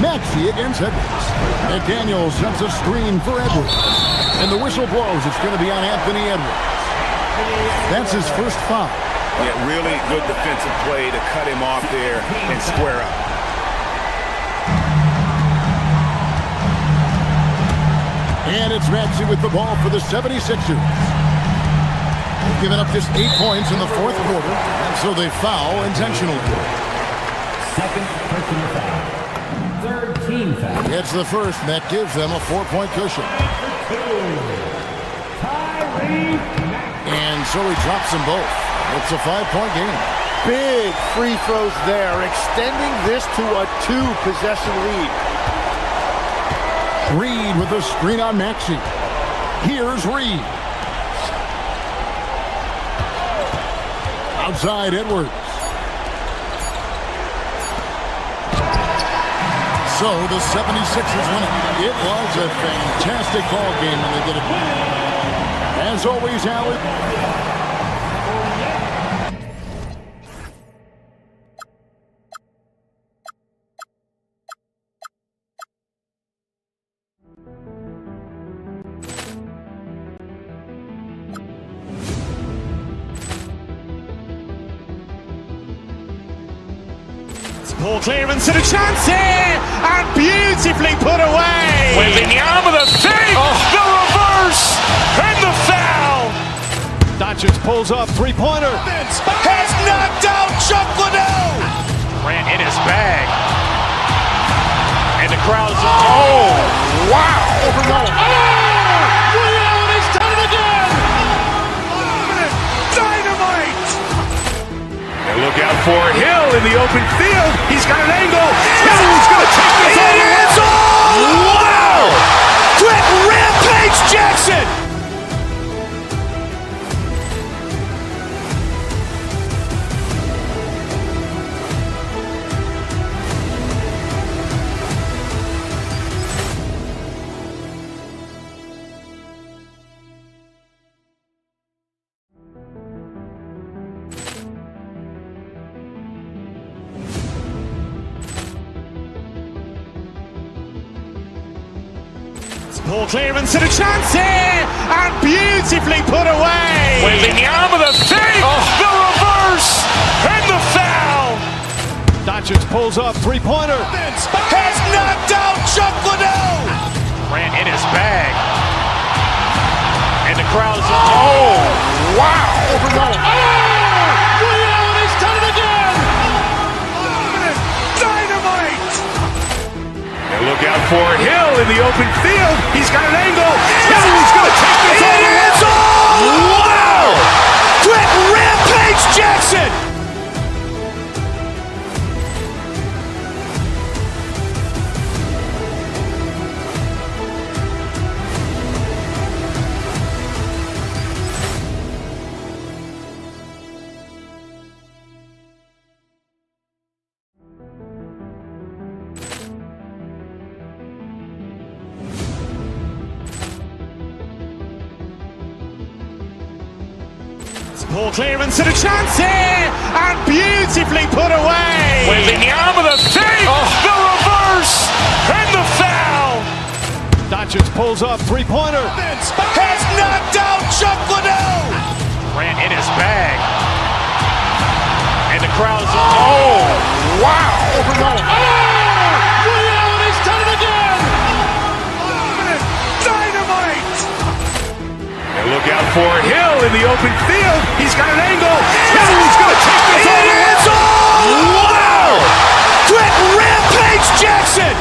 [SPEAKER 9] Maxey against Edwards. McDaniel sets a screen for Edwards. And the whistle blows. It's going to be on Anthony Edwards. That's his first foul.
[SPEAKER 13] Yeah, really good defensive play to cut him off there and square up.
[SPEAKER 9] And it's Maxey with the ball for the 76ers. They've given up just 8 points in the fourth quarter, and so they foul intentionally.
[SPEAKER 14] Second personal foul. Third team foul.
[SPEAKER 9] It's the first, and that gives them a 4-point cushion. And so he drops them both. It's a 5-point game.
[SPEAKER 12] Big free throws there, extending this to a 2-possession lead.
[SPEAKER 9] Reed with a screen on Maxey. Here's Reed. Outside Edwards. So the 76ers win it. It was a fantastic ball game when they did it. As always, Howard.
[SPEAKER 1] Poor clearance and a chance here, and beautifully put away.
[SPEAKER 2] Wembanyama the fake, the reverse, and the foul.
[SPEAKER 3] Doncic pulls up, three-pointer.
[SPEAKER 2] Has knocked out Chuck Liddell. Ran in his bag. And the crowd's, oh, wow.
[SPEAKER 1] Liddell, he's done it again. Dynamite.
[SPEAKER 2] And look out for Hill in the open field. He's got an angle. Hill's going to take this all the way. Wow! Quick rampage Jackson.
[SPEAKER 1] Poor clearance and a chance here, and beautifully put away.
[SPEAKER 2] Wembanyama the fake, the reverse, and the foul.
[SPEAKER 3] Doncic pulls up, three-pointer.
[SPEAKER 2] Has knocked out Chuck Liddell. Ran in his bag. And the crowd's, oh, wow.
[SPEAKER 1] Liddell, he's done it again. Dynamite.
[SPEAKER 2] And look out for Hill in the open field. He's got an angle. Hill's going to take this all the way. Wow! Quick rampage Jackson.
[SPEAKER 1] Poor clearance and a chance here, and beautifully put away.
[SPEAKER 2] Wembanyama the fake, the reverse, and the foul.
[SPEAKER 3] Doncic pulls up, three-pointer.
[SPEAKER 2] Has knocked out Chuck Liddell. Ran in his bag. And the crowd's, oh, wow.
[SPEAKER 1] Liddell, he's done it again. Dynamite.
[SPEAKER 2] And look out for Hill in the open field. He's got an angle. Hill's going to take this all the way. Wow! Quick rampage Jackson.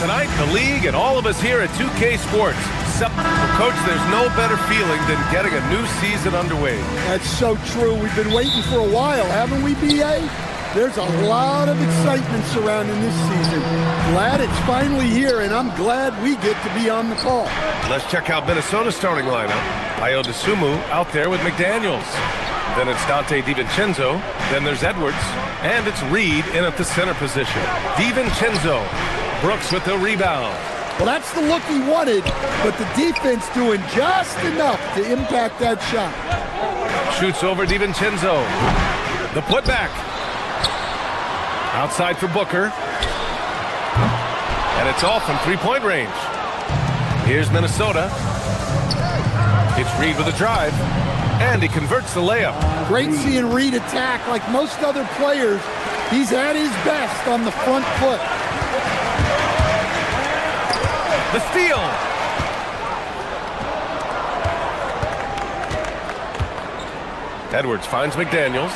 [SPEAKER 5] tonight, the league, and all of us here at 2K Sports. Well, Coach, there's no better feeling than getting a new season underway.
[SPEAKER 12] That's so true. We've been waiting for a while, haven't we, B.A.? There's a lot of excitement surrounding this season. Glad it's finally here, and I'm glad we get to be on the call.
[SPEAKER 5] Let's check out Minnesota's starting lineup. Ayo Dosunmu out there with McDaniels. Then it's Dante DiVincenzo. Then there's Edwards. And it's Reed in at the center position. DiVincenzo. Brooks with the rebound.
[SPEAKER 12] Well, that's the look he wanted, but the defense doing just enough to impact that shot.
[SPEAKER 5] Shoots over DiVincenzo. The putback. Outside for Booker. And it's all from three-point range. Here's Minnesota. It's Reed with a drive. And he converts the layup.
[SPEAKER 12] Great seeing Reed attack. Like most other players, he's at his best on the front foot.
[SPEAKER 5] The steal. Edwards finds McDaniels.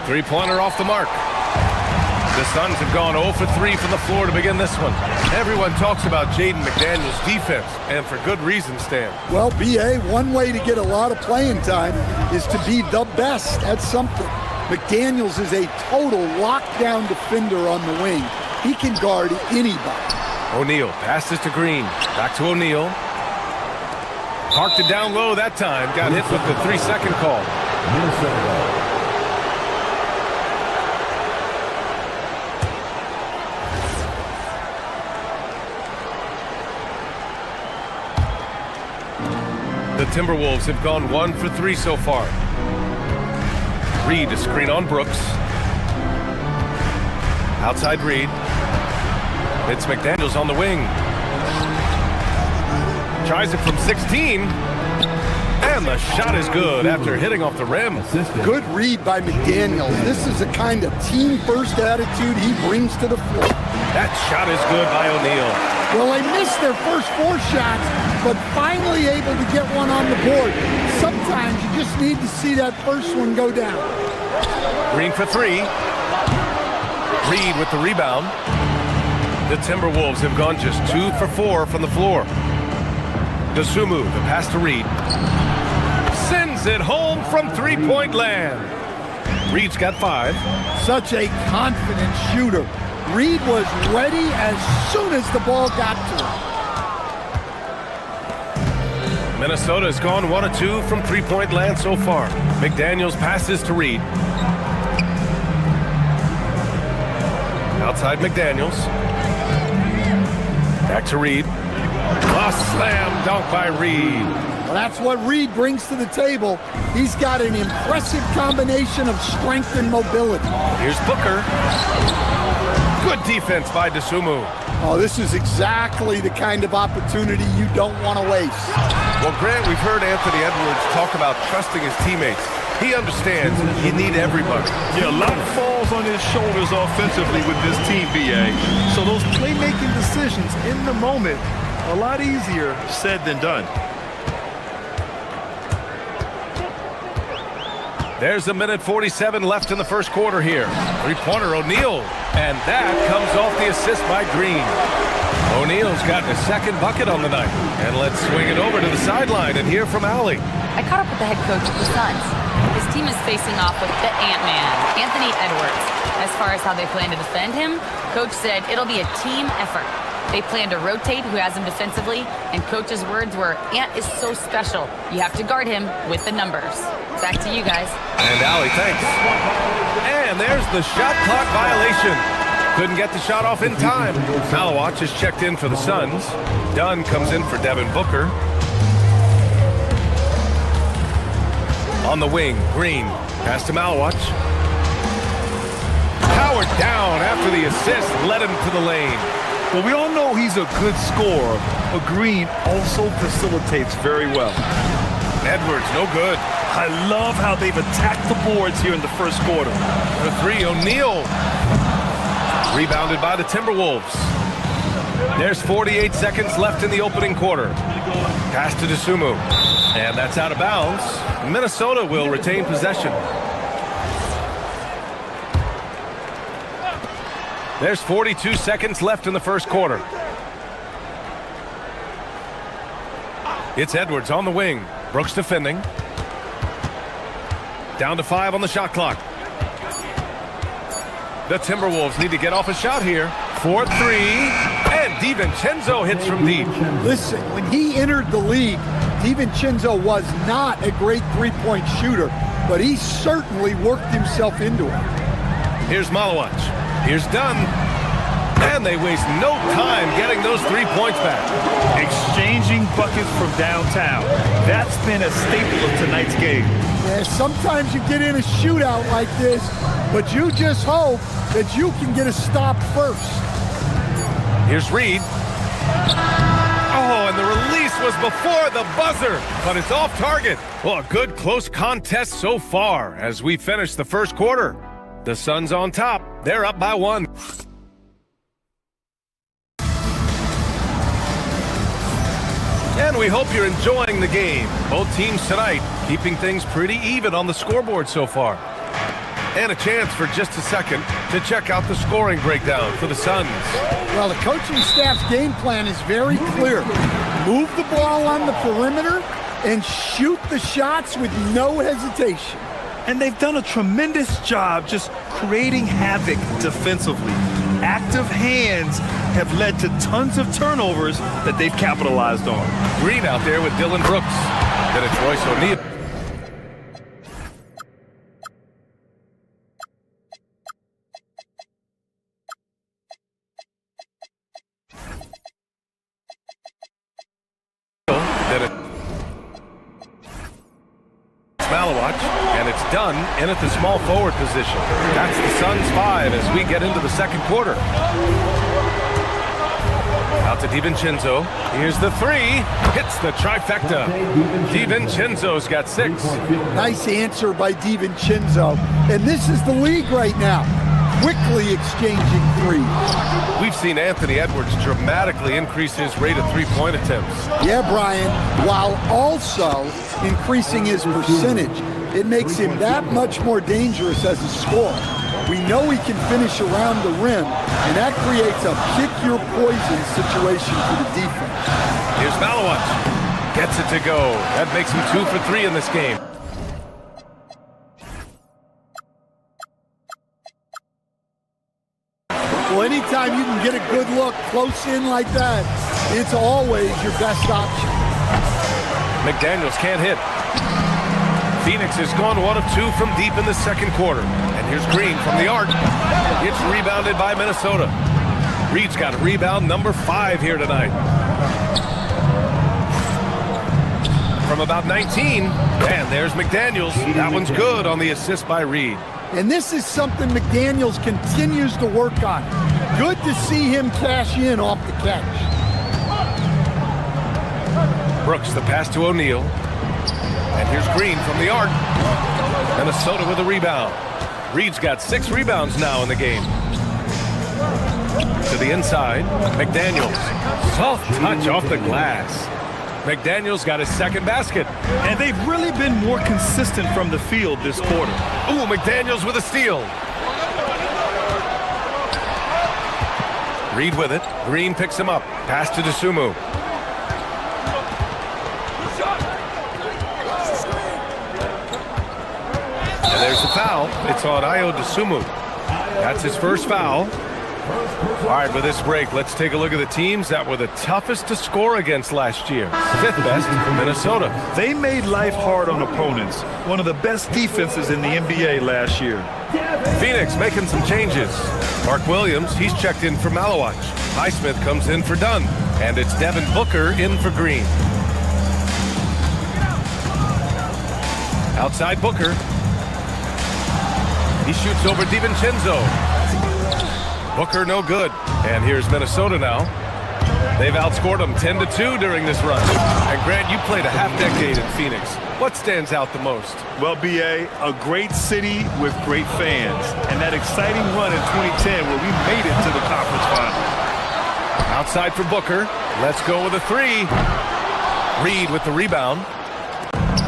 [SPEAKER 5] Three-pointer off the mark. The Suns have gone 0 for 3 from the floor to begin this one. Everyone talks about Jaden McDaniels' defense, and for good reason, Stan.
[SPEAKER 12] Well, B.A., one way to get a lot of playing time is to be the best at something. McDaniels is a total lockdown defender on the wing. He can guard anybody.
[SPEAKER 5] O'Neal passes to Green. Back to O'Neal. Parked it down low that time. Got hit with the 3-second call. The Timberwolves have gone 1 for 3 so far. Reed to screen on Brooks. Outside Reed. It's McDaniels on the wing. Tries it from 16. And the shot is good after hitting off the rim.
[SPEAKER 12] Good read by McDaniels. This is the kind of team-first attitude he brings to the floor.
[SPEAKER 5] That shot is good by O'Neal.
[SPEAKER 12] Well, they missed their first 4 shots, but finally able to get one on the board. Sometimes you just need to see that first one go down.
[SPEAKER 5] Green for 3. Reed with the rebound. The Timberwolves have gone just 2 for 4 from the floor. Dosunmu, the pass to Reed. Sends it home from three-point land. Reed's got 5.
[SPEAKER 12] Such a confident shooter. Reed was ready as soon as the ball got to him.
[SPEAKER 5] Minnesota has gone 1 of 2 from three-point land so far. McDaniels passes to Reed. Outside McDaniels. Back to Reed. A slam dunk by Reed.
[SPEAKER 12] Well, that's what Reed brings to the table. He's got an impressive combination of strength and mobility.
[SPEAKER 5] Here's Booker. Good defense by Dosunmu.
[SPEAKER 12] Oh, this is exactly the kind of opportunity you don't want to waste.
[SPEAKER 5] Well, Grant, we've heard Anthony Edwards talk about trusting his teammates. He understands you need everybody.
[SPEAKER 4] Yeah, a lot falls on his shoulders offensively with this team, BA. So those playmaking decisions in the moment, a lot easier said than done.
[SPEAKER 5] There's a minute 47 left in the first quarter here. Three-pointer O'Neal, and that comes off the assist by Green. O'Neal's gotten a second bucket on the night. And let's swing it over to the sideline and hear from Allie.
[SPEAKER 7] I caught up with the head coach of the Suns. His team is facing off with the Ant-Man, Anthony Edwards. As far as how they plan to defend him, Coach said it'll be a team effort. They plan to rotate who has him defensively, and Coach's words were, Ant is so special. You have to guard him with the numbers. Back to you guys.
[SPEAKER 5] And Allie, thanks. And there's the shot clock violation. Couldn't get the shot off in time. Malawach is checked in for the Suns. Dunn comes in for Devin Booker. On the wing, Green. Pass to Malawach. Powered down after the assist led him to the lane.
[SPEAKER 4] Well, we all know he's a good scorer, but Green also facilitates very well.
[SPEAKER 5] Edwards, no good.
[SPEAKER 4] I love how they've attacked the boards here in the first quarter.
[SPEAKER 5] The 3, O'Neal. Rebounded by the Timberwolves. There's 48 seconds left in the opening quarter. Pass to Dosunmu. And that's out of bounds. Minnesota will retain possession. There's 42 seconds left in the first quarter. It's Edwards on the wing. Brooks defending. Down to 5 on the shot clock. The Timberwolves need to get off a shot here. 4-3. And DiVincenzo hits from deep.
[SPEAKER 12] Listen, when he entered the league, DiVincenzo was not a great three-point shooter, but he certainly worked himself into it.
[SPEAKER 5] Here's Malawach. Here's Dunn. And they waste no time getting those 3 points back.
[SPEAKER 4] Exchanging buckets from downtown. That's been a staple of tonight's game.
[SPEAKER 12] Yeah, sometimes you get in a shootout like this, but you just hope that you can get a stop first.
[SPEAKER 5] Here's Reed. Oh, and the release was before the buzzer, but it's off target. Well, a good close contest so far as we finish the first quarter. The Suns on top. They're up by 1. And we hope you're enjoying the game. Both teams tonight keeping things pretty even on the scoreboard so far. And a chance for just a second to check out the scoring breakdown for the Suns.
[SPEAKER 12] Well, the coaching staff's game plan is very clear. Move the ball on the perimeter and shoot the shots with no hesitation.
[SPEAKER 4] And they've done a tremendous job just creating havoc defensively. Active hands have led to tons of turnovers that they've capitalized on.
[SPEAKER 5] Green out there with Dylan Brooks. Then it's Royce O'Neal. Then it's Malawach, and it's done in at the small forward position. That's the Suns 5 as we get into the second quarter. Out to DiVincenzo. Here's the 3. Hits the trifecta. DiVincenzo's got 6.
[SPEAKER 12] Nice answer by DiVincenzo. And this is the league right now. Quickly exchanging threes.
[SPEAKER 5] We've seen Anthony Edwards dramatically increase his rate of three-point attempts.
[SPEAKER 12] Yeah, Brian, while also increasing his percentage. It makes him that much more dangerous as a scorer. We know he can finish around the rim, and that creates a pick-your-poison situation for the defense.
[SPEAKER 5] Here's Malawach. Gets it to go. That makes him 2 for 3 in this game.
[SPEAKER 12] Well, anytime you can get a good look close in like that, it's always your best option.
[SPEAKER 5] McDaniels can't hit. Phoenix has gone 1 of 2 from deep in the second quarter. And here's Green from the arc. It's rebounded by Minnesota. Reed's got rebound number 5 here tonight. From about 19, and there's McDaniels. That one's good on the assist by Reed.
[SPEAKER 12] And this is something McDaniels continues to work on. Good to see him cash in off the catch.
[SPEAKER 5] Brooks, the pass to O'Neal. And here's Green from the arc. Minnesota with a rebound. Reed's got 6 rebounds now in the game. To the inside, McDaniels. Soft touch off the glass. McDaniels got his second basket.
[SPEAKER 4] And they've really been more consistent from the field this quarter.
[SPEAKER 5] Ooh, McDaniels with a steal. Reed with it. Green picks him up. Pass to Dosunmu. And there's the foul. It's on Ayo Dosunmu. That's his first foul. All right, with this break, let's take a look at the teams that were the toughest to score against last year. 5th best, Minnesota.
[SPEAKER 4] They made life hard on opponents. One of the best defenses in the NBA last year.
[SPEAKER 5] Phoenix making some changes. Mark Williams, he's checked in for Malawach. Highsmith comes in for Dunn. And it's Devin Booker in for Green. Outside Booker. He shoots over DiVincenzo. Booker no good. And here's Minnesota now. They've outscored them 10-2 during this run. And Grant, you played a half-decade in Phoenix. What stands out the most?
[SPEAKER 4] Well, B.A., a great city with great fans. And that exciting run in 2010 where we made it to the conference final.
[SPEAKER 5] Outside for Booker. Let's go with a 3. Reed with the rebound.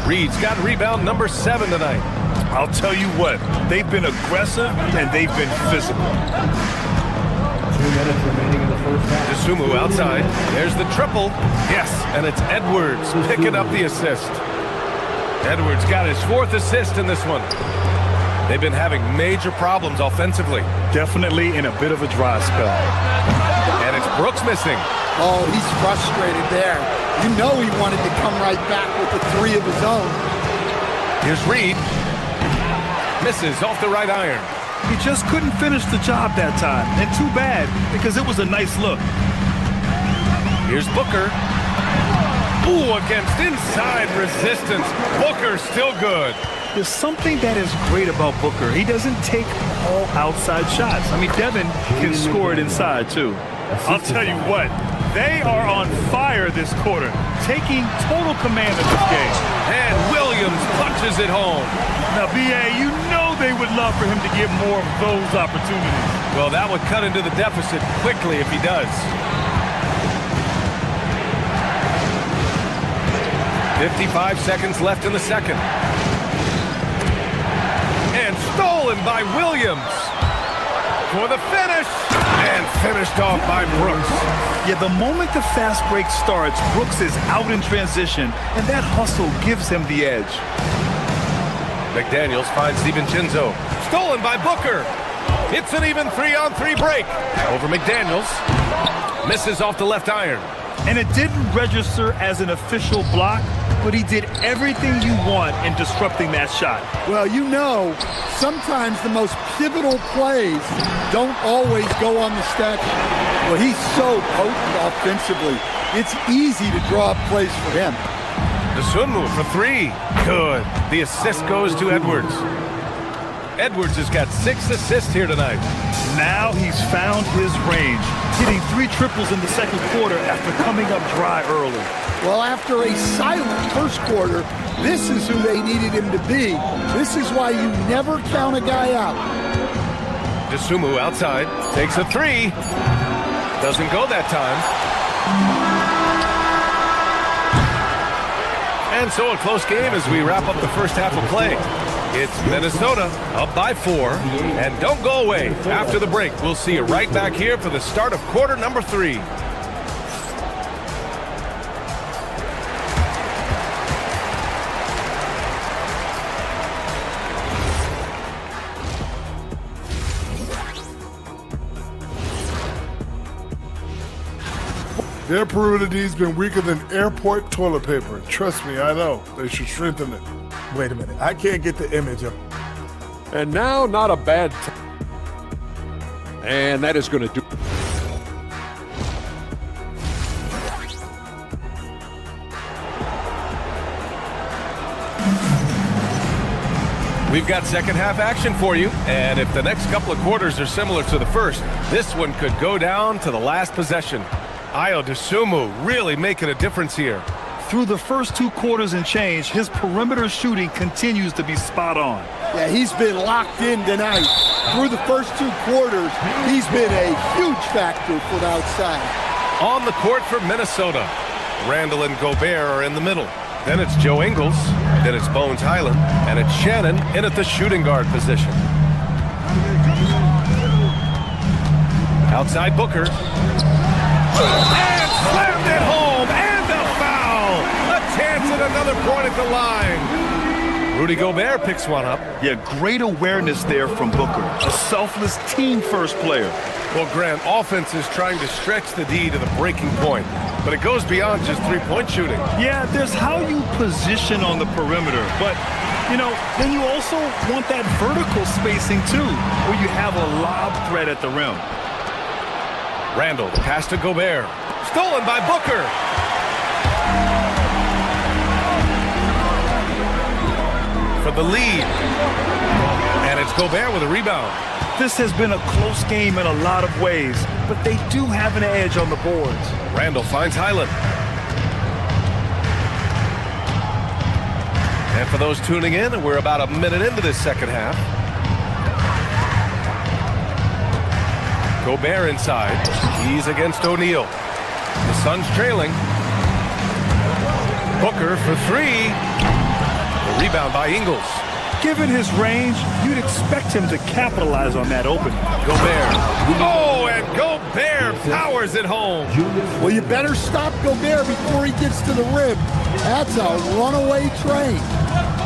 [SPEAKER 5] Reed's got rebound number 7 tonight.
[SPEAKER 4] I'll tell you what, they've been aggressive and they've been physical.
[SPEAKER 14] 2 minutes remaining in the first half.
[SPEAKER 5] DeSumo outside. There's the triple. Yes, and it's Edwards picking up the assist. Edwards got his 4th assist in this one. They've been having major problems offensively.
[SPEAKER 4] Definitely in a bit of a dry spell.
[SPEAKER 5] And it's Brooks missing.
[SPEAKER 12] Oh, he's frustrated there. You know he wanted to come right back with the 3 of his own.
[SPEAKER 5] Here's Reed. Misses off the right iron.
[SPEAKER 4] He just couldn't finish the job that time. And too bad, because it was a nice look.
[SPEAKER 5] Here's Booker. Ooh, against inside resistance. Booker still good.
[SPEAKER 4] There's something that is great about Booker. He doesn't take all outside shots. I mean, Devin can score it inside, too. I'll tell you what, they are on fire this quarter, taking total command of this game.
[SPEAKER 5] And Williams punches it home.
[SPEAKER 4] Now, B.A., you know they would love for him to get more of those opportunities.
[SPEAKER 5] Well, that would cut into the deficit quickly if he does. 55 seconds left in the second. And stolen by Williams for the finish. And finished off by Brooks.
[SPEAKER 4] Yeah, the moment the fast break starts, Brooks is out in transition, and that hustle gives him the edge.
[SPEAKER 5] McDaniels finds DiVincenzo. Stolen by Booker. It's an even 3-on-3 break. Over McDaniels. Misses off the left iron.
[SPEAKER 4] And it didn't register as an official block, but he did everything you want in disrupting that shot.
[SPEAKER 12] Well, you know, sometimes the most pivotal plays don't always go on the stat sheet. Well, he's so potent offensively. It's easy to draw up plays for him.
[SPEAKER 5] DeSumo for 3. Good. The assist goes to Edwards. Edwards has got 6 assists here tonight.
[SPEAKER 4] Now he's found his range, hitting 3 triples in the second quarter after coming up dry early.
[SPEAKER 12] Well, after a silent first quarter, this is who they needed him to be. This is why you never count a guy out.
[SPEAKER 5] DeSumo outside, takes a 3. Doesn't go that time. And so a close game as we wrap up the first half of play. It's Minnesota up by 4. And don't go away. After the break, we'll see you right back here for the start of quarter number 3.
[SPEAKER 6] Their perimeter D's been weaker than airport toilet paper. Trust me, I know. They should strengthen it.
[SPEAKER 15] Wait a minute. I can't get the image of.
[SPEAKER 8] And now, not a bad and that is going to do.
[SPEAKER 5] We've got second half action for you, and if the next couple of quarters are similar to the first, this one could go down to the last possession. Ayo DeSumo really making a difference here.
[SPEAKER 4] Through the first 2 quarters and change, his perimeter shooting continues to be spot on.
[SPEAKER 12] Yeah, he's been locked in tonight. Through the first 2 quarters, he's been a huge factor from outside.
[SPEAKER 5] On the court for Minnesota, Randall and Gobert are in the middle. Then it's Joe Ingles, then it's Bones Highland, and it's Shannon in at the shooting guard position. Outside Booker. And slammed it home, and a foul! A chance at another point at the line. Rudy Gobert picks one up.
[SPEAKER 4] Yeah, great awareness there from Booker. A selfless team-first player.
[SPEAKER 5] Well, Grant, offense is trying to stretch the D to the breaking point, but it goes beyond just three-point shooting.
[SPEAKER 4] Yeah, there's how you position on the perimeter, but, you know, then you also want that vertical spacing, too, where you have a lob threat at the rim.
[SPEAKER 5] Randall, pass to Gobert. Stolen by Booker. For the lead. And it's Gobert with a rebound.
[SPEAKER 4] This has been a close game in a lot of ways, but they do have an edge on the boards.
[SPEAKER 5] Randall finds Highland. And for those tuning in, we're about a minute into this second half. Gobert inside. He's against O'Neal. The Suns trailing. Booker for 3. The rebound by Ingles.
[SPEAKER 16] given his range, you'd expect him to capitalize on that opening.
[SPEAKER 5] Gobert. Oh, and Gobert powers it home.
[SPEAKER 12] Well, you better stop Gobert before he gets to the rim. That's a runaway train.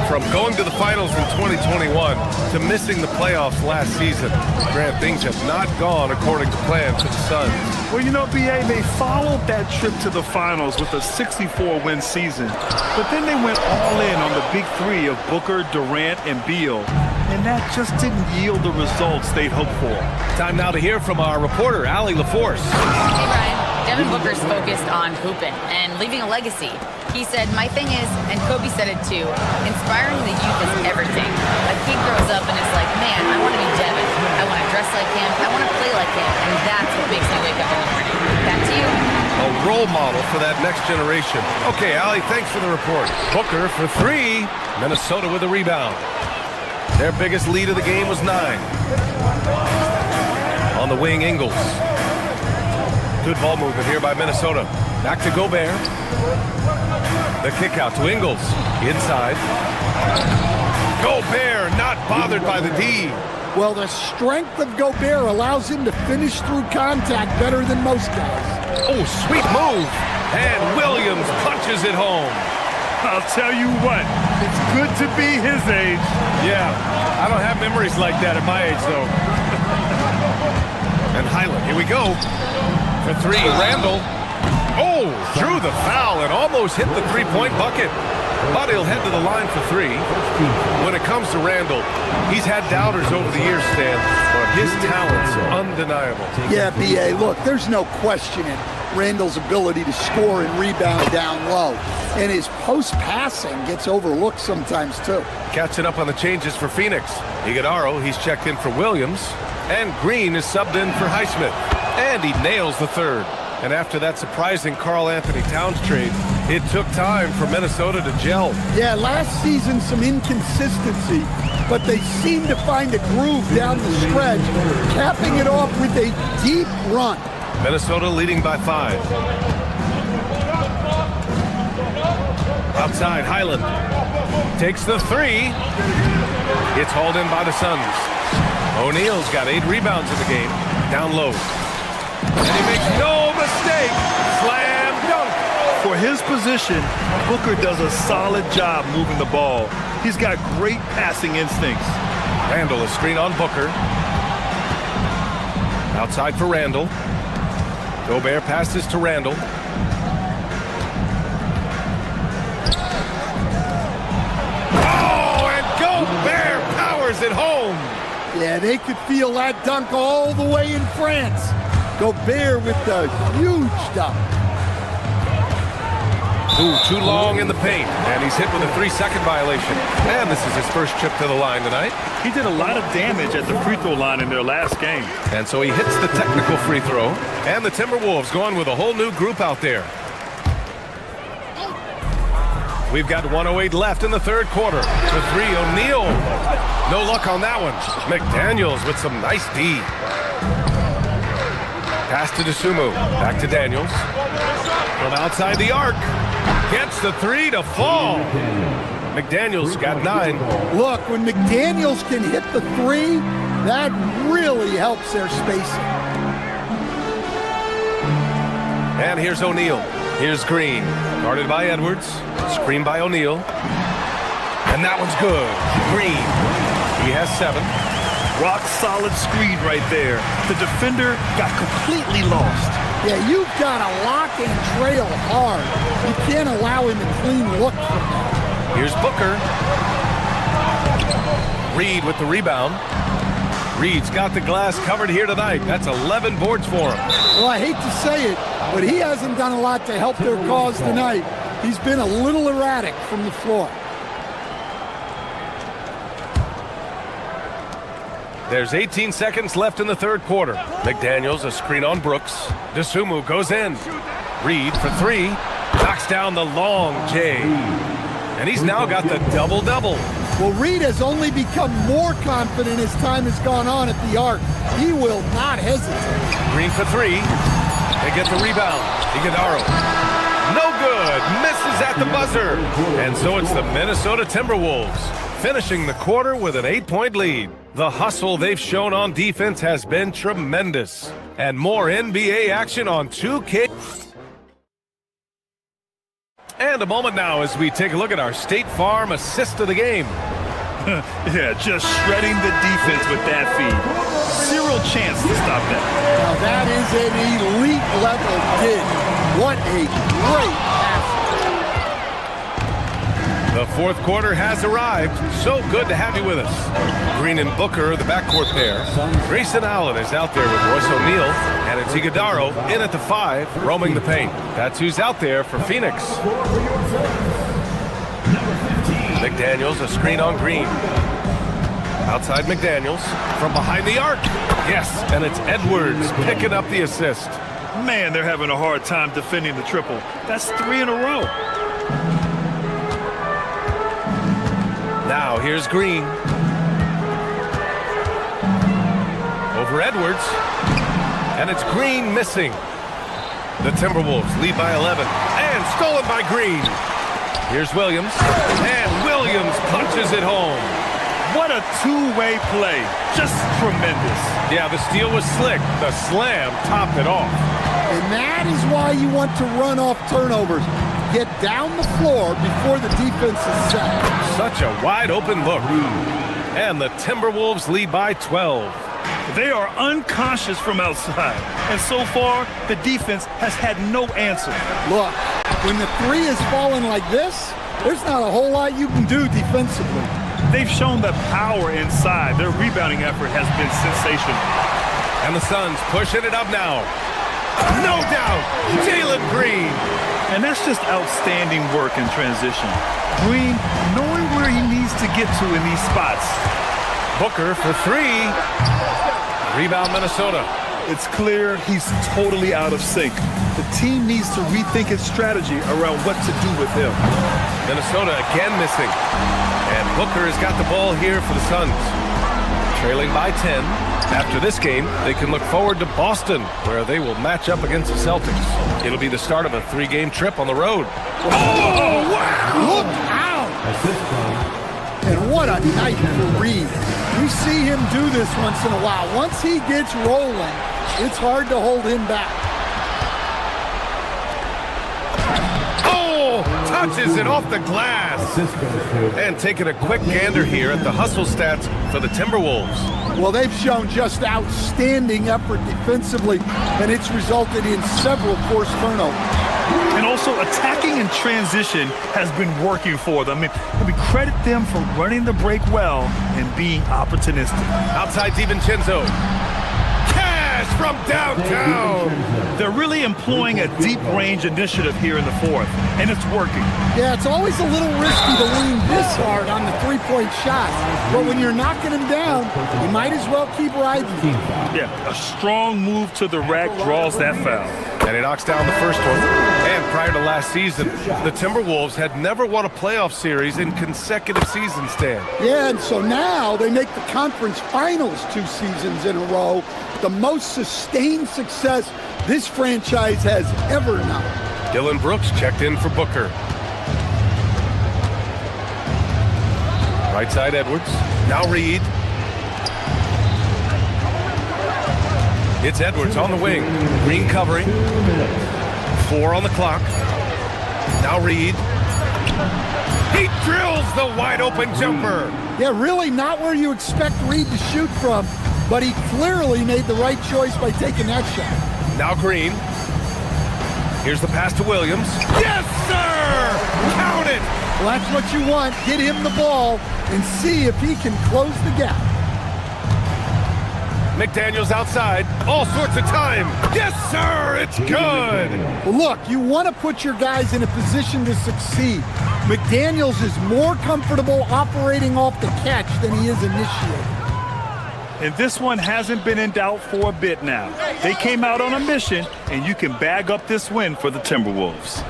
[SPEAKER 5] From going to the finals in 2021 to missing the playoffs last season, Grant, things have not gone according to plan for the Suns.
[SPEAKER 16] Well, you know, B.A., they followed that trip to the finals with a 64-win season, but then they went all in on the big three of Booker, Durant, and Beal, and that just didn't yield the results they'd hoped for.
[SPEAKER 5] Time now to hear from our reporter, Allie LaForce.
[SPEAKER 7] Hey, Brian. Devin Booker's focused on hooping and leaving a legacy. He said, my thing is, and Kobe said it too, inspiring the youth is everything. A kid grows up and is like, man, I want to be Devin. I want to dress like him. I want to play like him. And that's what makes me wake up in the morning. Back to you.
[SPEAKER 5] A role model for that next generation. Okay, Allie, thanks for the report. Booker for three. Minnesota with a rebound. Their biggest lead of the game was 9. On the wing, Ingles. Good ball movement here by Minnesota. Back to Gobert. The kick out to Ingles. Inside. Gobert not bothered by the D.
[SPEAKER 12] Well, the strength of Gobert allows him to finish through contact better than most guys.
[SPEAKER 5] Oh, sweet move. And Williams punches it home.
[SPEAKER 16] I'll tell you what, it's good to be his age.
[SPEAKER 5] Yeah, I don't have memories like that at my age, though. And Highland, here we go. For three, Randall. Oh, drew the foul and almost hit the three-point bucket. But he'll head to the line for three. When it comes to Randall, he's had doubters over the years, Stan, but his talent's undeniable.
[SPEAKER 12] Yeah, B.A., look, there's no questioning Randall's ability to score and rebound down low. And his post-passing gets overlooked sometimes, too.
[SPEAKER 5] Catching up on the changes for Phoenix. Iguodaro, he's checked in for Williams. And Green is subbed in for Highsmith. And he nails the third. And after that surprising Karl Anthony Towns trade, it took time for Minnesota to gel.
[SPEAKER 12] Yeah, last season some inconsistency, but they seem to find a groove down the stretch, capping it off with a deep run.
[SPEAKER 5] Minnesota leading by 5. Outside, Highland takes the three. It's hauled in by the Suns. O'Neal's got 8 rebounds in the game. Down low. And he makes no mistake. Slam dunk.
[SPEAKER 16] For his position, Booker does a solid job moving the ball. He's got great passing instincts.
[SPEAKER 5] Randall is screen on Booker. Outside for Randall. Gobert passes to Randall. Oh, and Gobert powers it home.
[SPEAKER 12] Yeah, they could feel that dunk all the way in France. Gobert with the huge dunk.
[SPEAKER 5] Ooh, too long in the paint, and he's hit with a 3-second violation. And this is his first trip to the line tonight.
[SPEAKER 16] He did a lot of damage at the free throw line in their last game.
[SPEAKER 5] And so he hits the technical free throw, and the Timberwolves going with a whole new group out there. We've got 1:08 left in the third quarter. The three, O'Neal. No luck on that one. McDaniels with some nice D. Pass to Dosunmu. Back to Daniels. From outside the arc. Gets the three to fall. McDaniels got 9.
[SPEAKER 12] Look, when McDaniels can hit the three, that really helps their spacing.
[SPEAKER 5] And here's O'Neal. Here's Green. Guarded by Edwards. Screened by O'Neal. And that one's good. Green. He has 7.
[SPEAKER 16] Rock solid screen right there. The defender got completely lost.
[SPEAKER 12] Yeah, you've got to lock and trail hard. You can't allow him a clean look from that.
[SPEAKER 5] Here's Booker. Reed with the rebound. Reed's got the glass covered here tonight. That's 11 boards for him.
[SPEAKER 12] Well, I hate to say it, but he hasn't done a lot to help their cause tonight. He's been a little erratic from the floor.
[SPEAKER 5] There's 18 seconds left in the third quarter. McDaniels, a screen on Brooks. Dosunmu goes in. Reed for 3. Knocks down the long J. And he's now got the double-double.
[SPEAKER 12] Well, Reed has only become more confident as time has gone on at the arc. He will not hesitate.
[SPEAKER 5] Green for 3. They get the rebound. Iguodaro. No good. Misses at the buzzer. And so it's the Minnesota Timberwolves finishing the quarter with an 8-point lead. The hustle they've shown on defense has been tremendous. And more NBA action on 2K. And a moment now as we take a look at our State Farm assist of the game.
[SPEAKER 4] Yeah, just shredding the defense with that feed. Zero chance to stop that.
[SPEAKER 12] Now that is an elite level dig. What a great pass.
[SPEAKER 5] The fourth quarter has arrived. So good to have you with us. Green and Booker, the backcourt pair. Grayson Allen is out there with Royce O'Neal. And it's Iguodaro in at the 5, roaming the paint. That's who's out there for Phoenix. McDaniels, a screen on Green. Outside McDaniels, from behind the arc. Yes, and it's Edwards picking up the assist.
[SPEAKER 4] Man, they're having a hard time defending the triple. That's 3 in a row.
[SPEAKER 5] Now here's Green. Over Edwards. And it's Green missing. The Timberwolves lead by 11. And stolen by Green. Here's Williams. And Williams punches it home.
[SPEAKER 4] What a two-way play. Just tremendous.
[SPEAKER 5] Yeah, the steal was slick. The slam topped it off.
[SPEAKER 12] And that is why you want to run off turnovers. Get down the floor before the defense is set.
[SPEAKER 5] Such a wide open look. And the Timberwolves lead by 12.
[SPEAKER 4] They are unconscious from outside. And so far, the defense has had no answer.
[SPEAKER 12] Look, when the 3 is falling like this, there's not a whole lot you can do defensively.
[SPEAKER 4] They've shown the power inside. Their rebounding effort has been sensational.
[SPEAKER 5] And the Suns pushing it up now. No doubt, Jalen Green.
[SPEAKER 4] And that's just outstanding work in transition. Green knowing where he needs to get to in these spots.
[SPEAKER 5] Booker for 3. Rebound Minnesota.
[SPEAKER 4] It's clear he's totally out of sync. The team needs to rethink its strategy around what to do with him.
[SPEAKER 5] Minnesota again missing. And Booker has got the ball here for the Suns. Trailing by 10. After this game, they can look forward to Boston, where they will match up against the Celtics. It'll be the start of a 3-game trip on the road.
[SPEAKER 12] Oh, wow! Look out! And what a night for Reed. We see him do this once in a while. Once he gets rolling, it's hard to hold him back.
[SPEAKER 5] Oh, touches it off the glass. And taking a quick gander here at the hustle stats for the Timberwolves.
[SPEAKER 12] Well, they've shown just outstanding effort defensively, and it's resulted in several forced turnovers.
[SPEAKER 4] And also attacking in transition has been working for them. I mean, credit them for running the break well and being opportunistic.
[SPEAKER 5] Outside DiVincenzo. Cash from downtown.
[SPEAKER 4] They're really employing a deep range initiative here in the fourth, and it's working.
[SPEAKER 12] Yeah, it's always a little risky to lean this hard on the three-point shots, but when you're knocking them down, you might as well keep riding.
[SPEAKER 4] Yeah, a strong move to the rack draws that foul.
[SPEAKER 5] And he knocks down the first one. And prior to last season, the Timberwolves had never won a playoff series in consecutive seasons, Dan.
[SPEAKER 12] Yeah, and so now they make the conference finals 2 seasons in a row. The most sustained success this franchise has ever known.
[SPEAKER 5] Dillon Brooks checked in for Booker. Right side Edwards. Now Reed. It's Edwards on the wing. Green covering. 4 on the clock. Now Reed. He drills the wide open jumper.
[SPEAKER 12] Yeah, really not where you expect Reed to shoot from, but he clearly made the right choice by taking that shot.
[SPEAKER 5] Now Green. Here's the pass to Williams. Yes, sir! Count it!
[SPEAKER 12] Well, that's what you want. Get him the ball and see if he can close the gap.
[SPEAKER 5] McDaniels outside. All sorts of time. Yes, sir! It's good!
[SPEAKER 12] Well, look, you want to put your guys in a position to succeed. McDaniels is more comfortable operating off the catch than he is initiating.
[SPEAKER 4] And this one hasn't been in doubt for a bit now. They came out on a mission, and you can bag up this win for the Timberwolves.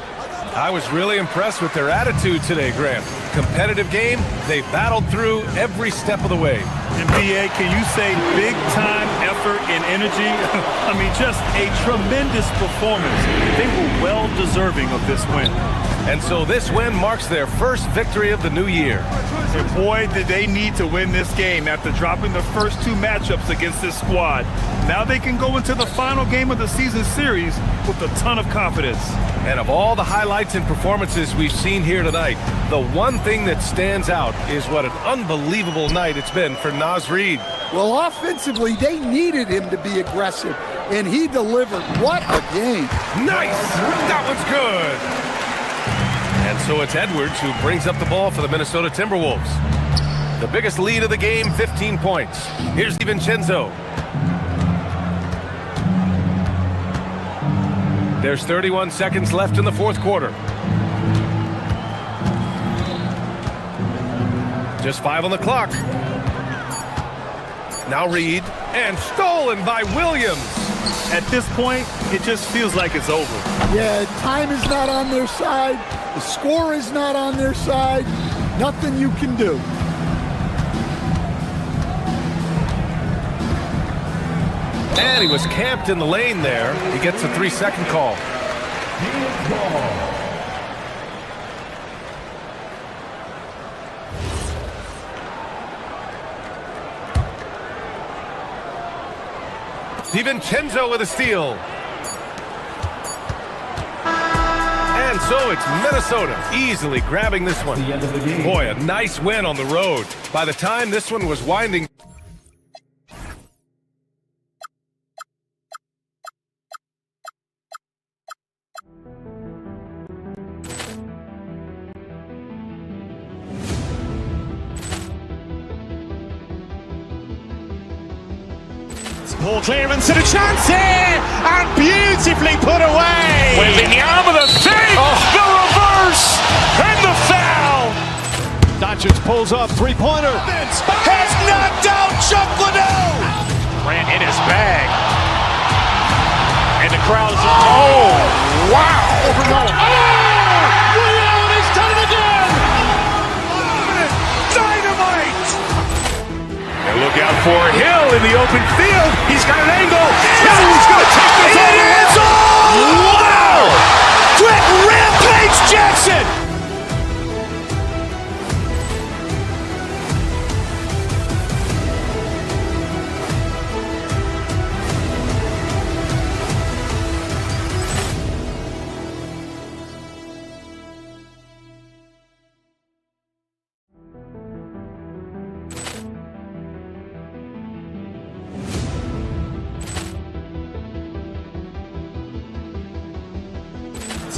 [SPEAKER 5] I was really impressed with their attitude today, Grant. Competitive game, they battled through every step of the way.
[SPEAKER 4] And BA, can you say big-time effort in energy. I mean, just a tremendous performance. They were well deserving of this win.
[SPEAKER 5] And so this win marks their first victory of the new year.
[SPEAKER 4] And boy, did they need to win this game after dropping the first two matchups against this squad. Now they can go into the final game of the season series with a ton of confidence.
[SPEAKER 5] And of all the highlights and performances we've seen here tonight, the one thing that stands out is what an unbelievable night it's been for Naz Reid.
[SPEAKER 12] Well, offensively, they needed him to be aggressive, and he delivered. What a game.
[SPEAKER 5] Nice! That was good! And so it's Edwards who brings up the ball for the Minnesota Timberwolves. The biggest lead of the game, 15 points. Here's DiVincenzo. There's 31 seconds left in the fourth quarter. Just 5 on the clock. Now Reid, and stolen by Williams.
[SPEAKER 4] At this point, it just feels like it's over.
[SPEAKER 12] Yeah, time is not on their side. The score is not on their side. Nothing you can do.
[SPEAKER 5] And he was camped in the lane there. He gets a 3-second call. DiVincenzo with a steal. And so it's Minnesota easily grabbing this one. Boy, a nice win on the road. By the time this one was winding.
[SPEAKER 1] Ball clearance and a chance here, and beautifully put away.
[SPEAKER 2] Wembanyama the save, the reverse, and the foul.
[SPEAKER 1] Doncic pulls up, three-pointer.
[SPEAKER 2] Has knocked out Chuck Liddell. Ran in his bag. And the crowd is, oh, wow.
[SPEAKER 1] Over Noah.
[SPEAKER 2] Oh, Leon has done it again. Dynamite. And look out for Hill in the open field. He's got an angle. He's going to take this all the way. Wow. Quick Rampage Jackson.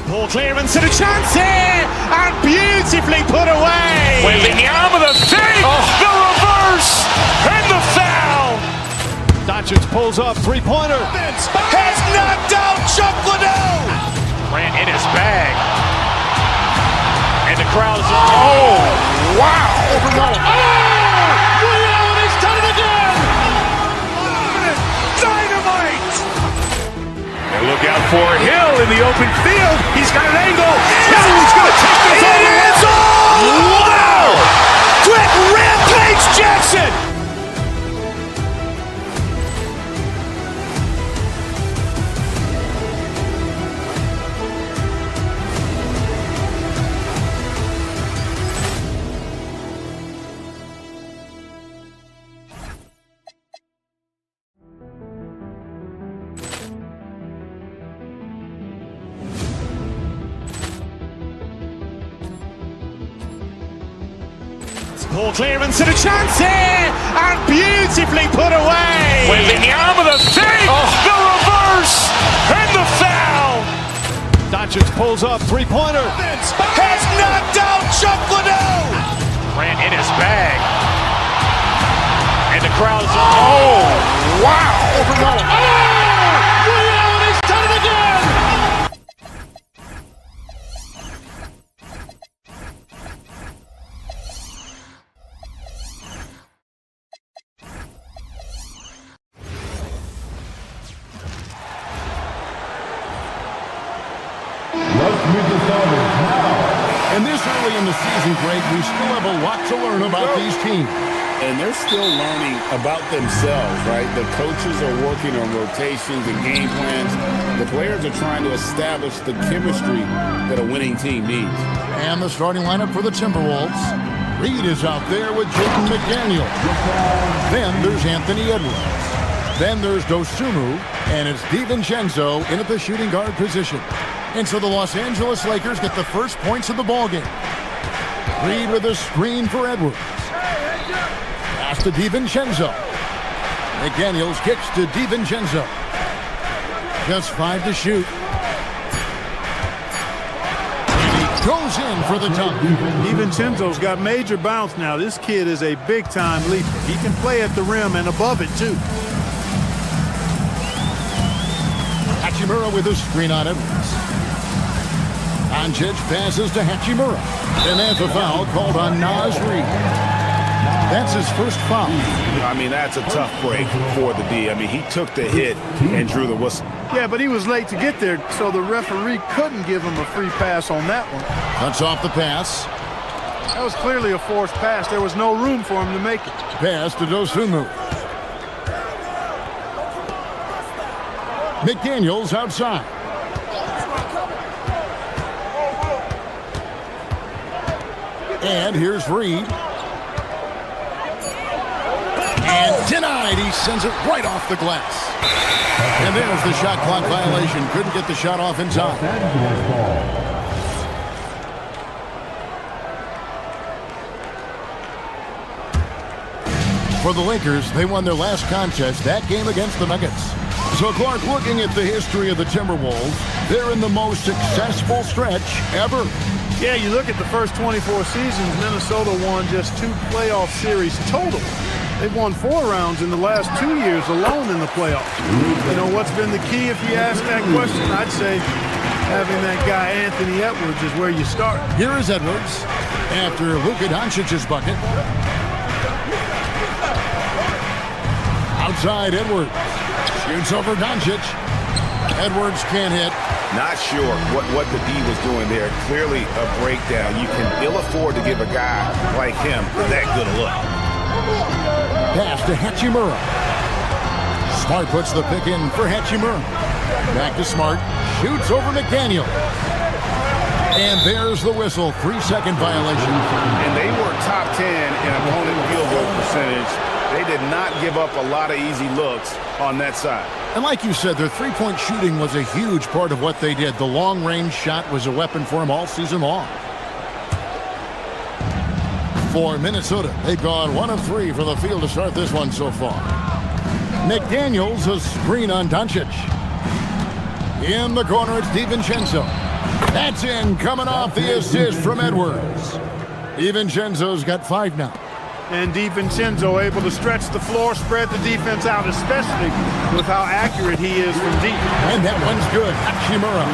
[SPEAKER 1] Ball clearance and a chance here, and beautifully put away.
[SPEAKER 2] Wembanyama the save, the reverse, and the foul.
[SPEAKER 1] Doncic pulls up, three-pointer.
[SPEAKER 2] Has knocked out Chuck Liddell. Ran in his bag. And the crowd is, oh, wow.
[SPEAKER 1] Over Noah.
[SPEAKER 2] Oh, Leon has done it again. Dynamite. And look out for Hill in the open field. He's got an angle. He's going to take this all the way. Wow. Quick Rampage Jackson.
[SPEAKER 1] Ball clearance and a chance here, and beautifully put away.
[SPEAKER 2] Wembanyama the save, the reverse, and the foul.
[SPEAKER 1] Doncic pulls up, three-pointer.
[SPEAKER 2] Has knocked out Chuck Liddell. Ran in his bag. And the crowd is, oh, wow.
[SPEAKER 1] Over Noah.
[SPEAKER 2] Oh, Leon has done it again.
[SPEAKER 9] And this early in the season, Greg, we still have a lot to learn about these teams.
[SPEAKER 10] And they're still learning about themselves, right? The coaches are working on rotations and game plans. The players are trying to establish the chemistry that a winning team needs.
[SPEAKER 9] And the starting lineup for the Timberwolves. Reed is out there with Jaden McDaniel. Then there's Anthony Edwards. Then there's Dosunmu, and it's DiVincenzo in at the shooting guard position. And so the Los Angeles Lakers get the first points of the ballgame. Reed with a screen for Edwards. Pass to DiVincenzo. McDaniels kicks to DiVincenzo. Just 5 to shoot. And he goes in for the dunk.
[SPEAKER 16] DiVincenzo's got major bounce now. This kid is a big-time leaper. He can play at the rim and above it, too.
[SPEAKER 9] Hachimura with a screen on Edwards. Doncic passes to Hachimura. And there's a foul called on Naz Reid. That's his first foul.
[SPEAKER 10] I mean, that's a tough break for the D. I mean, he took the hit and drew the whistle.
[SPEAKER 16] Yeah, but he was late to get there, so the referee couldn't give him a free pass on that one.
[SPEAKER 9] Cuts off the pass.
[SPEAKER 16] That was clearly a forced pass. There was no room for him to make it.
[SPEAKER 9] Pass to Dosunmu. McDaniels outside. And here's Reed. And denied. He sends it right off the glass. And there's the shot clock violation. Couldn't get the shot off in time. For the Lakers, they won their last contest, that game against the Nuggets. So Clark, looking at the history of the Timberwolves, they're in the most successful stretch ever.
[SPEAKER 16] Yeah, you look at the first 24 seasons, Minnesota won just 2 playoff series total. They've won 4 rounds in the last 2 years alone in the playoffs. You know, what's been the key if you ask that question? I'd say having that guy Anthony Edwards is where you start.
[SPEAKER 9] Here is Edwards after Luka Doncic's bucket. Outside Edwards. Shoots over Doncic. Edwards can't hit.
[SPEAKER 10] Not sure what the D was doing there. Clearly a breakdown. You can ill afford to give a guy like him that good a look.
[SPEAKER 9] Pass to Hachimura. Smart puts the pick in for Hachimura. Back to Smart. Shoots over McDaniel. And there's the whistle. 3-second violation.
[SPEAKER 10] And they were top 10 in opponent field goal percentage. They did not give up a lot of easy looks on that side.
[SPEAKER 9] And like you said, their three-point shooting was a huge part of what they did. The long-range shot was a weapon for them all season long. For Minnesota, they've gone 1 of 3 from the field to start this one so far. McDaniels, a screen on Doncic. In the corner, it's DiVincenzo. That's in, coming off the assist from Edwards. DiVincenzo's got 5 now.
[SPEAKER 16] And DiVincenzo able to stretch the floor, spread the defense out, especially with how accurate he is from deep.
[SPEAKER 9] And that one's good. Hachimura.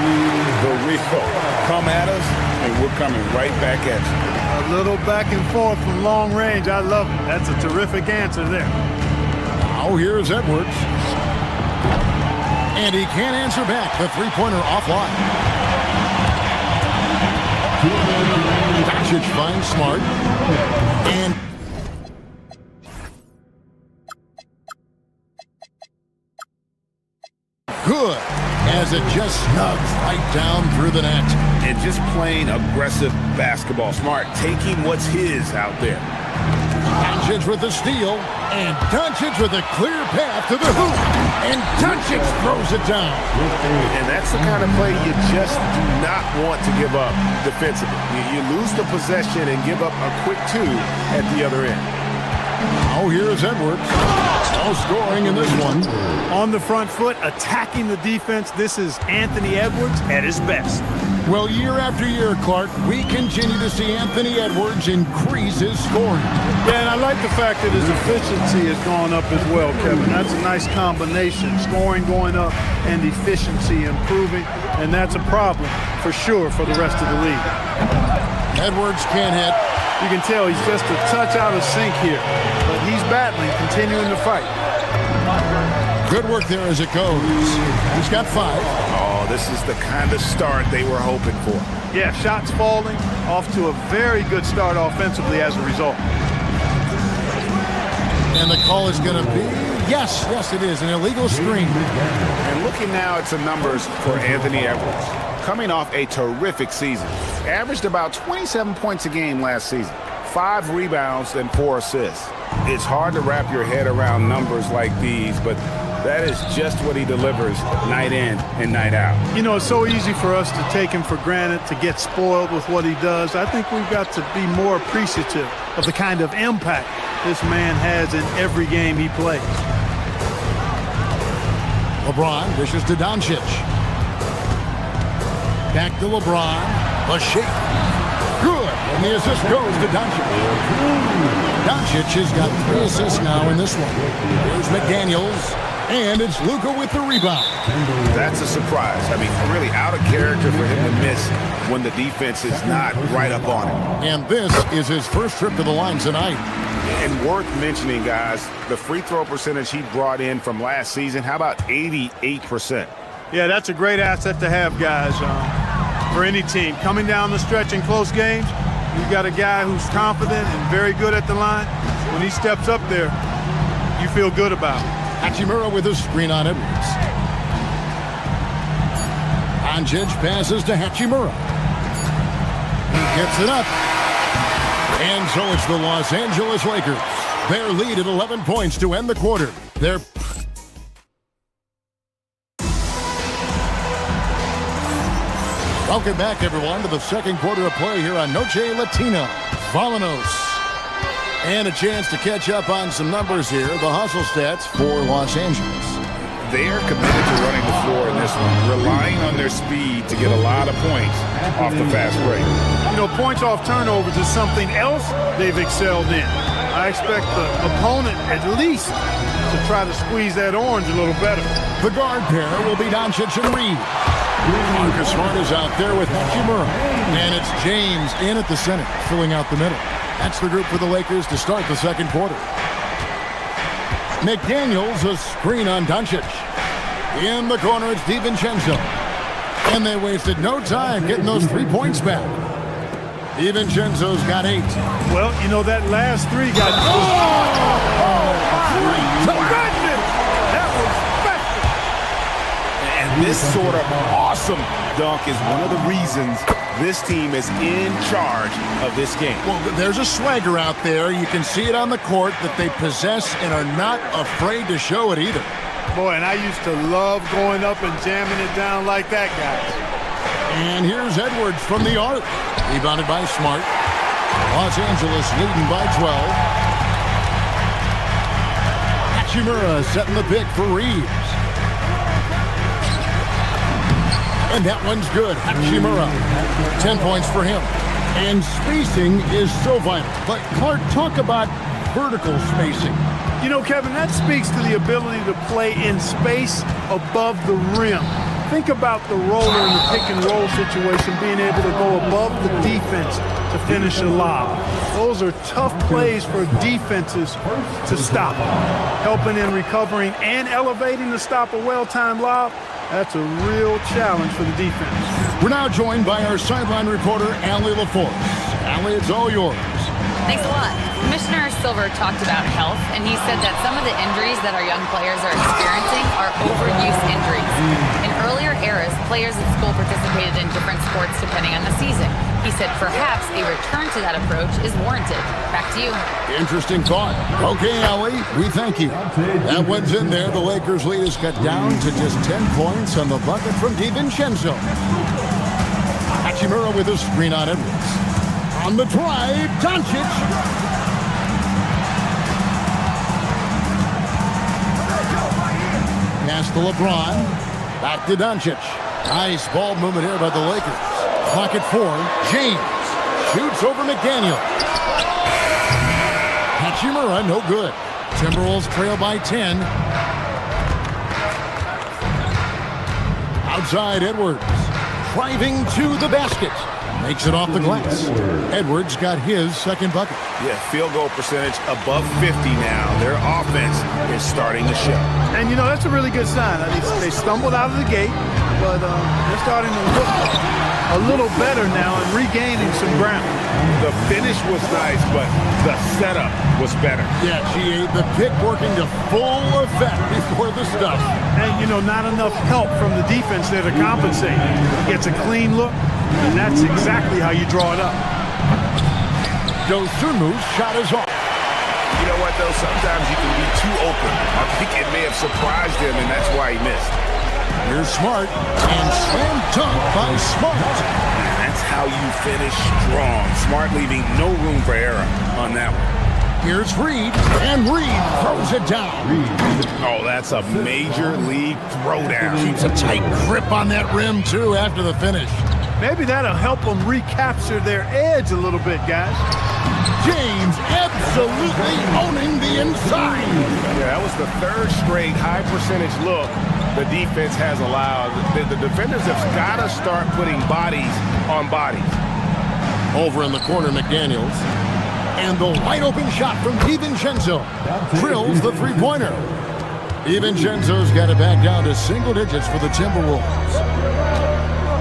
[SPEAKER 10] The Rico. Come at us, and we're coming right back at you.
[SPEAKER 16] A little back and forth from long range. I love it. That's a terrific answer there.
[SPEAKER 9] Now here's Edwards. And he can't answer back. The three-pointer offline. Doncic finds Smart. And good, as it just snugs right down through the net.
[SPEAKER 10] And just playing aggressive basketball. Smart, taking what's his out there.
[SPEAKER 9] Doncic with the steal, and Doncic with a clear path to the hoop. And Doncic throws it down.
[SPEAKER 10] And that's the kind of play you just do not want to give up defensively. You lose the possession and give up a quick 2 at the other end.
[SPEAKER 9] Now here's Edwards. No scoring in this one.
[SPEAKER 16] On the front foot, attacking the defense. This is Anthony Edwards at his best.
[SPEAKER 9] Well, year after year, Clark, we continue to see Anthony Edwards increase his scoring.
[SPEAKER 16] Yeah, and I like the fact that his efficiency has gone up as well, Kevin. That's a nice combination. Scoring going up and efficiency improving, and that's a problem for sure for the rest of the league.
[SPEAKER 9] Edwards can't hit.
[SPEAKER 16] You can tell he's just a touch out of sync here, but he's battling, continuing to fight.
[SPEAKER 9] Good work there as it goes. He's got 5.
[SPEAKER 10] Oh, this is the kind of start they were hoping for.
[SPEAKER 16] Yeah, shots falling, off to a very good start offensively as a result.
[SPEAKER 9] And the call is going to be, yes, it is, an illegal screen.
[SPEAKER 13] And looking now at some numbers for Anthony Edwards. Coming off a terrific season. Averaged about 27 points a game last season. 5 rebounds and 4 assists. It's hard to wrap your head around numbers like these, but that is just what he delivers night in and night out.
[SPEAKER 16] You know, it's so easy for us to take him for granted, to get spoiled with what he does. I think we've got to be more appreciative of the kind of impact this man has in every game he plays.
[SPEAKER 9] LeBron dishes to Doncic. Back to LeBron. A shake. Good. And the assist goes to Doncic. Doncic has got 3 assists now in this one. Here's McDaniels. And it's Luka with the rebound.
[SPEAKER 13] That's a surprise. I mean, really out of character for him to miss when the defense is not right up on him.
[SPEAKER 9] And this is his first trip to the line tonight.
[SPEAKER 13] And worth mentioning, guys, the free throw percentage he brought in from last season, how about 88%?
[SPEAKER 16] Yeah, that's a great asset to have, guys, for any team. Coming down the stretch in close games, you've got a guy who's confident and very good at the line. When he steps up there, you feel good about it.
[SPEAKER 9] Hachimura with a screen on Edwards. Doncic passes to Hachimura. He gets it up. And so it's the Los Angeles Lakers. Their lead at 11 points to end the quarter. Welcome back, everyone, to the second quarter of play here on Noche Latina. Vamanos. And a chance to catch up on some numbers here. The hustle stats for Los Angeles.
[SPEAKER 13] They are committed to running the floor in this one, relying on their speed to get a lot of points off the fast break.
[SPEAKER 16] You know, points off turnovers is something else they've excelled in. I expect the opponent at least to try to squeeze that orange a little better.
[SPEAKER 9] The guard pair will be Doncic and Reed. Marcus Smart is out there with Hachimura. And it's James in at the center, filling out the middle. That's the group for the Lakers to start the second quarter. McDaniels, a screen on Doncic. In the corner, it's DiVincenzo. And they wasted no time getting those 3 points back. DiVincenzo's got 8.
[SPEAKER 16] Well, you know, that last 3 got... That was special!
[SPEAKER 13] And this sort of awesome dunk is one of the reasons this team is in charge of this game.
[SPEAKER 9] Well, there's a swagger out there. You can see it on the court that they possess and are not afraid to show it either.
[SPEAKER 16] Boy, and I used to love going up and jamming it down like that, guys.
[SPEAKER 9] And here's Edwards from the arc. Rebounded by Smart. Los Angeles leading by 12. Hachimura setting the pick for Reeves. And that one's good. Hachimura. 10 points for him. And spacing is so vital. But Clark, talk about vertical spacing.
[SPEAKER 16] You know, Kevin, that speaks to the ability to play in space above the rim. Think about the roller in the pick and roll situation, being able to go above the defense to finish a lob. Those are tough plays for defenses to stop. Helping in recovering and elevating to stop a well-timed lob, that's a real challenge for the defense.
[SPEAKER 9] We're now joined by our sideline reporter, Allie LaForce. Allie, it's all yours.
[SPEAKER 7] Thanks a lot. Commissioner Silver talked about health, and he said that some of the injuries that our young players are experiencing are overuse injuries. In earlier eras, players at school participated in different sports depending on the season. He said perhaps a return to that approach is warranted. Back to you.
[SPEAKER 9] Interesting thought. Okay, Allie, we thank you. That one's in there. The Lakers' lead is cut down to just 10 points on the bucket from DiVincenzo. Hachimura with a screen on Edwards. On the drive, Doncic. Pass to LeBron. Back to Doncic. Nice ball movement here by the Lakers. Clock at 4. James shoots over McDaniel. Hachimura, no good. Timberwolves trail by 10. Outside Edwards. Driving to the basket. Makes it off the glass. Edwards got his second bucket.
[SPEAKER 13] Yeah, field goal percentage above 50 now. Their offense is starting to show.
[SPEAKER 16] And, you know, that's a really good sign. They stumbled out of the gate, but they're starting to look a little better now and regaining some ground.
[SPEAKER 13] The finish was nice, but the setup was better.
[SPEAKER 9] Yeah, GA, the pick working to full effect before the stuff.
[SPEAKER 16] And, you know, not enough help from the defense there to compensate. Gets a clean look, and that's exactly how you draw it up.
[SPEAKER 9] Dosumu's shot is off.
[SPEAKER 13] You know what, though? Sometimes you can be too open. I think it may have surprised him, and that's why he missed.
[SPEAKER 9] Here's Smart, and slam dunk by Smart.
[SPEAKER 13] That's how you finish strong. Smart leaving no room for error on that one.
[SPEAKER 9] Here's Reed, and Reed throws it down.
[SPEAKER 13] Oh, that's a major league throwdown.
[SPEAKER 9] Keeps a tight grip on that rim, too, after the finish.
[SPEAKER 16] Maybe that'll help them recapture their edge a little bit, guys.
[SPEAKER 9] James absolutely owning the inside.
[SPEAKER 13] Yeah, that was the third straight high percentage look the defense has allowed. The defenders have got to start putting bodies on bodies.
[SPEAKER 9] Over in the corner, McDaniels. And the wide open shot from DiVincenzo. Drills the three-pointer. DiVincenzo's got it back down to single digits for the Timberwolves.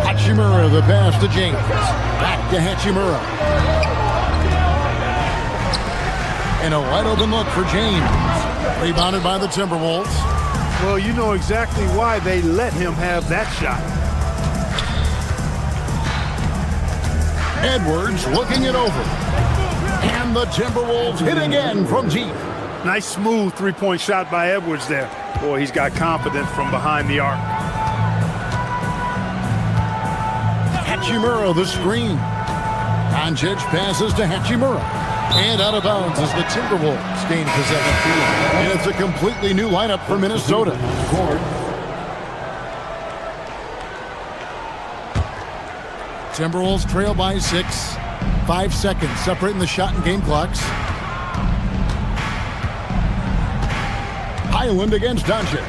[SPEAKER 9] Hachimura, the pass to James. Back to Hachimura. And a wide open look for James. Rebounded by the Timberwolves.
[SPEAKER 16] Well, you know exactly why they let him have that shot.
[SPEAKER 9] Edwards looking it over. And the Timberwolves hit again from deep.
[SPEAKER 16] Nice smooth three-point shot by Edwards there. Boy, he's got confidence from behind the arc.
[SPEAKER 9] Hachimura the screen. Doncic passes to Hachimura. And out of bounds as the Timberwolves gain possession. And it's a completely new lineup for Minnesota. Timberwolves trail by 6. 5 seconds separating the shot and game clocks. Highland against Doncic.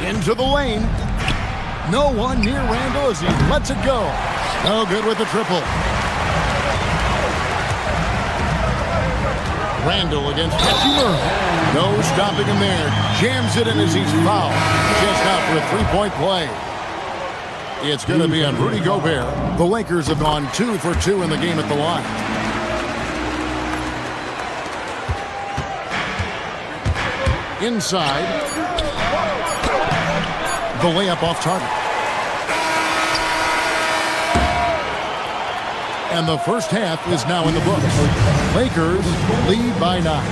[SPEAKER 9] Into the lane. No one near Randall as he lets it go. No good with the triple. Randall against Hachimura. No stopping him there. Jams it in as he's fouled. Just out for a three-point play. It's going to be on Rudy Gobert. The Lakers have gone 2 for 2 in the game at the line. Inside. The layup off target. And the first half is now in the books. Lakers lead by 9.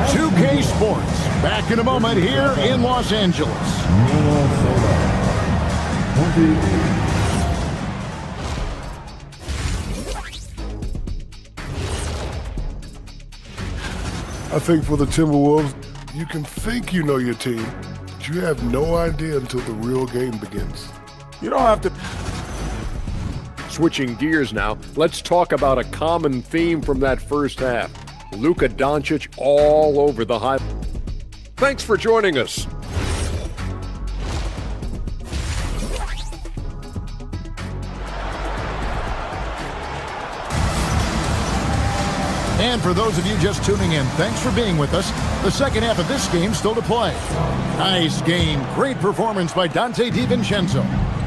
[SPEAKER 9] 2K Sports back in a moment here in Los Angeles.
[SPEAKER 6] I think for the Timberwolves, you can think you know your team, but you have no idea until the real game begins.
[SPEAKER 8] You don't have to... Switching gears now, let's talk about a common theme from that first half. Luka Doncic all over the high. Thanks for joining us.
[SPEAKER 9] And for those of you just tuning in, thanks for being with us. The second half of this game still to play. Nice game. Great performance by Donte DiVincenzo.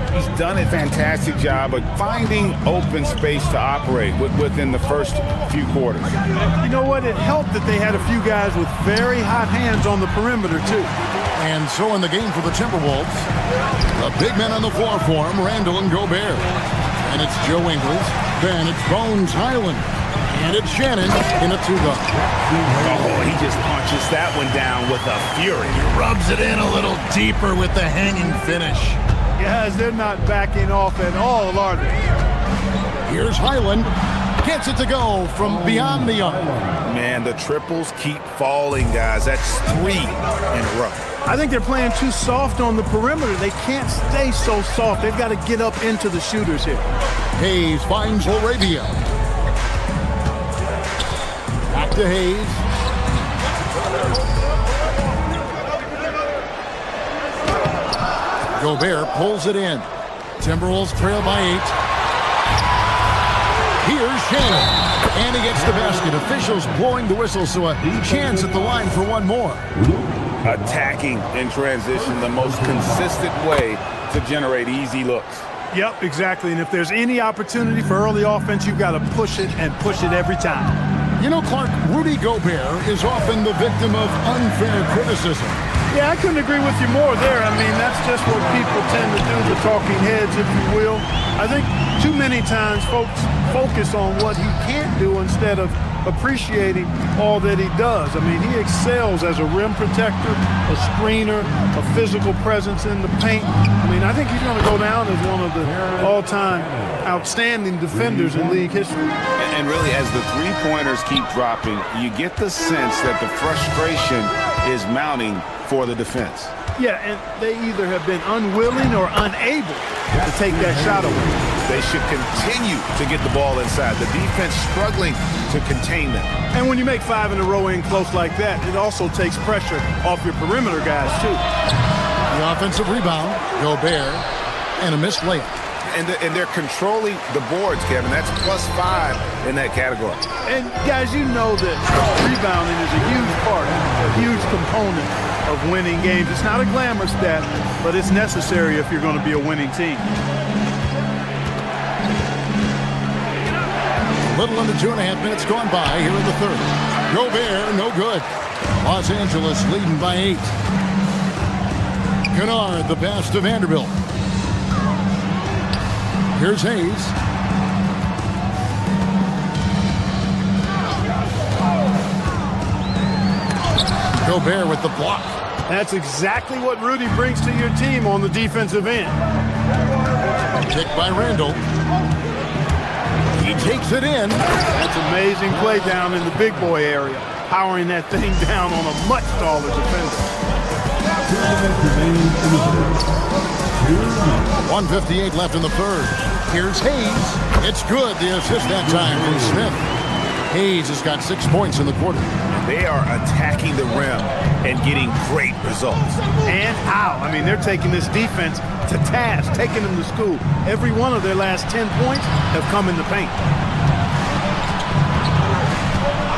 [SPEAKER 13] He's done a fantastic job of finding open space to operate within the first few quarters.
[SPEAKER 16] You know what? It helped that they had a few guys with very hot hands on the perimeter, too.
[SPEAKER 9] And so in the game for the Timberwolves, the big men on the floor for him, Randall and Gobert. And it's Joe Ingles. Then it's Bones Highland. And it's Shannon in a 2-guard.
[SPEAKER 13] Oh, he just punches that one down with a fury.
[SPEAKER 9] He rubs it in a little deeper with the hanging finish.
[SPEAKER 16] Guys, they're not backing off at all, are they?
[SPEAKER 9] Here's Highland. Gets it to go from beyond the arc.
[SPEAKER 13] Man, the triples keep falling, guys. That's 3 in a row.
[SPEAKER 16] I think they're playing too soft on the perimeter. They can't stay so soft. They've got to get up into the shooters here.
[SPEAKER 9] Hayes finds Laravia. Back to Hayes. Gobert pulls it in. Timberwolves trail by 8. Here's Shannon. And he gets the basket. Officials blowing the whistle, so a chance at the line for one more.
[SPEAKER 13] Attacking in transition, the most consistent way to generate easy looks.
[SPEAKER 16] Yep, exactly. And if there's any opportunity for early offense, you've got to push it and push it every time.
[SPEAKER 9] You know, Clark, Rudy Gobert is often the victim of unfair criticism.
[SPEAKER 16] Yeah, I couldn't agree with you more there. I mean, that's just what people tend to do, the talking heads, if you will. I think too many times folks focus on what he can't do instead of appreciating all that he does. I mean, he excels as a rim protector, a screener, a physical presence in the paint. I mean, I think he's going to go down as one of the all-time outstanding defenders in league history.
[SPEAKER 13] And really, as the three-pointers keep dropping, you get the sense that the frustration is mounting for the defense.
[SPEAKER 16] Yeah, and they either have been unwilling or unable to take that shot away.
[SPEAKER 2] They should continue to get the ball inside. The defense struggling to contain them.
[SPEAKER 16] And when you make 5 in a row in close like that, it also takes pressure off your perimeter guys, too.
[SPEAKER 9] The offensive rebound, Gobert, and a missed layup.
[SPEAKER 2] And they're controlling the boards, Kevin. That's +5 in that category.
[SPEAKER 16] And, guys, you know that rebounding is a huge part, a huge component of winning games. It's not a glamour stat, but it's necessary if you're going to be a winning team.
[SPEAKER 9] A little under 2.5 minutes gone by here in the third. Gobert, no good. Los Angeles leading by 8. Kennard, the pass to Vanderbilt. Here's Hayes. Gobert with the block.
[SPEAKER 16] That's exactly what Rudy brings to your team on the defensive end.
[SPEAKER 9] Kicked by Randall. He takes it in.
[SPEAKER 16] That's amazing play down in the big boy area, powering that thing down on a much taller defender.
[SPEAKER 9] 1:58 left in the third. Here's Hayes. It's good. The assist that time from Smith. Hayes has got 6 points in the quarter.
[SPEAKER 2] They are attacking the rim and getting great results.
[SPEAKER 16] And how? I mean, they're taking this defense to task, taking them to school. Every one of their last 10 points have come in the paint.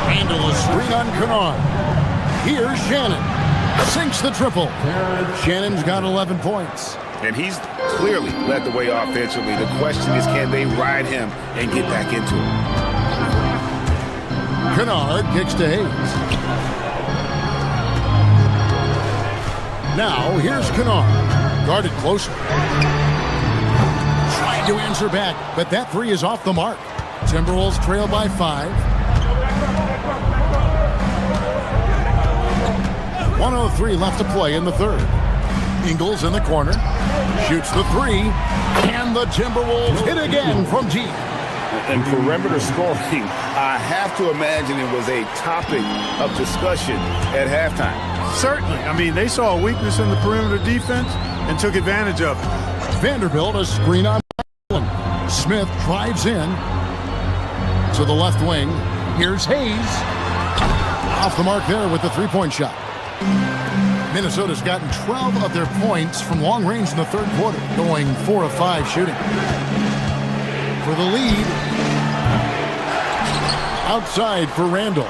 [SPEAKER 9] Handle a screen on Kennard. Here's Shannon. Sinks the triple. Shannon's got 11 points.
[SPEAKER 2] And he's clearly led the way offensively. The question is, can they ride him and get back into it?
[SPEAKER 9] Kennard kicks to Hayes. Now, here's Kennard. Guarded closer. Trying to answer back, but that three is off the mark. Timberwolves trail by 5. 1:03 left to play in the third. Ingles in the corner. Shoots the three. And the Timberwolves hit again from deep.
[SPEAKER 13] And perimeter scoring, I have to imagine it was a topic of discussion at halftime.
[SPEAKER 16] Certainly. I mean, they saw a weakness in the perimeter defense and took advantage of it.
[SPEAKER 9] Vanderbilt, a screen on Smith drives in to the left wing. Here's Hayes. Off the mark there with the three-point shot. Minnesota's gotten 12 of their points from long range in the third quarter, going 4 of 5 shooting. For the lead, outside for Randall.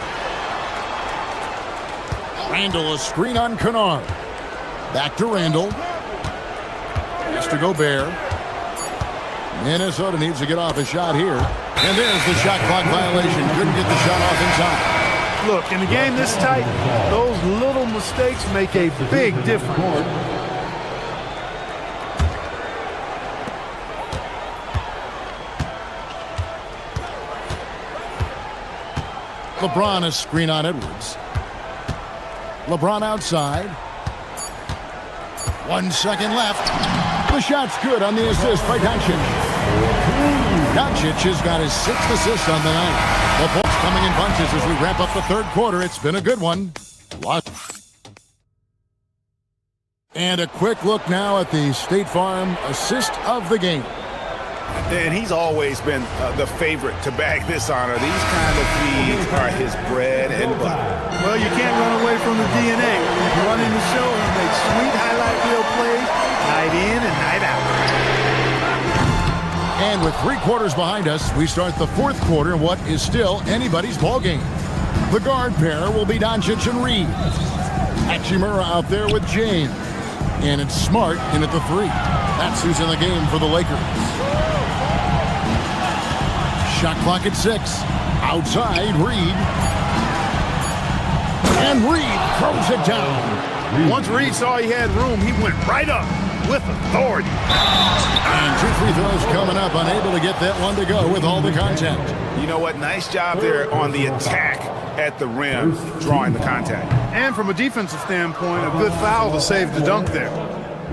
[SPEAKER 9] Randall, a screen on Kennard. Back to Randall. Has to Gobert. Minnesota needs to get off a shot here. And there's the shot clock violation. Couldn't get the shot off in time.
[SPEAKER 16] Look, in a game this tight, those little mistakes make a big difference.
[SPEAKER 9] LeBron, a screen on Edwards. LeBron outside. 1 second left. The shot's good on the assist by Doncic. Doncic has got his 6th assist on the night. The points coming in bunches as we wrap up the third quarter. It's been a good one. And a quick look now at the State Farm assist of the game.
[SPEAKER 13] And he's always been the favorite to bag this honor. These kind of feeds are his bread and butter.
[SPEAKER 16] Well, you can't run away from the DNA. Running the show, he makes sweet highlight reel plays night in and night out.
[SPEAKER 9] And And with 3 quarters behind us, we start the 4th quarter in what is still anybody's ball game. The guard pair will be Doncic and Reed. Hachimura out there with James. And it's Smart in at the 3. That's who's in the game for the Lakers. Shot clock at 6. Outside, Reed. And Reed throws it down.
[SPEAKER 16] Once Reed saw he had room, he went right up with authority.
[SPEAKER 9] And 2 free throws coming up, unable to get that one to go with all the contact.
[SPEAKER 13] You know what? Nice job there on the attack at the rim, drawing the contact.
[SPEAKER 16] And from a defensive standpoint, a good foul to save the dunk there.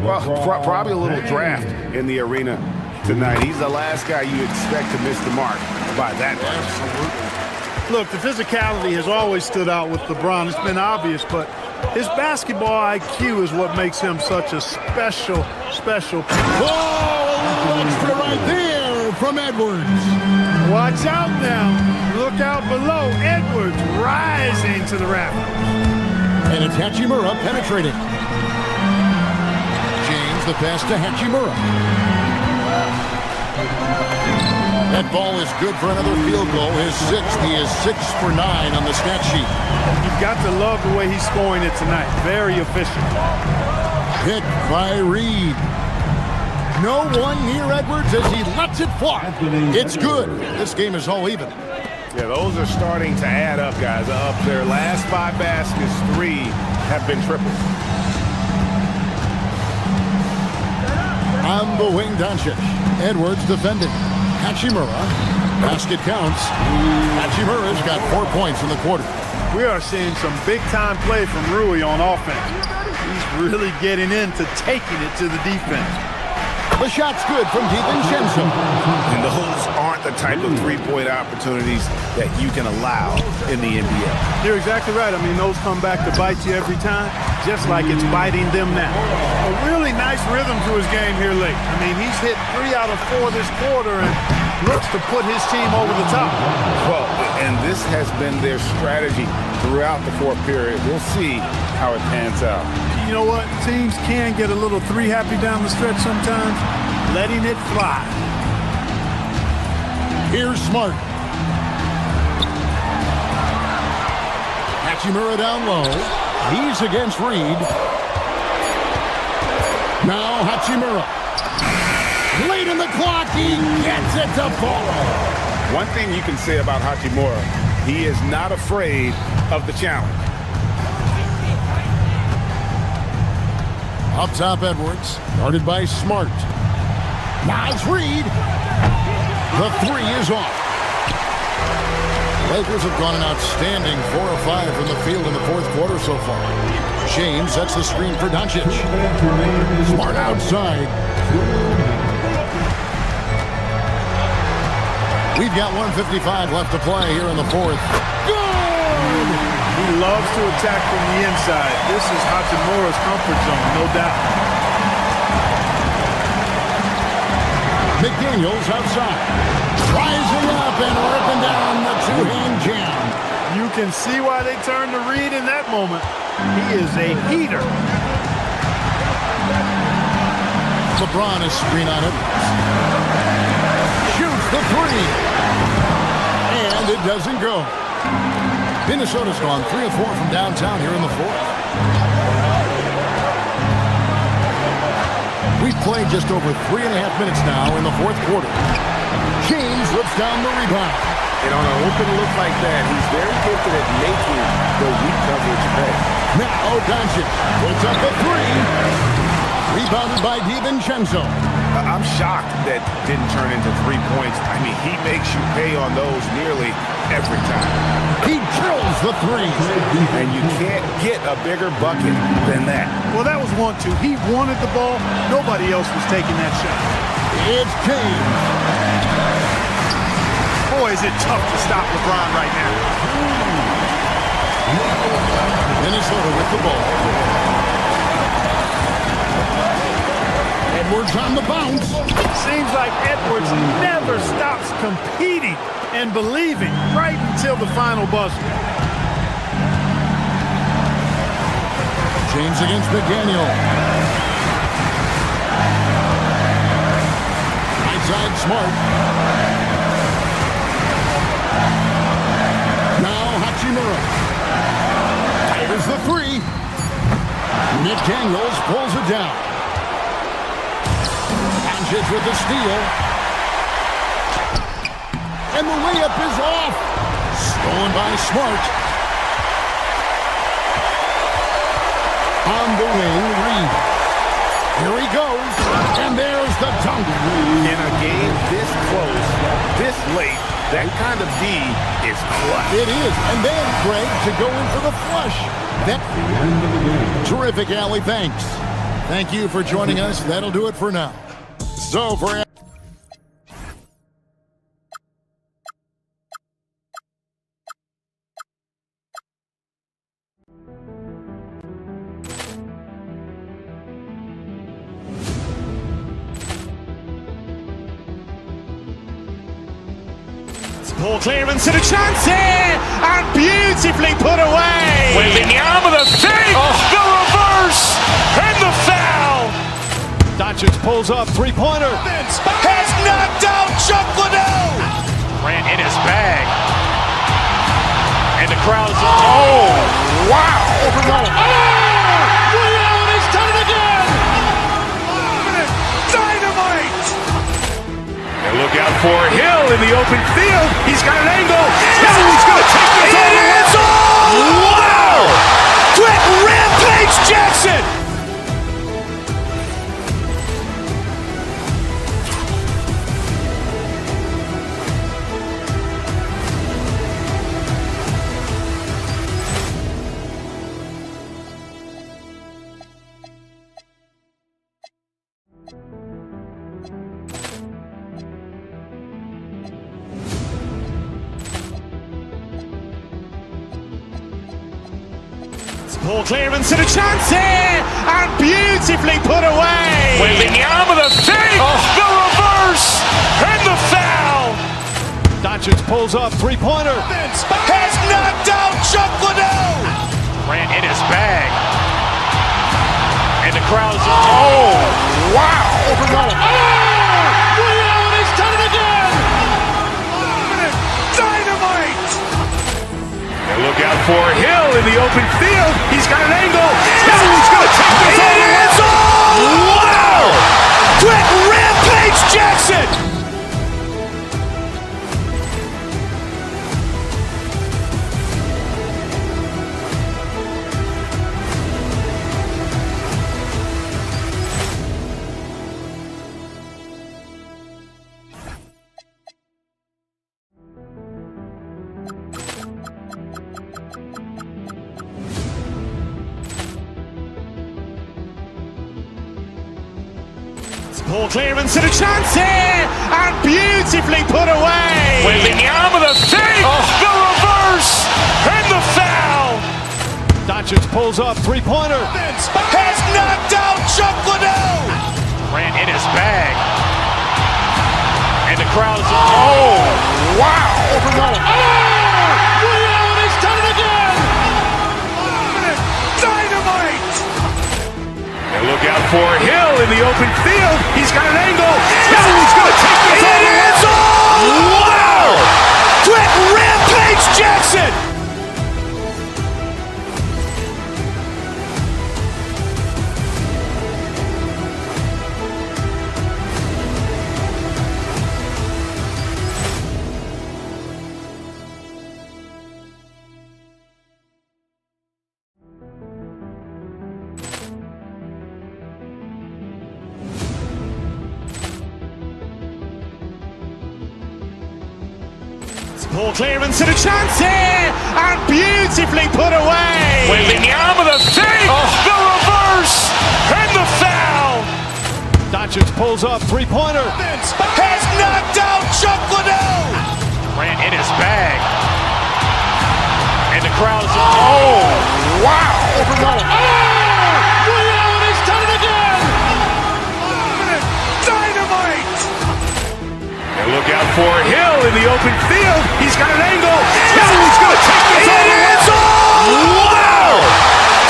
[SPEAKER 13] Well, probably a little draft in the arena tonight. He's the last guy you expect to miss the mark by that much.
[SPEAKER 16] Look, the physicality has always stood out with LeBron. It's been obvious, but his basketball IQ is what makes him such a special
[SPEAKER 9] Whoa! Extra right there from Edwards.
[SPEAKER 16] Watch out now. Look out below. Edwards rising to the rafters.
[SPEAKER 9] And it's Hachimura penetrating. James, the pass to Hachimura. That ball is good for another field goal. His 6th. He is 6 for 9 on the stat sheet.
[SPEAKER 16] You've got to love the way he's scoring it tonight. Very efficient.
[SPEAKER 9] Hit by Reed. No one near Edwards as he lets it fly. It's good. This game is all even.
[SPEAKER 13] Yeah, those are starting to add up, guys. Up their last 5 baskets, 3 have been triples.
[SPEAKER 9] On the wing, Doncic. Edwards defending. Hachimura. Basket counts. Hachimura's got 4 points in the quarter.
[SPEAKER 16] We are seeing some big-time play from Rui on offense. He's really getting into taking it to the defense.
[SPEAKER 9] The shot's good from DiVincenzo.
[SPEAKER 13] And those aren't the type of three-point opportunities that you can allow in the NBA.
[SPEAKER 16] You're exactly right. I mean, those come back to bite you every time, just like it's biting them now. A really nice rhythm to his game here late. I mean, he's hit 3 out of 4 this quarter and looks to put his team over the top.
[SPEAKER 13] Well, and this has been their strategy throughout the 4th period. We'll see how it pans out.
[SPEAKER 16] You know what? Teams can get a little 3-happy down the stretch sometimes. Letting it fly.
[SPEAKER 9] Here's Smart. Hachimura down low. He's against Reed. Now Hachimura. Late in the clock, he gets it to fall.
[SPEAKER 13] One thing you can say about Hachimura, he is not afraid of the challenge.
[SPEAKER 9] Up top, Edwards, guarded by Smart. Now it's Reed. The 3 is off. Lakers have gone an outstanding 4 of 5 from the field in the 4th quarter so far. James sets the screen for Doncic. Smart outside. We've got 1:55 left to play here in the 4th. Good!
[SPEAKER 16] He loves to attack from the inside. This is Hachimura's comfort zone, no doubt.
[SPEAKER 9] McDaniels outside. Rising up and ripping down the 2-hand jam.
[SPEAKER 16] You can see why they turned to Reed in that moment. He is a heater.
[SPEAKER 9] LeBron is screen on it. Shoots the 3. And it doesn't go. Minnesota's gone 3 of 4 from downtown here in the 4th. We've played just over 3.5 minutes now in the 4th quarter. James rips down the rebound.
[SPEAKER 10] And on an open look like that, he's very gifted at making the weak coverage pay.
[SPEAKER 9] Now Doncic puts up the 3. Rebounded by DiVincenzo.
[SPEAKER 13] I'm shocked that didn't turn into 3 points. I mean, he makes you pay on those nearly every time.
[SPEAKER 9] He drills the 3.
[SPEAKER 13] And you can't get a bigger bucket than that.
[SPEAKER 16] Well, that was 1-2. He wanted the ball. Nobody else was taking that shot.
[SPEAKER 9] It's James.
[SPEAKER 16] Boy, is it tough to stop LeBron right now.
[SPEAKER 9] Minnesota with the ball. Edwards on the bounce.
[SPEAKER 16] Seems like Edwards never stops competing and believing right until the final buzzer.
[SPEAKER 9] James against McDaniel. Right side, Smart. the three. Nick Daniels pulls it down. Panchich with the steal. And the layup is off. Stolen by Smart. On the wing, Reed. Here he goes. And there's the dunk.
[SPEAKER 13] In a game this close, this late, that kind of D is clutch.
[SPEAKER 9] It is. And then Greg to go in for the flush. Terrific, Allie. Thanks. Thank you for joining us. That'll do it for now. So for
[SPEAKER 1] Ball clearance and a chance here, and beautifully put away.
[SPEAKER 2] Wembanyama the fake, the reverse, and the foul.
[SPEAKER 8] Doncic pulls up, three-pointer.
[SPEAKER 2] Has knocked out Chuck Liddell. Ran in his bag. And the crowd is, oh, wow.
[SPEAKER 1] Liddell, and he's done it again. Dynamite.
[SPEAKER 2] And look out for Hill in the open field. He's got an angle. He's going to take this all the way. Wow! Quick Rampage Jackson.
[SPEAKER 1] Ball clearance and a chance here, and beautifully put away.
[SPEAKER 2] Wembanyama the fake, the reverse, and the foul.
[SPEAKER 8] Doncic pulls up, three-pointer.
[SPEAKER 2] Has knocked out Chuck Liddell. Ran in his bag. And the crowd is, oh, wow.
[SPEAKER 1] Liddell, and he's done it again. Dynamite.
[SPEAKER 2] And look out for Hill in the open field. He's got an angle. He's going to take this all the way. Wow! Quick Rampage Jackson.
[SPEAKER 1] Ball clearance and a chance here, and beautifully put away.
[SPEAKER 2] Wembanyama the fake, the reverse, and the foul.
[SPEAKER 8] Doncic pulls up, three-pointer.
[SPEAKER 2] Has knocked out Chuck Liddell. Ran in his bag. And the crowd is, oh, wow.
[SPEAKER 1] Liddell, and he's done it again. Dynamite.
[SPEAKER 2] And look out for Hill in the open field. He's got an angle. He's going to take this all the way. Wow! Quick Rampage Jackson.
[SPEAKER 1] Ball clearance and a chance here, and beautifully put away.
[SPEAKER 2] Wembanyama the fake, the reverse, and the foul.
[SPEAKER 8] Doncic pulls up, three-pointer.
[SPEAKER 2] Has knocked out Chuck Liddell. Ran in his bag. And the crowd is, oh, wow.
[SPEAKER 1] Liddell, and he's done it again. Dynamite.
[SPEAKER 2] And look out for Hill in the open field. He's got an angle. He's going to take this all the way. Wow!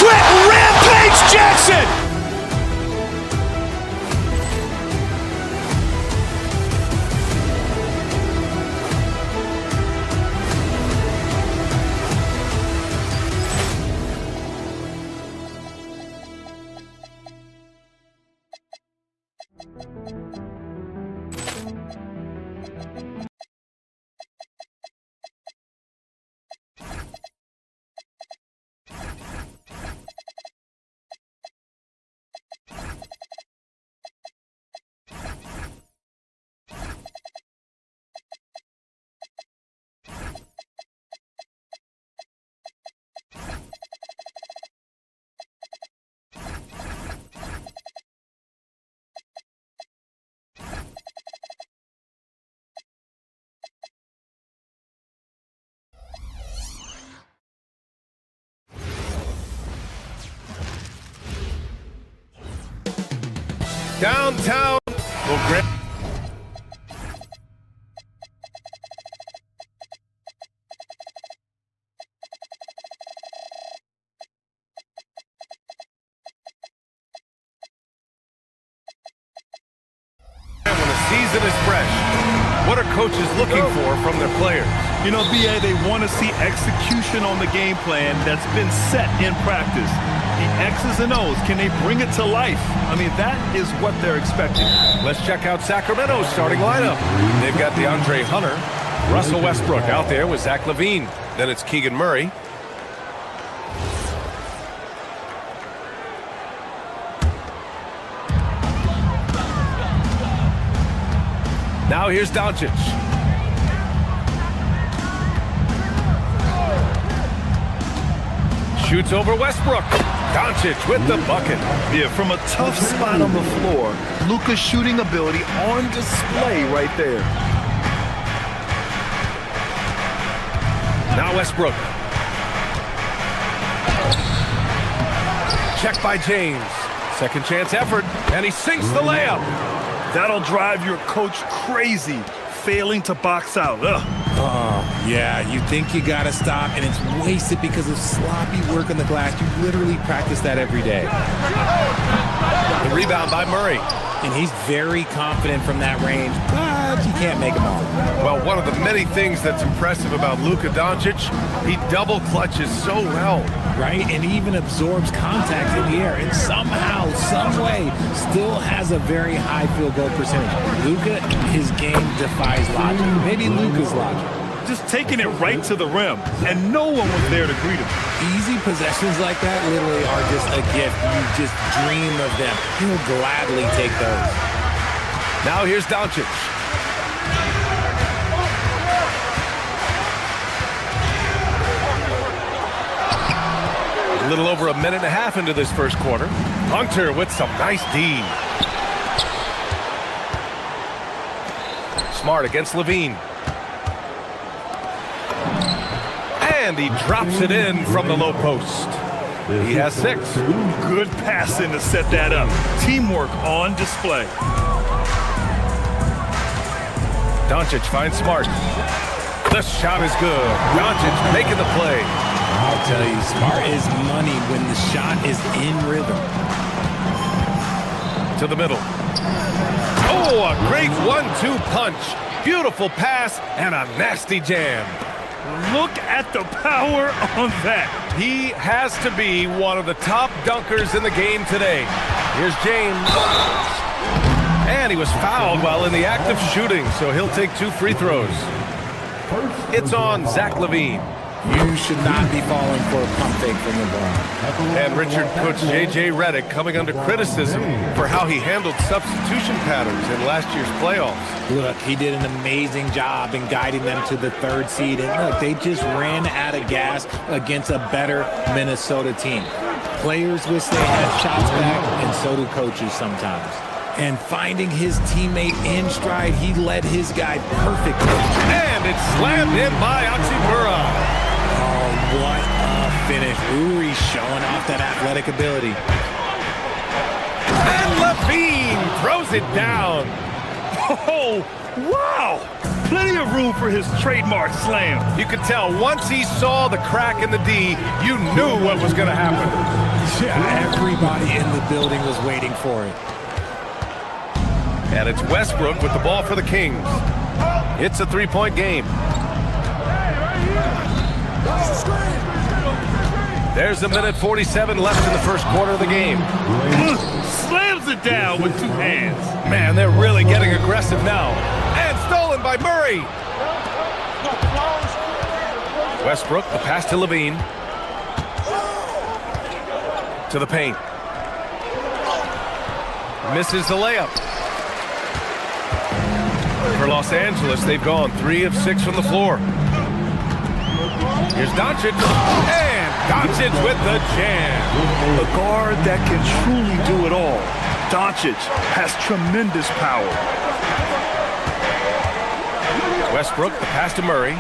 [SPEAKER 2] Quick Rampage Jackson.
[SPEAKER 5] downtown. Well, Grant. When the season is fresh, what are coaches looking for from their players?
[SPEAKER 4] You know, BA, they want to see execution on the game plan that's been set in practice. The X's and O's, can they bring it to life? I mean, that is what they're expecting.
[SPEAKER 5] Let's check out Sacramento's starting lineup. They've got DeAndre Hunter, Russell Westbrook out there with Zach LaVine. Then it's Keegan Murray. Now here's Doncic. Shoots over Westbrook. Doncic with the bucket.
[SPEAKER 4] Yeah, from a tough spot on the floor, Luka's shooting ability on display right there.
[SPEAKER 5] Now Westbrook. Check by James. Second chance effort, and he sinks the layup.
[SPEAKER 4] That'll drive your coach crazy, failing to box out. Ugh.
[SPEAKER 3] Oh, yeah, you think you gotta stop, and it's wasted because of sloppy work on the glass. You literally practice that every day.
[SPEAKER 5] The rebound by Murray.
[SPEAKER 3] And he's very confident from that range, but you can't make him all.
[SPEAKER 5] Well, one of the many things that's impressive about Luka Doncic, he double clutches so well.
[SPEAKER 3] Right, and he even absorbs contact in the air, and somehow, some way, still has a very high field goal percentage. Luka, his game defies logic. Maybe Luka's logic.
[SPEAKER 4] Just taking it right to the rim, and no one was there to greet him.
[SPEAKER 3] Easy possessions like that literally are just a gift. You just dream of them. He'll gladly take those.
[SPEAKER 5] Now here's Doncic. A little over a minute and a half into this first quarter. Hunter with some nice D. Smart against LaVine. And he drops it in from the low post. He has 6.
[SPEAKER 4] Good passing to set that up. Teamwork on display.
[SPEAKER 5] Doncic finds Smart. The shot is good. Doncic making the play.
[SPEAKER 3] I'll tell you, Smart is money when the shot is in rhythm.
[SPEAKER 5] To the middle. Oh, a great 1-2 punch. Beautiful pass and a nasty jam.
[SPEAKER 4] Look at the power on that.
[SPEAKER 5] He has to be one of the top dunkers in the game today. Here's James. And he was fouled while in the act of shooting, so he'll take 2 free throws. It's on Zach LaVine.
[SPEAKER 3] You should not be falling for a pump fake from LeBron.
[SPEAKER 5] And Richard coach J.J. Redick coming under criticism for how he handled substitution patterns in last year's playoffs.
[SPEAKER 3] Look, he did an amazing job in guiding them to the 3rd seed. And look, they just ran out of gas against a better Minnesota team. Players wish they had shots back, and so do coaches sometimes. And finding his teammate in stride, he led his guy perfectly.
[SPEAKER 5] And it's slammed in by Oxybura.
[SPEAKER 3] Oh, what a finish. Uri showing off that athletic ability.
[SPEAKER 5] And LaVine throws it down.
[SPEAKER 4] Oh, wow. Plenty of room for his trademark slam.
[SPEAKER 5] You could tell once he saw the crack in the D, you knew what was going to happen.
[SPEAKER 3] Yeah, everybody in the building was waiting for it.
[SPEAKER 5] And it's Westbrook with the ball for the Kings. It's a 3-point game. There's 1:47 left in the first quarter of the game.
[SPEAKER 4] Slams it down with 2 hands.
[SPEAKER 5] Man, they're really getting aggressive now. And stolen by Murray. Westbrook, the pass to LaVine. To the paint. Misses the layup. For Los Angeles, they've gone 3 of 6 from the floor. Here's Doncic. And Doncic with the jam.
[SPEAKER 4] A guard that can truly do it all. Doncic has tremendous power.
[SPEAKER 5] Westbrook, the pass to Murray.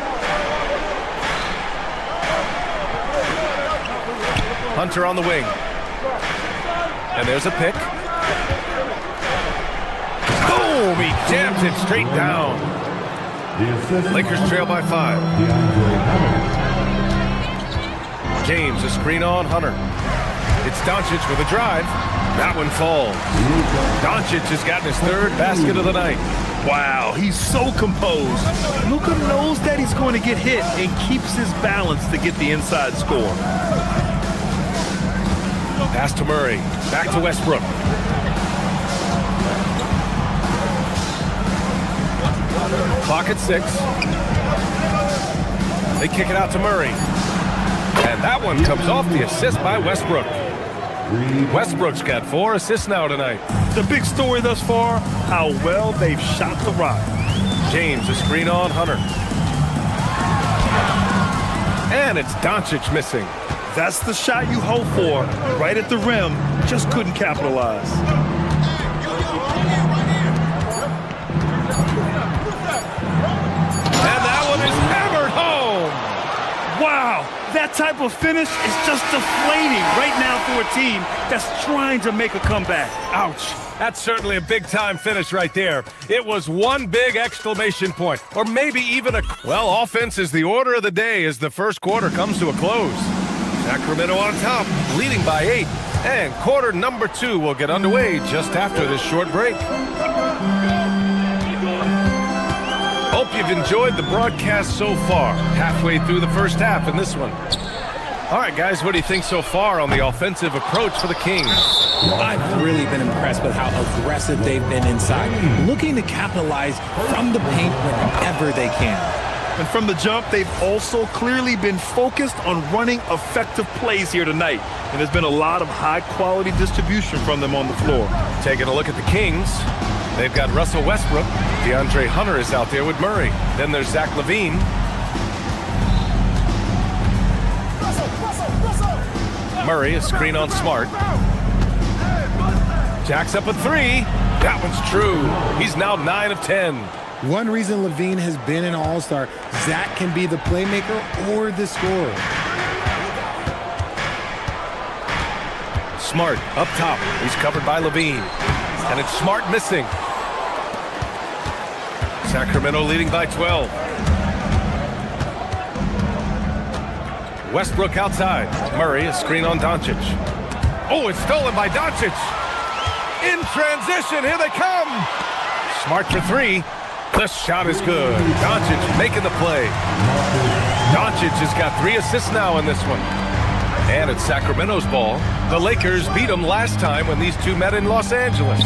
[SPEAKER 5] Hunter on the wing. And there's a pick. Boom, he jams it straight down. Lakers trail by 5. James, a screen on Hunter. It's Doncic with a drive. That one falls. Doncic has gotten his 3rd basket of the night.
[SPEAKER 4] Wow, he's so composed. Luka knows that he's going to get hit and keeps his balance to get the inside score.
[SPEAKER 5] Pass to Murray. Back to Westbrook. Clock at 6. They kick it out to Murray. And that one comes off the assist by Westbrook. Westbrook's got 4 assists now tonight.
[SPEAKER 4] The big story thus far, how well they've shot the rock.
[SPEAKER 5] James, a screen on Hunter. And it's Doncic missing.
[SPEAKER 4] That's the shot you hope for. Right at the rim, just couldn't capitalize.
[SPEAKER 5] And that one is hammered home.
[SPEAKER 4] Wow, that type of finish is just deflating right now for a team that's trying to make a comeback.
[SPEAKER 5] Ouch. That's certainly a big-time finish right there. It was one big exclamation point, or maybe even a... Well, offense is the order of the day as the first quarter comes to a close. Sacramento on top, leading by 8. And quarter number 2 will get underway just after this short break. Hope you've enjoyed the broadcast so far. Halfway through the first half in this one. All right, guys, what do you think so far on the offensive approach for the Kings?
[SPEAKER 3] I've really been impressed with how aggressive they've been inside, looking to capitalize from the paint whenever they can.
[SPEAKER 4] And from the jump, they've also clearly been focused on running effective plays here tonight. And there's been a lot of high-quality distribution from them on the floor.
[SPEAKER 5] Taking a look at the Kings, they've got Russell Westbrook. DeAndre Hunter is out there with Murray. Then there's Zach LaVine. Murray, a screen on Smart. Jacks up a 3. That one's true. He's now 9 of 10.
[SPEAKER 3] One reason LaVine has been an all-star, Zach can be the playmaker or the scorer.
[SPEAKER 5] Smart up top. He's covered by LaVine. And it's Smart missing. Sacramento leading by 12. Westbrook outside. Murray, a screen on Doncic. Oh, it's stolen by Doncic. In transition, here they come. Smart for 3. The shot is good. Doncic making the play. Doncic has got 3 assists now in this one. And it's Sacramento's ball. The Lakers beat them last time when these two met in Los Angeles.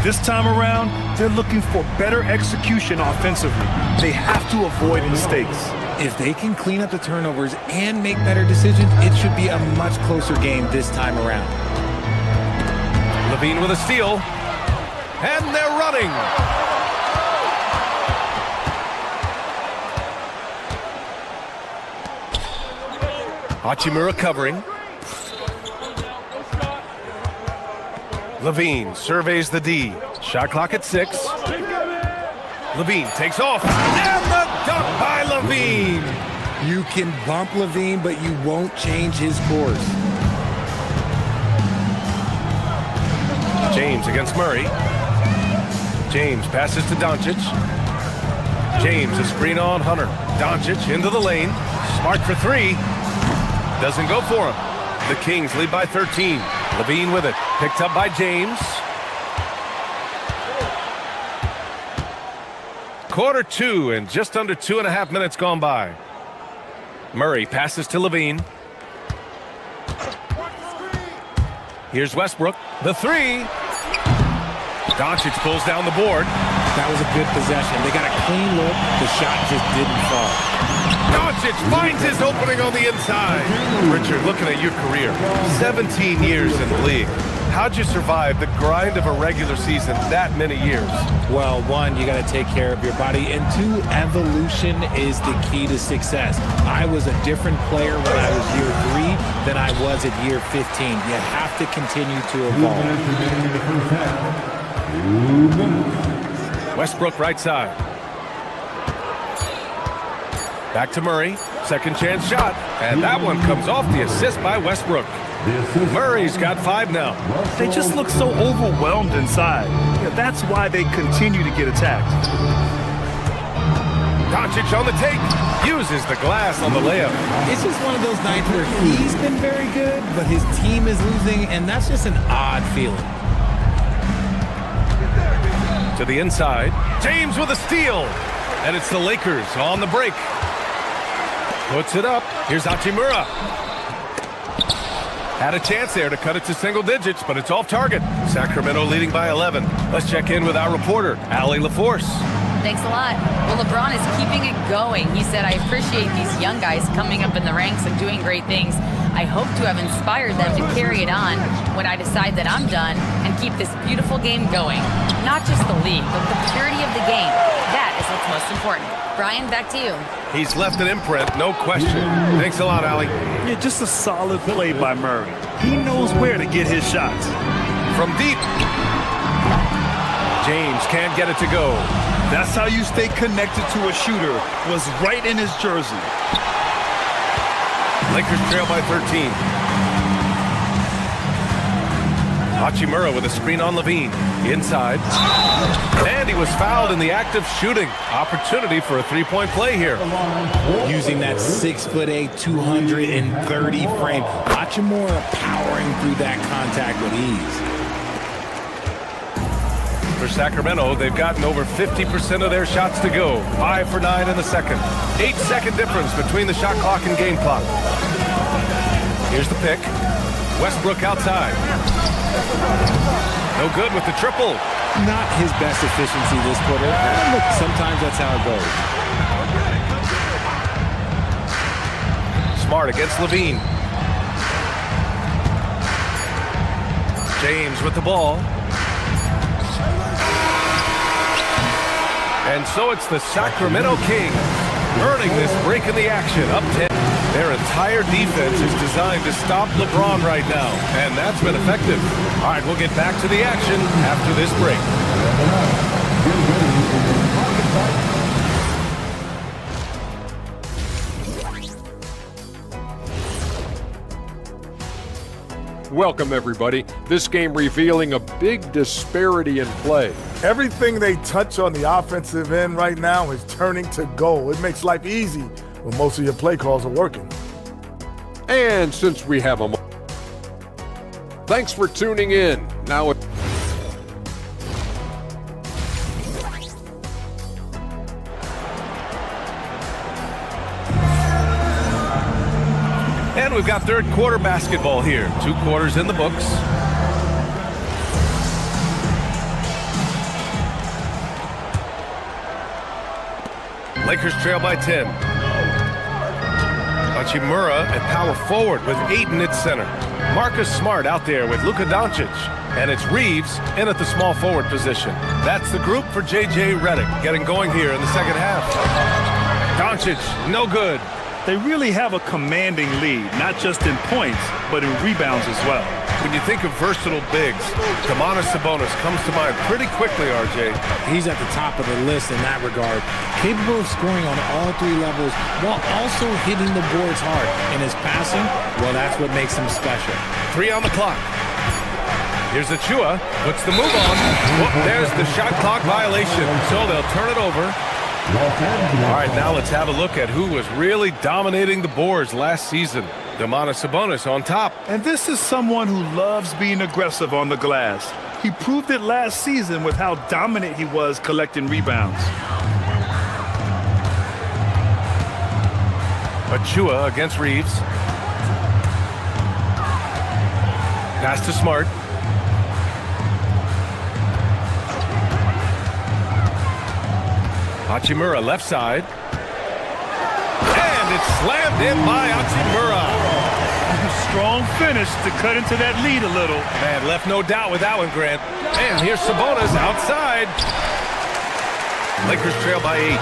[SPEAKER 4] This time around, they're looking for better execution offensively. They have to avoid mistakes.
[SPEAKER 3] If they can clean up the turnovers and make better decisions, it should be a much closer game this time around.
[SPEAKER 5] LaVine with a steal. And they're running. Hachimura covering. LaVine surveys the D. Shot clock at 6. LaVine takes off. And the dunk by LaVine.
[SPEAKER 3] You can bump LaVine, but you won't change his course.
[SPEAKER 5] James against Murray. James passes to Doncic. James, a screen on Hunter. Doncic into the lane. Smart for 3. Doesn't go for him. The Kings lead by 13. LaVine with it. Picked up by James. Quarter 2 and just under 2.5 minutes gone by. Murray passes to LaVine. Here's Westbrook. The 3. Doncic pulls down the board.
[SPEAKER 3] That was a good possession. They got a clean look. The shot just didn't fall.
[SPEAKER 5] Doncic finds his opening on the inside. Richard, looking at your career, 17 years in the league. How'd you survive the grind of a regular season that many years?
[SPEAKER 3] Well, 1, you got to take care of your body, and 2, evolution is the key to success. I was a different player when I was year 3 than I was at year 15. You have to continue to evolve.
[SPEAKER 5] Westbrook right side. Back to Murray. Second chance shot. And that one comes off the assist by Westbrook. Murray's got 5 now.
[SPEAKER 4] They just look so overwhelmed inside. Yeah, that's why they continue to get attacked.
[SPEAKER 5] Doncic on the take. Uses the glass on the layup.
[SPEAKER 3] It's just one of those nights where he's been very good, but his team is losing, and that's just an odd feeling.
[SPEAKER 5] To the inside. James with a steal. And it's the Lakers on the break. Puts it up. Here's Hachimura. Had a chance there to cut it to single digits, but it's off target. Sacramento leading by 11. Let's check in with our reporter, Allie LaForce.
[SPEAKER 7] Thanks a lot. Well, LeBron is keeping it going. He said, I appreciate these young guys coming up in the ranks and doing great things. I hope to have inspired them to carry it on when I decide that I'm done and keep this beautiful game going. Not just the league, but the purity of the game. That is what's most important. Brian, back to you.
[SPEAKER 5] He's left an imprint, no question. Thanks a lot, Allie.
[SPEAKER 4] Yeah, just a solid play by Murray. He knows where to get his shots.
[SPEAKER 5] From deep. James can't get it to go.
[SPEAKER 4] That's how you stay connected to a shooter. Was right in his jersey.
[SPEAKER 5] Lakers trail by 13. Hachimura with a screen on Levine. Inside. And he was fouled in the act of shooting. Opportunity for a three-point play here.
[SPEAKER 3] Using that 6'8", 230 frame. Hachimura powering through that contact with ease.
[SPEAKER 5] For Sacramento, they've gotten over 50% of their shots to go. 5 for 9 in the second. 8-second difference between the shot clock and game clock. Here's the pick. Westbrook outside. No good with the triple.
[SPEAKER 3] Not his best efficiency this quarter. Look, sometimes that's how it goes.
[SPEAKER 5] Smart against Levine. James with the ball. And so it's the Sacramento Kings earning this break in the action, up 10. Their entire defense is designed to stop LeBron right now, and that's been effective. All right, we'll get back to the action after this break.
[SPEAKER 8] Welcome, everybody. This game revealing a big disparity in play.
[SPEAKER 15] Everything they touch on the offensive end right now is turning to goal. It makes life easy when most of your play calls are working.
[SPEAKER 8] And since we have a thanks for tuning in. Now
[SPEAKER 5] And we've got third quarter basketball here. 2 quarters in the books. Lakers trail by 10. Hachimura at power forward with Ayton at center. Marcus Smart out there with Luka Doncic. And it's Reeves in at the small forward position. That's the group for J.J. Redick getting going here in the second half. Doncic, no good.
[SPEAKER 4] They really have a commanding lead, not just in points, but in rebounds as well.
[SPEAKER 5] When you think of versatile bigs, Domantas Sabonis comes to mind pretty quickly, RJ.
[SPEAKER 3] He's at the top of the list in that regard. Capable of scoring on all 3 levels while also hitting the boards hard. And his passing, well, that's what makes him special.
[SPEAKER 5] 3 on the clock. Here's Achua, puts the move on. Whoop, there's the shot clock violation, so they'll turn it over. All right, now let's have a look at who was really dominating the boards last season. Domantas Sabonis on top.
[SPEAKER 4] And this is someone who loves being aggressive on the glass. He proved it last season with how dominant he was collecting rebounds.
[SPEAKER 5] Achua against Reeves. Pass to Smart. Hachimura left side. And it's slammed in by Hachimura.
[SPEAKER 4] Strong finish to cut into that lead a little.
[SPEAKER 5] Man, left no doubt with that one, Grant. And here's Sabonis outside. Lakers trail by 8.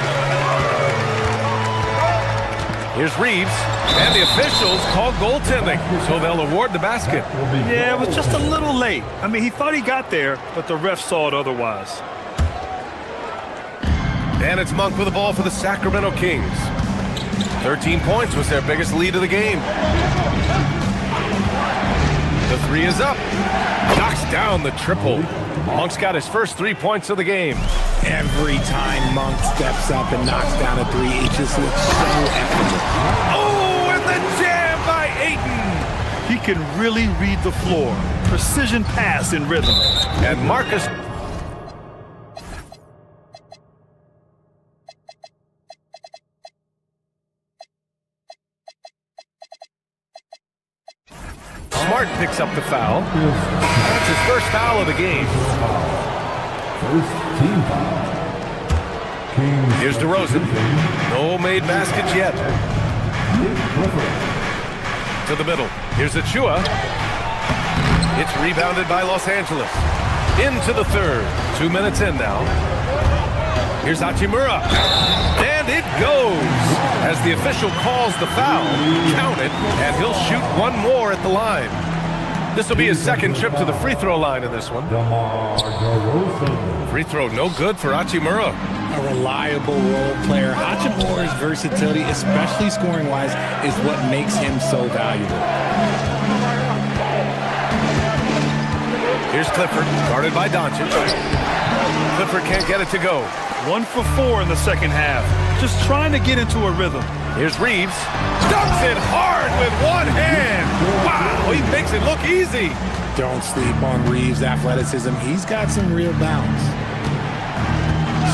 [SPEAKER 5] Here's Reeves. And the officials called goaltending, so they'll award the basket.
[SPEAKER 4] Yeah, it was just a little late. I mean, he thought he got there, but the ref saw it otherwise.
[SPEAKER 5] And it's Monk with the ball for the Sacramento Kings. 13 points was their biggest lead of the game. three is up. Knocks down the triple. Monk's got his first 3 points of the game.
[SPEAKER 3] Every time Monk steps up and knocks down a three, it just looks so effortless.
[SPEAKER 5] Oh, and the jam by Ayton.
[SPEAKER 4] He can really read the floor. Precision pass in rhythm.
[SPEAKER 5] And Marcus. Smart picks up the foul. That's his first foul of the game.
[SPEAKER 14] First team foul.
[SPEAKER 5] Here's DeRozan. No made baskets yet. To the middle. Here's Achua. It's rebounded by Los Angeles. Into the third. 2 minutes in now. Here's Hachimura. And it goes. As the official calls the foul, count it, and he'll shoot one more at the line. This will be his second trip to the free throw line in this one. Free throw no good for Hachimura.
[SPEAKER 3] A reliable role player. Hachimura's versatility, especially scoring-wise, is what makes him so valuable.
[SPEAKER 5] Here's Clifford, guarded by Doncic. Clifford can't get it to go.
[SPEAKER 4] 1 for 4 in the second half. Just trying to get into a rhythm.
[SPEAKER 5] Here's Reeves. Dunks it hard with one hand. Wow, he makes it look easy.
[SPEAKER 3] Don't sleep on Reeves' athleticism. He's got some real bounce.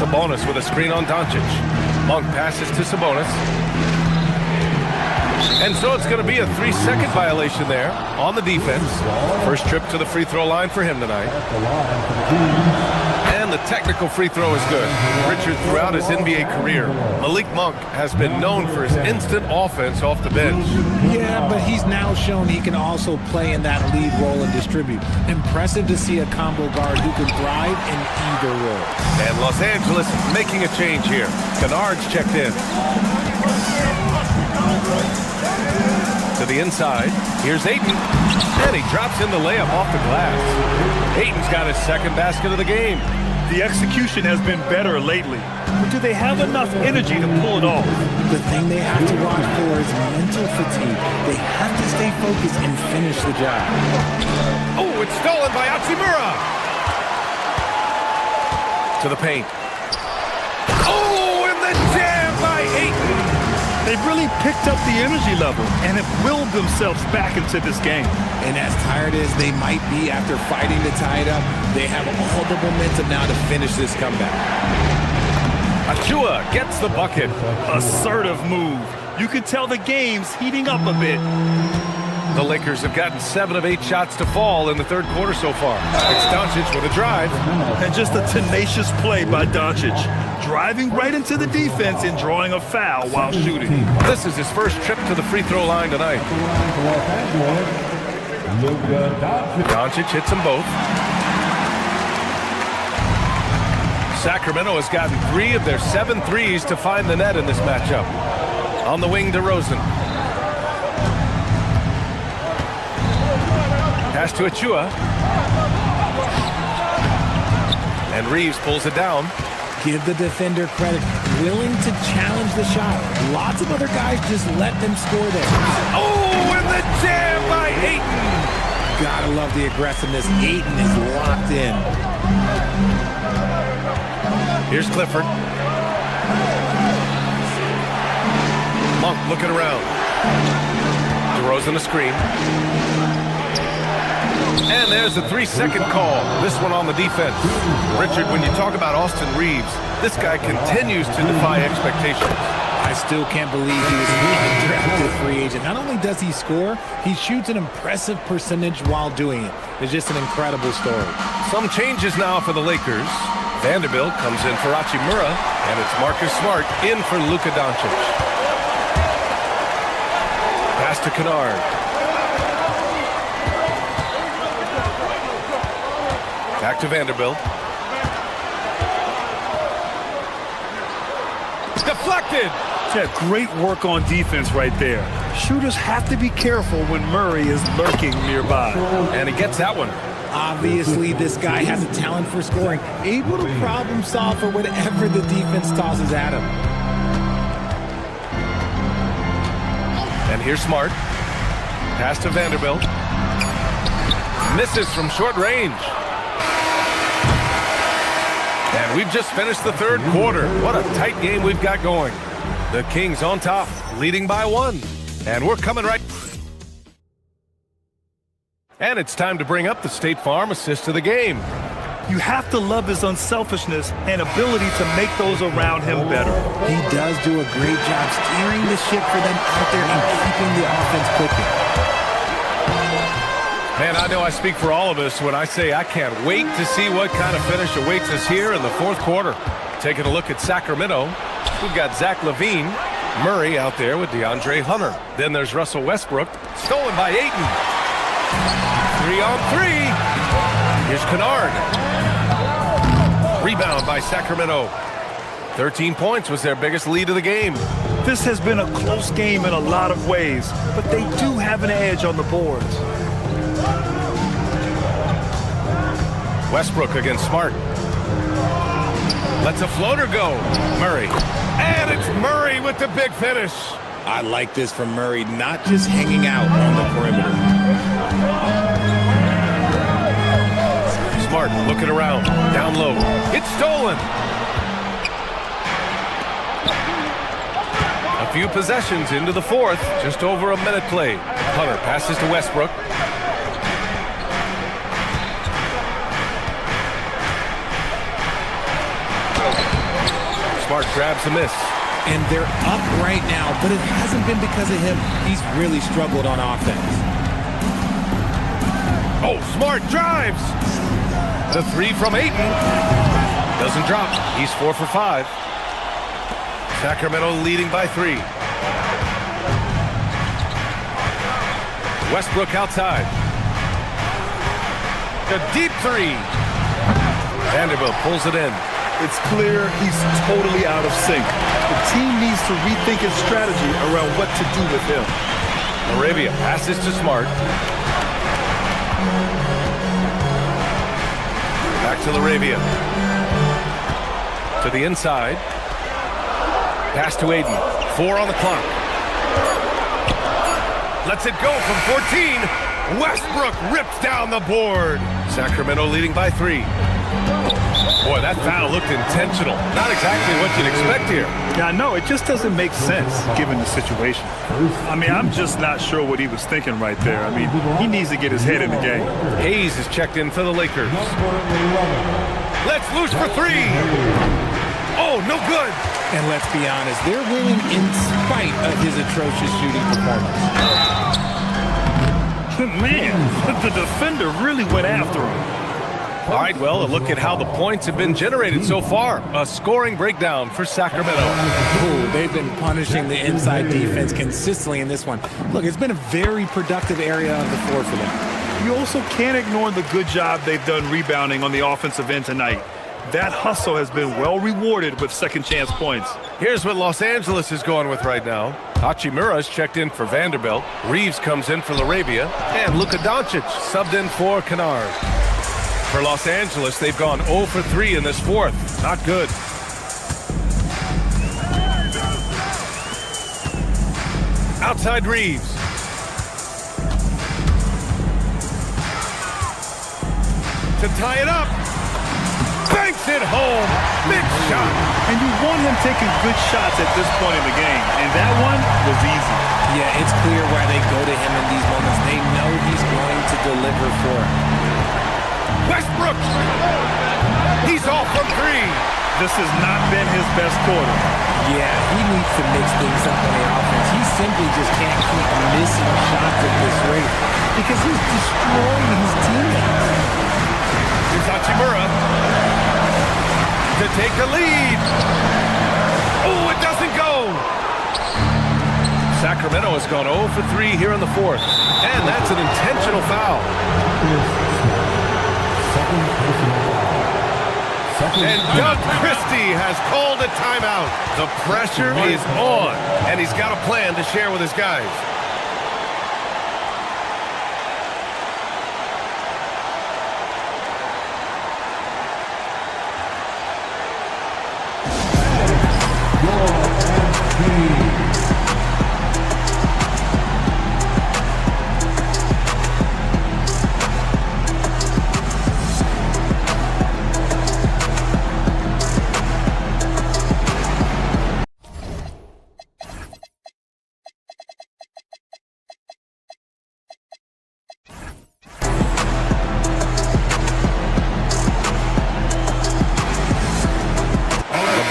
[SPEAKER 5] Sabonis with a screen on Doncic. Monk passes to Sabonis. And so it's going to be a 3-second violation there on the defense. First trip to the free throw line for him tonight. And the technical free throw is good. Richard, throughout his NBA career, Malik Monk has been known for his instant offense off the bench.
[SPEAKER 3] Yeah, but he's now shown he can also play in that lead role and distribute. Impressive to see a combo guard who can thrive in either role.
[SPEAKER 5] And Los Angeles making a change here. Kennard's checked in. To the inside. Here's Ayton. And he drops in the layup off the glass. Ayton's got his second basket of the game.
[SPEAKER 4] The execution has been better lately. But do they have enough energy to pull it off?
[SPEAKER 3] The thing they have to watch for is mental fatigue. They have to stay focused and finish the job.
[SPEAKER 5] Oh, it's stolen by Hachimura. To the paint. Oh, and the jam by Ayton.
[SPEAKER 4] They've really picked up the energy level and have willed themselves back into this game.
[SPEAKER 3] And as tired as they might be after fighting to tie it up, they have all the momentum now to finish this comeback.
[SPEAKER 5] Achua gets the bucket.
[SPEAKER 4] Assertive move. You can tell the game's heating up a bit.
[SPEAKER 5] The Lakers have gotten 7 of 8 shots to fall in the third quarter so far. It's Doncic with a drive.
[SPEAKER 4] And just a tenacious play by Doncic. Driving right into the defense and drawing a foul while shooting.
[SPEAKER 5] This is his first trip to the free throw line tonight. Doncic hits them both. Sacramento has gotten 3 of their 7 threes to find the net in this matchup. On the wing, DeRozan. Pass to Achua. And Reeves pulls it down.
[SPEAKER 3] Give the defender credit. Willing to challenge the shot. Lots of other guys just let them score there.
[SPEAKER 5] Oh, and the jam by Ayton.
[SPEAKER 3] Gotta love the aggressiveness. Ayton is locked in.
[SPEAKER 5] Here's Clifford. Monk looking around. DeRozan a screen. And there's a 3-second call. This one on the defense. Richard, when you talk about Austin Reeves, this guy continues to defy expectations.
[SPEAKER 3] I still can't believe he was an undrafted free agent. Not only does he score, he shoots an impressive percentage while doing it. It's just an incredible story.
[SPEAKER 5] Some changes now for the Lakers. Vanderbilt comes in for Hachimura, and it's Marcus Smart in for Luka Doncic. Pass to Kennard. Back to Vanderbilt. Deflected!
[SPEAKER 4] Yeah, great work on defense right there. Shooters have to be careful when Murray is lurking nearby.
[SPEAKER 5] And he gets that one.
[SPEAKER 3] Obviously, this guy has a talent for scoring, able to problem solve for whatever the defense tosses at him.
[SPEAKER 5] And here's Smart. Pass to Vanderbilt. Misses from short range. And we've just finished the third quarter. What a tight game we've got going. The Kings on top, leading by 1. And we're coming right. And it's time to bring up the State Farm assist of the game.
[SPEAKER 4] You have to love his unselfishness and ability to make those around him better.
[SPEAKER 3] He does do a great job steering the ship for them out there and keeping the offense clicking.
[SPEAKER 5] Man, I know I speak for all of us when I say I can't wait to see what kind of finish awaits us here in the fourth quarter. Taking a look at Sacramento, we've got Zach LaVine, Murray out there with DeAndre Hunter. Then there's Russell Westbrook, stolen by Ayton. 3-on-3. Here's Kennard. Rebound by Sacramento. 13 points was their biggest lead of the game.
[SPEAKER 4] This has been a close game in a lot of ways, but they do have an edge on the boards.
[SPEAKER 5] Westbrook against Smart. Lets a floater go. Murray. And it's Murray with the big finish.
[SPEAKER 3] I like this from Murray, not just hanging out on the perimeter.
[SPEAKER 5] Smart looking around. Down low. It's stolen. A few possessions into the fourth. Just over a minute played. Hunter passes to Westbrook. Smart grabs a miss.
[SPEAKER 3] And they're up right now, but it hasn't been because of him. He's really struggled on offense.
[SPEAKER 5] Oh, Smart drives. The 3 from Ayton. Doesn't drop. He's 4 for 5. Sacramento leading by 3. Westbrook outside. A deep 3. Vanderbilt pulls it in.
[SPEAKER 4] It's clear he's totally out of sync. The team needs to rethink its strategy around what to do with him.
[SPEAKER 5] Arabia passes to Smart. Back to Laravia. To the inside. Pass to Ayton. 4 on the clock. Lets it go from 14. Westbrook rips down the board. Sacramento leading by 3. Boy, that foul looked intentional. Not exactly what you'd expect here.
[SPEAKER 4] Yeah, no, it just doesn't make sense given the situation. I mean, I'm just not sure what he was thinking right there. I mean, he needs to get his head in the game.
[SPEAKER 5] Hayes is checked in for the Lakers. Let's loose for 3. Oh, no good.
[SPEAKER 3] And let's be honest, they're winning in spite of his atrocious shooting performance.
[SPEAKER 4] Man, the defender really went after him.
[SPEAKER 5] All right, well, a look at how the points have been generated so far. A scoring breakdown for Sacramento.
[SPEAKER 3] Ooh, they've been punishing the inside defense consistently in this one. Look, it's been a very productive area of the floor for them.
[SPEAKER 4] You also can't ignore the good job they've done rebounding on the offensive end tonight. That hustle has been well rewarded with second chance points.
[SPEAKER 5] Here's what Los Angeles is going with right now. Hachimura's checked in for Vanderbilt. Reeves comes in for Laravia. And Luka Doncic subbed in for Kennard. For Los Angeles, they've gone 0 for 3 in this fourth. Not good. Outside Reeves. To tie it up. Banks it home. Big shot.
[SPEAKER 4] And you want him taking good shots at this point in the game. And that one was easy.
[SPEAKER 3] Yeah, it's clear why they go to him in these moments. They know he's going to deliver for him.
[SPEAKER 5] Westbrook! He's off from 3.
[SPEAKER 4] This has not been his best quarter.
[SPEAKER 3] Yeah, he needs to mix things up on the offense. He simply just can't keep missing shots at this rate because he's destroying his teammates.
[SPEAKER 5] Here's Hachimura to take the lead. Oh, it doesn't go. Sacramento has gone 0 for 3 here in the fourth. And that's an intentional foul. And Doug Christie has called a timeout. The pressure is on, and he's got a plan to share with his guys.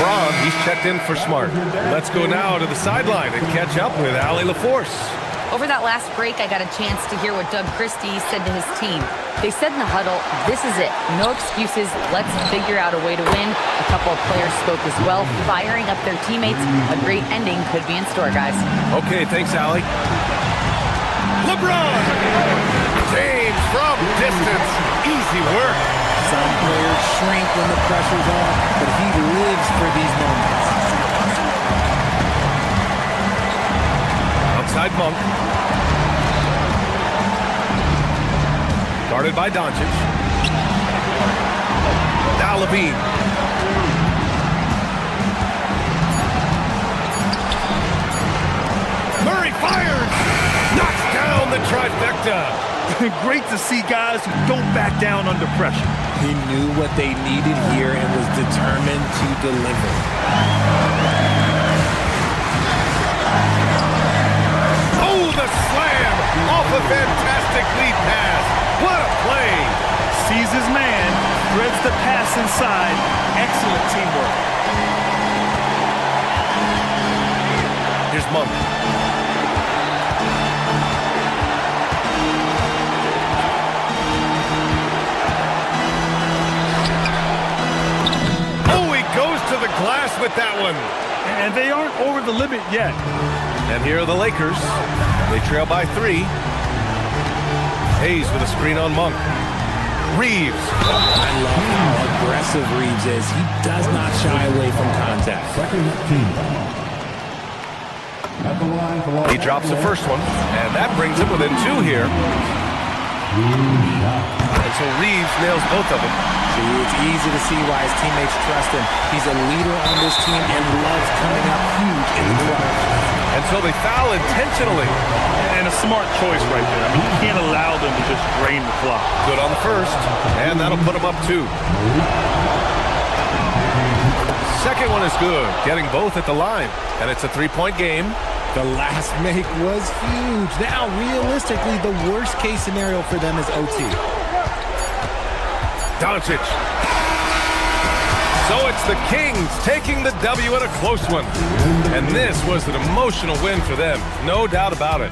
[SPEAKER 5] LeBron, he's checked in for Smart. Let's go now to the sideline and catch up with Allie LaForce.
[SPEAKER 7] Over that last break, I got a chance to hear what Doug Christie said to his team. They said in the huddle, this is it. No excuses. Let's figure out a way to win. A couple of players spoke as well, firing up their teammates. A great ending could be in store, guys.
[SPEAKER 5] Okay, thanks, Allie. LeBron! James from distance. Easy work.
[SPEAKER 3] Some players shrink when the pressure's on, but he lives for these moments.
[SPEAKER 5] Outside Monk. Guarded by Doncic. Now Levine. Murray fires! Knocks down the trifecta.
[SPEAKER 4] Great to see guys who don't back down under pressure.
[SPEAKER 3] He knew what they needed here and was determined to deliver.
[SPEAKER 5] Oh, the slam off a fantastic lead pass. What a play.
[SPEAKER 4] Sees his man, threads the pass inside. Excellent teamwork.
[SPEAKER 5] Here's Monk. Oh, he goes to the glass with that one.
[SPEAKER 4] And they aren't over the limit yet.
[SPEAKER 5] And here are the Lakers. They trail by 3. Hayes with a screen on Monk. Reeves.
[SPEAKER 3] I love how aggressive Reeves is. He does not shy away from contact.
[SPEAKER 5] He drops the first one, and that brings him within 2 here. And so Reeves nails both of them.
[SPEAKER 3] See, it's easy to see why his teammates trust him. He's a leader on this team and loves coming up huge in the clutch.
[SPEAKER 5] And so they foul intentionally.
[SPEAKER 4] And a smart choice right there. I mean, you can't allow them to just drain the clock.
[SPEAKER 5] Good on the first, and that'll put them up 2. Second one is good, getting both at the line. And it's a 3-point game.
[SPEAKER 3] The last make was huge. Now, realistically, the worst-case scenario for them is OT.
[SPEAKER 5] Doncic. So it's the Kings taking the W in a close one. And this was an emotional win for them. No doubt about it.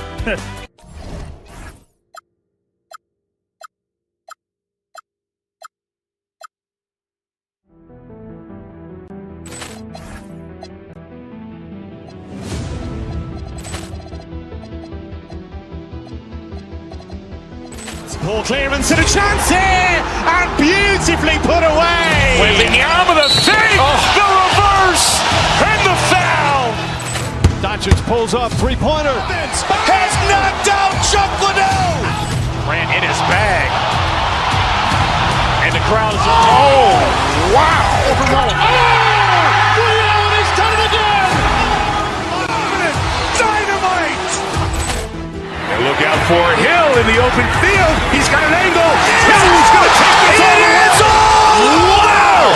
[SPEAKER 1] Poor clearance and a chance here, and beautifully put away.
[SPEAKER 2] Wembanyama the save, the reverse, and the foul.
[SPEAKER 1] Doncic pulls up, three-pointer.
[SPEAKER 2] Has knocked out Chuck Liddell. Ran in his bag. And the crowd is, oh, wow.
[SPEAKER 1] He's done it again.
[SPEAKER 2] Dynamite. And look out for Hill in the open field. He's got an angle. Hill's going to take this all the way. Wow!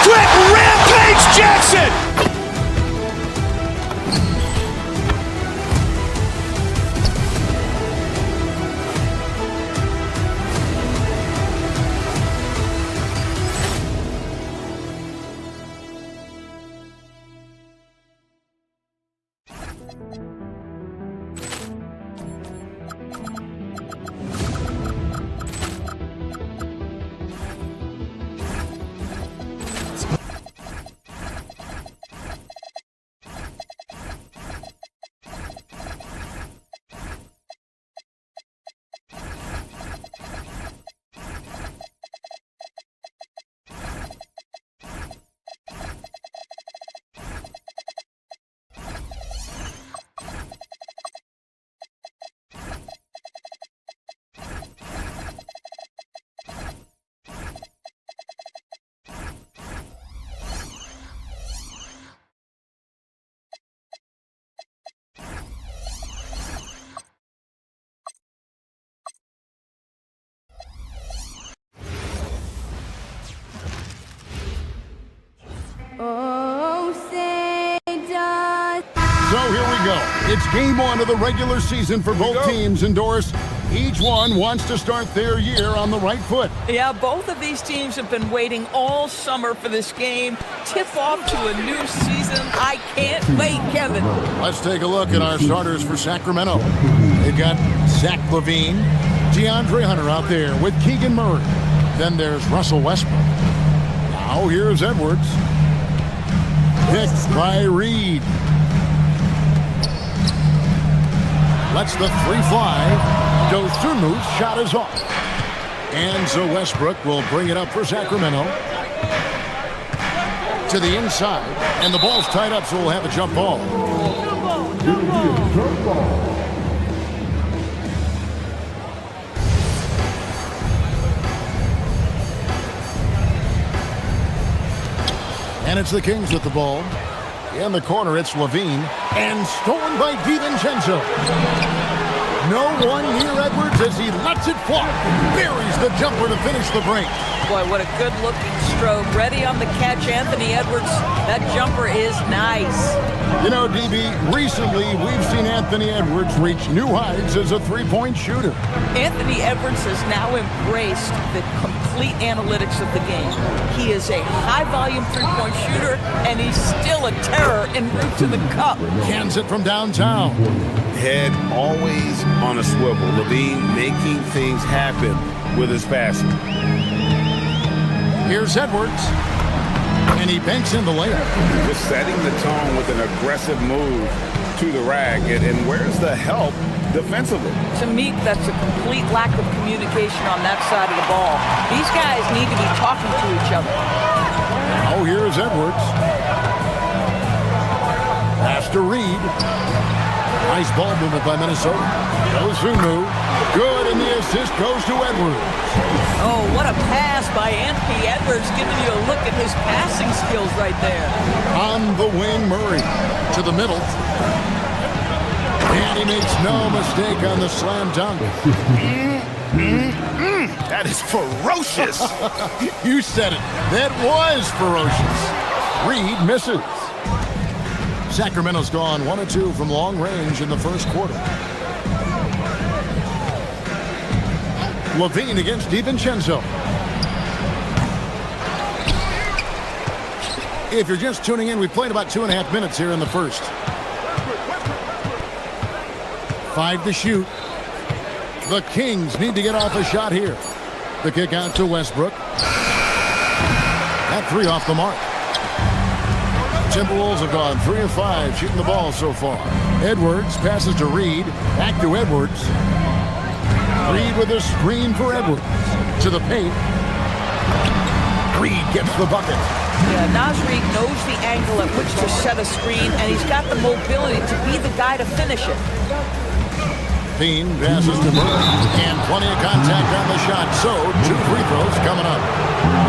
[SPEAKER 2] Quick rampage Jackson.
[SPEAKER 17] Oh, say does.
[SPEAKER 9] So here we go. It's game 1 of the regular season for both teams, and Doris, Each one wants to start their year on the right foot.
[SPEAKER 11] Yeah, both of these teams have been waiting all summer for this game. Tip off to a new season. I can't wait, Kevin.
[SPEAKER 9] Let's take a look at our starters for Sacramento. They've got Zach LaVine, DeAndre Hunter out there with Keegan Murray. Then there's Russell Westbrook. Now here's Edwards. Picked by Reed. Lets the three fly. Dosunmu's shot is off. And so Westbrook will bring it up for Sacramento. To the inside. And the ball's tied up, so we'll have a jump ball. And it's the Kings with the ball. In the corner, it's LaVine. And stolen by DiVincenzo. No one near Edwards as he lets it fly. Buries the jumper to finish the break.
[SPEAKER 11] Boy, what a good-looking stroke. Ready on the catch, Anthony Edwards. That jumper is nice.
[SPEAKER 9] You know, DB, recently we've seen Anthony Edwards reach new heights as a three-point shooter.
[SPEAKER 11] Anthony Edwards has now embraced the complete analytics of the game. He is a high-volume three-point shooter, and he's still a terror en route to the cup.
[SPEAKER 9] Cans it from downtown.
[SPEAKER 10] Head always on a swivel. LaVine making things happen with his passing.
[SPEAKER 9] Here's Edwards. And he banks in the layup.
[SPEAKER 10] Just setting the tone with an aggressive move to the rack. And where's the help defensively?
[SPEAKER 11] To me, that's a complete lack of communication on that side of the ball. These guys need to be talking to each other.
[SPEAKER 9] Oh, here's Edwards. Pass to Reed. Nice ball movement by Minnesota. Dosunmu. Good, and the assist goes to Edwards.
[SPEAKER 11] Oh, what a pass by Anthony Edwards, giving you a look at his passing skills right there.
[SPEAKER 9] On the wing, Murray to the middle. And he makes no mistake on the slam dunk.
[SPEAKER 10] That is ferocious.
[SPEAKER 9] You said it. That was ferocious. Reed misses. Sacramento's gone 1 of 2 from long range in the first quarter. LaVine against DiVincenzo. If you're just tuning in, we played about 2.5 minutes here in the first. 5 to shoot. The Kings need to get off a shot here. The kick out to Westbrook. That 3 off the mark. Timberwolves have gone 3 of 5 shooting the ball so far. Edwards passes to Reed. Back to Edwards. Reed with a screen for Edwards. To the paint. Reed gets the bucket.
[SPEAKER 11] Yeah, Naz Reid knows the angle at which to set a screen, and he's got the mobility to be the guy to finish it.
[SPEAKER 9] Bean passes to Murray. And plenty of contact on the shot. So, 2 free throws coming up.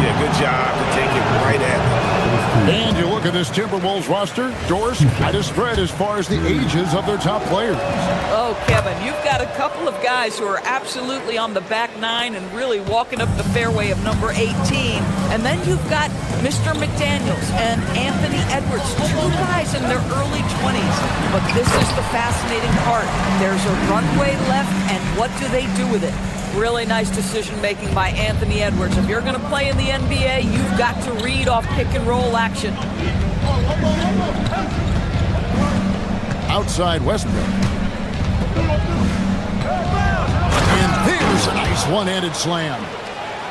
[SPEAKER 10] Yeah, good job to take it right at him.
[SPEAKER 9] And you look at this Timberwolves roster, doors kind of spread as far as the ages of their top players.
[SPEAKER 11] Oh, Kevin, you've got a couple of guys who are absolutely on the back 9 and really walking up the fairway of number 18. And then you've got Mr. McDaniels and Anthony Edwards, 2 guys in their early 20s. But this is the fascinating part. There's a runway left, and what do they do with it? Really nice decision-making by Anthony Edwards. If you're going to play in the NBA, you've got to read off pick-and-roll action.
[SPEAKER 9] Outside Westbrook. And there's a nice one-handed slam.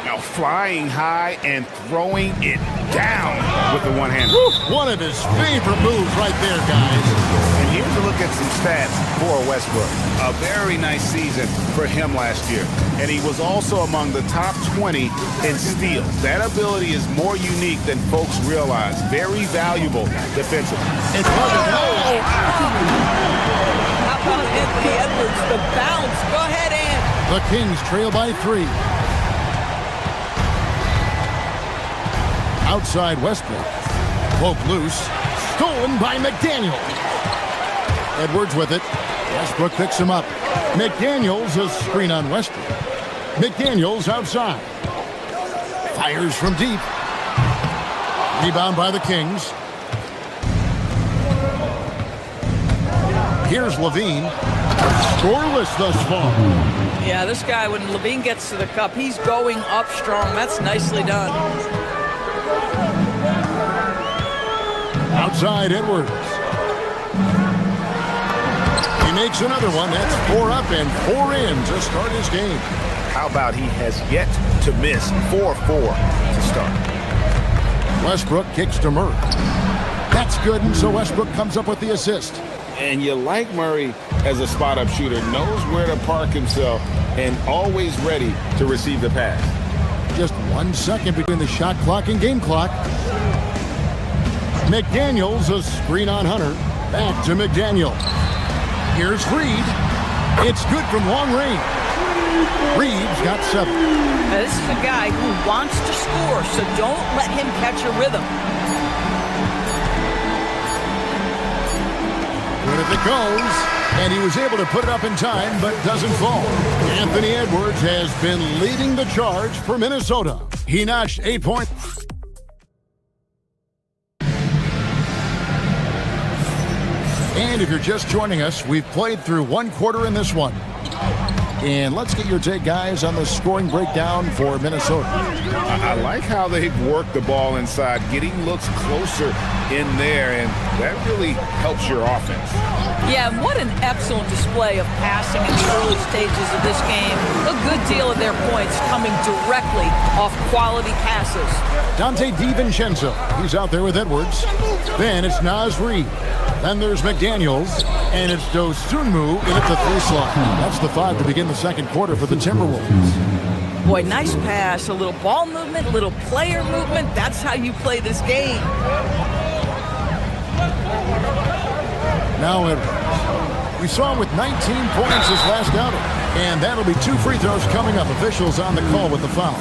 [SPEAKER 10] Now flying high and throwing it down with the one hand.
[SPEAKER 9] One of his favorite moves right there, guys.
[SPEAKER 10] And here's a look at some stats for Westbrook. A very nice season for him last year. And he was also among the top 20 in steals. That ability is more unique than folks realize. Very valuable defensively.
[SPEAKER 9] It's hard to
[SPEAKER 11] know. How about Anthony Edwards? The bounce. Go ahead, Ant.
[SPEAKER 9] The Kings trail by 3. Outside Westbrook. Poke loose. Stolen by McDaniel. Edwards with it. Westbrook picks him up. McDaniels a screen on Westbrook. McDaniels outside. Fires from deep. Rebound by the Kings. Here's LaVine. Scoreless thus far.
[SPEAKER 11] Yeah, this guy, when Levine gets to the cup, he's going up strong. That's nicely done.
[SPEAKER 9] Outside Edwards. He makes another one. That's 4 up and 4 in to start his game.
[SPEAKER 2] How about he has yet to miss 4-4 to start?
[SPEAKER 9] Westbrook kicks to Murray. That's good, and so Westbrook comes up with the assist.
[SPEAKER 10] And you like Murray as a spot-up shooter, knows where to park himself, and always ready to receive the pass.
[SPEAKER 9] Just 1 second between the shot clock and game clock. McDaniels, a screen on Hunter. Back to McDaniel. Here's Reed. It's good from long range. Reed's got 7.
[SPEAKER 11] Now, this is a guy who wants to score, so don't let him catch a rhythm.
[SPEAKER 9] Good if it goes, and he was able to put it up in time, but doesn't fall. Anthony Edwards has been leading the charge for Minnesota. He notched 8 points. And if you're just joining us, we've played through 1 quarter in this one. And let's get your take, guys, on the scoring breakdown for Minnesota.
[SPEAKER 10] I like how they've worked the ball inside, getting looks closer in there, and that really helps your offense.
[SPEAKER 11] Yeah, and what an excellent display of passing in the early stages of this game. A good deal of their points coming directly off quality passes.
[SPEAKER 9] Dante DiVincenzo, he's out there with Edwards. Then it's Naz Reid. Then there's McDaniels, and it's Dosunmu in at the 3 slot. That's the 5 to begin the second quarter for the Timberwolves.
[SPEAKER 11] Boy, nice pass, a little ball movement, a little player movement. That's how you play this game.
[SPEAKER 9] Now Edwards. We saw him with 19 points his last outing. And that'll be 2 free throws coming up. Officials on the call with the foul.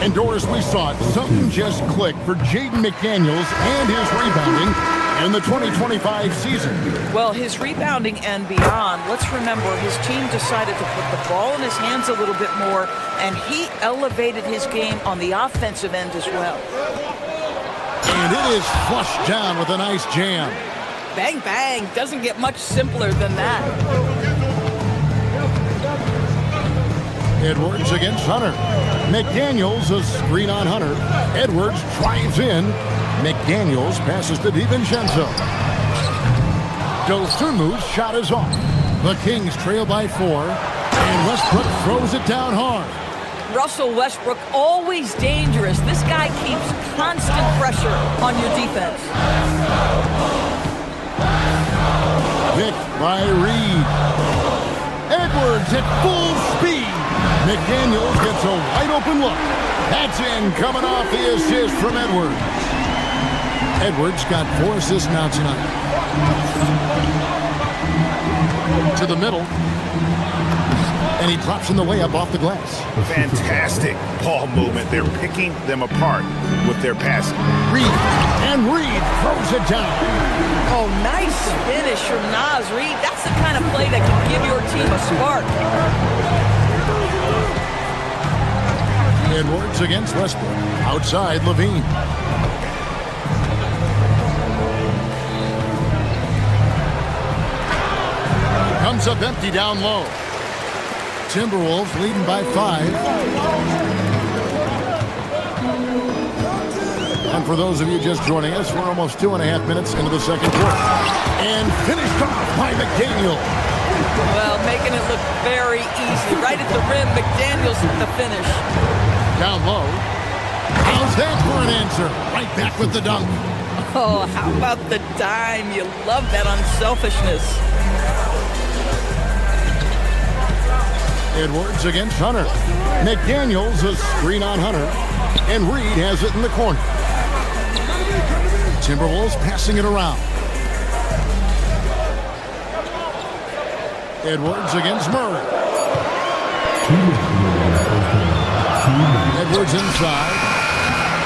[SPEAKER 9] Indoors, we saw it. Something just clicked for Jaden McDaniels and his rebounding in the 2025 season.
[SPEAKER 11] Well, his rebounding and beyond, let's remember his team decided to put the ball in his hands a little bit more, and he elevated his game on the offensive end as well.
[SPEAKER 9] And it is flushed down with a nice jam.
[SPEAKER 11] Bang, bang. Doesn't get much simpler than that.
[SPEAKER 9] Edwards against Hunter. McDaniels, a screen on Hunter. Edwards drives in. McDaniels passes to DiVincenzo. Dosunmu's shot is off. The Kings trail by 4, and Westbrook throws it down hard.
[SPEAKER 11] Russell Westbrook, always dangerous. This guy keeps constant pressure on your defense.
[SPEAKER 9] Picked by Reed. Edwards at full speed. McDaniels gets a wide open look. That's in, coming off the assist from Edwards. Edwards got 4 assists now tonight. To the middle. And he drops in the layup off the glass.
[SPEAKER 2] Fantastic ball movement. They're picking them apart with their passing.
[SPEAKER 9] Reed. And Reed throws it down.
[SPEAKER 11] Oh, nice finish from Naz Reid. That's the kind of play that can give your team a spark.
[SPEAKER 9] Edwards against Westbrook. Outside Levine. Comes up empty down low. Timberwolves leading by 5. And for those of you just joining us, we're almost 2.5 minutes into the second quarter. And finished off by McDaniel.
[SPEAKER 11] Well, making it look very easy. Right at the rim, McDaniels with the finish.
[SPEAKER 9] Down low. How's that for an answer? Right back with the dunk.
[SPEAKER 11] Oh, how about the dime? You love that unselfishness.
[SPEAKER 9] Edwards against Hunter. McDaniels, a screen on Hunter. And Reed has it in the corner. Timberwolves passing it around. Edwards against Murray. Edwards inside.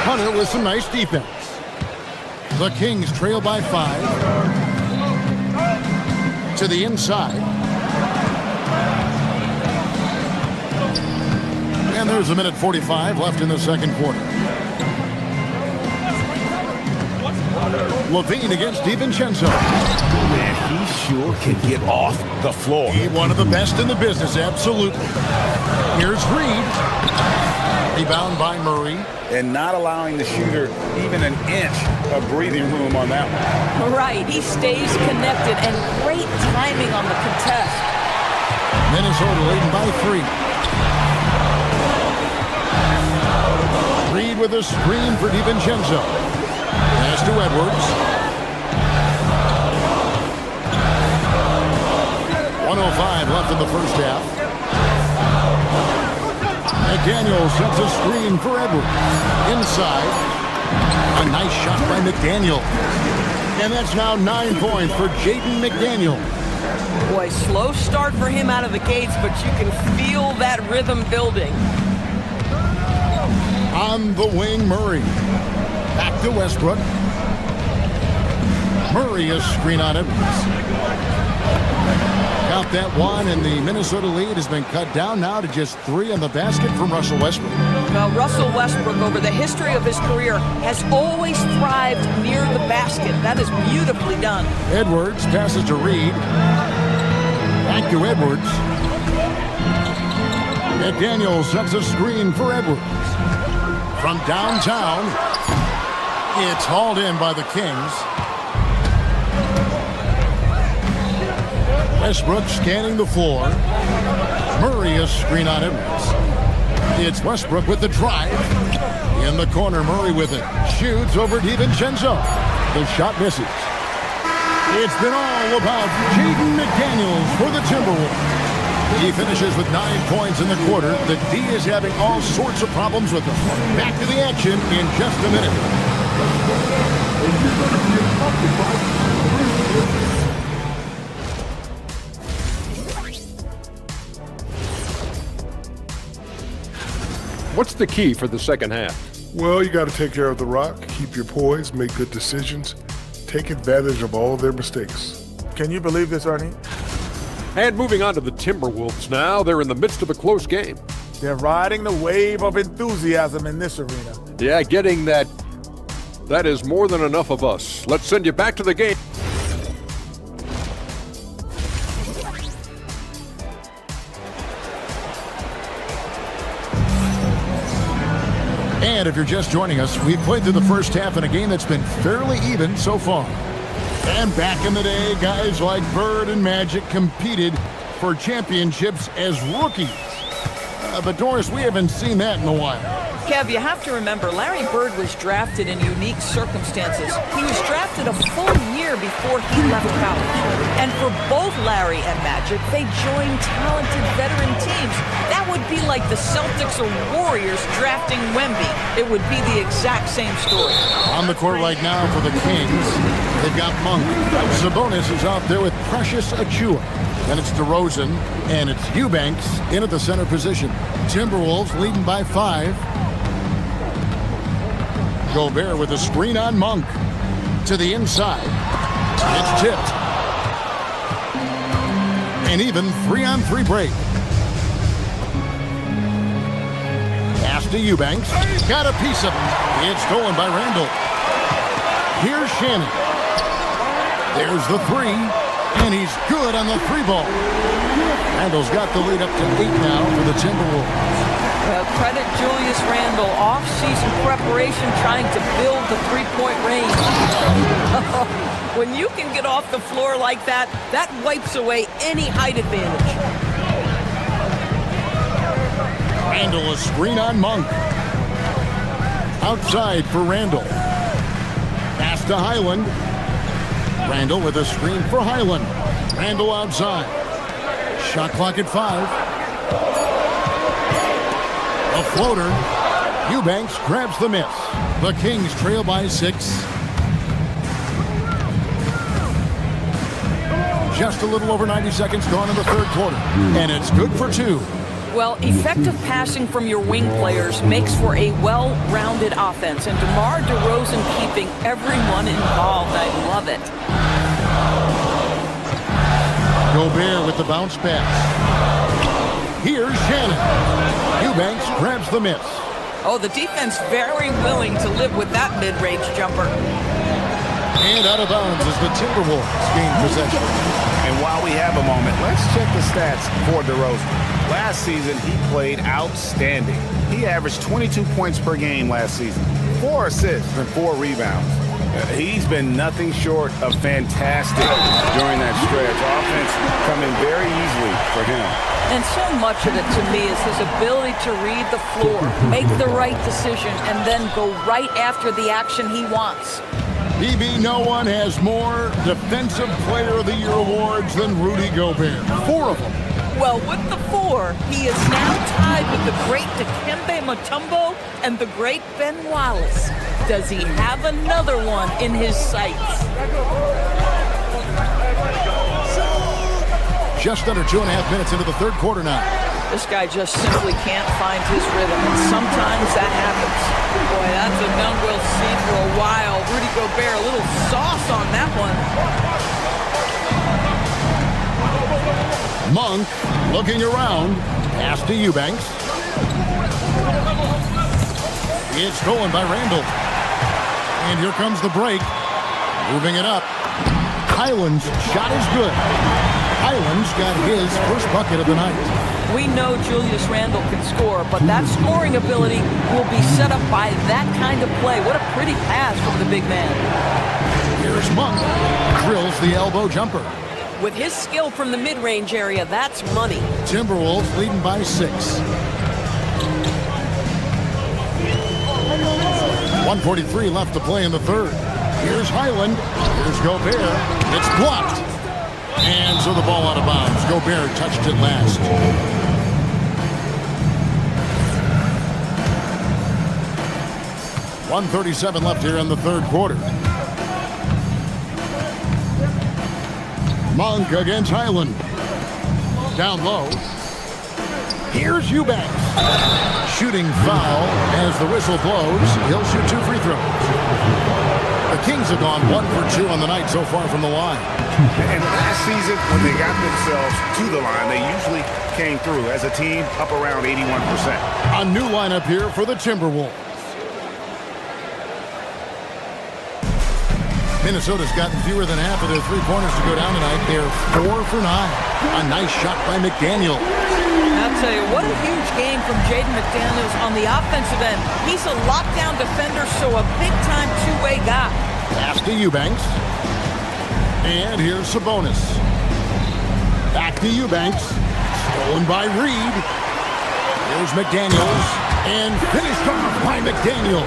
[SPEAKER 9] Hunter with some nice defense. The Kings trail by 5. To the inside. And there's 1:45 left in the second quarter. Levine against DiVincenzo.
[SPEAKER 2] Man, he sure can get off the floor.
[SPEAKER 9] He one of the best in the business, absolutely. Here's Reed. Rebound by Murray.
[SPEAKER 13] And not allowing the shooter even an inch of breathing room on that one.
[SPEAKER 11] Right, he stays connected and great timing on the contest.
[SPEAKER 9] Minnesota leading by 3. Reed with a screen for DiVincenzo. Pass to Edwards. 1:05 left in the first half. McDaniel sets a screen for Edwards. Inside. A nice shot by McDaniel. And that's now 9 points for Jaden McDaniel.
[SPEAKER 11] Boy, slow start for him out of the gates, but you can feel that rhythm building.
[SPEAKER 9] On the wing, Murray. Back to Westbrook. Murray a screen on Edwards. Count that one, and the Minnesota lead has been cut down now to just 3 on the basket from Russell Westbrook.
[SPEAKER 11] Well, Russell Westbrook, over the history of his career, has always thrived near the basket. That is beautifully done.
[SPEAKER 9] Edwards passes to Reed. Back to Edwards. McDaniel sets a screen for Edwards. From downtown, it's hauled in by the Kings. Westbrook scanning the floor. Murray a screen on Edwards. It's Westbrook with the drive. In the corner, Murray with it. Shoots over DiVincenzo. The shot misses. It's been all about Jaden McDaniels for the Timberwolves. He finishes with 9 points in the quarter. The D is having all sorts of problems with him. Back to the action in just a minute.
[SPEAKER 8] What's the key for the second half?
[SPEAKER 6] Well, you got to take care of the rock, keep your poise, make good decisions, take advantage of all their mistakes.
[SPEAKER 15] Can you believe this, Ernie?
[SPEAKER 8] And moving on to the Timberwolves now. They're in the midst of a close game.
[SPEAKER 15] They're riding the wave of enthusiasm in this arena.
[SPEAKER 8] Yeah, getting that. That is more than enough of us. Let's send you back to the game.
[SPEAKER 9] And if you're just joining us, we've played through the first half in a game that's been fairly even so far. And back in the day, guys like Bird and Magic competed for championships as rookies. But Doris, we haven't seen that in a while.
[SPEAKER 11] Kev, you have to remember, Larry Bird was drafted in unique circumstances. He was drafted a full year before he left college. And for both Larry and Magic, they joined talented veteran teams. That would be like the Celtics or Warriors drafting Wemby. It would be the exact same story.
[SPEAKER 9] On the court right now for the Kings, they've got Monk. Sabonis is out there with Precious Achua. Then it's DeRozan, and it's Eubanks in at the center position. Timberwolves leading by 5. Gobert with a screen on Monk. To the inside. It's tipped. An even 3-on-3 break. Pass to Eubanks. Got a piece of it. It's stolen by Randall. Here's Shannon. There's the 3. And he's good on the 3-ball. Randall's got the lead up to 8 now for the Timberwolves.
[SPEAKER 11] Well, credit Julius Randle, off-season preparation trying to build the three-point range. When you can get off the floor like that, that wipes away any height advantage.
[SPEAKER 9] Randall a screen on Monk. Outside for Randall. Pass to Highland. Randall with a screen for Highland. Randall outside. Shot clock at 5. A floater. Eubanks grabs the miss. The Kings trail by 6. Just a little over 90 seconds gone in the third quarter. And it's good for 2.
[SPEAKER 11] Well, effective passing from your wing players makes for a well-rounded offense. And DeMar DeRozan keeping everyone involved. I love it.
[SPEAKER 9] Gobert with the bounce pass. Here's Shannon. Eubanks grabs the miss.
[SPEAKER 11] Oh, the defense very willing to live with that mid-range jumper.
[SPEAKER 9] And out of bounds as the Timberwolves gain possession.
[SPEAKER 13] And while we have a moment, let's check the stats for DeRozan. Last season, he played outstanding. He averaged 22 points per game last season, 4 assists and 4 rebounds. He's been nothing short of fantastic during that stretch. Offense coming very easily for him.
[SPEAKER 11] And so much of it to me is his ability to read the floor, make the right decision, and then go right after the action he wants.
[SPEAKER 9] BB, no one has more Defensive Player of the Year awards than Rudy Gobert. 4 of them.
[SPEAKER 11] Well, with the 4, he is now tied with the great Dikembe Mutombo and the great Ben Wallace. Does he have another one in his sights?
[SPEAKER 9] Just under 2.5 minutes into the third quarter now.
[SPEAKER 11] This guy just simply can't find his rhythm, and sometimes that happens. Boy, that's a dunk we'll see for a while. Rudy Gobert, a little sauce on that one.
[SPEAKER 9] Monk looking around. Pass to Eubanks. It's stolen by Randall. And here comes the break. Moving it up. Highland's shot is good. Highland's got his first bucket of the night.
[SPEAKER 11] We know Julius Randle can score, but that scoring ability will be set up by that kind of play. What a pretty pass from the big man.
[SPEAKER 9] Here's Monk. Drills the elbow jumper.
[SPEAKER 11] With his skill from the mid-range area, that's money.
[SPEAKER 9] Timberwolves leading by 6. 1:43 left to play in the third. Here's Highland. Here's Gobert. It's blocked. And so the ball out of bounds. Gobert touched it last. .137 left here in the third quarter. Monk against Highland. Down low. Here's Eubanks. Shooting foul as the whistle blows. He'll shoot 2 free throws. The Kings have gone 1 for 2 on the night so far from the line.
[SPEAKER 13] And last season, when they got themselves to the line, they usually came through as a team up around 81%.
[SPEAKER 9] A new lineup here for the Timberwolves. Minnesota's gotten fewer than half of their three-pointers to go down tonight. They're 4 for 9. A nice shot by McDaniel.
[SPEAKER 11] I'll tell you, what a huge game from Jaden McDaniels on the offensive end. He's a lockdown defender, so a big-time two-way guy.
[SPEAKER 9] Pass to Eubanks. And here's Sabonis. Back to Eubanks. Stolen by Reed. Here's McDaniels. And finished off by McDaniel.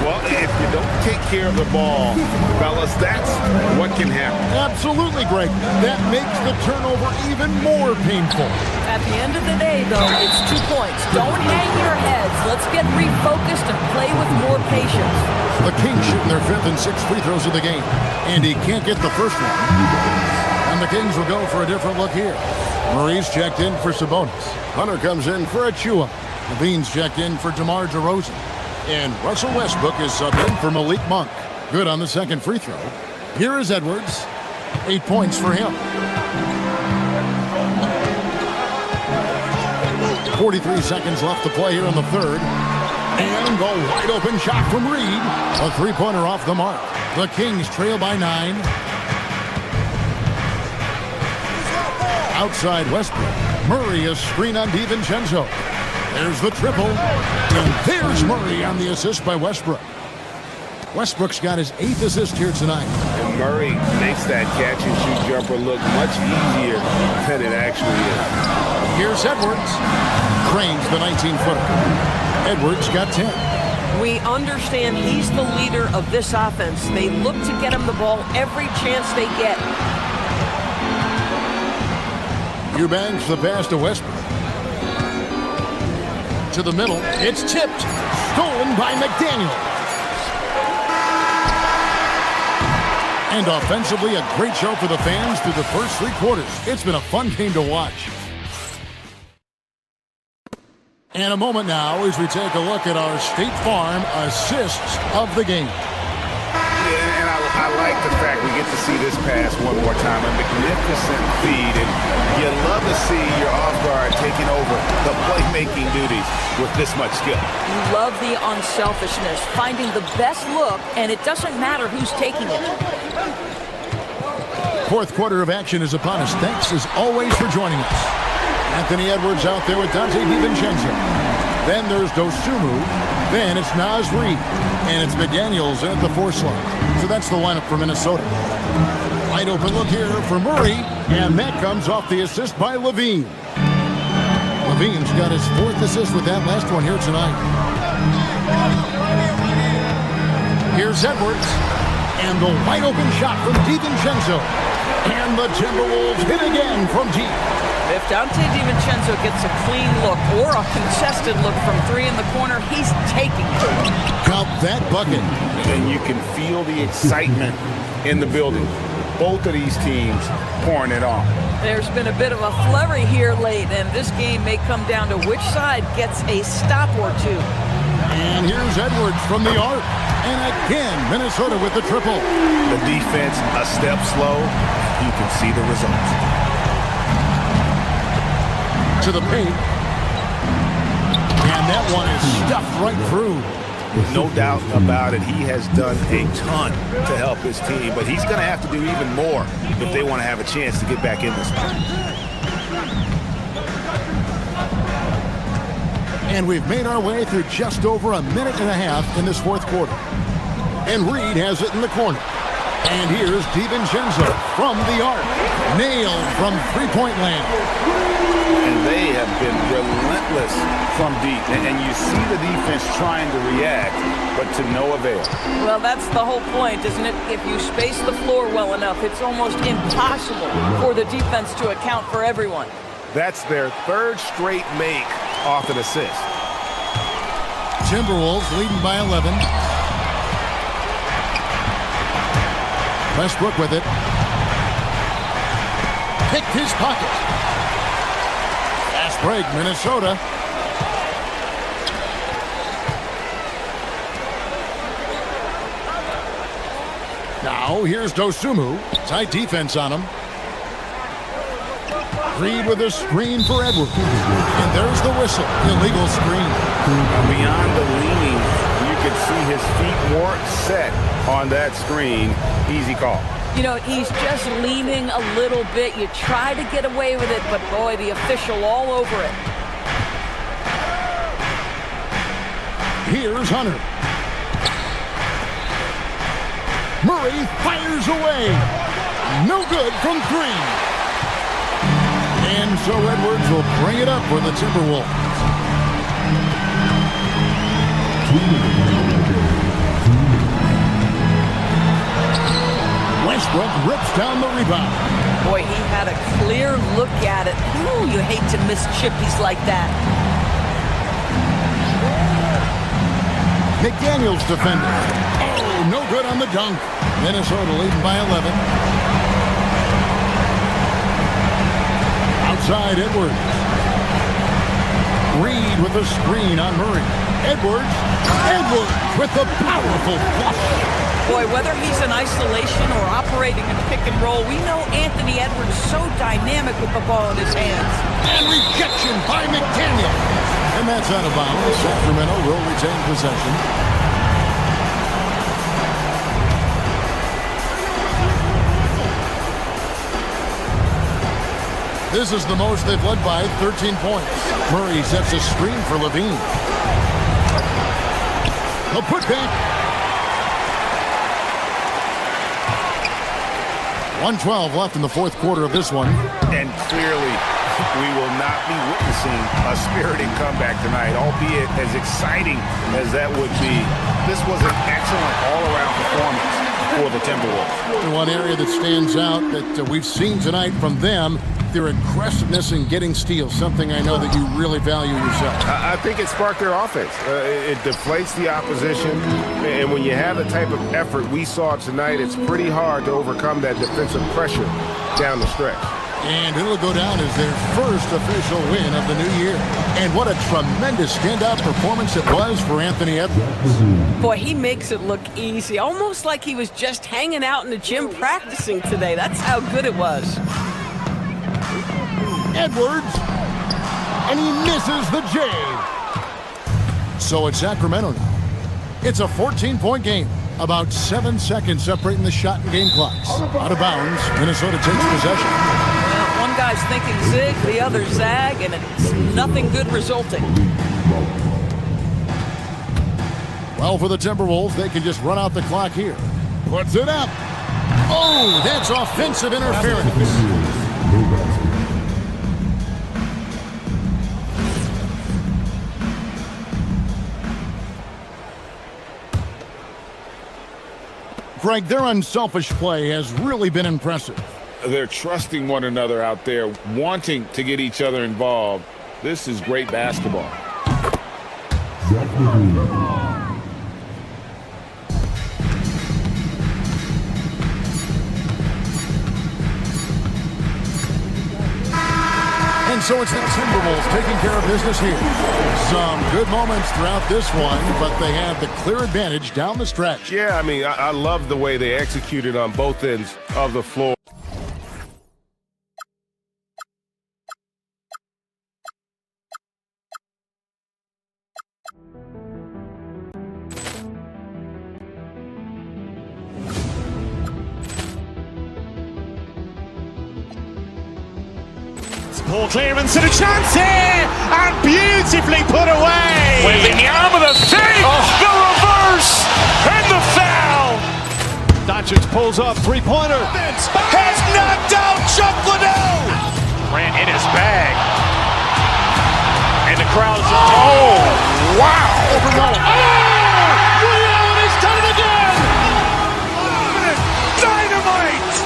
[SPEAKER 13] Well, if you don't take care of the ball, fellas, that's what can happen.
[SPEAKER 9] Absolutely, Greg. That makes the turnover even more painful.
[SPEAKER 11] At the end of the day, though, it's 2 points. Don't hang your heads. Let's get refocused and play with more patience.
[SPEAKER 9] The Kings shooting their 5th and 6th free throws of the game. And he can't get the first one. And the Kings will go for a different look here. Murray's checked in for Sabonis. Hunter comes in for Achua. Levine's checked in for DeMar DeRozan. And Russell Westbrook is subbed in for Malik Monk. Good on the second free throw. Here is Edwards. 8 points for him. 43 seconds left to play here in the third. And the wide open shot from Reed. A three-pointer off the mark. The Kings trail by 9. Outside Westbrook. Murray a screen on DiVincenzo. There's the triple. And there's Murray on the assist by Westbrook. Westbrook's got his 8th assist here tonight.
[SPEAKER 13] And Murray makes that catch-and-shoot jumper look much easier than it actually is.
[SPEAKER 9] Here's Edwards. Cranes the 19-footer. Edwards got 10.
[SPEAKER 11] We understand he's the leader of this offense. They look to get him the ball every chance they get.
[SPEAKER 9] Eubanks the pass to Westbrook. To the middle. It's tipped. Stolen by McDaniel. And offensively, a great show for the fans through the first 3 quarters. It's been a fun game to watch. And a moment now as we take a look at our State Farm assists of the game.
[SPEAKER 13] Yeah, and I like the fact we get to see this pass one more time. A magnificent feed, and you love to see your off guard taking over the playmaking duties with this much skill.
[SPEAKER 11] You love the unselfishness, finding the best look, and it doesn't matter who's taking it.
[SPEAKER 9] Fourth quarter of action is upon us. Thanks as always for joining us. Anthony Edwards out there with Dante DiVincenzo. Then there's Dosumu. Then it's Naz Reid. And it's McDaniels at the 4 slot. So that's the lineup for Minnesota. Wide open look here for Murray. And that comes off the assist by Levine. Levine's got his 4th assist with that last one here tonight. Here's Edwards. And the wide open shot from DiVincenzo. And the Timberwolves hit again from deep.
[SPEAKER 11] If Dante DiVincenzo gets a clean look or a contested look from 3 in the corner, he's taking it.
[SPEAKER 9] Count that bucket.
[SPEAKER 13] And you can feel the excitement in the building. Both of these teams pouring it on.
[SPEAKER 11] There's been a bit of a flurry here late, and this game may come down to which side gets a stop or two.
[SPEAKER 9] And here's Edwards from the arc. And again, Minnesota with the triple.
[SPEAKER 13] The defense a step slow. You can see the results.
[SPEAKER 9] To the paint. And that one is stuffed right through.
[SPEAKER 13] No doubt about it. He has done a ton to help his team, but he's going to have to do even more if they want to have a chance to get back in this one.
[SPEAKER 9] And we've made our way through just over a minute and a half in this fourth quarter. And Reid has it in the corner. And here's DiVincenzo from the arc. Nailed from three-point land.
[SPEAKER 13] And they have been relentless from deep. And you see the defense trying to react, but to no avail.
[SPEAKER 11] Well, that's the whole point, isn't it? If you space the floor well enough, it's almost impossible for the defense to account for everyone.
[SPEAKER 13] That's their 3rd straight make off an assist.
[SPEAKER 9] Timberwolves leading by 11. Westbrook with it. Picked his pocket. Fast break, Minnesota. Now here's Dosumu. Tight defense on him. Reid with a screen for Edwards. And there's the whistle. Illegal screen.
[SPEAKER 13] Beyond the leaning, you could see his feet weren't set on that screen. Easy call.
[SPEAKER 11] You know, he's just leaning a little bit. You try to get away with it, but boy, the official all over it.
[SPEAKER 9] Here's Hunter. Murray fires away. No good from 3. And so Edwards will bring it up for the Timberwolves. Westbrook rips down the rebound.
[SPEAKER 11] Boy, he had a clear look at it. Ooh, you hate to miss chippies like that.
[SPEAKER 9] McDaniels defending. Oh, no good on the dunk. Minnesota leading by 11. Outside Edwards. Reid with a screen on Murray. Edwards with a powerful flush.
[SPEAKER 11] Boy, whether he's in isolation or operating in pick and roll, we know Anthony Edwards is so dynamic with the ball in his hands.
[SPEAKER 9] And rejection by McDaniel. And that's out of bounds. Sacramento will retain possession. This is the most they've led by 13 points. Murray sets a screen for Levine. The putback. 1:12 left in the fourth quarter of this one.
[SPEAKER 13] And clearly, we will not be witnessing a spirited comeback tonight, albeit as exciting as that would be. This was an excellent all-around performance for the Timberwolves.
[SPEAKER 9] One area that stands out that we've seen tonight from them, their aggressiveness in getting steals, something I know that you really value yourself.
[SPEAKER 13] I think it sparked their offense. It deflates the opposition, and when you have the type of effort we saw tonight, it's pretty hard to overcome that defensive pressure down the stretch.
[SPEAKER 9] And it'll go down as their first official win of the new year. And what a tremendous standout performance it was for Anthony Edwards.
[SPEAKER 18] Boy, he makes it look easy, almost like he was just hanging out in the gym practicing today. That's how good it was.
[SPEAKER 9] Edwards, and he misses the J. So it's Sacramento now. It's a 14-point game. About 7 seconds separating the shot and game clocks. Out of bounds, Minnesota takes possession.
[SPEAKER 18] Well, one guy's thinking zig, the other zag, and it's nothing good resulting.
[SPEAKER 9] Well, for the Timberwolves, they can just run out the clock here. Puts it up. Oh, that's offensive interference. Greg, their unselfish play has really been impressive.
[SPEAKER 13] They're trusting one another out there, wanting to get each other involved. This is great basketball.
[SPEAKER 9] And so it's the Timberwolves taking care of business here. Some good moments throughout this one, but they have the clear advantage down the stretch.
[SPEAKER 2] Yeah, I mean, I love the way they executed on both ends of the floor.
[SPEAKER 1] Poor clearance and a chance here, and beautifully put away.
[SPEAKER 2] Wembanyama the save, the reverse, and the foul.
[SPEAKER 3] Doncic pulls up, three-pointer.
[SPEAKER 2] Has knocked out Chuck Liddell.
[SPEAKER 3] Grant in his bag. And the crowd is...
[SPEAKER 2] Oh, wow.
[SPEAKER 1] He's done it again. Dynamite.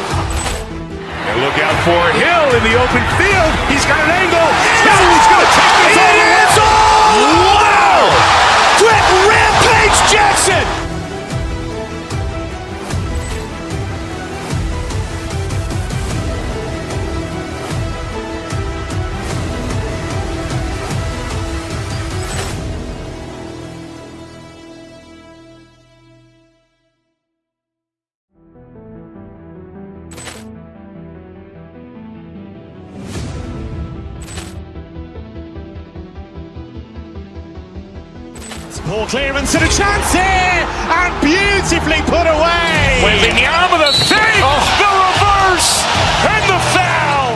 [SPEAKER 2] And look out for Hill in the open field. He's got an angle. He's going to take this all the way. Wow! Quick Rampage Jackson.
[SPEAKER 1] Poor clearance and a chance here, and beautifully put away.
[SPEAKER 2] Wembanyama the save, the reverse, and the foul.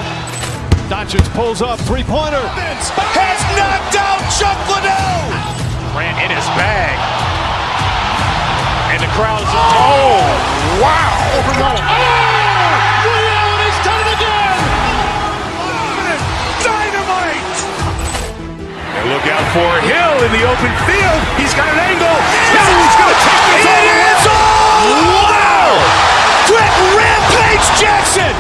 [SPEAKER 3] Doncic pulls up, three-pointer.
[SPEAKER 2] Has knocked out Chuck Liddell.
[SPEAKER 3] Grant in his bag. And the crowd is...
[SPEAKER 2] Oh, wow.
[SPEAKER 1] He's done it again. Dynamite.
[SPEAKER 2] And look out for Hill in the open field. He's got an angle. He's going to take this all the way. Wow! Quick Rampage Jackson.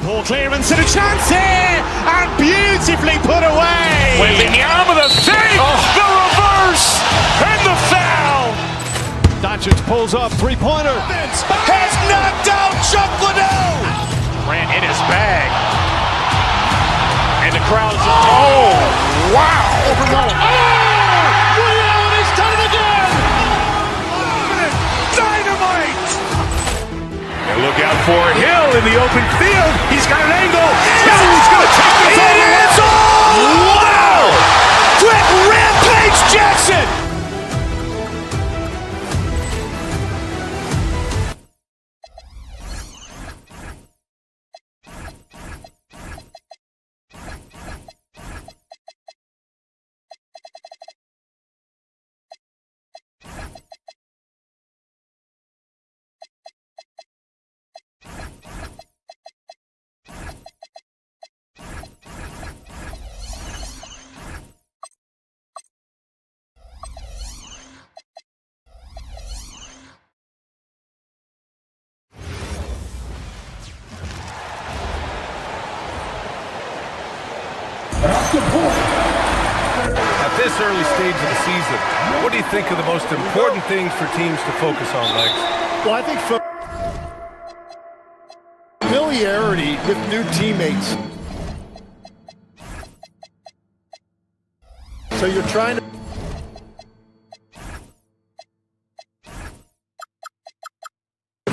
[SPEAKER 1] Poor clearance and a chance here, and beautifully put away.
[SPEAKER 2] Wembanyama the save, the reverse, and the foul.
[SPEAKER 3] Doncic pulls up, three-pointer.
[SPEAKER 2] Has knocked out Chuck Liddell.
[SPEAKER 3] Grant in his bag. And the crowd is...
[SPEAKER 2] Oh, wow.
[SPEAKER 1] He's done it again. Dynamite.
[SPEAKER 2] And look out for Hill in the open field. He's got an angle. He's going to take this all the way. Wow! Quick Rampage Jackson.
[SPEAKER 5] At this early stage of the season, what do you think are the most important things for teams to focus on, Legs?
[SPEAKER 12] Well, I think familiarity with new teammates. So you're trying to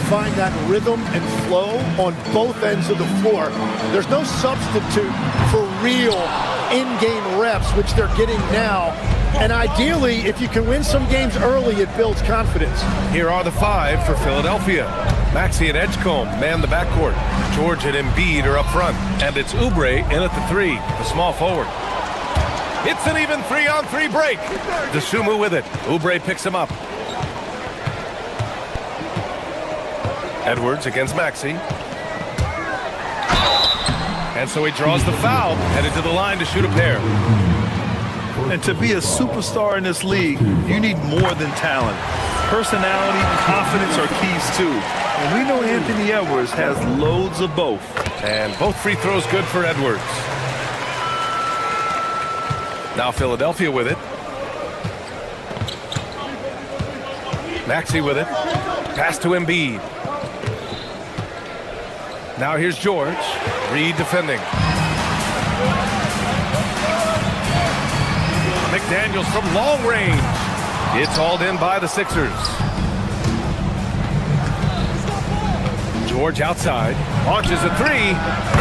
[SPEAKER 12] find that rhythm and flow on both ends of the floor. There's no substitute for real in-game reps, which they're getting now. And ideally, if you can win some games early, it builds confidence.
[SPEAKER 5] Here are the 5 for Philadelphia. Maxey and Edgecombe man the backcourt. George and Embiid are up front. And it's Oubre in at the 3, the small forward. It's an even 3-on-3 break. DeSumo with it. Oubre picks him up. Edwards against Maxey. And so he draws the foul, headed to the line to shoot a pair.
[SPEAKER 4] And to be a superstar in this league, you need more than talent. Personality, confidence are keys too. And we know Anthony Edwards has loads of both.
[SPEAKER 5] And both free throws good for Edwards. Now Philadelphia with it. Maxey with it. Pass to Embiid. Now here's George. Reed defending. McDaniels from long range. It's hauled in by the Sixers. George outside. Launches a 3.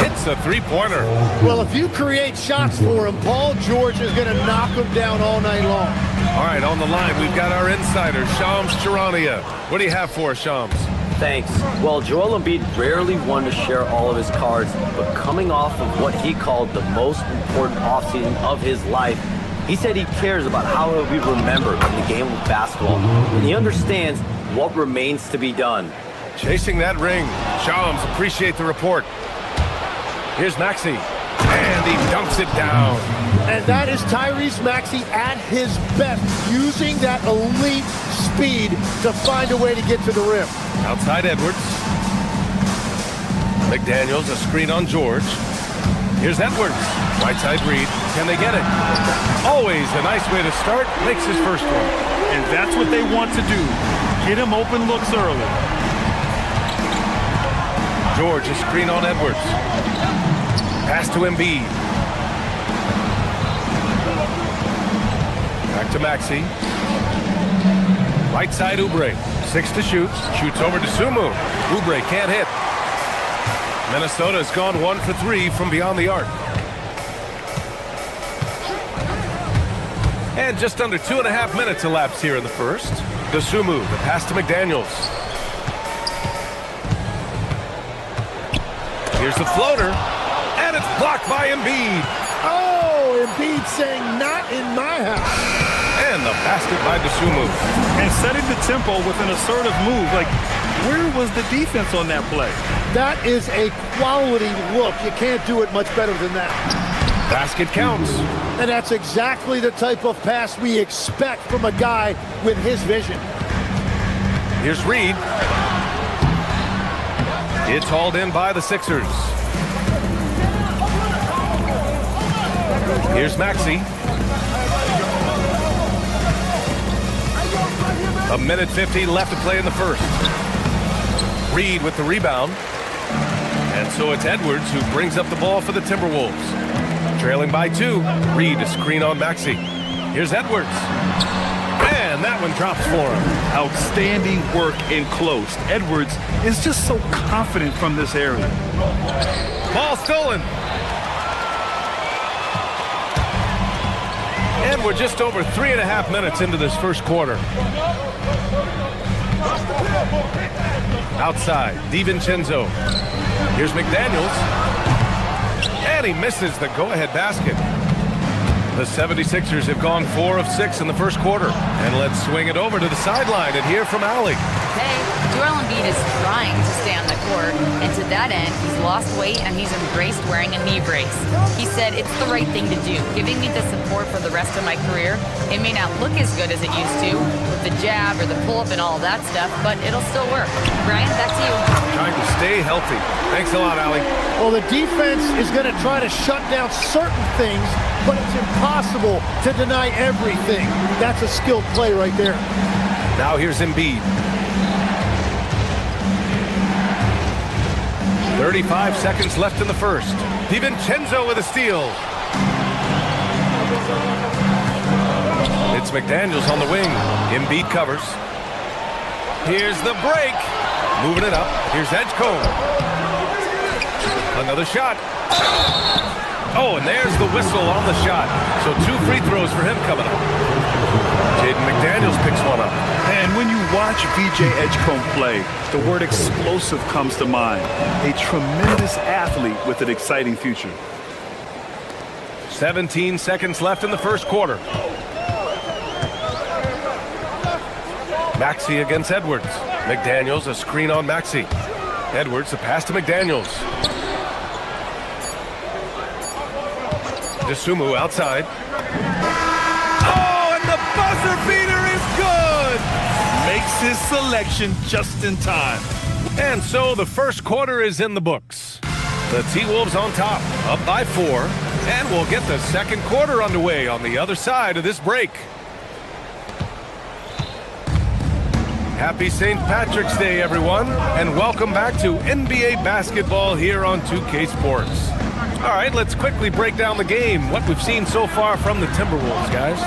[SPEAKER 5] Hits a three-pointer.
[SPEAKER 12] Well, if you create shots for him, Paul George is going to knock him down all night long.
[SPEAKER 5] All right, on the line, we've got our insider, Shams Charania. What do you have for us, Shams?
[SPEAKER 19] Thanks. Well, Joel Embiid rarely wanted to share all of his cards, but coming off of what he called the most important offseason of his life, he said he cares about how he'll be remembered in the game of basketball, and he understands what remains to be done.
[SPEAKER 5] Chasing that ring. Shams, appreciate the report. Here's Maxey, and he dunks it down.
[SPEAKER 12] And that is Tyrese Maxey at his best, using that elite speed to find a way to get to the rim.
[SPEAKER 5] Outside Edwards. McDaniels, a screen on George. Here's Edwards. Right side Reed. Can they get it? Always a nice way to start. Makes his first one.
[SPEAKER 4] And that's what they want to do. Get him open looks early.
[SPEAKER 5] George, a screen on Edwards. Pass to Embiid. Back to Maxey. Right side Oubre. 6 to shoot. Shoots over to Sumu. Oubre can't hit. Minnesota's gone 1 for 3 from beyond the arc. And just under 2.5 minutes elapsed here in the first. DeSumo, the pass to McDaniels. Here's the floater, and it's blocked by Embiid.
[SPEAKER 12] Oh, Embiid saying, not in my house.
[SPEAKER 5] And the basket by DeSumo.
[SPEAKER 4] And setting the tempo with an assertive move. Like, where was the defense on that play?
[SPEAKER 12] That is a quality look. You can't do it much better than that.
[SPEAKER 5] Basket counts.
[SPEAKER 12] And that's exactly the type of pass we expect from a guy with his vision.
[SPEAKER 5] Here's Reed. It's hauled in by the Sixers. Here's Maxey. 1:50 left to play in the first. Reed with the rebound. And so it's Edwards who brings up the ball for the Timberwolves. Trailing by 2. Reed a screen on Maxey. Here's Edwards. And that one drops for him.
[SPEAKER 4] Outstanding work in close. Edwards is just so confident from this area.
[SPEAKER 5] Ball stolen. And we're just over 3.5 minutes into this first quarter. Outside, DiVincenzo. Here's McDaniels. And he misses the go-ahead basket. The 76ers have gone 4 of 6 in the first quarter. And let's swing it over to the sideline and hear from Allie.
[SPEAKER 7] Hey, Joel Embiid is trying to stay on the court, and to that end, he's lost weight and he's embraced wearing a knee brace. He said, "It's the right thing to do, giving me the support for the rest of my career. It may not look as good as it used to, with the jab or the pull-up and all that stuff, but it'll still work." Brian, back to you.
[SPEAKER 5] Trying to stay healthy. Thanks a lot, Allie.
[SPEAKER 12] Well, the defense is going to try to shut down certain things, but it's impossible to deny everything. That's a skilled play right there.
[SPEAKER 5] Now here's Embiid. 35 seconds left in the first. DiVincenzo with a steal. It's McDaniels on the wing. Embiid covers. Here's the break. Moving it up. Here's Edgecombe. Another shot. Oh, and there's the whistle on the shot. So 2 free throws for him coming up. Jaden McDaniels picks one up.
[SPEAKER 4] And when you watch VJ Edgecombe play, the word explosive comes to mind. A tremendous athlete with an exciting future.
[SPEAKER 5] 17 seconds left in the first quarter. Maxey against Edwards. McDaniels, a screen on Maxey. Edwards, a pass to McDaniels. DeSumo outside.
[SPEAKER 4] Oh, and the buzzer beater is good! Makes his selection just in time.
[SPEAKER 5] And so the first quarter is in the books. The T-Wolves on top, up by 4, and we'll get the second quarter underway on the other side of this break. Happy St. Patrick's Day, everyone, and welcome back to NBA basketball here on 2K Sports. All right, let's quickly break down the game, what we've seen so far from the Timberwolves, guys.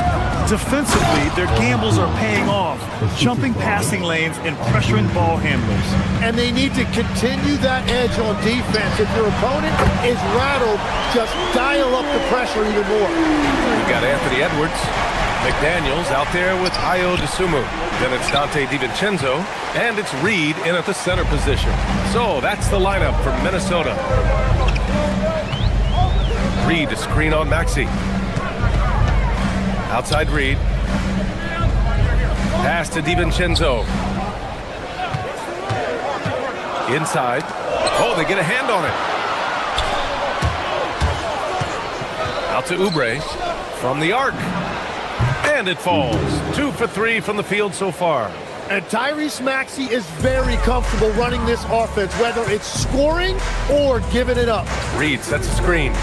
[SPEAKER 4] Defensively, their gambles are paying off, jumping passing lanes and pressuring ball handlers.
[SPEAKER 12] And they need to continue that edge on defense. If your opponent is rattled, just dial up the pressure even more.
[SPEAKER 5] We've got Anthony Edwards. McDaniels out there with Ayo DeSumo. Then it's Dante DiVincenzo, and it's Reed in at the center position. So that's the lineup for Minnesota. Reed to screen on Maxey. Outside Reed. Pass to DiVincenzo. Inside. Oh, they get a hand on it. Out to Oubre from the arc. And it falls. 2 for 3 from the field so far.
[SPEAKER 12] And Tyrese Maxey is very comfortable running this offense, whether it's scoring or giving it up.
[SPEAKER 5] Reed sets a screen.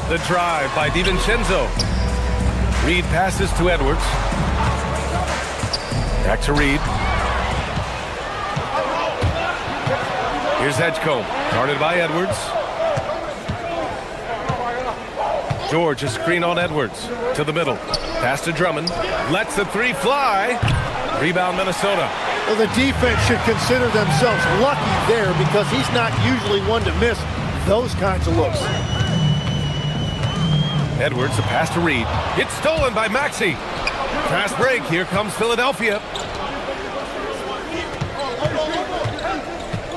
[SPEAKER 5] The drive by DiVincenzo. Reed passes to Edwards. Back to Reed. Here's Edgecombe. Guarded by Edwards. George, a screen on Edwards. To the middle. Pass to Drummond. Lets the 3 fly. Rebound Minnesota.
[SPEAKER 12] Well, the defense should consider themselves lucky there because he's not usually one to miss those kinds of looks.
[SPEAKER 5] Edwards, a pass to Reed. It's stolen by Maxey. Fast break. Here comes Philadelphia.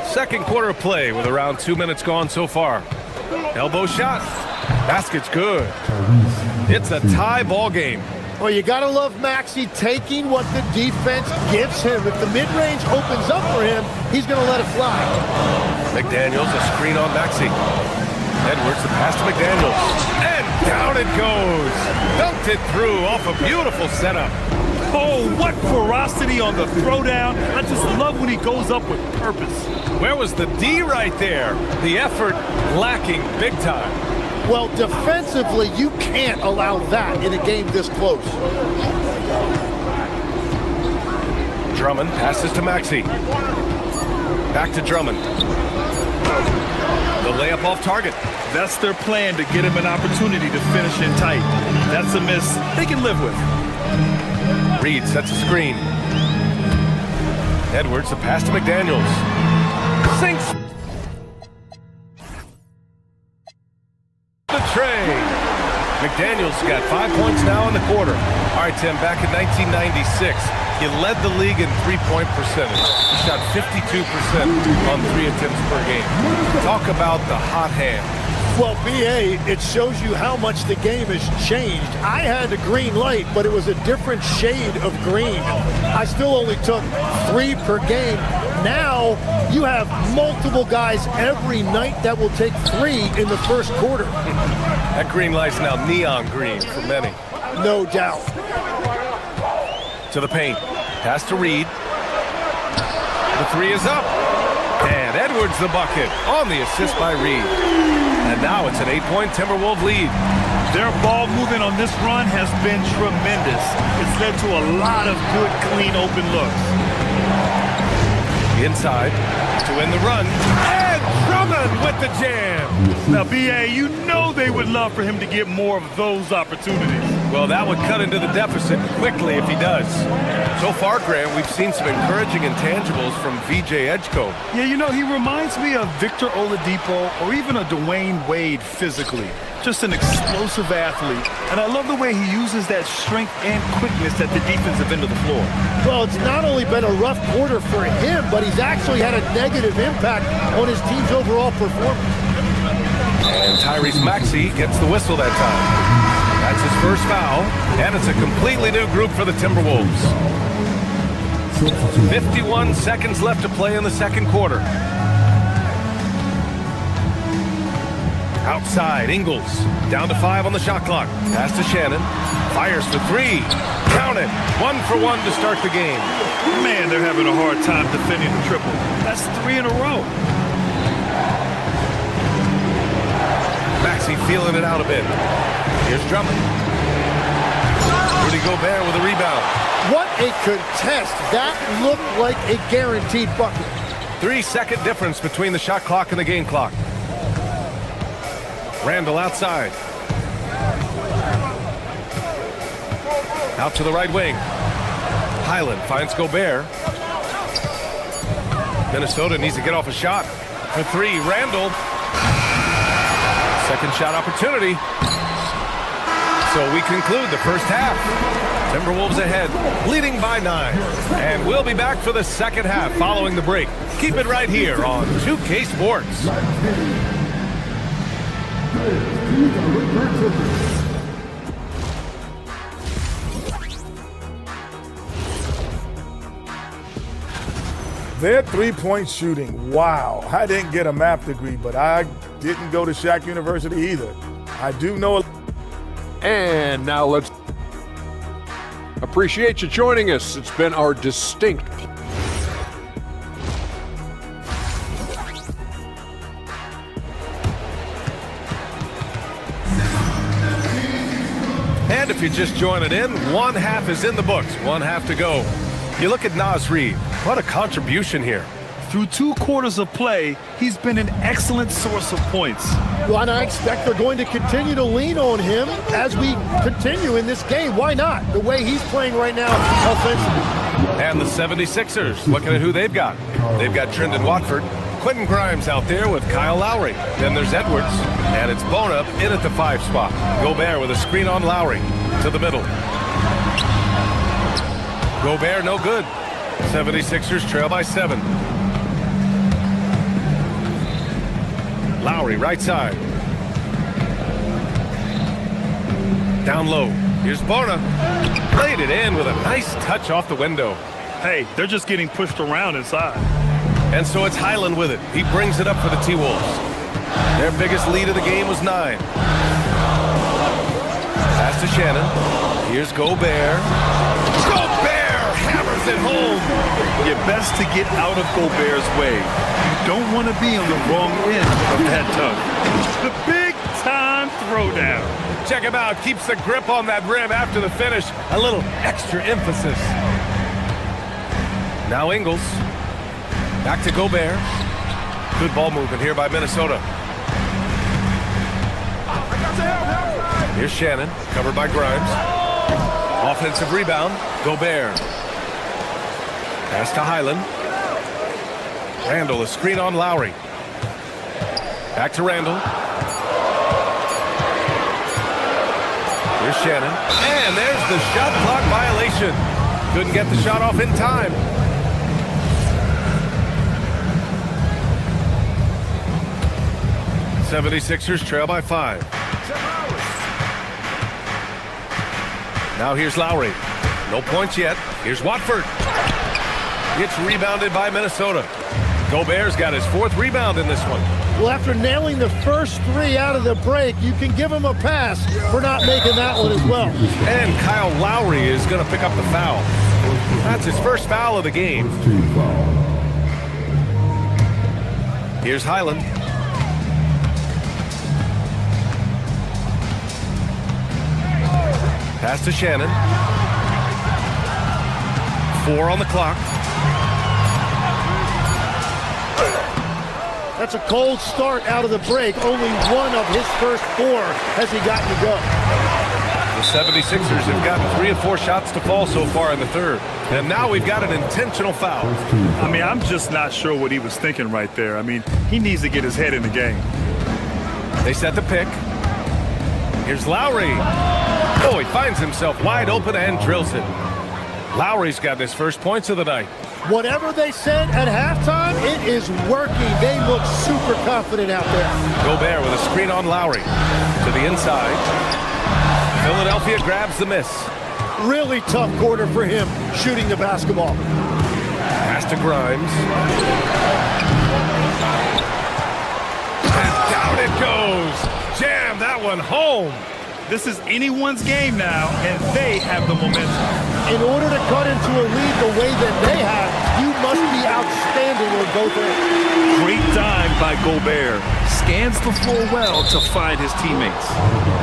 [SPEAKER 5] Second quarter of play with around 2 minutes gone so far. Elbow shot. Basket's good. It's a tie ball game.
[SPEAKER 12] Well, you got to love Maxey taking what the defense gives him. If the mid-range opens up for him, he's going to let it fly.
[SPEAKER 5] McDaniels, a screen on Maxey. Edwards, the pass to McDaniels. And down it goes. Dunked it through off a beautiful setup.
[SPEAKER 4] Oh, what ferocity on the throwdown. I just love when he goes up with purpose.
[SPEAKER 5] Where was the D right there? The effort lacking big time.
[SPEAKER 12] Well, defensively, you can't allow that in a game this close.
[SPEAKER 5] Drummond passes to Maxey. Back to Drummond. The layup off target.
[SPEAKER 4] That's their plan to get him an opportunity to finish in tight. That's a miss they can live with.
[SPEAKER 5] Reed sets a screen. Edwards, a pass to McDaniels. Sinks. The tray. McDaniels got 5 points now in the quarter. All right, Tim, back in 1996, he led the league in three-point percentage. He shot 52% on 3 attempts per game. Talk about the hot hand.
[SPEAKER 12] Well, BA, it shows you how much the game has changed. I had the green light, but it was a different shade of green. I still only took 3 per game. Now you have multiple guys every night that will take 3 in the first quarter.
[SPEAKER 5] That green light's now neon green for many.
[SPEAKER 12] No doubt.
[SPEAKER 5] To the paint. Pass to Reed. The 3 is up. And Edwards the bucket on the assist by Reed. And now it's an 8-point Timberwolves lead.
[SPEAKER 4] Their ball movement on this run has been tremendous. It's led to a lot of good, clean, open looks.
[SPEAKER 5] Inside to win the run. And Drummond with the jam.
[SPEAKER 4] Now, BA, you know they would love for him to get more of those opportunities.
[SPEAKER 5] Well, that would cut into the deficit quickly if he does. So far, Grant, we've seen some encouraging intangibles from VJ Edgecombe.
[SPEAKER 4] Yeah, you know, he reminds me of Victor Oladipo or even a Dwayne Wade physically. Just an explosive athlete. And I love the way he uses that strength and quickness at the defensive end of the floor.
[SPEAKER 12] Well, it's not only been a rough quarter for him, but he's actually had a negative impact on his team's overall performance.
[SPEAKER 5] And Tyrese Maxey gets the whistle that time. That's his first foul, and it's a completely new group for the Timberwolves. 51 seconds left to play in the second quarter. Outside, Ingles. Down to 5 on the shot clock. Pass to Shannon. Fires for 3. Count it. 1 for 1 to start the game.
[SPEAKER 4] Man, they're having a hard time defending the triple. That's 3 in a row.
[SPEAKER 5] Maxey feeling it out a bit. Here's Drummond. Rudy Gobert with a rebound.
[SPEAKER 12] What a contest. That looked like a guaranteed bucket.
[SPEAKER 5] 3-second difference between the shot clock and the game clock. Randall outside. Out to the right wing. Highland finds Gobert. Minnesota needs to get off a shot. For 3, Randall. Second shot opportunity. So we conclude the first half. Timberwolves ahead, leading by 9. And we'll be back for the second half following the break. Keep it right here on 2K Sports.
[SPEAKER 15] Their three-point shooting, wow. I didn't get a math degree, but I didn't go to Shaq University either. I do know.
[SPEAKER 8] And now let's appreciate you joining us. It's been our distinct
[SPEAKER 5] And if you're just joining in, one half is in the books, one half to go. You look at Naz Reid, what a contribution here.
[SPEAKER 4] Through 2 quarters of play, he's been an excellent source of points.
[SPEAKER 12] Well, and I expect they're going to continue to lean on him as we continue in this game. Why not? The way he's playing right now offensively.
[SPEAKER 5] And the 76ers, looking at who they've got. They've got Trendon Watford, Quentin Grimes out there with Kyle Lowry. Then there's Edwards, and it's Bona in at the 5 spot. Gobert with a screen on Lowry to the middle. Gobert no good. 76ers trail by 7. Lowry right side. Down low. Here's Bona. Played it in with a nice touch off the window.
[SPEAKER 4] Hey, they're just getting pushed around inside.
[SPEAKER 5] And so it's Highland with it. He brings it up for the T-Wolves. Their biggest lead of the game was 9. Pass to Shannon. Here's Gobert. Gobert hammers it home.
[SPEAKER 4] You're best to get out of Gobert's way. You don't want to be on the wrong end of that tug. The big-time throwdown.
[SPEAKER 5] Check him out. Keeps the grip on that rim after the finish. A little extra emphasis. Now Ingles. Back to Gobert. Good ball movement here by Minnesota. Here's Shannon, covered by Grimes. Offensive rebound, Gobert. Pass to Highland. Randall, a screen on Lowry. Back to Randall. Here's Shannon. And there's the shot clock violation. Couldn't get the shot off in time. 76ers trail by 5. Now here's Lowry. No points yet. Here's Watford. It's rebounded by Minnesota. Gobert's got his 4th rebound in this one.
[SPEAKER 12] Well, after nailing the first 3 out of the break, you can give him a pass for not making that one as well.
[SPEAKER 5] And Kyle Lowry is going to pick up the foul. That's his first foul of the game. Here's Highland. Pass to Shannon. 4 on the clock.
[SPEAKER 12] That's a cold start out of the break. Only 1 of his first 4 has he gotten to go.
[SPEAKER 5] The 76ers have gotten 3 of 4 shots to fall so far in the third. And now we've got an intentional foul.
[SPEAKER 4] I mean, I'm just not sure what he was thinking right there. I mean, he needs to get his head in the game.
[SPEAKER 5] They set the pick. Here's Lowry. Oh, he finds himself wide open and drills it. Lowry's got his first points of the night.
[SPEAKER 12] Whatever they said at halftime, it is working. They look super confident out there.
[SPEAKER 5] Gobert with a screen on Lowry. To the inside. Philadelphia grabs the miss.
[SPEAKER 12] Really tough quarter for him shooting the basketball.
[SPEAKER 5] Pass to Grimes. And down it goes. Jam that one home.
[SPEAKER 4] This is anyone's game now, and they have the momentum.
[SPEAKER 12] In order to cut into a lead the way that they have, you must be outstanding on both ends.
[SPEAKER 4] Great dime by Gobert. Scans the floor well to find his teammates.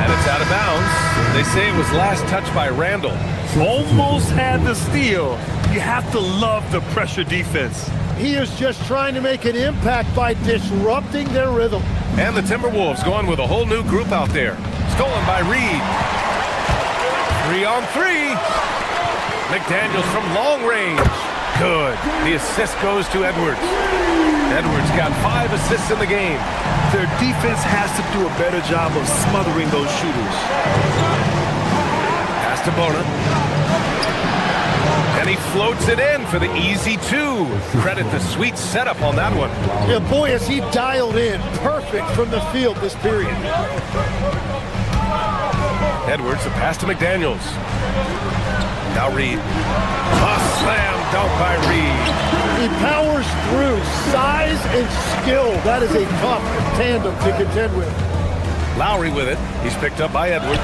[SPEAKER 5] And it's out of bounds. They say it was last touched by Randall.
[SPEAKER 4] Almost had the steal. You have to love the pressure defense.
[SPEAKER 12] He is just trying to make an impact by disrupting their rhythm.
[SPEAKER 5] And the Timberwolves going with a whole new group out there. Stolen by Reed. 3 on 3. McDaniels from long range. Good. The assist goes to Edwards. Edwards got 5 assists in the game.
[SPEAKER 4] Their defense has to do a better job of smothering those shooters.
[SPEAKER 5] Pass to Bona. And he floats it in for the easy 2. Credit the sweet setup on that one.
[SPEAKER 12] Yeah, boy, is he dialed in. Perfect from the field this period.
[SPEAKER 5] Edwards, a pass to McDaniels. Now Reed. A slam dunk by Reed.
[SPEAKER 12] He powers through. Size and skill. That is a tough tandem to contend with.
[SPEAKER 5] Lowry with it. He's picked up by Edwards.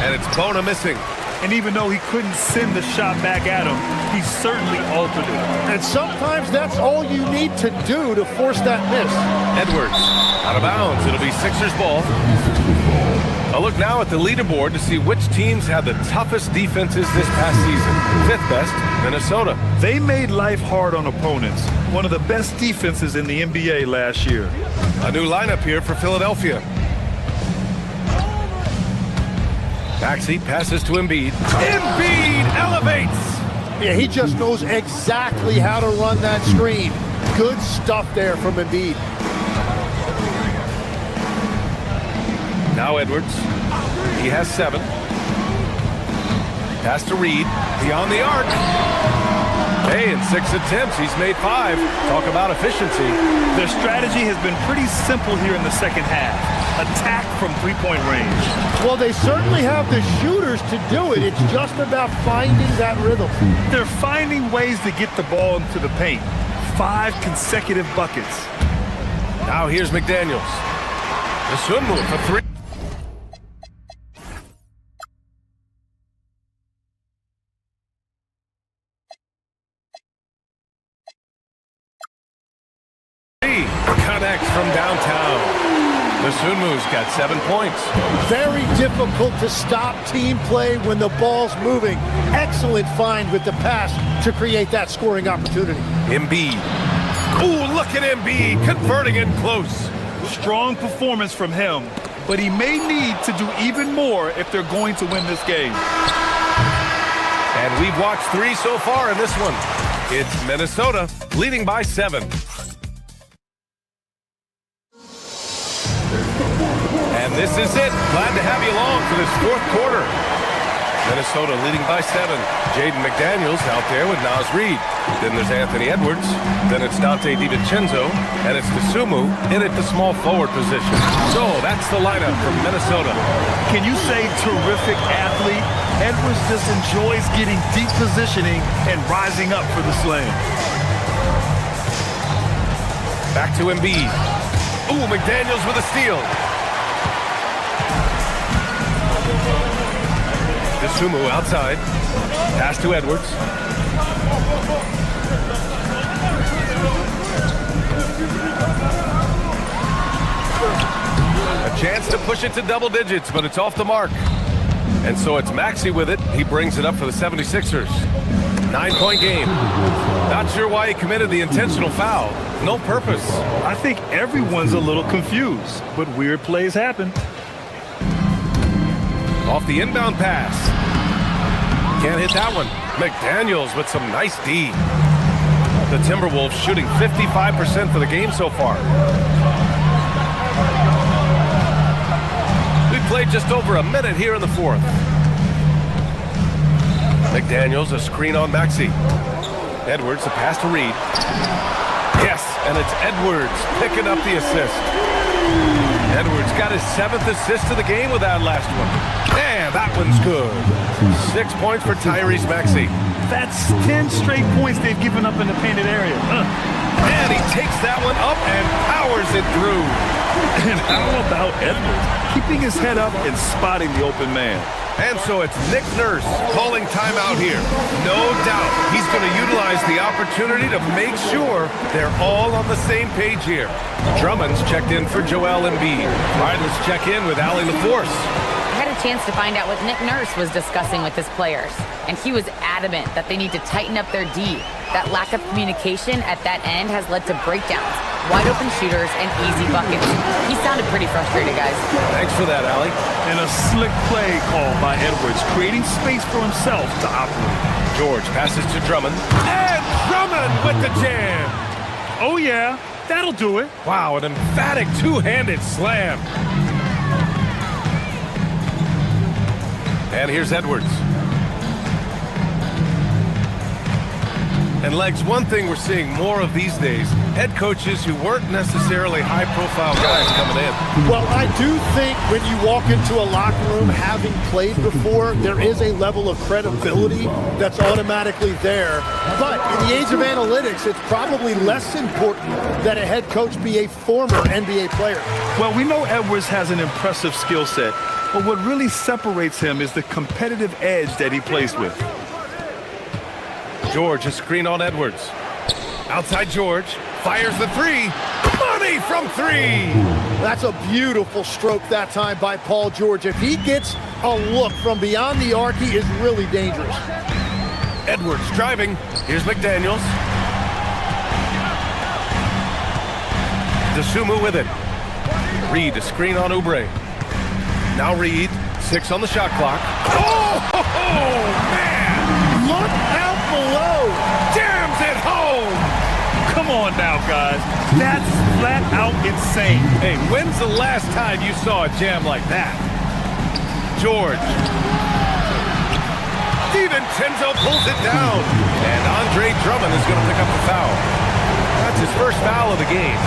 [SPEAKER 5] And it's Bona missing.
[SPEAKER 4] And even though he couldn't send the shot back at him, he certainly altered it.
[SPEAKER 12] And sometimes that's all you need to do to force that miss.
[SPEAKER 5] Edwards, out of bounds. It'll be Sixers ball. A look now at the leaderboard to see which teams had the toughest defenses this past season. 5th best, Minnesota.
[SPEAKER 4] They made life hard on opponents. One of the best defenses in the NBA last year.
[SPEAKER 5] A new lineup here for Philadelphia. Maxey passes to Embiid. Embiid elevates!
[SPEAKER 12] Yeah, he just knows exactly how to run that screen. Good stuff there from Embiid.
[SPEAKER 5] Now Edwards. He has 7. Pass to Reed. Beyond the arc. Hey, in 6 attempts, he's made 5. Talk about efficiency.
[SPEAKER 4] Their strategy has been pretty simple here in the second half. Attack from 3-point range.
[SPEAKER 12] Well, they certainly have the shooters to do it. It's just about finding that rhythm.
[SPEAKER 4] They're finding ways to get the ball into the paint. 5 consecutive buckets.
[SPEAKER 5] Now here's McDaniels. The swim move for 3. Connects from downtown. The Sunmu's got 7 points.
[SPEAKER 12] Very difficult to stop team play when the ball's moving. Excellent find with the pass to create that scoring opportunity.
[SPEAKER 5] Embiid. Ooh, look at Embiid converting it close.
[SPEAKER 4] Strong performance from him, but he may need to do even more if they're going to win this game.
[SPEAKER 5] And we've watched 3 so far in this one. It's Minnesota leading by 7. And this is it. Glad to have you along for this 4th quarter. Minnesota leading by 7. Jaden McDaniels out there with Naz Reid. Then there's Anthony Edwards. Then it's Dante DiVincenzo. And it's Dosunmu in at the small forward position. So that's the lineup from Minnesota.
[SPEAKER 4] Can you say terrific athlete? Edwards just enjoys getting deep positioning and rising up for the slam.
[SPEAKER 5] Back to Embiid. Ooh, McDaniels with a steal. Dosunmu outside. Pass to Edwards. A chance to push it to double digits, but it's off the mark. And so it's Maxey with it. He brings it up for the 76ers. 9-point game. Not sure why he committed the intentional foul. No purpose.
[SPEAKER 4] I think everyone's a little confused, but weird plays happen.
[SPEAKER 5] Off the inbound pass. Can't hit that one. McDaniels with some nice D. The Timberwolves shooting 55% for the game so far. We played just over a minute here in the fourth. McDaniels, a screen on Maxey. Edwards, a pass to Reid. Yes, and it's Edwards picking up the assist. Edwards got his 7th assist of the game with that last one. And that one's good. 6 points for Tyrese Maxey.
[SPEAKER 4] That's 10 straight points they've given up in the painted area.
[SPEAKER 5] And he takes that one up and powers it through.
[SPEAKER 4] And how about Edwards keeping his head up and spotting the open man?
[SPEAKER 5] And so it's Nick Nurse calling timeout here. No doubt he's going to utilize the opportunity to make sure they're all on the same page here. Drummond's checked in for Joel Embiid. All right, let's check in with Allie LaForce.
[SPEAKER 7] I had a chance to find out what Nick Nurse was discussing with his players, and he was adamant that they need to tighten up their D. That lack of communication at that end has led to breakdowns, wide open shooters, and easy buckets. He sounded pretty frustrated, guys.
[SPEAKER 5] Thanks for that, Allie.
[SPEAKER 4] And a slick play call by Edwards, creating space for himself to operate.
[SPEAKER 5] George passes to Drummond. And Drummond with the jam.
[SPEAKER 4] Oh, yeah, that'll do it.
[SPEAKER 5] Wow, an emphatic two-handed slam. And here's Edwards. And Legs, one thing we're seeing more of these days, head coaches who weren't necessarily high-profile guys coming in.
[SPEAKER 12] Well, I do think when you walk into a locker room having played before, there is a level of credibility that's automatically there. But in the age of analytics, it's probably less important that a head coach be a former NBA player.
[SPEAKER 4] Well, we know Edwards has an impressive skill set, but what really separates him is the competitive edge that he plays with.
[SPEAKER 5] George, a screen on Edwards. Outside George, fires the three. Money from 3!
[SPEAKER 12] That's a beautiful stroke that time by Paul George. If he gets a look from beyond the arc, he is really dangerous.
[SPEAKER 5] Edwards driving. Here's McDaniels. Dosunmu with it. Reid, a screen on Oubre. Now Reid, 6 on the shot clock. Oh, man!
[SPEAKER 12] Look out below!
[SPEAKER 5] Jams it home!
[SPEAKER 4] Come on now, guys. That's flat out insane.
[SPEAKER 5] Hey, when's the last time you saw a jam like that? George. DiVincenzo pulls it down. And Andre Drummond is going to pick up the foul. That's his first foul of the game.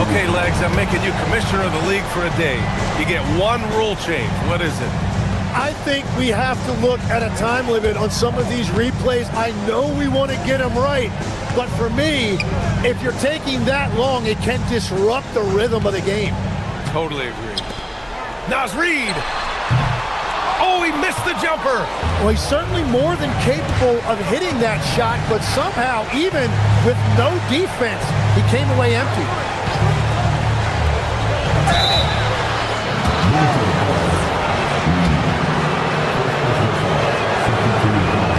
[SPEAKER 5] Okay, Legs, I'm making you commissioner of the league for a day. You get one rule change. What is it?
[SPEAKER 12] I think we have to look at a time limit on some of these replays. I know we want to get them right, but for me, if you're taking that long, it can disrupt the rhythm of the game.
[SPEAKER 5] Totally agree. Naz Reid! Oh, he missed the jumper!
[SPEAKER 12] Well, he's certainly more than capable of hitting that shot, but somehow, even with no defense, he came away empty.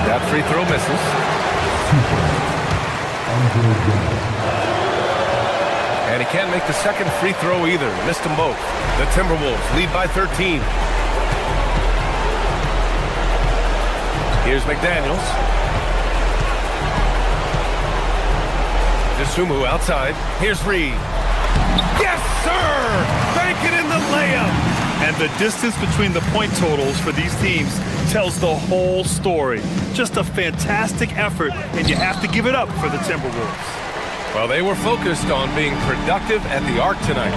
[SPEAKER 5] That free throw misses. And he can't make the second free throw either. Missed them both. The Timberwolves lead by 13. Here's McDaniels. Dosunmu outside. Here's Reid. Yes, sir! Bank it in the layup.
[SPEAKER 4] And the distance between the point totals for these teams tells the whole story. Just a fantastic effort, and you have to give it up for the Timberwolves.
[SPEAKER 5] Well, they were focused on being productive at the arc tonight.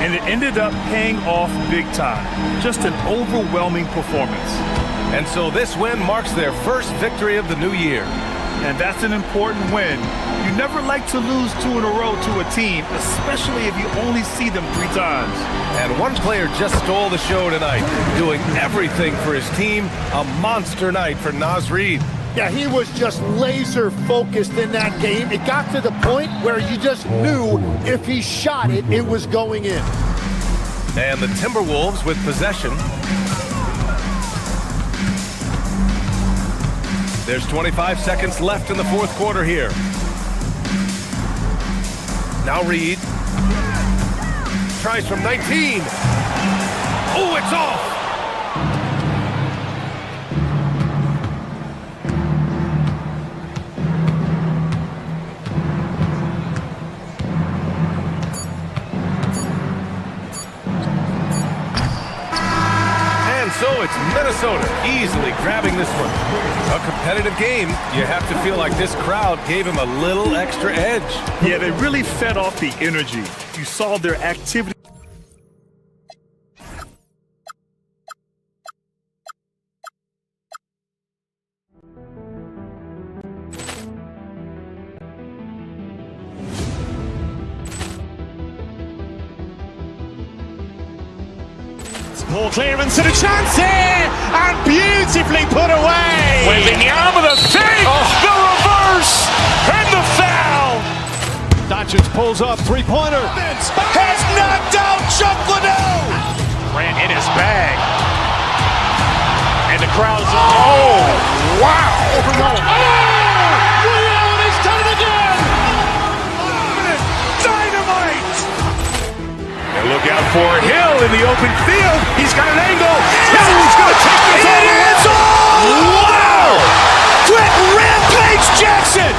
[SPEAKER 4] And it ended up paying off big time. Just an overwhelming performance.
[SPEAKER 5] And so this win marks their first victory of the new year.
[SPEAKER 4] And that's an important win. You never like to lose 2 in a row to a team, especially if you only see them 3 times.
[SPEAKER 5] And one player just stole the show tonight, doing everything for his team. A monster night for Naz Reid.
[SPEAKER 12] Yeah, he was just laser focused in that game. It got to the point where you just knew if he shot it, it was going in.
[SPEAKER 5] And the Timberwolves with possession. There's 25 seconds left in the fourth quarter here. Now Reid. Tries from 19. Oh, it's off! So it's Minnesota easily grabbing this one. A competitive game. You have to feel like this crowd gave him a little extra edge.
[SPEAKER 4] Yeah, they really fed off the energy. You saw their activity.
[SPEAKER 1] Ball clearance and a chance here, and beautifully put away.
[SPEAKER 2] Wembanyama the fake, the reverse, and the foul.
[SPEAKER 8] Doncic pulls up, three-pointer.
[SPEAKER 2] Has knocked out Chuck Liddell. Ran in his bag. And the crowd's, oh, wow.
[SPEAKER 1] Ray Allen has done it again.
[SPEAKER 2] Dynamite. And look out for Hill in the open field. He's got an angle. Hill's going to take this all the way. Wow! Quick Rampage Jackson.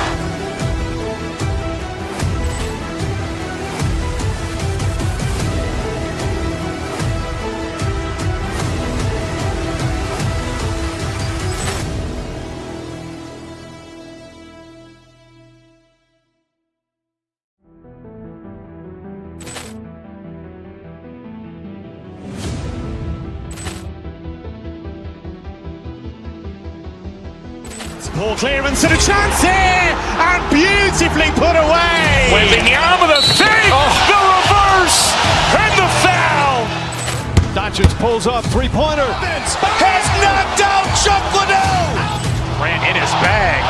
[SPEAKER 1] Ball clearance and a chance here, and beautifully put away.
[SPEAKER 2] Wembanyama the fake, the reverse, and the foul.
[SPEAKER 8] Doncic pulls up, three-pointer.
[SPEAKER 2] Has knocked out Chuck Liddell. Ran in his bag.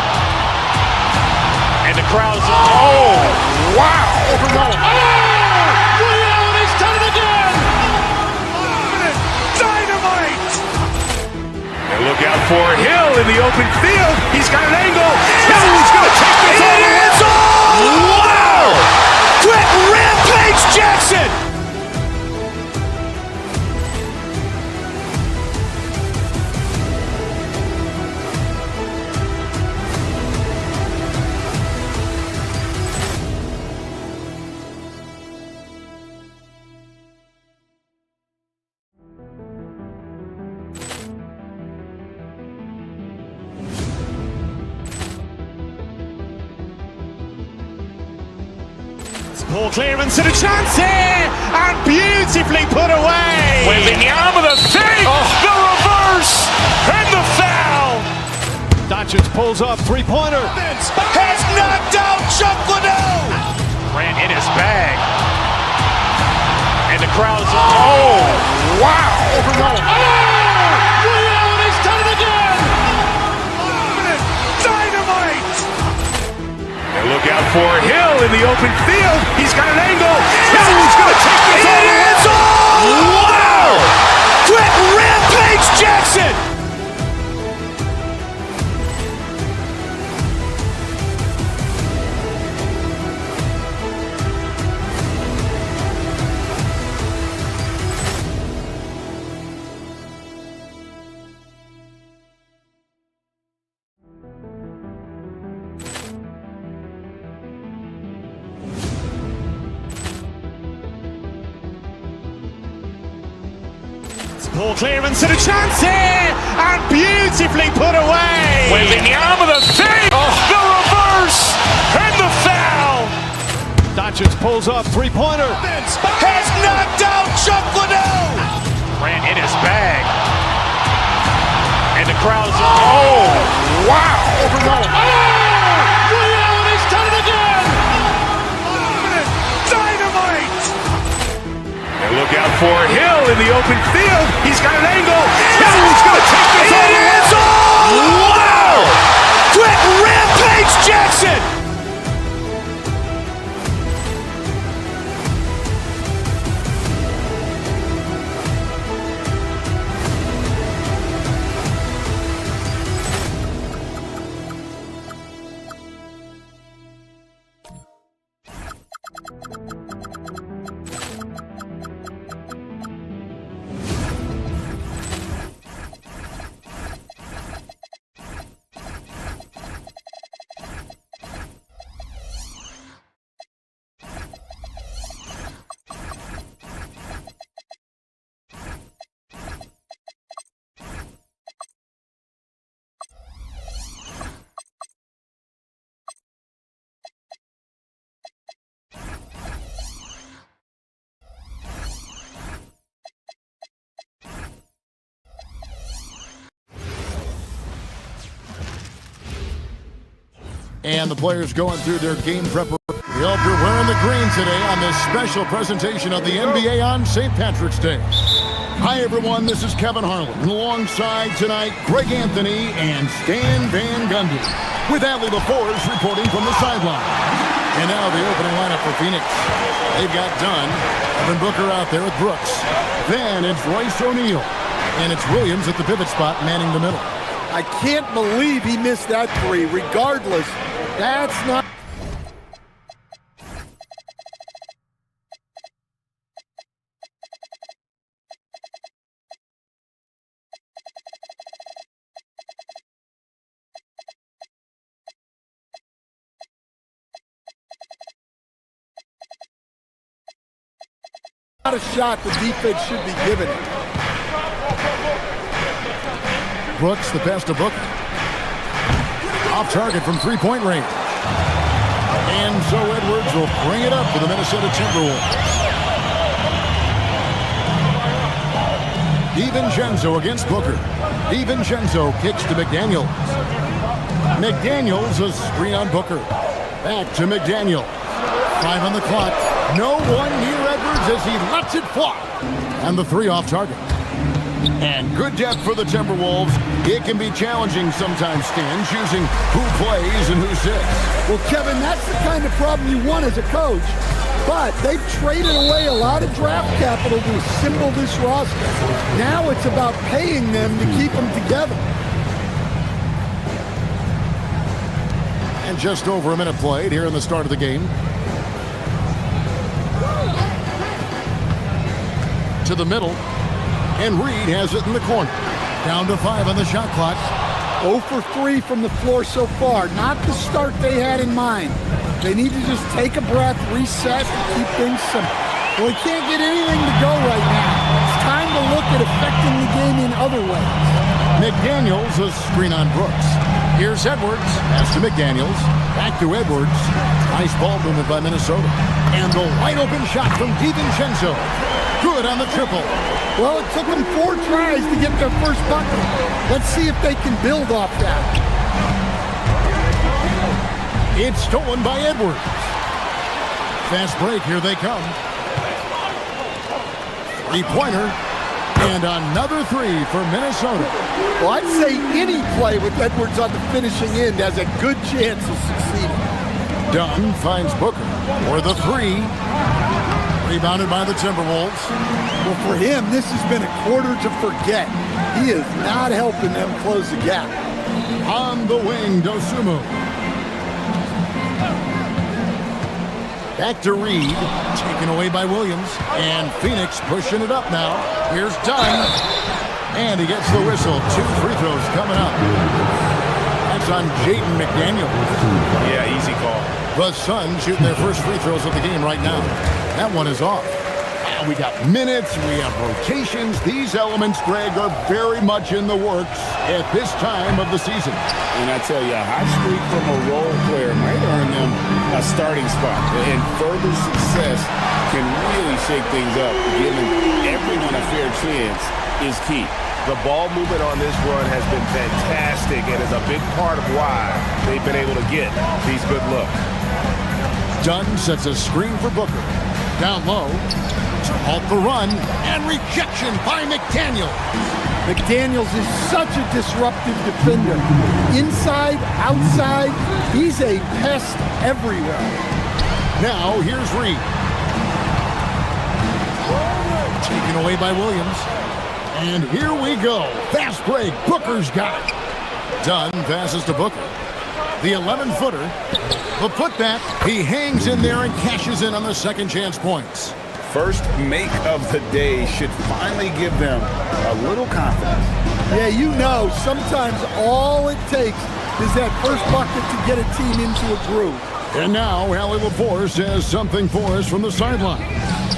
[SPEAKER 2] And the crowd's, oh, wow.
[SPEAKER 1] Ray Allen has done it again.
[SPEAKER 2] Dynamite. And look out for Hill in the open field. He's got an angle. Hill's going to take this all the way. Wow! Quick Rampage Jackson.
[SPEAKER 1] Ball clearance and a chance here, and beautifully put away.
[SPEAKER 2] Wembanyama the fake, the reverse, and the foul.
[SPEAKER 8] Doncic pulls up, three-pointer.
[SPEAKER 2] Has knocked out Chuck Liddell. Ran in his bag. And the crowd's, oh, wow.
[SPEAKER 1] Ray Allen has done it again.
[SPEAKER 2] Dynamite. And look out for Hill in the open field. He's got an angle. Hill's going to take this all the way. Wow! Quick Rampage Jackson.
[SPEAKER 1] Poor clearance and a chance here, and beautifully put away.
[SPEAKER 2] Waving the arm of the thing. Oh, the reverse and the foul.
[SPEAKER 3] Doncic pulls up, three-pointer.
[SPEAKER 2] Has knocked out Chuck Liddell. Ran in his bag. And the crowd's, oh, wow.
[SPEAKER 1] Overall.
[SPEAKER 2] He's done it again. Dynamite. And look out for Hill in the open field. He's got an angle. Hill's going to take this all the way. It is all. Wow. Quit Rampage Jackson.
[SPEAKER 9] And the players going through their game preparation. We hope you're wearing the green today on this special presentation of the NBA on St. Patrick's Day. Hi, everyone. This is Kevin Harlan. And alongside tonight, Greg Anthony and Stan Van Gundy. With Allie LaForge reporting from the sideline. And now the opening lineup for Phoenix. They've got Dunn, Evan Booker out there with Brooks. Then it's Royce O'Neal. And it's Williams at the pivot spot manning the middle.
[SPEAKER 12] I can't believe he missed that three. Regardless, that's not... not a shot the defense should be giving it.
[SPEAKER 9] Brooks, the pass to Booker. Off target from three-point range. And so Edwards will bring it up for the Minnesota Timberwolves. DiVincenzo against Booker. DiVincenzo kicks to McDaniels. McDaniels a screen on Booker. Back to McDaniels. 5 on the clock. No one near Edwards as he lets it fly. And the three off target. And good depth for the Timberwolves. It can be challenging sometimes, Stan, choosing who plays and who sits.
[SPEAKER 12] Well, Kevin, that's the kind of problem you want as a coach. But they've traded away a lot of draft capital to assemble this roster. Now it's about paying them to keep them together.
[SPEAKER 9] And just over a minute played here in the start of the game. To the middle. And Reed has it in the corner. Down to 5 on the shot clock.
[SPEAKER 12] 0 for 3 from the floor so far. Not the start they had in mind. They need to just take a breath, reset, and keep things simple. Well, they can't get anything to go right now. It's time to look at affecting the game in other ways.
[SPEAKER 9] McDaniels a screen on Brooks. Here's Edwards. Pass to McDaniels. Back to Edwards. Nice ball movement by Minnesota. And the wide open shot from DiVincenzo. Good on the triple.
[SPEAKER 12] Well, it took them 4 tries to get their first bucket. Let's see if they can build off that.
[SPEAKER 9] It's stolen by Edwards. Fast break, here they come. 3-pointer. And another 3 for Minnesota.
[SPEAKER 12] Well, I'd say any play with Edwards on the finishing end has a good chance of succeeding.
[SPEAKER 9] Dunn finds Booker for the 3. Rebounded by the Timberwolves.
[SPEAKER 12] Well, for him, this has been a quarter to forget. He is not helping them close the gap.
[SPEAKER 9] On the wing, Dosunmu. Back to Reed. Taken away by Williams. And Phoenix pushing it up now. Here's Dunn. And he gets the whistle. 2 free throws coming up. That's on Jaden McDaniels.
[SPEAKER 13] Yeah, easy call.
[SPEAKER 9] The Suns shooting their first free throws of the game right now. That one is off. Now we got minutes, we have rotations. These elements, Greg, are very much in the works at this time of the season.
[SPEAKER 10] And I tell you, a hot streak from a role player might earn them a starting spot. And further success can really shake things up. Giving everyone a fair chance is key.
[SPEAKER 2] The ball movement on this run has been fantastic and is a big part of why they've been able to get these good looks.
[SPEAKER 9] Dunn sets a screen for Booker. Down low to halt the run, and rejection by McDaniel.
[SPEAKER 12] McDaniels is such a disruptive defender. Inside, outside, he's a pest everywhere.
[SPEAKER 9] Now here's Reed. Taken away by Williams. And here we go. Fast break. Booker's got it. Dunn passes to Booker. The 11-footer. The putback. He hangs in there and cashes in on the second chance points.
[SPEAKER 13] First make of the day should finally give them a little confidence.
[SPEAKER 12] Yeah, you know, sometimes all it takes is that first bucket to get a team into a groove.
[SPEAKER 9] And now, Allie LaForce has something for us from the sideline.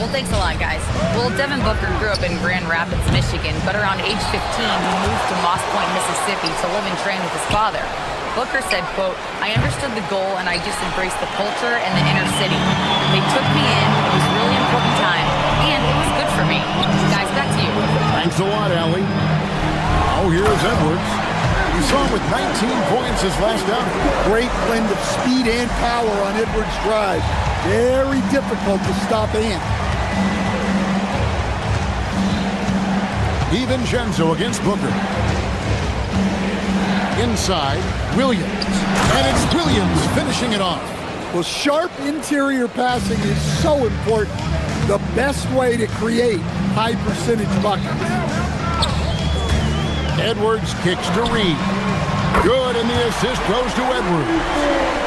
[SPEAKER 7] Well, thanks a lot, guys. Well, Devin Booker grew up in Grand Rapids, Michigan, but around age 15, he moved to Moss Point, Mississippi to live and train with his father. Booker said, quote, "I understood the goal and I just embraced the culture and the inner city. They took me in. It was a really important time, and it was good for me." Guys, back to you.
[SPEAKER 9] Thanks a lot, Allie. Oh, here's Edwards. We saw him with 19 points his last outing.
[SPEAKER 12] Great blend of speed and power on Edwards' drive. Very difficult to stop Ant.
[SPEAKER 9] DiVincenzo against Booker. Inside, Williams. And it's Williams finishing it off.
[SPEAKER 12] Well, sharp interior passing is so important. The best way to create high percentage buckets.
[SPEAKER 9] Edwards kicks to Reed. Good, and the assist goes to Edwards.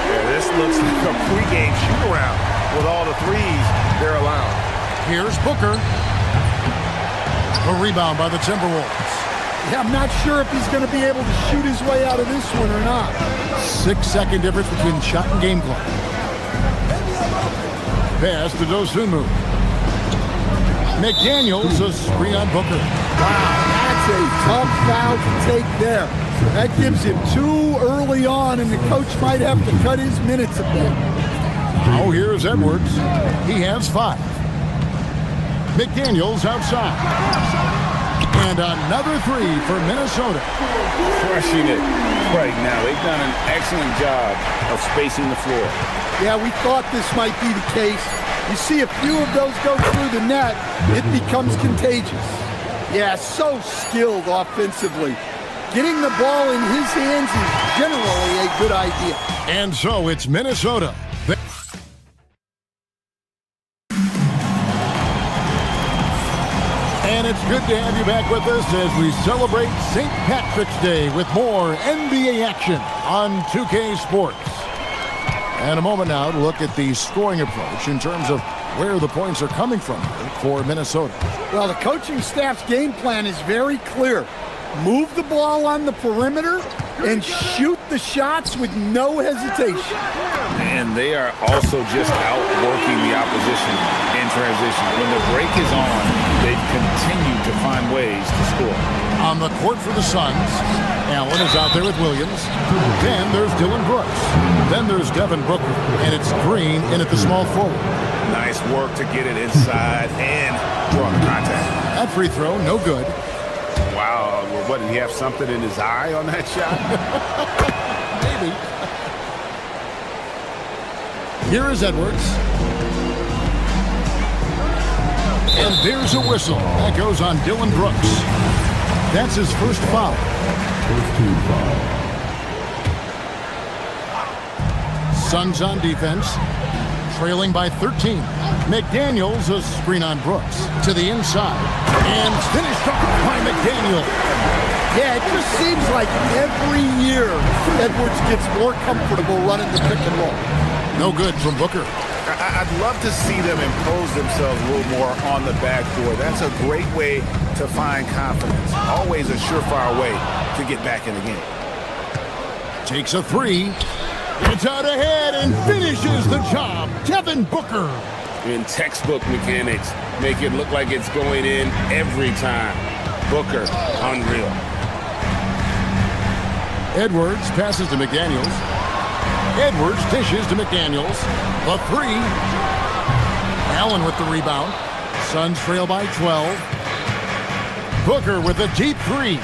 [SPEAKER 2] Yeah, this looks like a pregame shoot-around with all the threes they're allowing.
[SPEAKER 9] Here's Booker. A rebound by the Timberwolves.
[SPEAKER 12] Yeah, I'm not sure if he's going to be able to shoot his way out of this one or not.
[SPEAKER 9] 6-second difference between shot and game clock. Pass to Dosunmu. McDaniels, a screen on Booker.
[SPEAKER 12] Wow, that's a tough foul to take there. That gives him 2 early on, and the coach might have to cut his minutes a bit.
[SPEAKER 9] Now here's Edwards. He has 5. McDaniels outside. And another 3 for Minnesota.
[SPEAKER 13] Crushing it right now. They've done an excellent job of spacing the floor.
[SPEAKER 12] Yeah, we thought this might be the case. You see a few of those go through the net, it becomes contagious. Yeah, so skilled offensively. Getting the ball in his hands is generally a good idea.
[SPEAKER 9] And so it's Minnesota. And it's good to have you back with us as we celebrate St. Patrick's Day with more NBA action on 2K Sports. And a moment now to look at the scoring approach in terms of where the points are coming from for Minnesota.
[SPEAKER 12] Well, the coaching staff's game plan is very clear. Move the ball on the perimeter and shoot the shots with no hesitation.
[SPEAKER 13] And they are also just outworking the opposition in transition. When the break is on, they've continued to find ways to score.
[SPEAKER 9] On the court for the Suns, Allen is out there with Williams. Then there's Dylan Brooks. Then there's Devin Booker. And it's Green in at the small forward.
[SPEAKER 2] Nice work to get it inside and draw the contact.
[SPEAKER 9] That free throw, no good.
[SPEAKER 2] Wow, what, did he have something in his eye on that shot?
[SPEAKER 9] Maybe. Here is Edwards. And there's a whistle. That goes on Dylan Brooks. That's his first foul.
[SPEAKER 14] First team foul.
[SPEAKER 9] Suns on defense. Trailing by 13. McDaniels, a screen on Brooks. To the inside. And finished off by McDaniel.
[SPEAKER 12] Yeah, it just seems like every year Edwards gets more comfortable running the pick and roll.
[SPEAKER 9] No good from Booker.
[SPEAKER 2] I'd love to see them impose themselves a little more on the backboard. That's a great way to find confidence. Always a surefire way to get back in the game.
[SPEAKER 9] Takes a 3. It's out ahead and finishes the job. Devin Booker.
[SPEAKER 10] in textbook mechanics make it look like it's going in every time. Booker, unreal.
[SPEAKER 9] Edwards passes to McDaniels. Edwards dishes to McDaniels. The three. Allen with the rebound. Suns trail by 12. Booker with a deep three.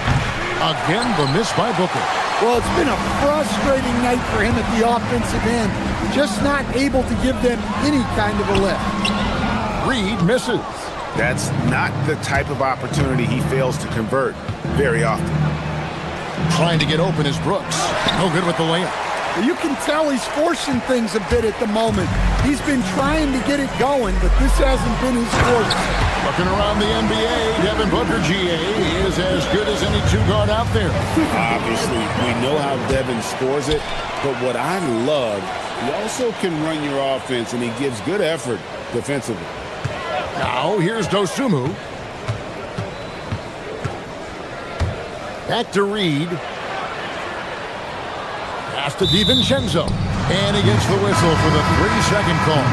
[SPEAKER 9] Again, the miss by Booker.
[SPEAKER 12] Well, it's been a frustrating night for him at the offensive end. Just not able to give them any kind of a lift.
[SPEAKER 9] Reed misses.
[SPEAKER 13] That's not the type of opportunity he fails to convert very often.
[SPEAKER 9] Trying to get open is Brooks. No good with the layup.
[SPEAKER 12] You can tell he's forcing things a bit at the moment. He's been trying to get it going, but this hasn't been his force.
[SPEAKER 9] Looking around the NBA, Devin Booker, GA, is as good as any two-guard out there.
[SPEAKER 10] Obviously, we know how Devin scores it, but what I love, he also can run your offense, and he gives good effort defensively.
[SPEAKER 9] Now, here's Dosunmu. Back to Reed. Pass to DiVincenzo. And he gets the whistle for the 3-second call.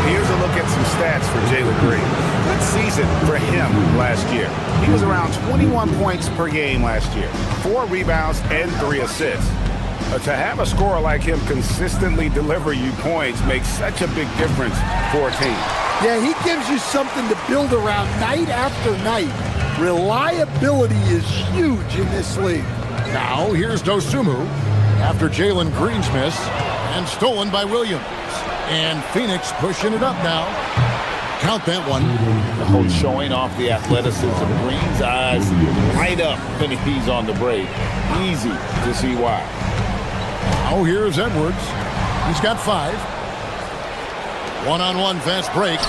[SPEAKER 13] Here's a look at some stats for Jalen Green. Good season for him last year. He was around 21 points per game last year, 4 rebounds and 3 assists. To have a scorer like him consistently deliver you points makes such a big difference for a team.
[SPEAKER 12] Yeah, he gives you something to build around night after night. Reliability is huge in this league.
[SPEAKER 9] Now, here's Dosunmu after Jalen Green's miss, and stolen by Williams. And Phoenix pushing it up now. Count that one.
[SPEAKER 13] The whole showing off the athleticism. Green's eyes light up when he's on the break. Easy to see why.
[SPEAKER 9] Now here's Edwards. He's got 5. One-on-one fast break.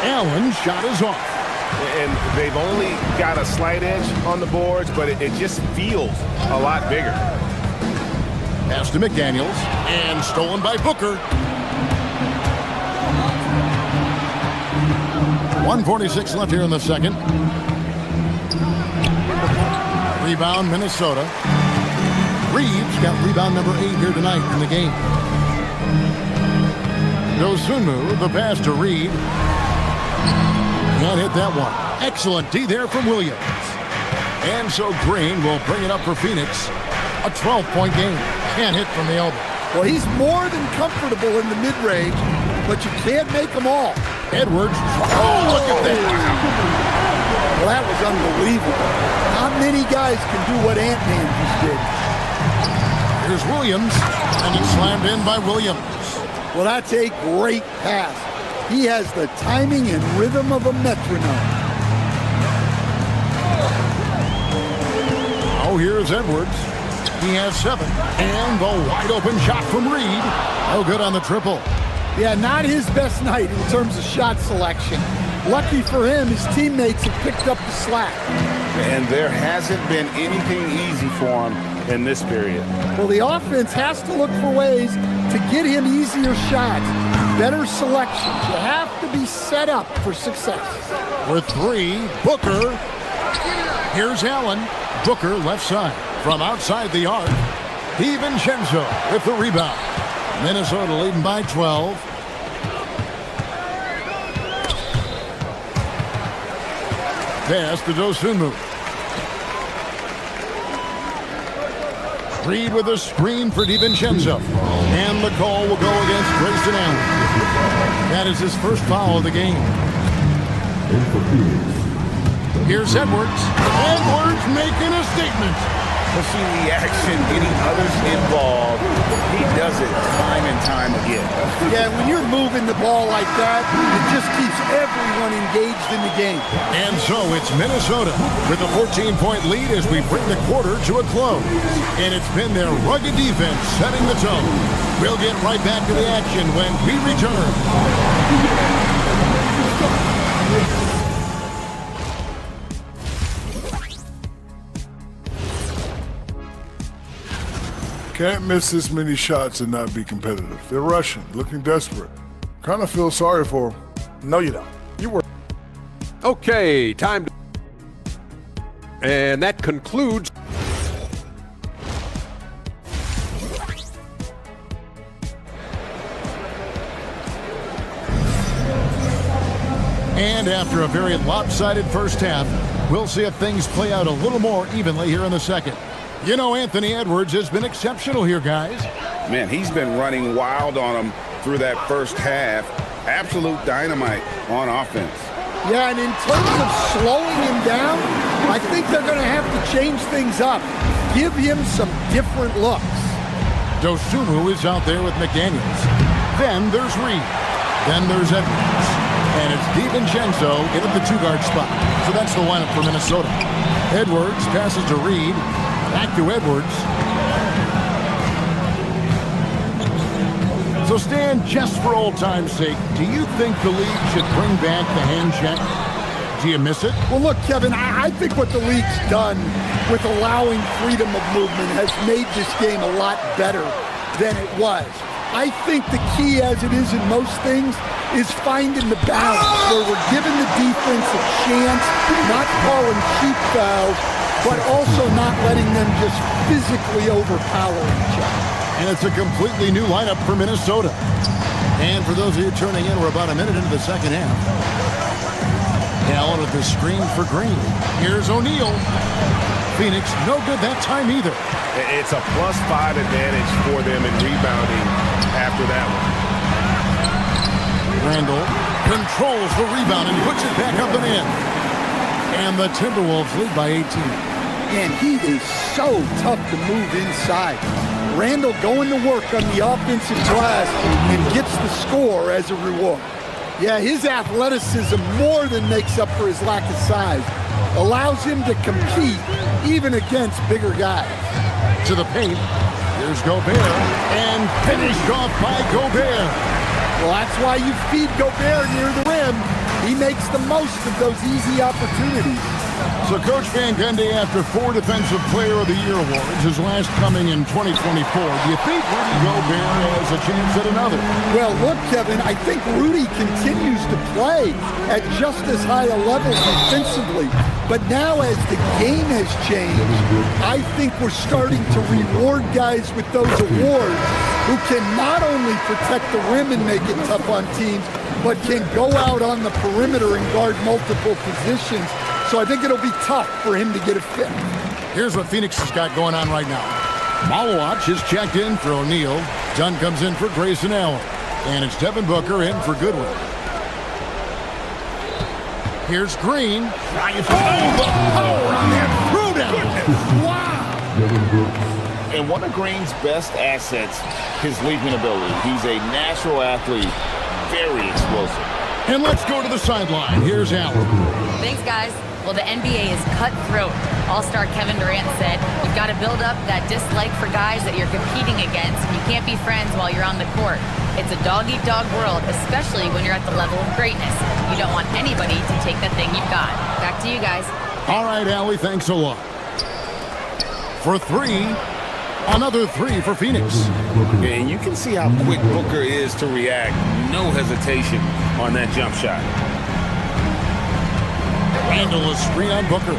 [SPEAKER 9] Allen's shot is off.
[SPEAKER 13] And they've only got a slight edge on the boards, but it just feels a lot bigger.
[SPEAKER 9] Pass to McDaniels, and stolen by Booker. 1:46 left here in the second. Rebound, Minnesota. Reeves got rebound number 8 here tonight in the game. Dosunmu, the pass to Reed. Can't hit that one. Excellent D there from Williams. And so Green will bring it up for Phoenix. A 12-point game. Can't hit from the elbow.
[SPEAKER 12] Well, he's more than comfortable in the mid-range, but you can't make them all.
[SPEAKER 9] Edwards. Oh, look at that.
[SPEAKER 12] Well, that was unbelievable. Not many guys can do what Ant-Man just did.
[SPEAKER 9] Here's Williams, and it's slammed in by Williams.
[SPEAKER 12] Well, that's a great pass. He has the timing and rhythm of a metronome.
[SPEAKER 9] Oh, here's Edwards. He has 7. And the wide open shot from Reed. No good on the triple.
[SPEAKER 12] Yeah, not his best night in terms of shot selection. Lucky for him, his teammates have picked up the slack.
[SPEAKER 13] And there hasn't been anything easy for him in this period.
[SPEAKER 12] Well, the offense has to look for ways to get him easier shots, better selections. You have to be set up for success.
[SPEAKER 9] With 3, Booker. Here's Allen. Booker left side. From outside the arc, DiVincenzo with the rebound. Minnesota leading by 12. Pass to Dosunmu. Reed with a screen for DiVincenzo. And the call will go against Grayson Allen. That is his first foul of the game. Here's Edwards. Edwards making a statement.
[SPEAKER 13] We'll see the action, getting others involved. He does it time and time again.
[SPEAKER 12] Yeah, when you're moving the ball like that, it just keeps everyone engaged in the game.
[SPEAKER 9] And so it's Minnesota with a 14-point lead as we bring the quarter to a close. And it's been their rugged defense setting the tone. We'll get right back to the action when we return.
[SPEAKER 6] Can't miss this many shots and not be competitive. They're rushing, looking desperate. Kind of feel sorry for them.
[SPEAKER 15] No, you don't. You were.
[SPEAKER 8] Okay, time to... And that concludes...
[SPEAKER 9] And after a very lopsided first half, we'll see if things play out a little more evenly here in the second. You know, Anthony Edwards has been exceptional here, guys.
[SPEAKER 13] Man, he's been running wild on them through that first half. Absolute dynamite on offense.
[SPEAKER 12] Yeah, and in terms of slowing him down, I think they're going to have to change things up. Give him some different looks.
[SPEAKER 9] Dosunmu is out there with McDaniels. Then there's Reed. Then there's Edwards. And it's DiVincenzo in at the two-guard spot. So that's the lineup for Minnesota. Edwards passes to Reed. Back to Edwards. So Stan, just for old time's sake, do you think the league should bring back the hand check? Do you miss it?
[SPEAKER 12] Well, look, Kevin, I think what the league's done with allowing freedom of movement has made this game a lot better than it was. I think the key, as it is in most things, is finding the balance where we're giving the defense a chance, not calling cheap fouls, but also not letting them just physically overpower each other.
[SPEAKER 9] And it's a completely new lineup for Minnesota. And for those of you turning in, we're about a minute into the second half. Allen at the screen for Green. Here's O'Neal. Phoenix, no good that time either.
[SPEAKER 13] It's a +5 advantage for them in rebounding after that one.
[SPEAKER 9] Randall controls the rebound and puts it back up and in. And the Timberwolves lead by 18.
[SPEAKER 12] And he is so tough to move inside. Randall going to work on the offensive glass and gets the score as a reward. Yeah, his athleticism more than makes up for his lack of size. Allows him to compete even against bigger guys.
[SPEAKER 9] To the paint. Here's Gobert. And finished off by Gobert.
[SPEAKER 12] Well, that's why you feed Gobert near the rim. He makes the most of those easy opportunities.
[SPEAKER 9] So Coach Van Gundy, after 4 Defensive Player of the Year awards, his last coming in 2024, do you think Rudy Gobert has a chance at another?
[SPEAKER 12] Well, look, Kevin, I think Rudy continues to play at just as high a level defensively. But now as the game has changed, I think we're starting to reward guys with those awards who can not only protect the rim and make it tough on teams, but can go out on the perimeter and guard multiple positions. So I think it'll be tough for him to get a fit.
[SPEAKER 9] Here's what Phoenix has got going on right now. Malawach is checked in for O'Neal. Dunn comes in for Grayson Allen. And it's Devin Booker in for Goodwin. Here's Green. Oh, the power on that throwdown. Wow.
[SPEAKER 20] And one of Green's best assets, his leaping ability. He's a natural athlete, very explosive.
[SPEAKER 9] And let's go to the sideline. Here's Allen.
[SPEAKER 7] Thanks, guys. Well, the NBA is cutthroat. All-star Kevin Durant said, you've got to build up that dislike for guys that you're competing against. You can't be friends while you're on the court. It's a dog-eat-dog world, especially when you're at the level of greatness. You don't want anybody to take the thing you've got. Back to you guys.
[SPEAKER 9] All right, Allie, thanks a lot. For 3, another 3 for Phoenix.
[SPEAKER 13] And you can see how quick Booker is to react. No hesitation on that jump shot.
[SPEAKER 9] Randall is screen on Booker.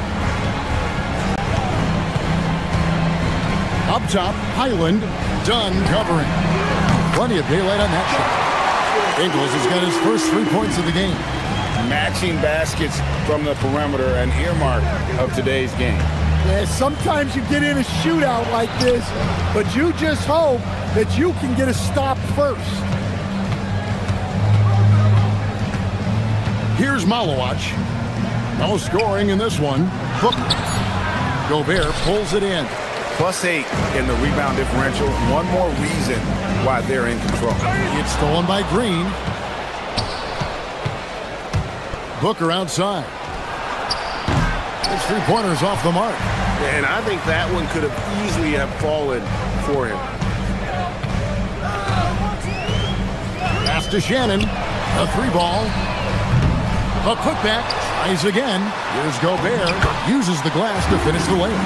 [SPEAKER 9] Up top, Highland, Dunn covering. Plenty of daylight on that shot. Ingles has got his first 3 points of the game.
[SPEAKER 13] Matching baskets from the perimeter, an earmark of today's game.
[SPEAKER 12] Yeah, sometimes you get in a shootout like this, but you just hope that you can get a stop first.
[SPEAKER 9] Here's Malawach. No scoring in this one. Gobert pulls it in.
[SPEAKER 13] +8 in the rebound differential. One more reason why they're in control.
[SPEAKER 9] It's stolen by Green. Booker outside. His 3-pointers off the mark.
[SPEAKER 13] And I think that one could have easily have fallen for him.
[SPEAKER 9] Pass to Shannon. A 3-ball. A putback. Tries again. Here's Gobert. Uses the glass to finish the layup.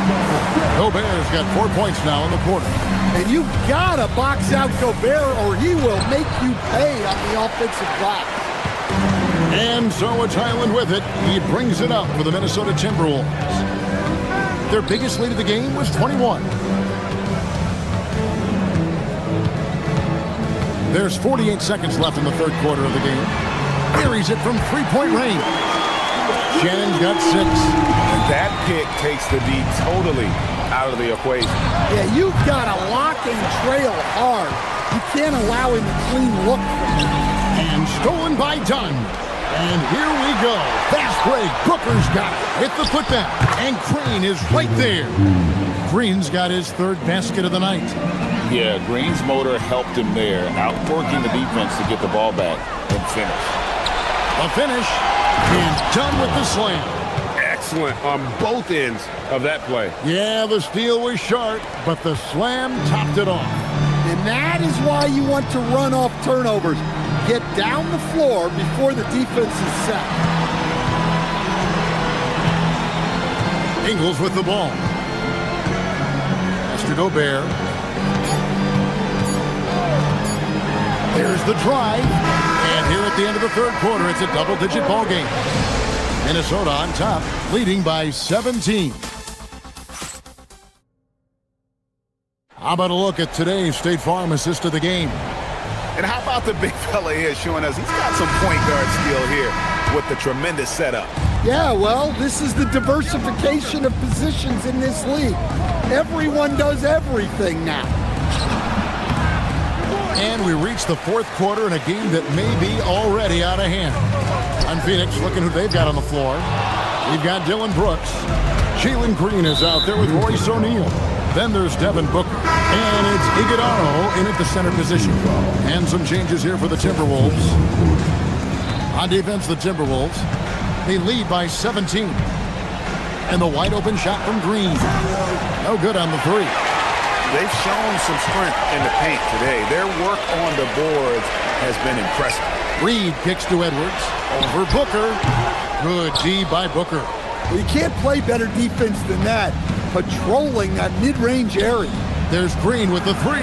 [SPEAKER 9] Gobert's got 4 points now in the quarter.
[SPEAKER 12] And you gotta box out Gobert or he will make you pay on the offensive glass.
[SPEAKER 9] And so it's Highland with it. He brings it up for the Minnesota Timberwolves. Their biggest lead of the game was 21. There's 48 seconds left in the third quarter of the game. buries it from three-point range. Shannon's got 6.
[SPEAKER 13] That pick takes the D totally out of the equation.
[SPEAKER 12] Yeah, you've got to lock and trail hard. You can't allow him a clean look.
[SPEAKER 9] And stolen by Dunn. And here we go. Fast break. Booker's got it with the putback. And Green is right there. Green's got his 3rd basket of the night.
[SPEAKER 20] Yeah, Green's motor helped him there, outworking the defense to get the ball back and finish.
[SPEAKER 9] The finish is done with the slam.
[SPEAKER 13] Excellent on both ends of that play.
[SPEAKER 9] Yeah, the steal was sharp, but the slam topped it off.
[SPEAKER 12] And that is why you want to run off turnovers. Get down the floor before the defense is set.
[SPEAKER 9] Ingles with the ball. Has to Gobert. There's the drive. And here at the end of the 3rd quarter, it's a double-digit ball game. Minnesota on top, leading by 17. How about a look at today's State Farm assist of the game?
[SPEAKER 13] And how about the big fella here showing us he's got some point guard skill here with the tremendous setup.
[SPEAKER 12] Yeah, well, this is the diversification of positions in this league. Everyone does everything now.
[SPEAKER 9] And we reach the 4th quarter in a game that may be already out of hand. On Phoenix, looking who they've got on the floor. We've got Dylan Brooks. Jalen Green is out there with Royce O'Neal. Then there's Devin Booker. And it's Iguodala in at the center position. And some changes here for the Timberwolves. On defense, the Timberwolves. They lead by 17. And the wide open shot from Green. No good on the 3.
[SPEAKER 13] They've shown some strength in the paint today. Their work on the boards has been impressive.
[SPEAKER 9] Reed kicks to Edwards. Over Booker. Good D by Booker.
[SPEAKER 12] Well, you can't play better defense than that. Patrolling that mid-range area.
[SPEAKER 9] There's Green with the 3.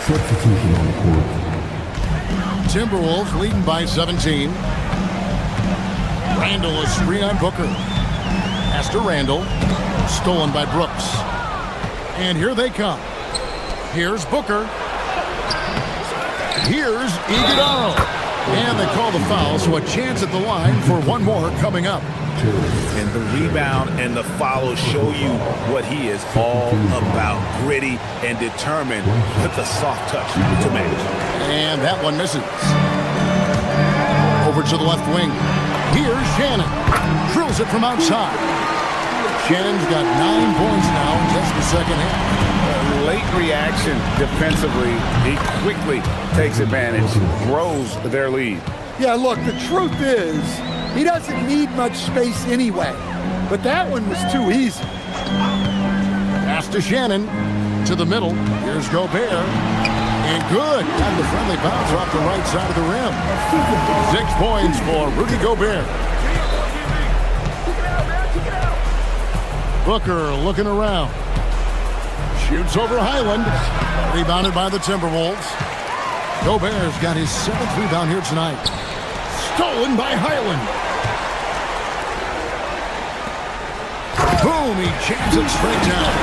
[SPEAKER 14] Substitution on the court.
[SPEAKER 9] Timberwolves leading by 17. Randall is free on Booker. Pass to Randall. Stolen by Brooks. And here they come. Here's Booker. Here's Iguodala. And they call the foul, so a chance at the line for one more coming up.
[SPEAKER 13] And the rebound and the follow show you what he is all about. Gritty and determined with a soft touch to manage.
[SPEAKER 9] And that one misses. Over to the left wing. Here's Shannon. Drills it from outside. Shannon's got 9 points now in just the second half.
[SPEAKER 13] Late reaction defensively. He quickly takes advantage, grows their lead.
[SPEAKER 12] Yeah, look, the truth is, he doesn't need much space anyway. But that one was too easy.
[SPEAKER 9] Pass to Shannon. To the middle. Here's Gobert. And good. Got the friendly bounce off the right side of the rim. 6 points for Rudy Gobert. Booker looking around. Shoots over Highland. Rebounded by the Timberwolves. Gobert's got his 7th rebound here tonight. Stolen by Highland. Boom, he jams it straight down.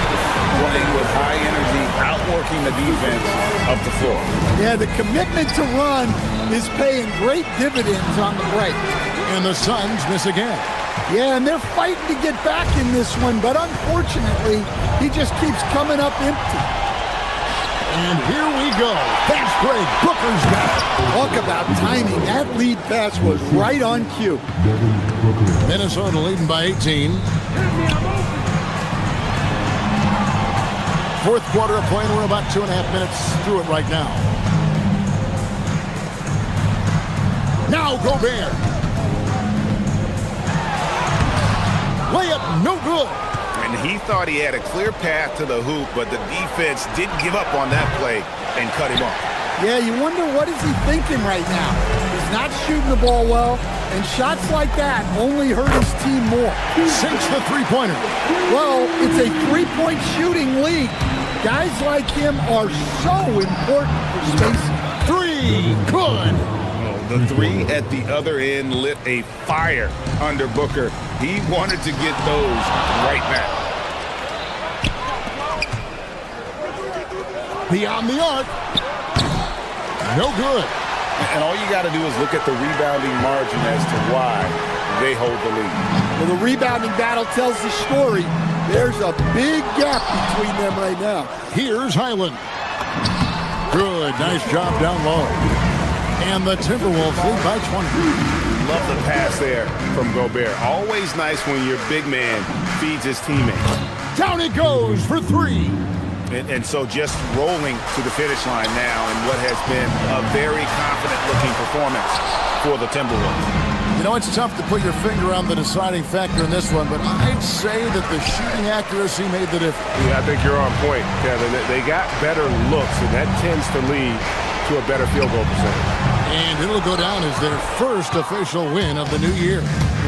[SPEAKER 13] Playing with high energy, outworking the defense up the floor.
[SPEAKER 12] Yeah, the commitment to run is paying great dividends on the break.
[SPEAKER 9] And the Suns miss again.
[SPEAKER 12] Yeah, and they're fighting to get back in this one, but unfortunately, he just keeps coming up empty.
[SPEAKER 9] And here we go. Fast break. Booker's got it.
[SPEAKER 12] Talk about timing. That lead pass was right on cue.
[SPEAKER 9] Minnesota leading by 18. 4th quarter of play. We're about 2.5 minutes through it right now. Now Gobert. Layup, no good.
[SPEAKER 13] And he thought he had a clear path to the hoop, but the defense didn't give up on that play and cut him off.
[SPEAKER 12] Yeah, you wonder what is he thinking right now. He's not shooting the ball well, and shots like that only hurt his team more.
[SPEAKER 9] Sinks the three-pointer.
[SPEAKER 12] Well, it's a three-point shooting league. Guys like him are so important for spacing.
[SPEAKER 9] 3, good.
[SPEAKER 13] The 3 at the other end lit a fire under Booker. He wanted to get those right back.
[SPEAKER 9] Beyond the arc. No good.
[SPEAKER 13] And all you got to do is look at the rebounding margin as to why they hold the lead.
[SPEAKER 12] Well, the rebounding battle tells the story. There's a big gap between them right now.
[SPEAKER 9] Here's Highland. Good, nice job down low. And the Timberwolves lead by 20.
[SPEAKER 13] Love the pass there from Gobert. Always nice when your big man feeds his teammates.
[SPEAKER 9] Down it goes for three.
[SPEAKER 13] And so just rolling to the finish line now in what has been a very confident-looking performance for the Timberwolves.
[SPEAKER 9] You know, it's tough to put your finger on the deciding factor in this one, but I'd say that the shooting accuracy made the difference.
[SPEAKER 2] Yeah, I think you're on point, Kevin. They got better looks, and that tends to lead to a better field goal percentage.
[SPEAKER 9] And it'll go down as their first official win of the new year.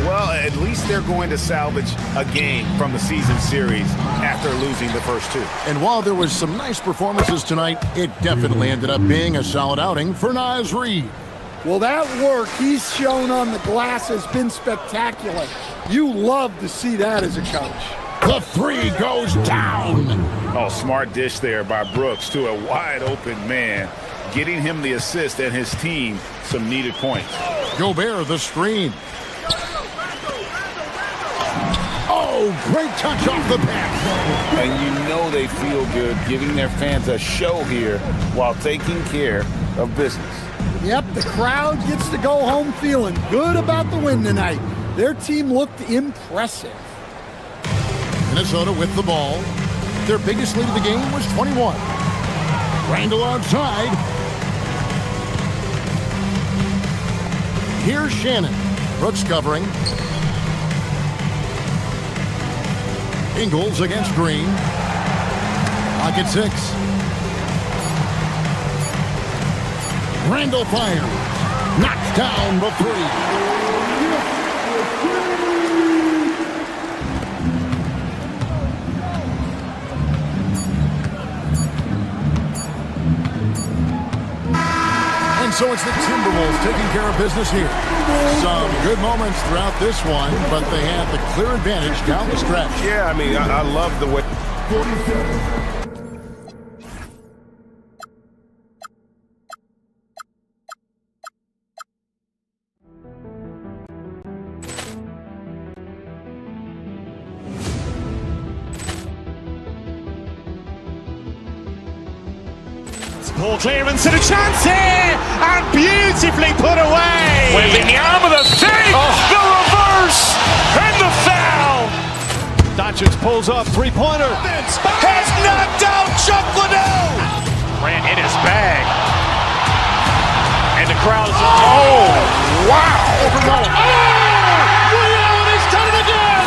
[SPEAKER 13] Well, at least they're going to salvage a game from the season series after losing the first two.
[SPEAKER 9] And while there was some nice performances tonight, it definitely ended up being a solid outing for Naz Reid.
[SPEAKER 12] Well, that work he's shown on the glass has been spectacular. You love to see that as a coach.
[SPEAKER 9] The three goes down.
[SPEAKER 13] Oh, smart dish there by Brooks to a wide open man, getting him the assist and his team some needed points.
[SPEAKER 9] Gobert the screen. Oh, great touch off the pass.
[SPEAKER 13] And you know they feel good giving their fans a show here while taking care of business.
[SPEAKER 12] Yep, the crowd gets to go home feeling good about the win tonight. Their team looked impressive.
[SPEAKER 9] Minnesota with the ball. Their biggest lead of the game was 21. Randall outside. Here's Shannon. Brooks covering. Ingles against Green. Pocket 6. Randall fires. Knocks down the three. And so it's the Timberwolves taking care of business here. Some good moments throughout this one, but they have the clear advantage down the stretch.
[SPEAKER 2] Yeah, I mean, I love the way.
[SPEAKER 1] Ball clearance and a chance here, and beautifully put away.
[SPEAKER 2] Wembanyama the fake, the reverse, and the foul.
[SPEAKER 3] Doncic pulls up, three-pointer.
[SPEAKER 2] Has knocked out Chuck Liddell.
[SPEAKER 3] Ran in his bag. And the crowd is...
[SPEAKER 2] Oh, wow.
[SPEAKER 1] Ray Allen has done it again.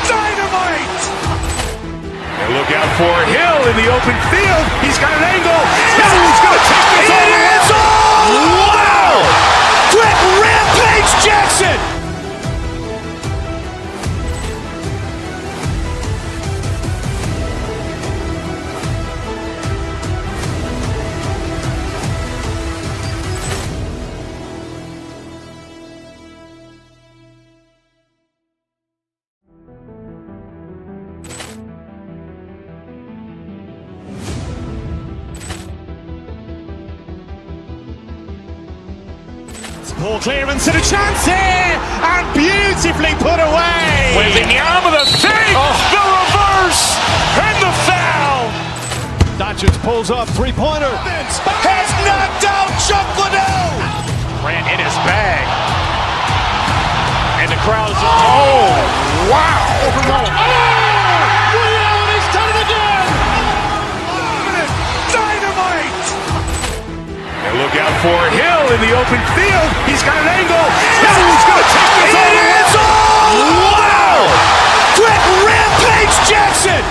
[SPEAKER 1] Dynamite.
[SPEAKER 2] And look out for Hill in the open field. He's got an angle. Hill's going to take this all the way. Wow! Quick Rampage Jackson.
[SPEAKER 1] Ball clearance and a chance here, and beautifully put away.
[SPEAKER 2] Wembanyama the fake, the reverse, and the foul.
[SPEAKER 3] Doncic pulls up, three-pointer.
[SPEAKER 2] Has knocked out Chuck Liddell.
[SPEAKER 3] Ran in his bag. And the crowd is...
[SPEAKER 2] Oh, wow.
[SPEAKER 1] Ray Allen has done it again. Dynamite.
[SPEAKER 2] And look out for Hill in the open field. He's got an angle. Hill's going to take this all the way. Wow! Quick Rampage Jackson.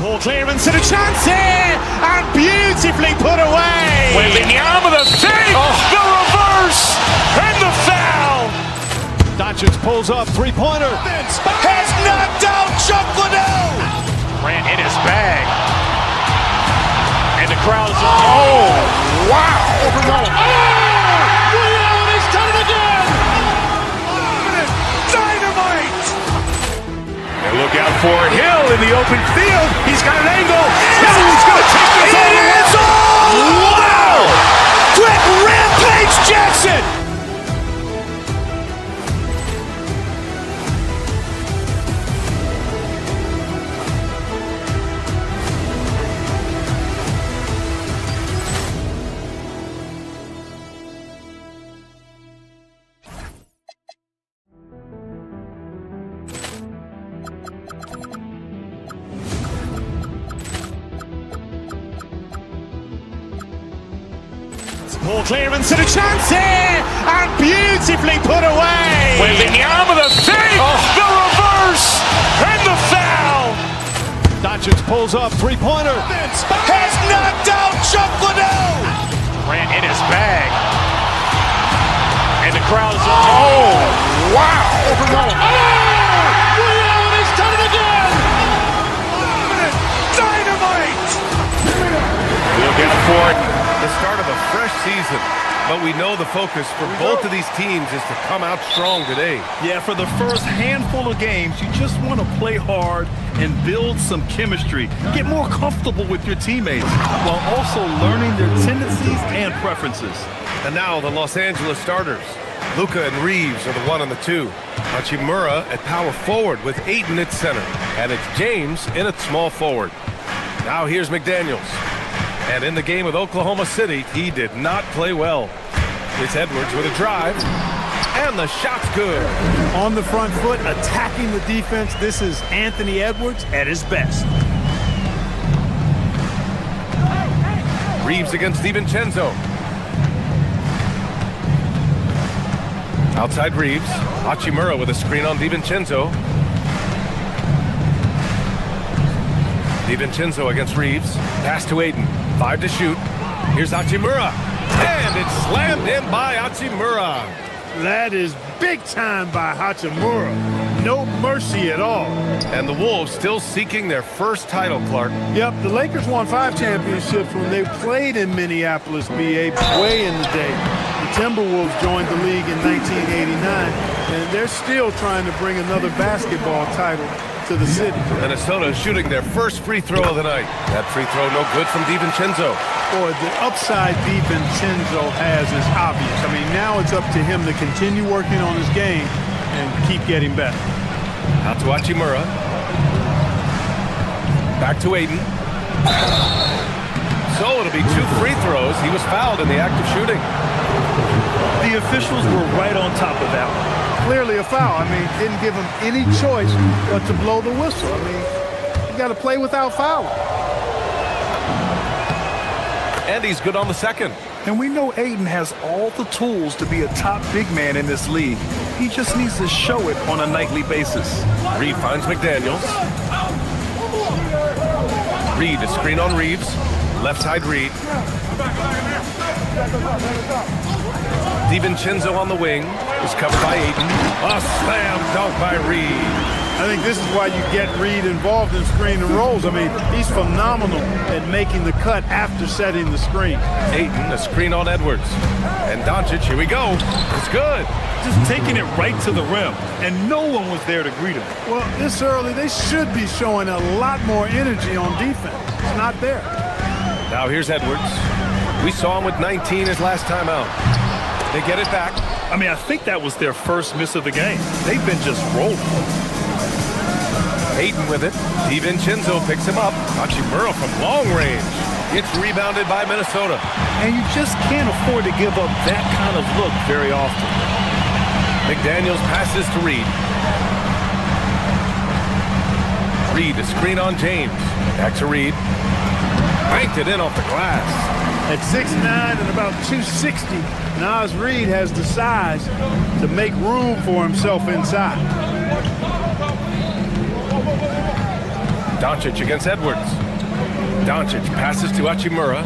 [SPEAKER 1] Poor clearance and a chance here, and beautifully put away.
[SPEAKER 2] Wembanyama the save, the reverse, and the foul.
[SPEAKER 8] Doncic pulls up, three-pointer.
[SPEAKER 2] Has knocked out Chuck Liddell. Ran in his bag. And the crowd is... Oh, wow.
[SPEAKER 16] Liddell, he's done it again.
[SPEAKER 2] Dynamite. And look out for Hill in the open field. He's got an angle. Hill's going to take this all the way. Wow. Quick rampage Jackson.
[SPEAKER 1] Poor clearance and a chance here, and beautifully put away.
[SPEAKER 2] Wembanyama the save, the reverse, and the foul.
[SPEAKER 8] Doncic pulls up, three-pointer.
[SPEAKER 2] Has knocked out Chuck Liddell. Ran in his bag. And the crowd is... Oh, wow.
[SPEAKER 16] Liddell, he's done it again.
[SPEAKER 2] Dynamite. Look out for it.
[SPEAKER 5] The start of a fresh season, but we know the focus for both of these teams is to come out strong today.
[SPEAKER 4] Yeah, for the first handful of games, you just want to play hard and build some chemistry. Get more comfortable with your teammates while also learning their tendencies and preferences.
[SPEAKER 5] And now the Los Angeles starters. Luka and Reeves are the 1 and the 2. Hachimura at power forward with Ayton at center. And it's James in at small forward. Now here's McDaniels. And in the game with Oklahoma City, he did not play well. It's Edwards with a drive. And the shot's good.
[SPEAKER 16] On the front foot, attacking the defense. This is Anthony Edwards at his best.
[SPEAKER 5] Reeves against DiVincenzo. Outside Reeves. Hachimura with a screen on DiVincenzo. DiVincenzo against Reeves. Pass to Ayton. 5 to shoot. Here's Hachimura. And it's slammed in by Hachimura.
[SPEAKER 16] That is big time by Hachimura. No mercy at all.
[SPEAKER 5] And the Wolves still seeking their first title, Clark.
[SPEAKER 16] Yep, the Lakers won 5 championships when they played in Minneapolis, BA, way in the day. The Timberwolves joined the league in 1989, and they're still trying to bring another basketball title to the city.
[SPEAKER 5] Minnesota shooting their first free throw of the night. That free throw no good from DiVincenzo.
[SPEAKER 16] Boy, the upside DiVincenzo has is obvious. I mean, now it's up to him to continue working on his game and keep getting better.
[SPEAKER 5] Out to Hachimura. Back to Ayton. So it'll be 2 free throws. He was fouled in the act of shooting.
[SPEAKER 4] The officials were right on top of that one.
[SPEAKER 16] Clearly a foul. I mean, didn't give him any choice but to blow the whistle. I mean, you got to play without fouling.
[SPEAKER 5] And he's good on the second.
[SPEAKER 4] And we know Ayton has all the tools to be a top big man in this league. He just needs to show it on a nightly basis.
[SPEAKER 5] Reed finds McDaniels. Reed, a screen on Reeves. Left side Reed. DiVincenzo on the wing. Is covered by Ayton. A slam dunk by Reed.
[SPEAKER 16] I think this is why you get Reed involved in screen and rolls. I mean, he's phenomenal at making the cut after setting the screen.
[SPEAKER 5] Ayton, a screen on Edwards. And Doncic, here we go. It's good.
[SPEAKER 4] Just taking it right to the rim, and no one was there to greet him.
[SPEAKER 16] Well, this early, they should be showing a lot more energy on defense. It's not there.
[SPEAKER 5] Now here's Edwards. We saw him with 19 his last time out. They get it back.
[SPEAKER 4] I mean, I think that was their first miss of the game. They've been just rolling.
[SPEAKER 5] Ayton with it. DiVincenzo picks him up. Hachimura from long range. It's rebounded by Minnesota.
[SPEAKER 4] And you just can't afford to give up that kind of look very often.
[SPEAKER 5] McDaniels passes to Reed. Reed, a screen on James. Back to Reed. Banked it in off the glass.
[SPEAKER 16] At 6'9" and about 260, Naz Reid has the size to make room for himself inside.
[SPEAKER 5] Doncic against Edwards. Doncic passes to Hachimura.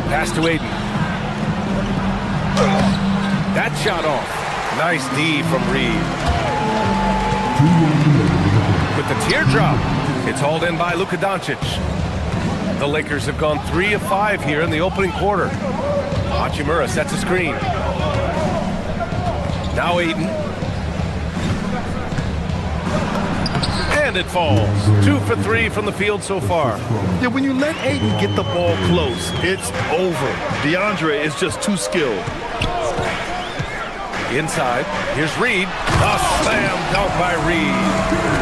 [SPEAKER 5] Pass to Aiden. That shot off. Nice D from Reed. With the teardrop, it's hauled in by Luka Doncic. The Lakers have gone 3 of 5 here in the opening quarter. Hachimura sets a screen. Now Aiden. And it falls. 2 for 3 from the field so far.
[SPEAKER 4] Yeah, when you let Aiden get the ball close, it's over. DeAndre is just too skilled.
[SPEAKER 5] Inside, here's Reed. A slam dunk by Reed.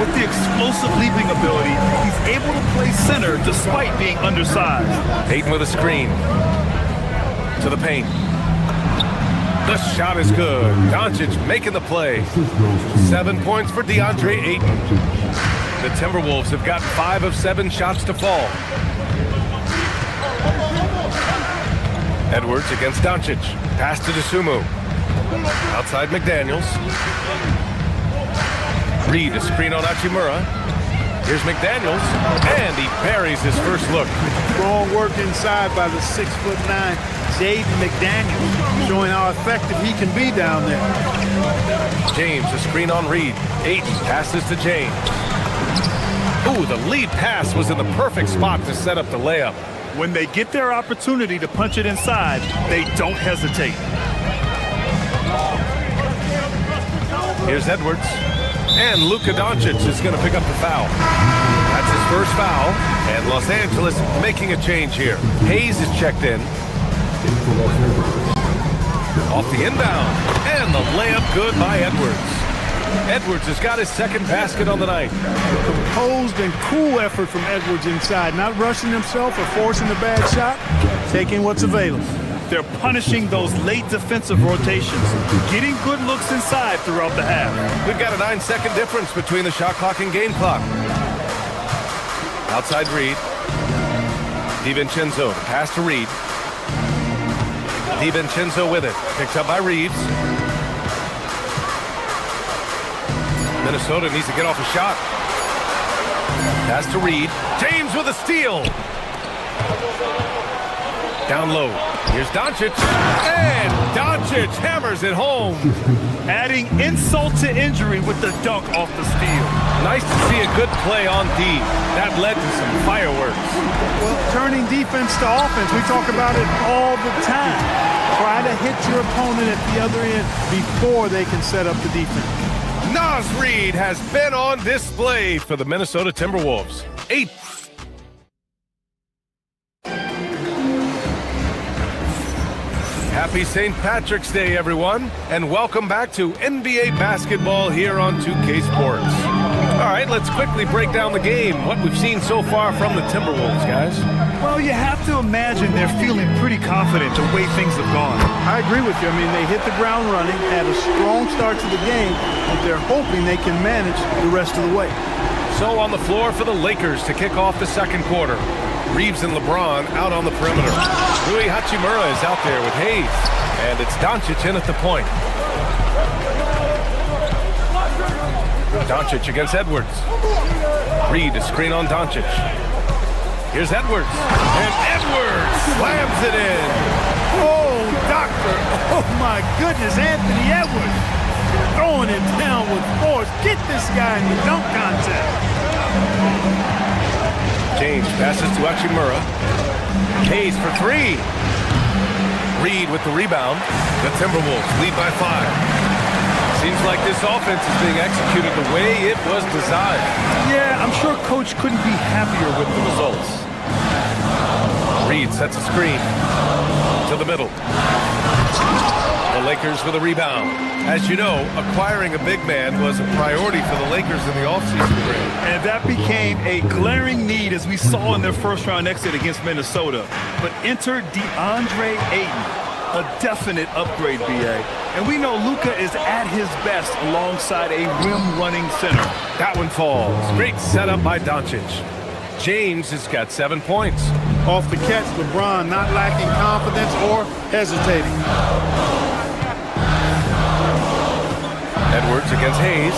[SPEAKER 4] With the explosive leaping ability, he's able to play center despite being undersized.
[SPEAKER 5] Aiden with a screen. To the paint. The shot is good. Doncic making the play. 7 points for DeAndre Ayton. The Timberwolves have got 5 of 7 shots to fall. Edwards against Doncic. Pass to Dosunmu. Outside McDaniels. Reed, a screen on Hachimura. Here's McDaniels, and he buries his first look.
[SPEAKER 16] Strong work inside by the 6'9" Jaden McDaniels, showing how effective he can be down there.
[SPEAKER 5] James, a screen on Reed. Ayton passes to James. Ooh, the lead pass was in the perfect spot to set up the layup.
[SPEAKER 4] When they get their opportunity to punch it inside, they don't hesitate.
[SPEAKER 5] Here's Edwards. And Luka Doncic is going to pick up the foul. That's his first foul. And Los Angeles making a change here. Hayes is checked in. Off the inbound. And the layup good by Edwards. Edwards has got his second basket on the night.
[SPEAKER 16] Composed and cool effort from Edwards inside. Not rushing himself or forcing a bad shot. Taking what's available.
[SPEAKER 4] They're punishing those late defensive rotations, getting good looks inside throughout the half.
[SPEAKER 5] We've got a 9-second difference between the shot clock and game clock. Outside Reed. DiVincenzo, pass to Reed. DiVincenzo with it. Picked up by Reeves. Minnesota needs to get off a shot. Pass to Reed. James with a steal. Down low. Here's Doncic. And Doncic hammers it home.
[SPEAKER 4] Adding insult to injury with the dunk off the steal.
[SPEAKER 5] Nice to see a good play on D. That led to some fireworks.
[SPEAKER 16] Well, turning defense to offense, we talk about it all the time. Try to hit your opponent at the other end before they can set up the defense.
[SPEAKER 5] Naz Reid has been on display for the Minnesota Timberwolves. 8. Happy St. Patrick's Day, everyone, and welcome back to NBA basketball here on 2K Sports. All right, let's quickly break down the game, what we've seen so far from the Timberwolves, guys.
[SPEAKER 4] Well, you have to imagine they're feeling pretty confident the way things have gone.
[SPEAKER 16] I agree with you. I mean, they hit the ground running, had a strong start to the game, but they're hoping they can manage the rest of the way.
[SPEAKER 5] So on the floor for the Lakers to kick off the second quarter. Reeves and LeBron out on the perimeter. Rui Hachimura is out there with Hayes. And it's Doncic in at the point. Doncic against Edwards. Reed, a screen on Doncic. Here's Edwards. And Edwards slams it in.
[SPEAKER 16] Oh, doctor. Oh, my goodness. Anthony Edwards throwing it down with force. Get this guy in the dunk contest.
[SPEAKER 5] James passes to Hachimura. Hayes for 3. Reed with the rebound. The Timberwolves lead by 5. Seems like this offense is being executed the way it was designed.
[SPEAKER 4] Yeah, I'm sure Coach couldn't be happier with the results.
[SPEAKER 5] Reed sets a screen to the middle. The Lakers with a rebound. As you know, acquiring a big man was a priority for the Lakers in the offseason.
[SPEAKER 4] And that became a glaring need as we saw in their first-round exit against Minnesota. But enter DeAndre Ayton, a definite upgrade, BA. And we know Luka is at his best alongside a rim-running center.
[SPEAKER 5] That one falls. Great setup by Doncic. James has got 7 points.
[SPEAKER 16] Off the catch, LeBron not lacking confidence or hesitating.
[SPEAKER 5] Edwards against Hayes.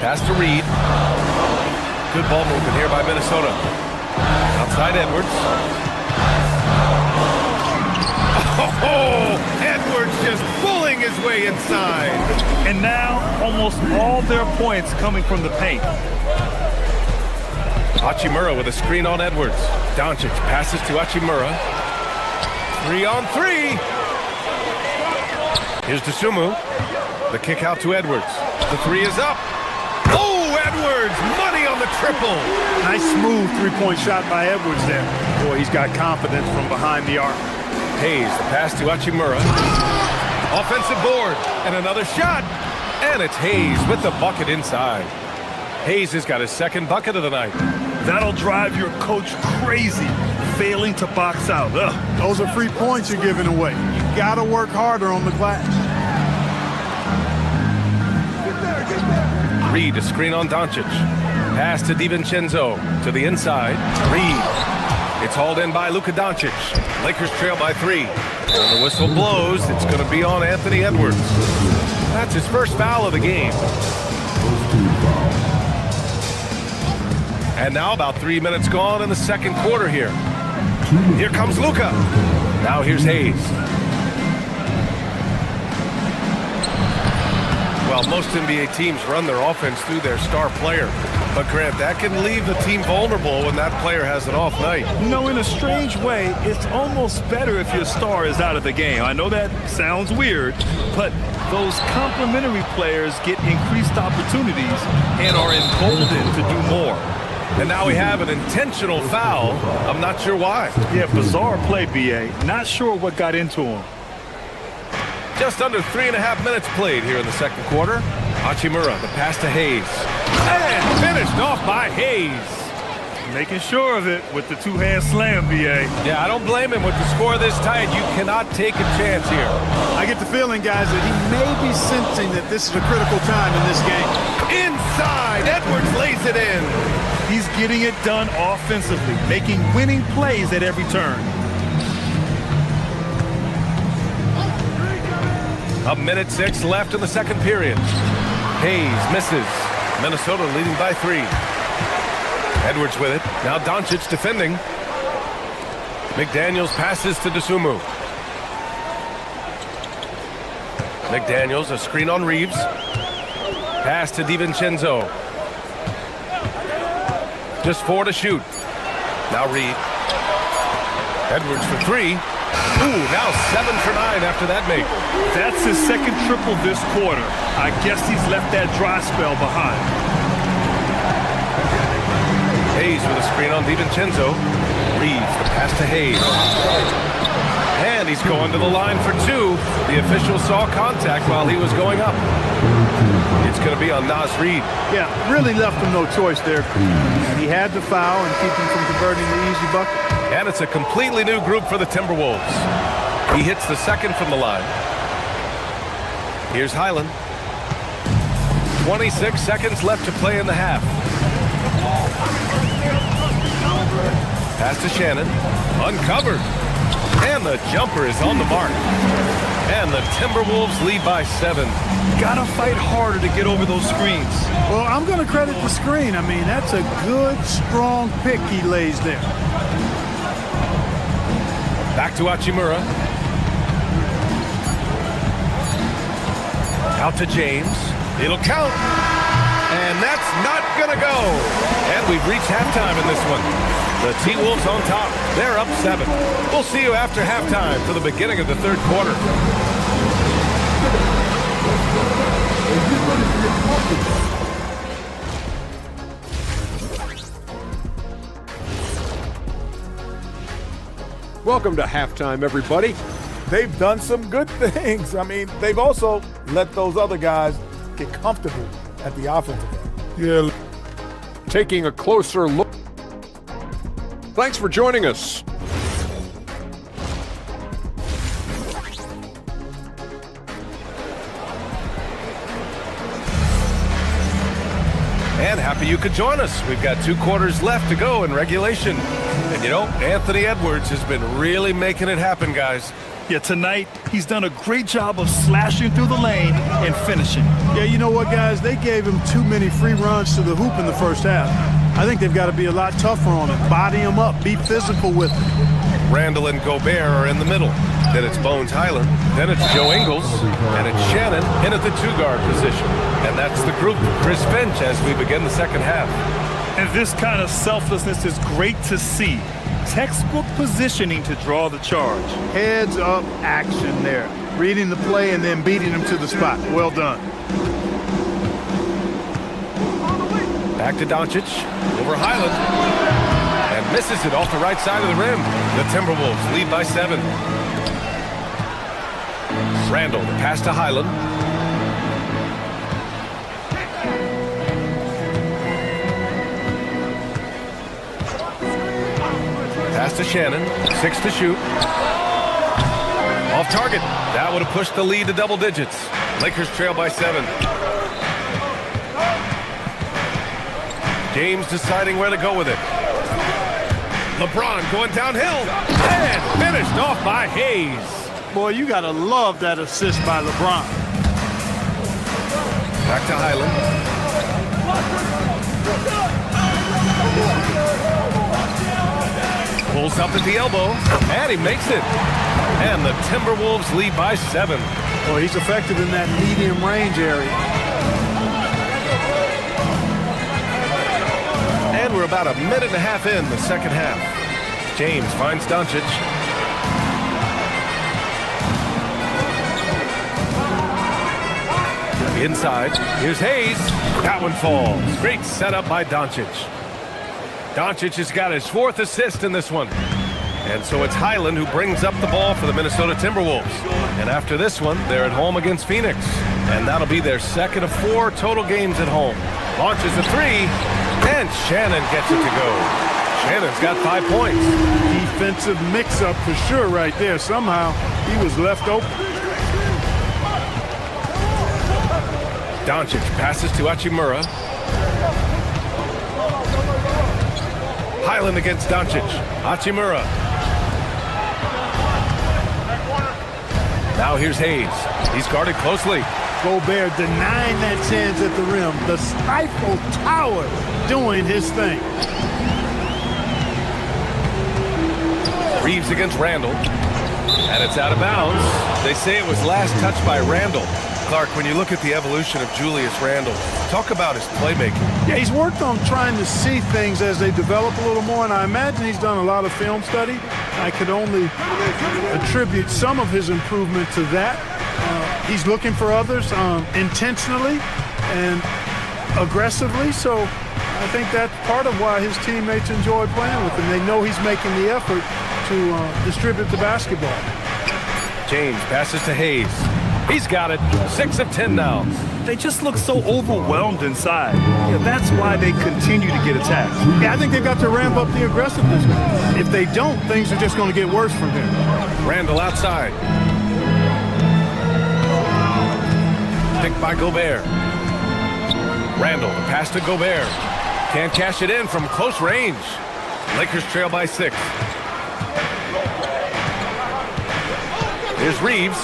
[SPEAKER 5] Pass to Reed. Good ball movement here by Minnesota. Outside Edwards. Oh, Edwards just pulling his way inside.
[SPEAKER 4] And now almost all their points coming from the paint.
[SPEAKER 5] Hachimura with a screen on Edwards. Doncic passes to Hachimura. 3-on-3. Here's Dosunmu. The kick out to Edwards. The three is up. Oh, Edwards, money on the triple.
[SPEAKER 16] Nice smooth three-point shot by Edwards there. Boy, he's got confidence from behind the arc.
[SPEAKER 5] Hayes, the pass to Hachimura. Offensive board, and another shot. And it's Hayes with the bucket inside. Hayes has got his second bucket of the night.
[SPEAKER 4] That'll drive your coach crazy, failing to box out. Ugh.
[SPEAKER 16] Those are free points you're giving away. You got to work harder on the glass.
[SPEAKER 5] Reed, a screen on Doncic. Pass to DiVincenzo to the inside. Reed. It's hauled in by Luka Doncic. Lakers trail by 3. And the whistle blows. It's going to be on Anthony Edwards. That's his first foul of the game. And now about 3 minutes gone in the second quarter here. Here comes Luka. Now here's Hayes. Well, most NBA teams run their offense through their star player. But Grant, that can leave the team vulnerable when that player has an off night.
[SPEAKER 4] You know, in a strange way, it's almost better if your star is out of the game. I know that sounds weird, but those complementary players get increased opportunities and are emboldened to do more.
[SPEAKER 5] And now we have an intentional foul. I'm not sure why.
[SPEAKER 4] Yeah, bizarre play, B.A. Not sure what got into him.
[SPEAKER 5] Just under 3.5 minutes played here in the second quarter. Hachimura, the pass to Hayes. And finished off by Hayes.
[SPEAKER 4] Making sure of it with the two-hand slam, B.A.
[SPEAKER 5] Yeah, I don't blame him with the score this tight. You cannot take a chance here.
[SPEAKER 16] I get the feeling, guys, that he may be sensing that this is a critical time in this game.
[SPEAKER 5] Inside, Edwards lays it in.
[SPEAKER 4] He's getting it done offensively, making winning plays at every turn.
[SPEAKER 5] A minute 6 left in the second period. Hayes misses. Minnesota leading by 3. Edwards with it. Now Doncic defending. McDaniels passes to Dosunmu. McDaniels, a screen on Reeves. Pass to DiVincenzo. Just 4 to shoot. Now Reed. Edwards for 3. Ooh, now 7 for 9 after that make.
[SPEAKER 4] That's his second triple this quarter. I guess he's left that dry spell behind.
[SPEAKER 5] Hayes with a screen on DiVincenzo. Reeves, the pass to Hayes. And he's going to the line for 2. The official saw contact while he was going up. It's going to be on Nas Reed.
[SPEAKER 16] Yeah, really left him no choice there. He had to foul and keep him from converting the easy bucket.
[SPEAKER 5] And it's a completely new group for the Timberwolves. He hits the second from the line. Here's Highland. 26 seconds left to play in the half. Pass to Shannon. Uncovered. And the jumper is on the mark. And the Timberwolves lead by 7.
[SPEAKER 4] Gotta fight harder to get over those screens.
[SPEAKER 16] Well, I'm going to credit the screen. I mean, that's a good, strong pick he lays there.
[SPEAKER 5] Back to Hachimura. Out to James. It'll count. And that's not going to go. And we've reached halftime in this one. The T-Wolves on top. They're up 7. We'll see you after halftime for the beginning of the third quarter.
[SPEAKER 8] Welcome to halftime, everybody.
[SPEAKER 15] They've done some good things. I mean, they've also let those other guys get comfortable at the offensive end.
[SPEAKER 8] Yeah. Taking a closer look. Thanks for joining us.
[SPEAKER 5] And happy you could join us. We've got 2 quarters left to go in regulation. And you know, Anthony Edwards has been really making it happen, guys.
[SPEAKER 4] Yeah, tonight he's done a great job of slashing through the lane and finishing.
[SPEAKER 16] Yeah, you know what, guys? They gave him too many free runs to the hoop in the first half. I think they've got to be a lot tougher on him. Body him up. Be physical with him.
[SPEAKER 5] Randall and Gobert are in the middle. Then it's Bones Highland. Then it's Joe Ingles. And it's Shannon in at the two-guard position. And that's the group for Chris Finch as we begin the second half.
[SPEAKER 4] And this kind of selflessness is great to see. Textbook positioning to draw the charge.
[SPEAKER 16] Heads up action there. Reading the play and then beating him to the spot. Well done.
[SPEAKER 5] Back to Doncic. Over Highland. And misses it off the right side of the rim. The Timberwolves lead by 7. Randall, the pass to Highland. Pass to Shannon. 6 to shoot. Off target. That would have pushed the lead to double digits. Lakers trail by 7. James deciding where to go with it. LeBron going downhill. And finished off by Hayes.
[SPEAKER 16] Boy, you got to love that assist by LeBron.
[SPEAKER 5] Back to Highland. Pulls up at the elbow, and he makes it. And the Timberwolves lead by 7.
[SPEAKER 16] Boy, he's effective in that medium range area.
[SPEAKER 5] And we're about a minute and a half in the second half. James finds Doncic. Inside, here's Hayes. That one falls. Great setup by Doncic. Doncic has got his 4th assist in this one. And so it's Highland who brings up the ball for the Minnesota Timberwolves. And after this one, they're at home against Phoenix. And that'll be their 2nd of 4 total games at home. Launches a 3, and Shannon gets it to go. Shannon's got 5 points.
[SPEAKER 16] Defensive mix-up for sure right there. Somehow he was left open.
[SPEAKER 5] Doncic passes to Hachimura. Highland against Doncic. Hachimura. Now here's Hayes. He's guarded closely.
[SPEAKER 16] Gobert denying that chance at the rim. The Stifle Tower doing his thing.
[SPEAKER 5] Reeves against Randall. And it's out of bounds. They say it was last touched by Randall. Clark, when you look at the evolution of Julius Randle, talk about his playmaking.
[SPEAKER 16] Yeah, he's worked on trying to see things as they develop a little more, and I imagine he's done a lot of film study. I could only attribute some of his improvement to that. He's looking for others intentionally and aggressively, so I think that's part of why his teammates enjoy playing with him. They know he's making the effort to distribute the basketball.
[SPEAKER 5] James passes to Hayes. He's got it. 6 of 10 now.
[SPEAKER 4] They just look so overwhelmed inside. Yeah, that's why they continue to get attacked.
[SPEAKER 16] Yeah, I think they've got to ramp up the aggressiveness. If they don't, things are just going to get worse from here.
[SPEAKER 5] Randall outside. Picked by Gobert. Randall, pass to Gobert. Can't cash it in from close range. Lakers trail by 6. Here's Reeves.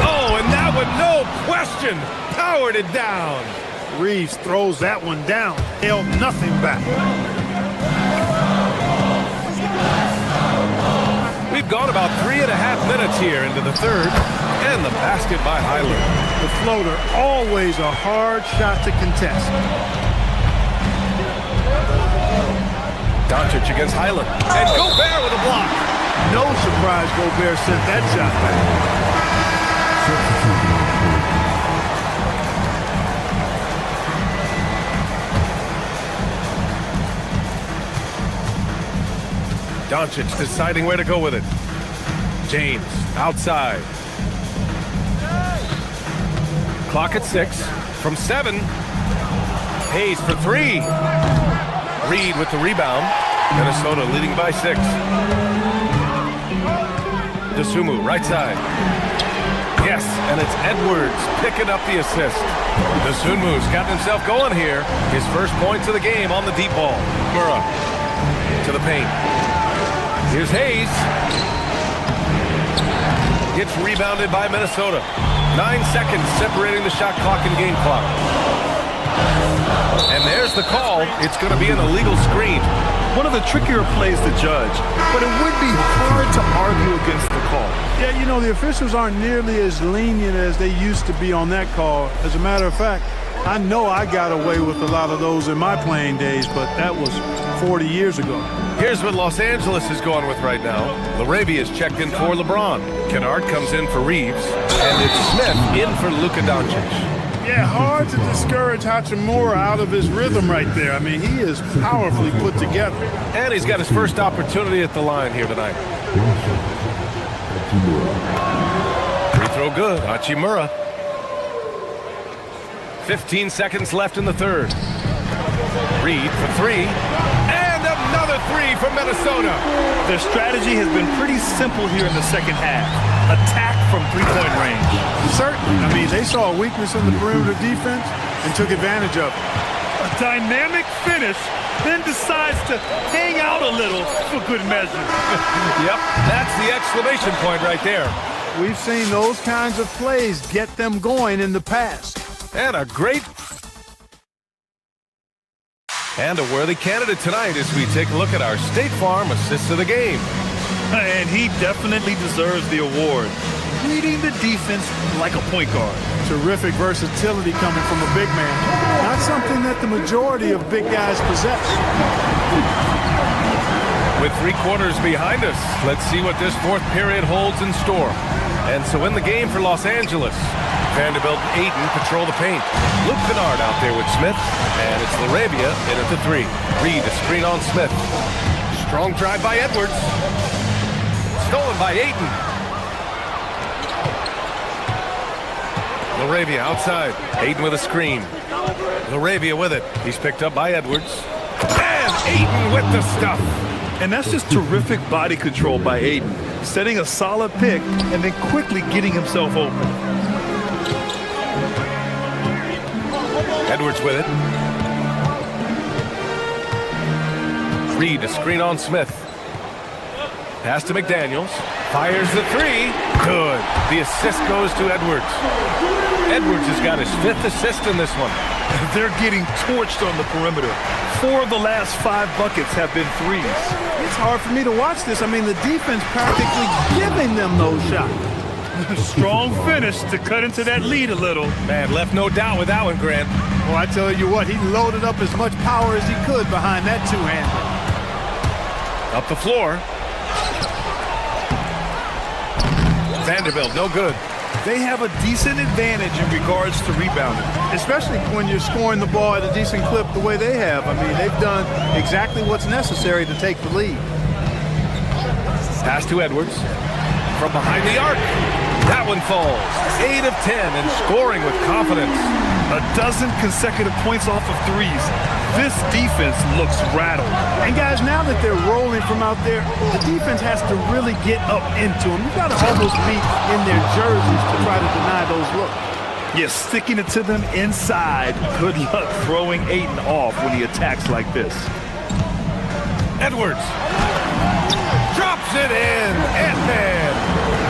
[SPEAKER 5] Oh, and that one, no question, powered it down.
[SPEAKER 16] Reeves throws that one down. Held nothing back.
[SPEAKER 5] We've gone about 3.5 minutes here into the third, and the basket by Highland.
[SPEAKER 16] The floater, always a hard shot to contest.
[SPEAKER 5] Doncic against Highland, and Gobert with a block.
[SPEAKER 16] No surprise Gobert sent that shot back.
[SPEAKER 5] Doncic deciding where to go with it. James outside. Clock at 6. From 7. Hayes for 3. Reed with the rebound. Minnesota leading by 6. Dosunmu, right side. Yes, and it's Edwards picking up the assist. Dosunmu's gotten himself going here. His first points of the game on the deep ball. Murrah to the paint. Here's Hayes. It's rebounded by Minnesota. 9 seconds separating the shot clock and game clock. And there's the call. It's going to be an illegal screen.
[SPEAKER 4] One of the trickier plays to judge, but it would be hard to argue against the call.
[SPEAKER 16] Yeah, you know, the officials aren't nearly as lenient as they used to be on that call. As a matter of fact, I know I got away with a lot of those in my playing days, but that was 40 years ago.
[SPEAKER 5] Here's what Los Angeles is going with right now. LaRavia is checked in for LeBron. Kennard comes in for Reeves. And it's Smith in for Luka Doncic.
[SPEAKER 16] Yeah, hard to discourage Hachimura out of his rhythm right there. I mean, he is powerfully put together.
[SPEAKER 5] And he's got his first opportunity at the line here tonight. Free throw good. Hachimura. 15 seconds left in the third. Reed for three. And another three from Minnesota.
[SPEAKER 4] Their strategy has been pretty simple here in the second half. Attack from three-point range.
[SPEAKER 16] Certainly. I mean, they saw a weakness in the perimeter defense and took advantage of it.
[SPEAKER 4] A dynamic finish, then decides to hang out a little for good measure.
[SPEAKER 5] Yep, that's the exclamation point right there.
[SPEAKER 16] We've seen those kinds of plays get them going in the past.
[SPEAKER 5] And a great and a worthy candidate tonight as we take a look at our State Farm assist of the game.
[SPEAKER 4] And he definitely deserves the award. Reading the defense like a point guard.
[SPEAKER 16] Terrific versatility coming from a big man. Not something that the majority of big guys possess.
[SPEAKER 5] With 3 quarters behind us, let's see what this fourth period holds in store. And so in the game for Los Angeles, Vanderbilt and Ayton patrol the paint. Luke Kennard out there with Smith, and it's LaRavia in at the 3. Reed a screen on Smith. Strong drive by Edwards. Stolen by Ayton. LaRavia outside. Ayton with a screen. LaRavia with it. He's picked up by Edwards. And Ayton with the stuff.
[SPEAKER 4] And that's just terrific body control by Ayton. Setting a solid pick and then quickly getting himself open.
[SPEAKER 5] Edwards with it. Reed a screen on Smith. Pass to McDaniels. Fires the 3. Good. The assist goes to Edwards. Edwards has got his 5th assist in this one.
[SPEAKER 4] They're getting torched on the perimeter. 4 of the last 5 buckets have been threes.
[SPEAKER 16] It's hard for me to watch this. I mean, the defense practically giving them those shots.
[SPEAKER 4] Strong finish to cut into that lead a little.
[SPEAKER 5] Man, left no doubt with that one, Grant.
[SPEAKER 16] Well, I tell you what, he loaded up as much power as he could behind that two-hander.
[SPEAKER 5] Up the floor. Vanderbilt, no good.
[SPEAKER 16] They have a decent advantage in regards to rebounding, especially when you're scoring the ball at a decent clip the way they have. I mean, they've done exactly what's necessary to take the lead.
[SPEAKER 5] Pass to Edwards. From behind the arc. That one falls. 8 of 10 and scoring with confidence.
[SPEAKER 4] A dozen consecutive points off of threes. This defense looks rattled.
[SPEAKER 16] And guys, now that they're rolling from out there, the defense has to really get up into them. You've got to almost be in their jerseys to try to deny those looks.
[SPEAKER 4] Yes, sticking it to them inside. Good luck throwing Ayton off when he attacks like this.
[SPEAKER 5] Edwards. Drops it in. Ant-Man.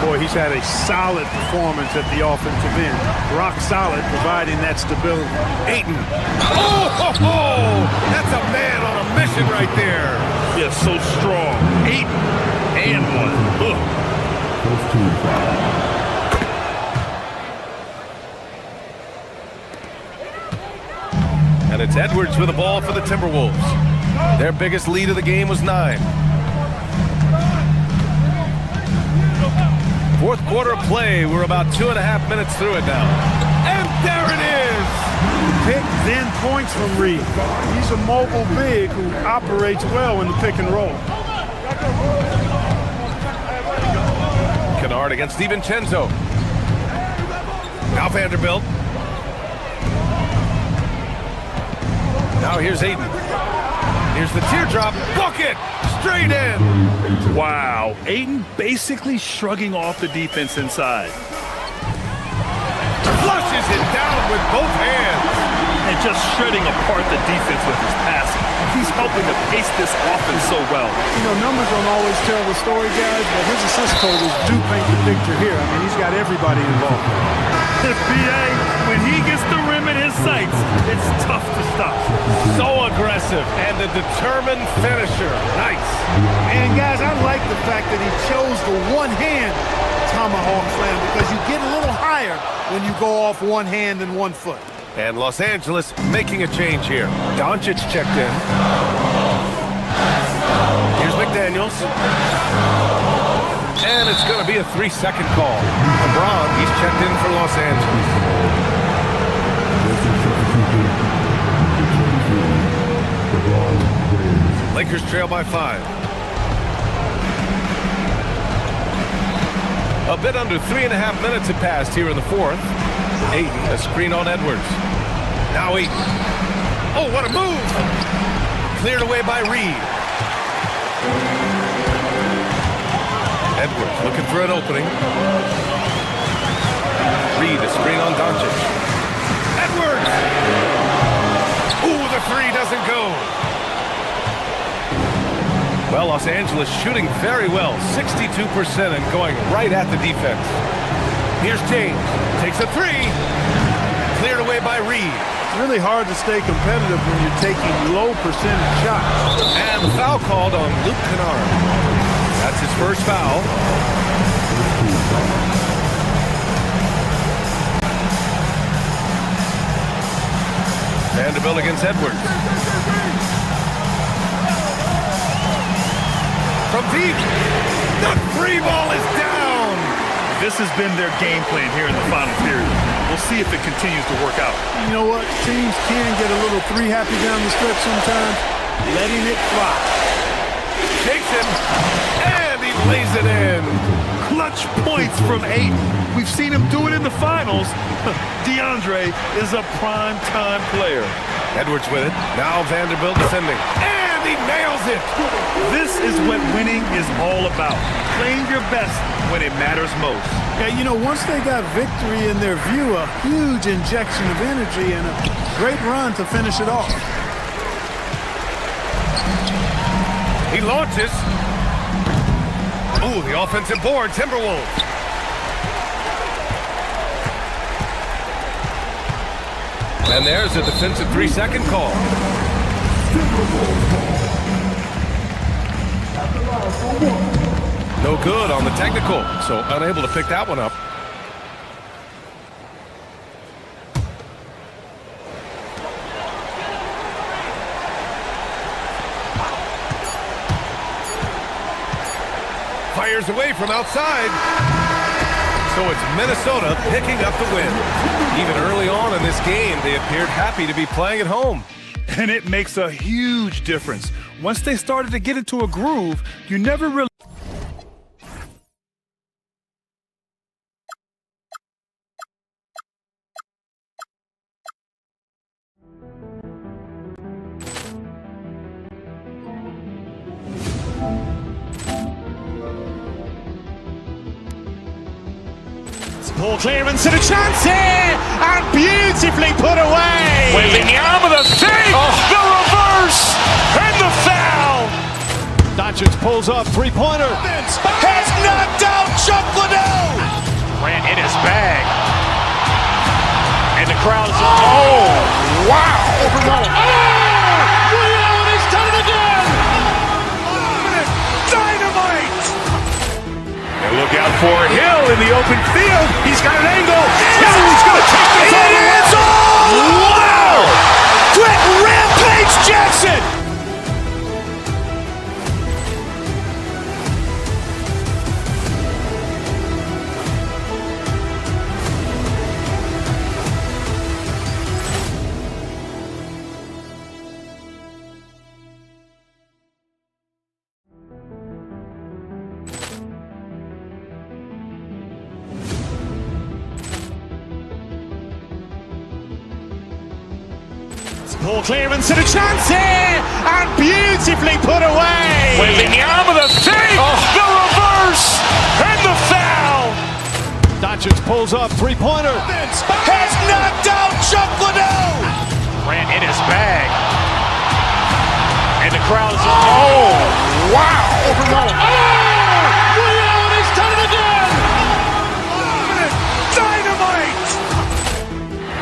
[SPEAKER 16] Boy, he's had a solid performance at the offensive end. Rock solid, providing that stability.
[SPEAKER 5] Ayton. Oh, that's a man on a mission right there.
[SPEAKER 4] Yeah, so strong. Ayton and one.
[SPEAKER 5] And it's Edwards with the ball for the Timberwolves. Their biggest lead of the game was 9. Fourth quarter of play. We're about 2.5 minutes through it now. And there it is!
[SPEAKER 16] Pick, then points from Reed. He's a mobile big who operates well in the pick and roll.
[SPEAKER 5] Kennard against DiVincenzo. Now Vanderbilt. Now here's Ayton. Here's the teardrop. Bucket! Straight in!
[SPEAKER 4] Wow. Ayton basically shrugging off the defense inside.
[SPEAKER 5] Flushes it down with both hands.
[SPEAKER 4] and just shredding apart the defense with his passing. He's helping to pace this offense so well.
[SPEAKER 16] You know, numbers don't always tell the story, guys, but his assist totals do paint the picture here. I mean, he's got everybody involved.
[SPEAKER 4] BA, when he gets the rim in his sights, it's tough to stop.
[SPEAKER 5] So aggressive and a determined finisher. Nice.
[SPEAKER 16] And guys, I like the fact that he chose the one-hand tomahawk slam because you get a little higher when you go off one hand and 1 foot.
[SPEAKER 5] And Los Angeles making a change here. Doncic checked in. Here's McDaniels. And it's going to be a 3-second call. LeBron, he's checked in for Los Angeles. Lakers trail by 5. A bit under 3.5 minutes have passed here in the fourth. Ayton, a screen on Edwards. Now Ayton. Oh, what a move! Cleared away by Reed. Edwards looking for an opening. Reed, a screen on Doncic. Edwards! Ooh, the three doesn't go. Well, Los Angeles shooting very well, 62% and going right at the defense. Here's James, takes a three. Cleared away by Reed.
[SPEAKER 16] It's really hard to stay competitive when you're taking low percentage shots.
[SPEAKER 5] And the foul called on Luke Kennard. That's his first foul. Vanderbilt against Edwards. From deep. The free ball is down.
[SPEAKER 4] This has been their game plan here in the final period. We'll see if it continues to work out.
[SPEAKER 16] You know what? Teams can get a little three-happy down the stretch sometimes. Letting it fly.
[SPEAKER 5] Takes it, and he lays it in.
[SPEAKER 4] Clutch points from Ayton. We've seen him do it in the finals. DeAndre is a prime-time player.
[SPEAKER 5] Edwards with it. Now Vanderbilt defending. And he nails it.
[SPEAKER 4] This is what winning is all about. Playing your best when it matters most.
[SPEAKER 16] Yeah, you know, once they got victory in their view, a huge injection of energy and a great run to finish it off.
[SPEAKER 5] He launches. Ooh, the offensive board, Timberwolves. And there's a defensive 3-second call. No good on the technical, so unable to pick that one up. Fires away from outside. So it's Minnesota picking up the win. Even early on in this game, they appeared happy to be playing at home.
[SPEAKER 4] And it makes a huge difference. Once they started to get into a groove, you never really...
[SPEAKER 1] Ball clearance and a chance here, and beautifully put away.
[SPEAKER 2] Wembanyama the fake, the reverse, and the foul.
[SPEAKER 1] Doncic pulls up, three-pointer.
[SPEAKER 2] Has knocked out Chuck Liddell. Ran in his bag. And the crowd is, oh, wow.
[SPEAKER 1] He's done it again.
[SPEAKER 2] Dynamite. And look out for Hill in the open field. He's got an angle. Hill's going to take this all the way. Wow! Quick Rampage Jackson.
[SPEAKER 1] Ball clearance and a chance here, and beautifully put away.
[SPEAKER 2] Wembanyama the fake, the reverse, and the foul.
[SPEAKER 1] Doncic pulls up, three-pointer.
[SPEAKER 2] Has knocked out Chuck Liddell. Grant in his bag. And the crowd is, oh, wow.
[SPEAKER 9] Over Nolan.
[SPEAKER 2] Leon has done it again. Dynamite.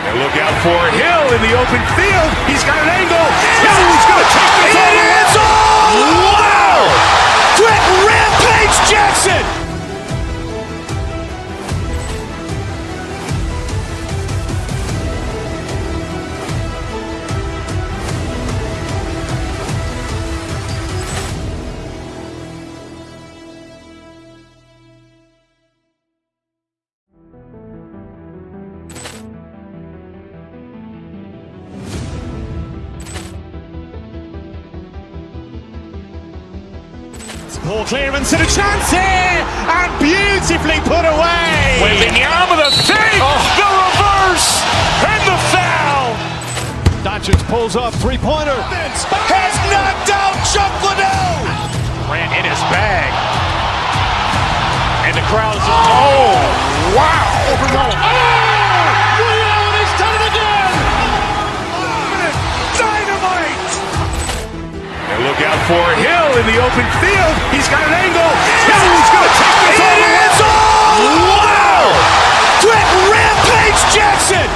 [SPEAKER 2] And look out for Hill in the open field. He's got an angle. Hill's going to take this all the way. Wow. Quick Rampage Jackson. Poor clearance and a chance here, and beautifully put away. Wembanyama the fake, the reverse, and the foul.
[SPEAKER 8] Doncic pulls up, three-pointer.
[SPEAKER 2] Vince has knocked out Chuck Liddell. Grant in his bag, and the crowd is, oh, wow.
[SPEAKER 9] Over Nolan.
[SPEAKER 2] Leon has done it again. Dynamite. And look out for Hill in the open field. He's got an angle. Hill's going to take this all the way. Wow! Quick Rampage Jackson.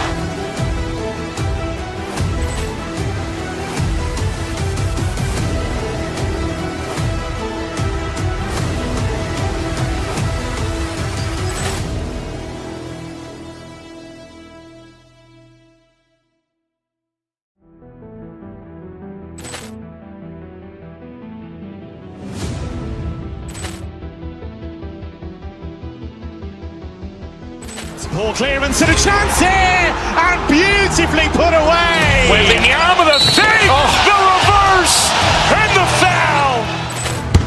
[SPEAKER 2] Poor clearance and a chance here, and beautifully put away. Wembanyama the fake, the reverse, and the foul.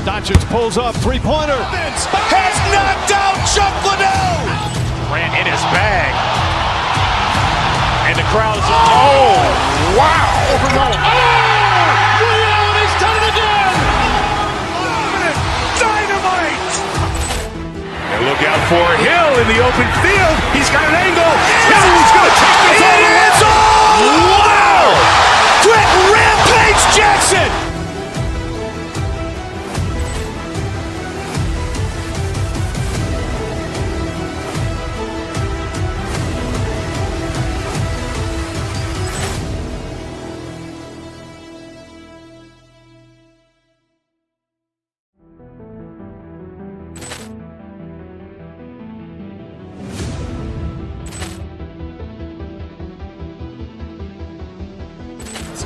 [SPEAKER 8] Doncic pulls up, three-pointer.
[SPEAKER 2] Vince has knocked out Chuck Liddell. Grant in his bag, and the crowd is, oh, wow.
[SPEAKER 9] Over Nolan.
[SPEAKER 2] Leon has done it again. Dynamite. And look out for Hill in the open field. He's got an angle. Hill's going to take this all the way. Wow! Quick Rampage Jackson.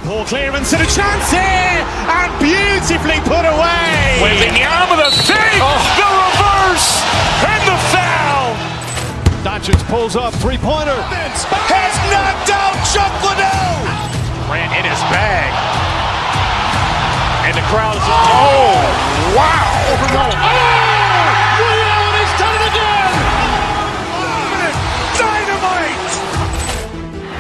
[SPEAKER 2] Poor clearance and a chance here, and beautifully put away. Wembanyama the fake, the reverse, and the foul.
[SPEAKER 8] Doncic pulls up, three-pointer.
[SPEAKER 2] Vince has knocked out Chuck Liddell. Grant in his bag, and the crowd is, oh, wow.
[SPEAKER 9] Over Nolan.
[SPEAKER 2] Leon has done it again. Dynamite.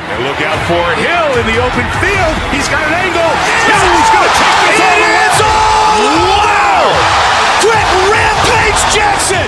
[SPEAKER 2] And look out for Hill in the open field. He's got an angle. Hill's going to take this all the way. Wow! Quick Rampage Jackson.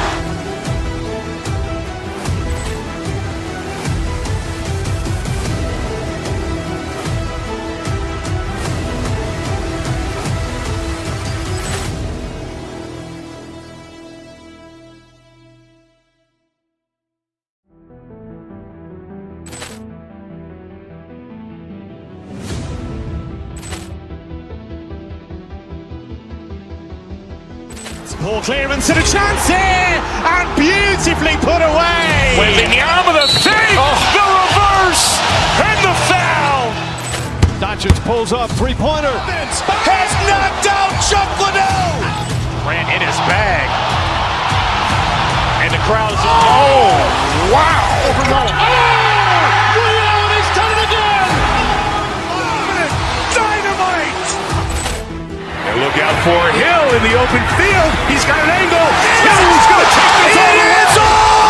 [SPEAKER 2] Poor clearance and a chance here, and beautifully put away. Wembanyama the fake, the reverse, and the foul.
[SPEAKER 8] Doncic pulls up, three-pointer.
[SPEAKER 2] Vince has knocked out Chuck Liddell. Grant in his bag, and the crowd is, oh, wow.
[SPEAKER 9] Over Nolan.
[SPEAKER 2] Leon has done it again. Dynamite. And look out for Hill in the open field. He's got an angle. Hill's going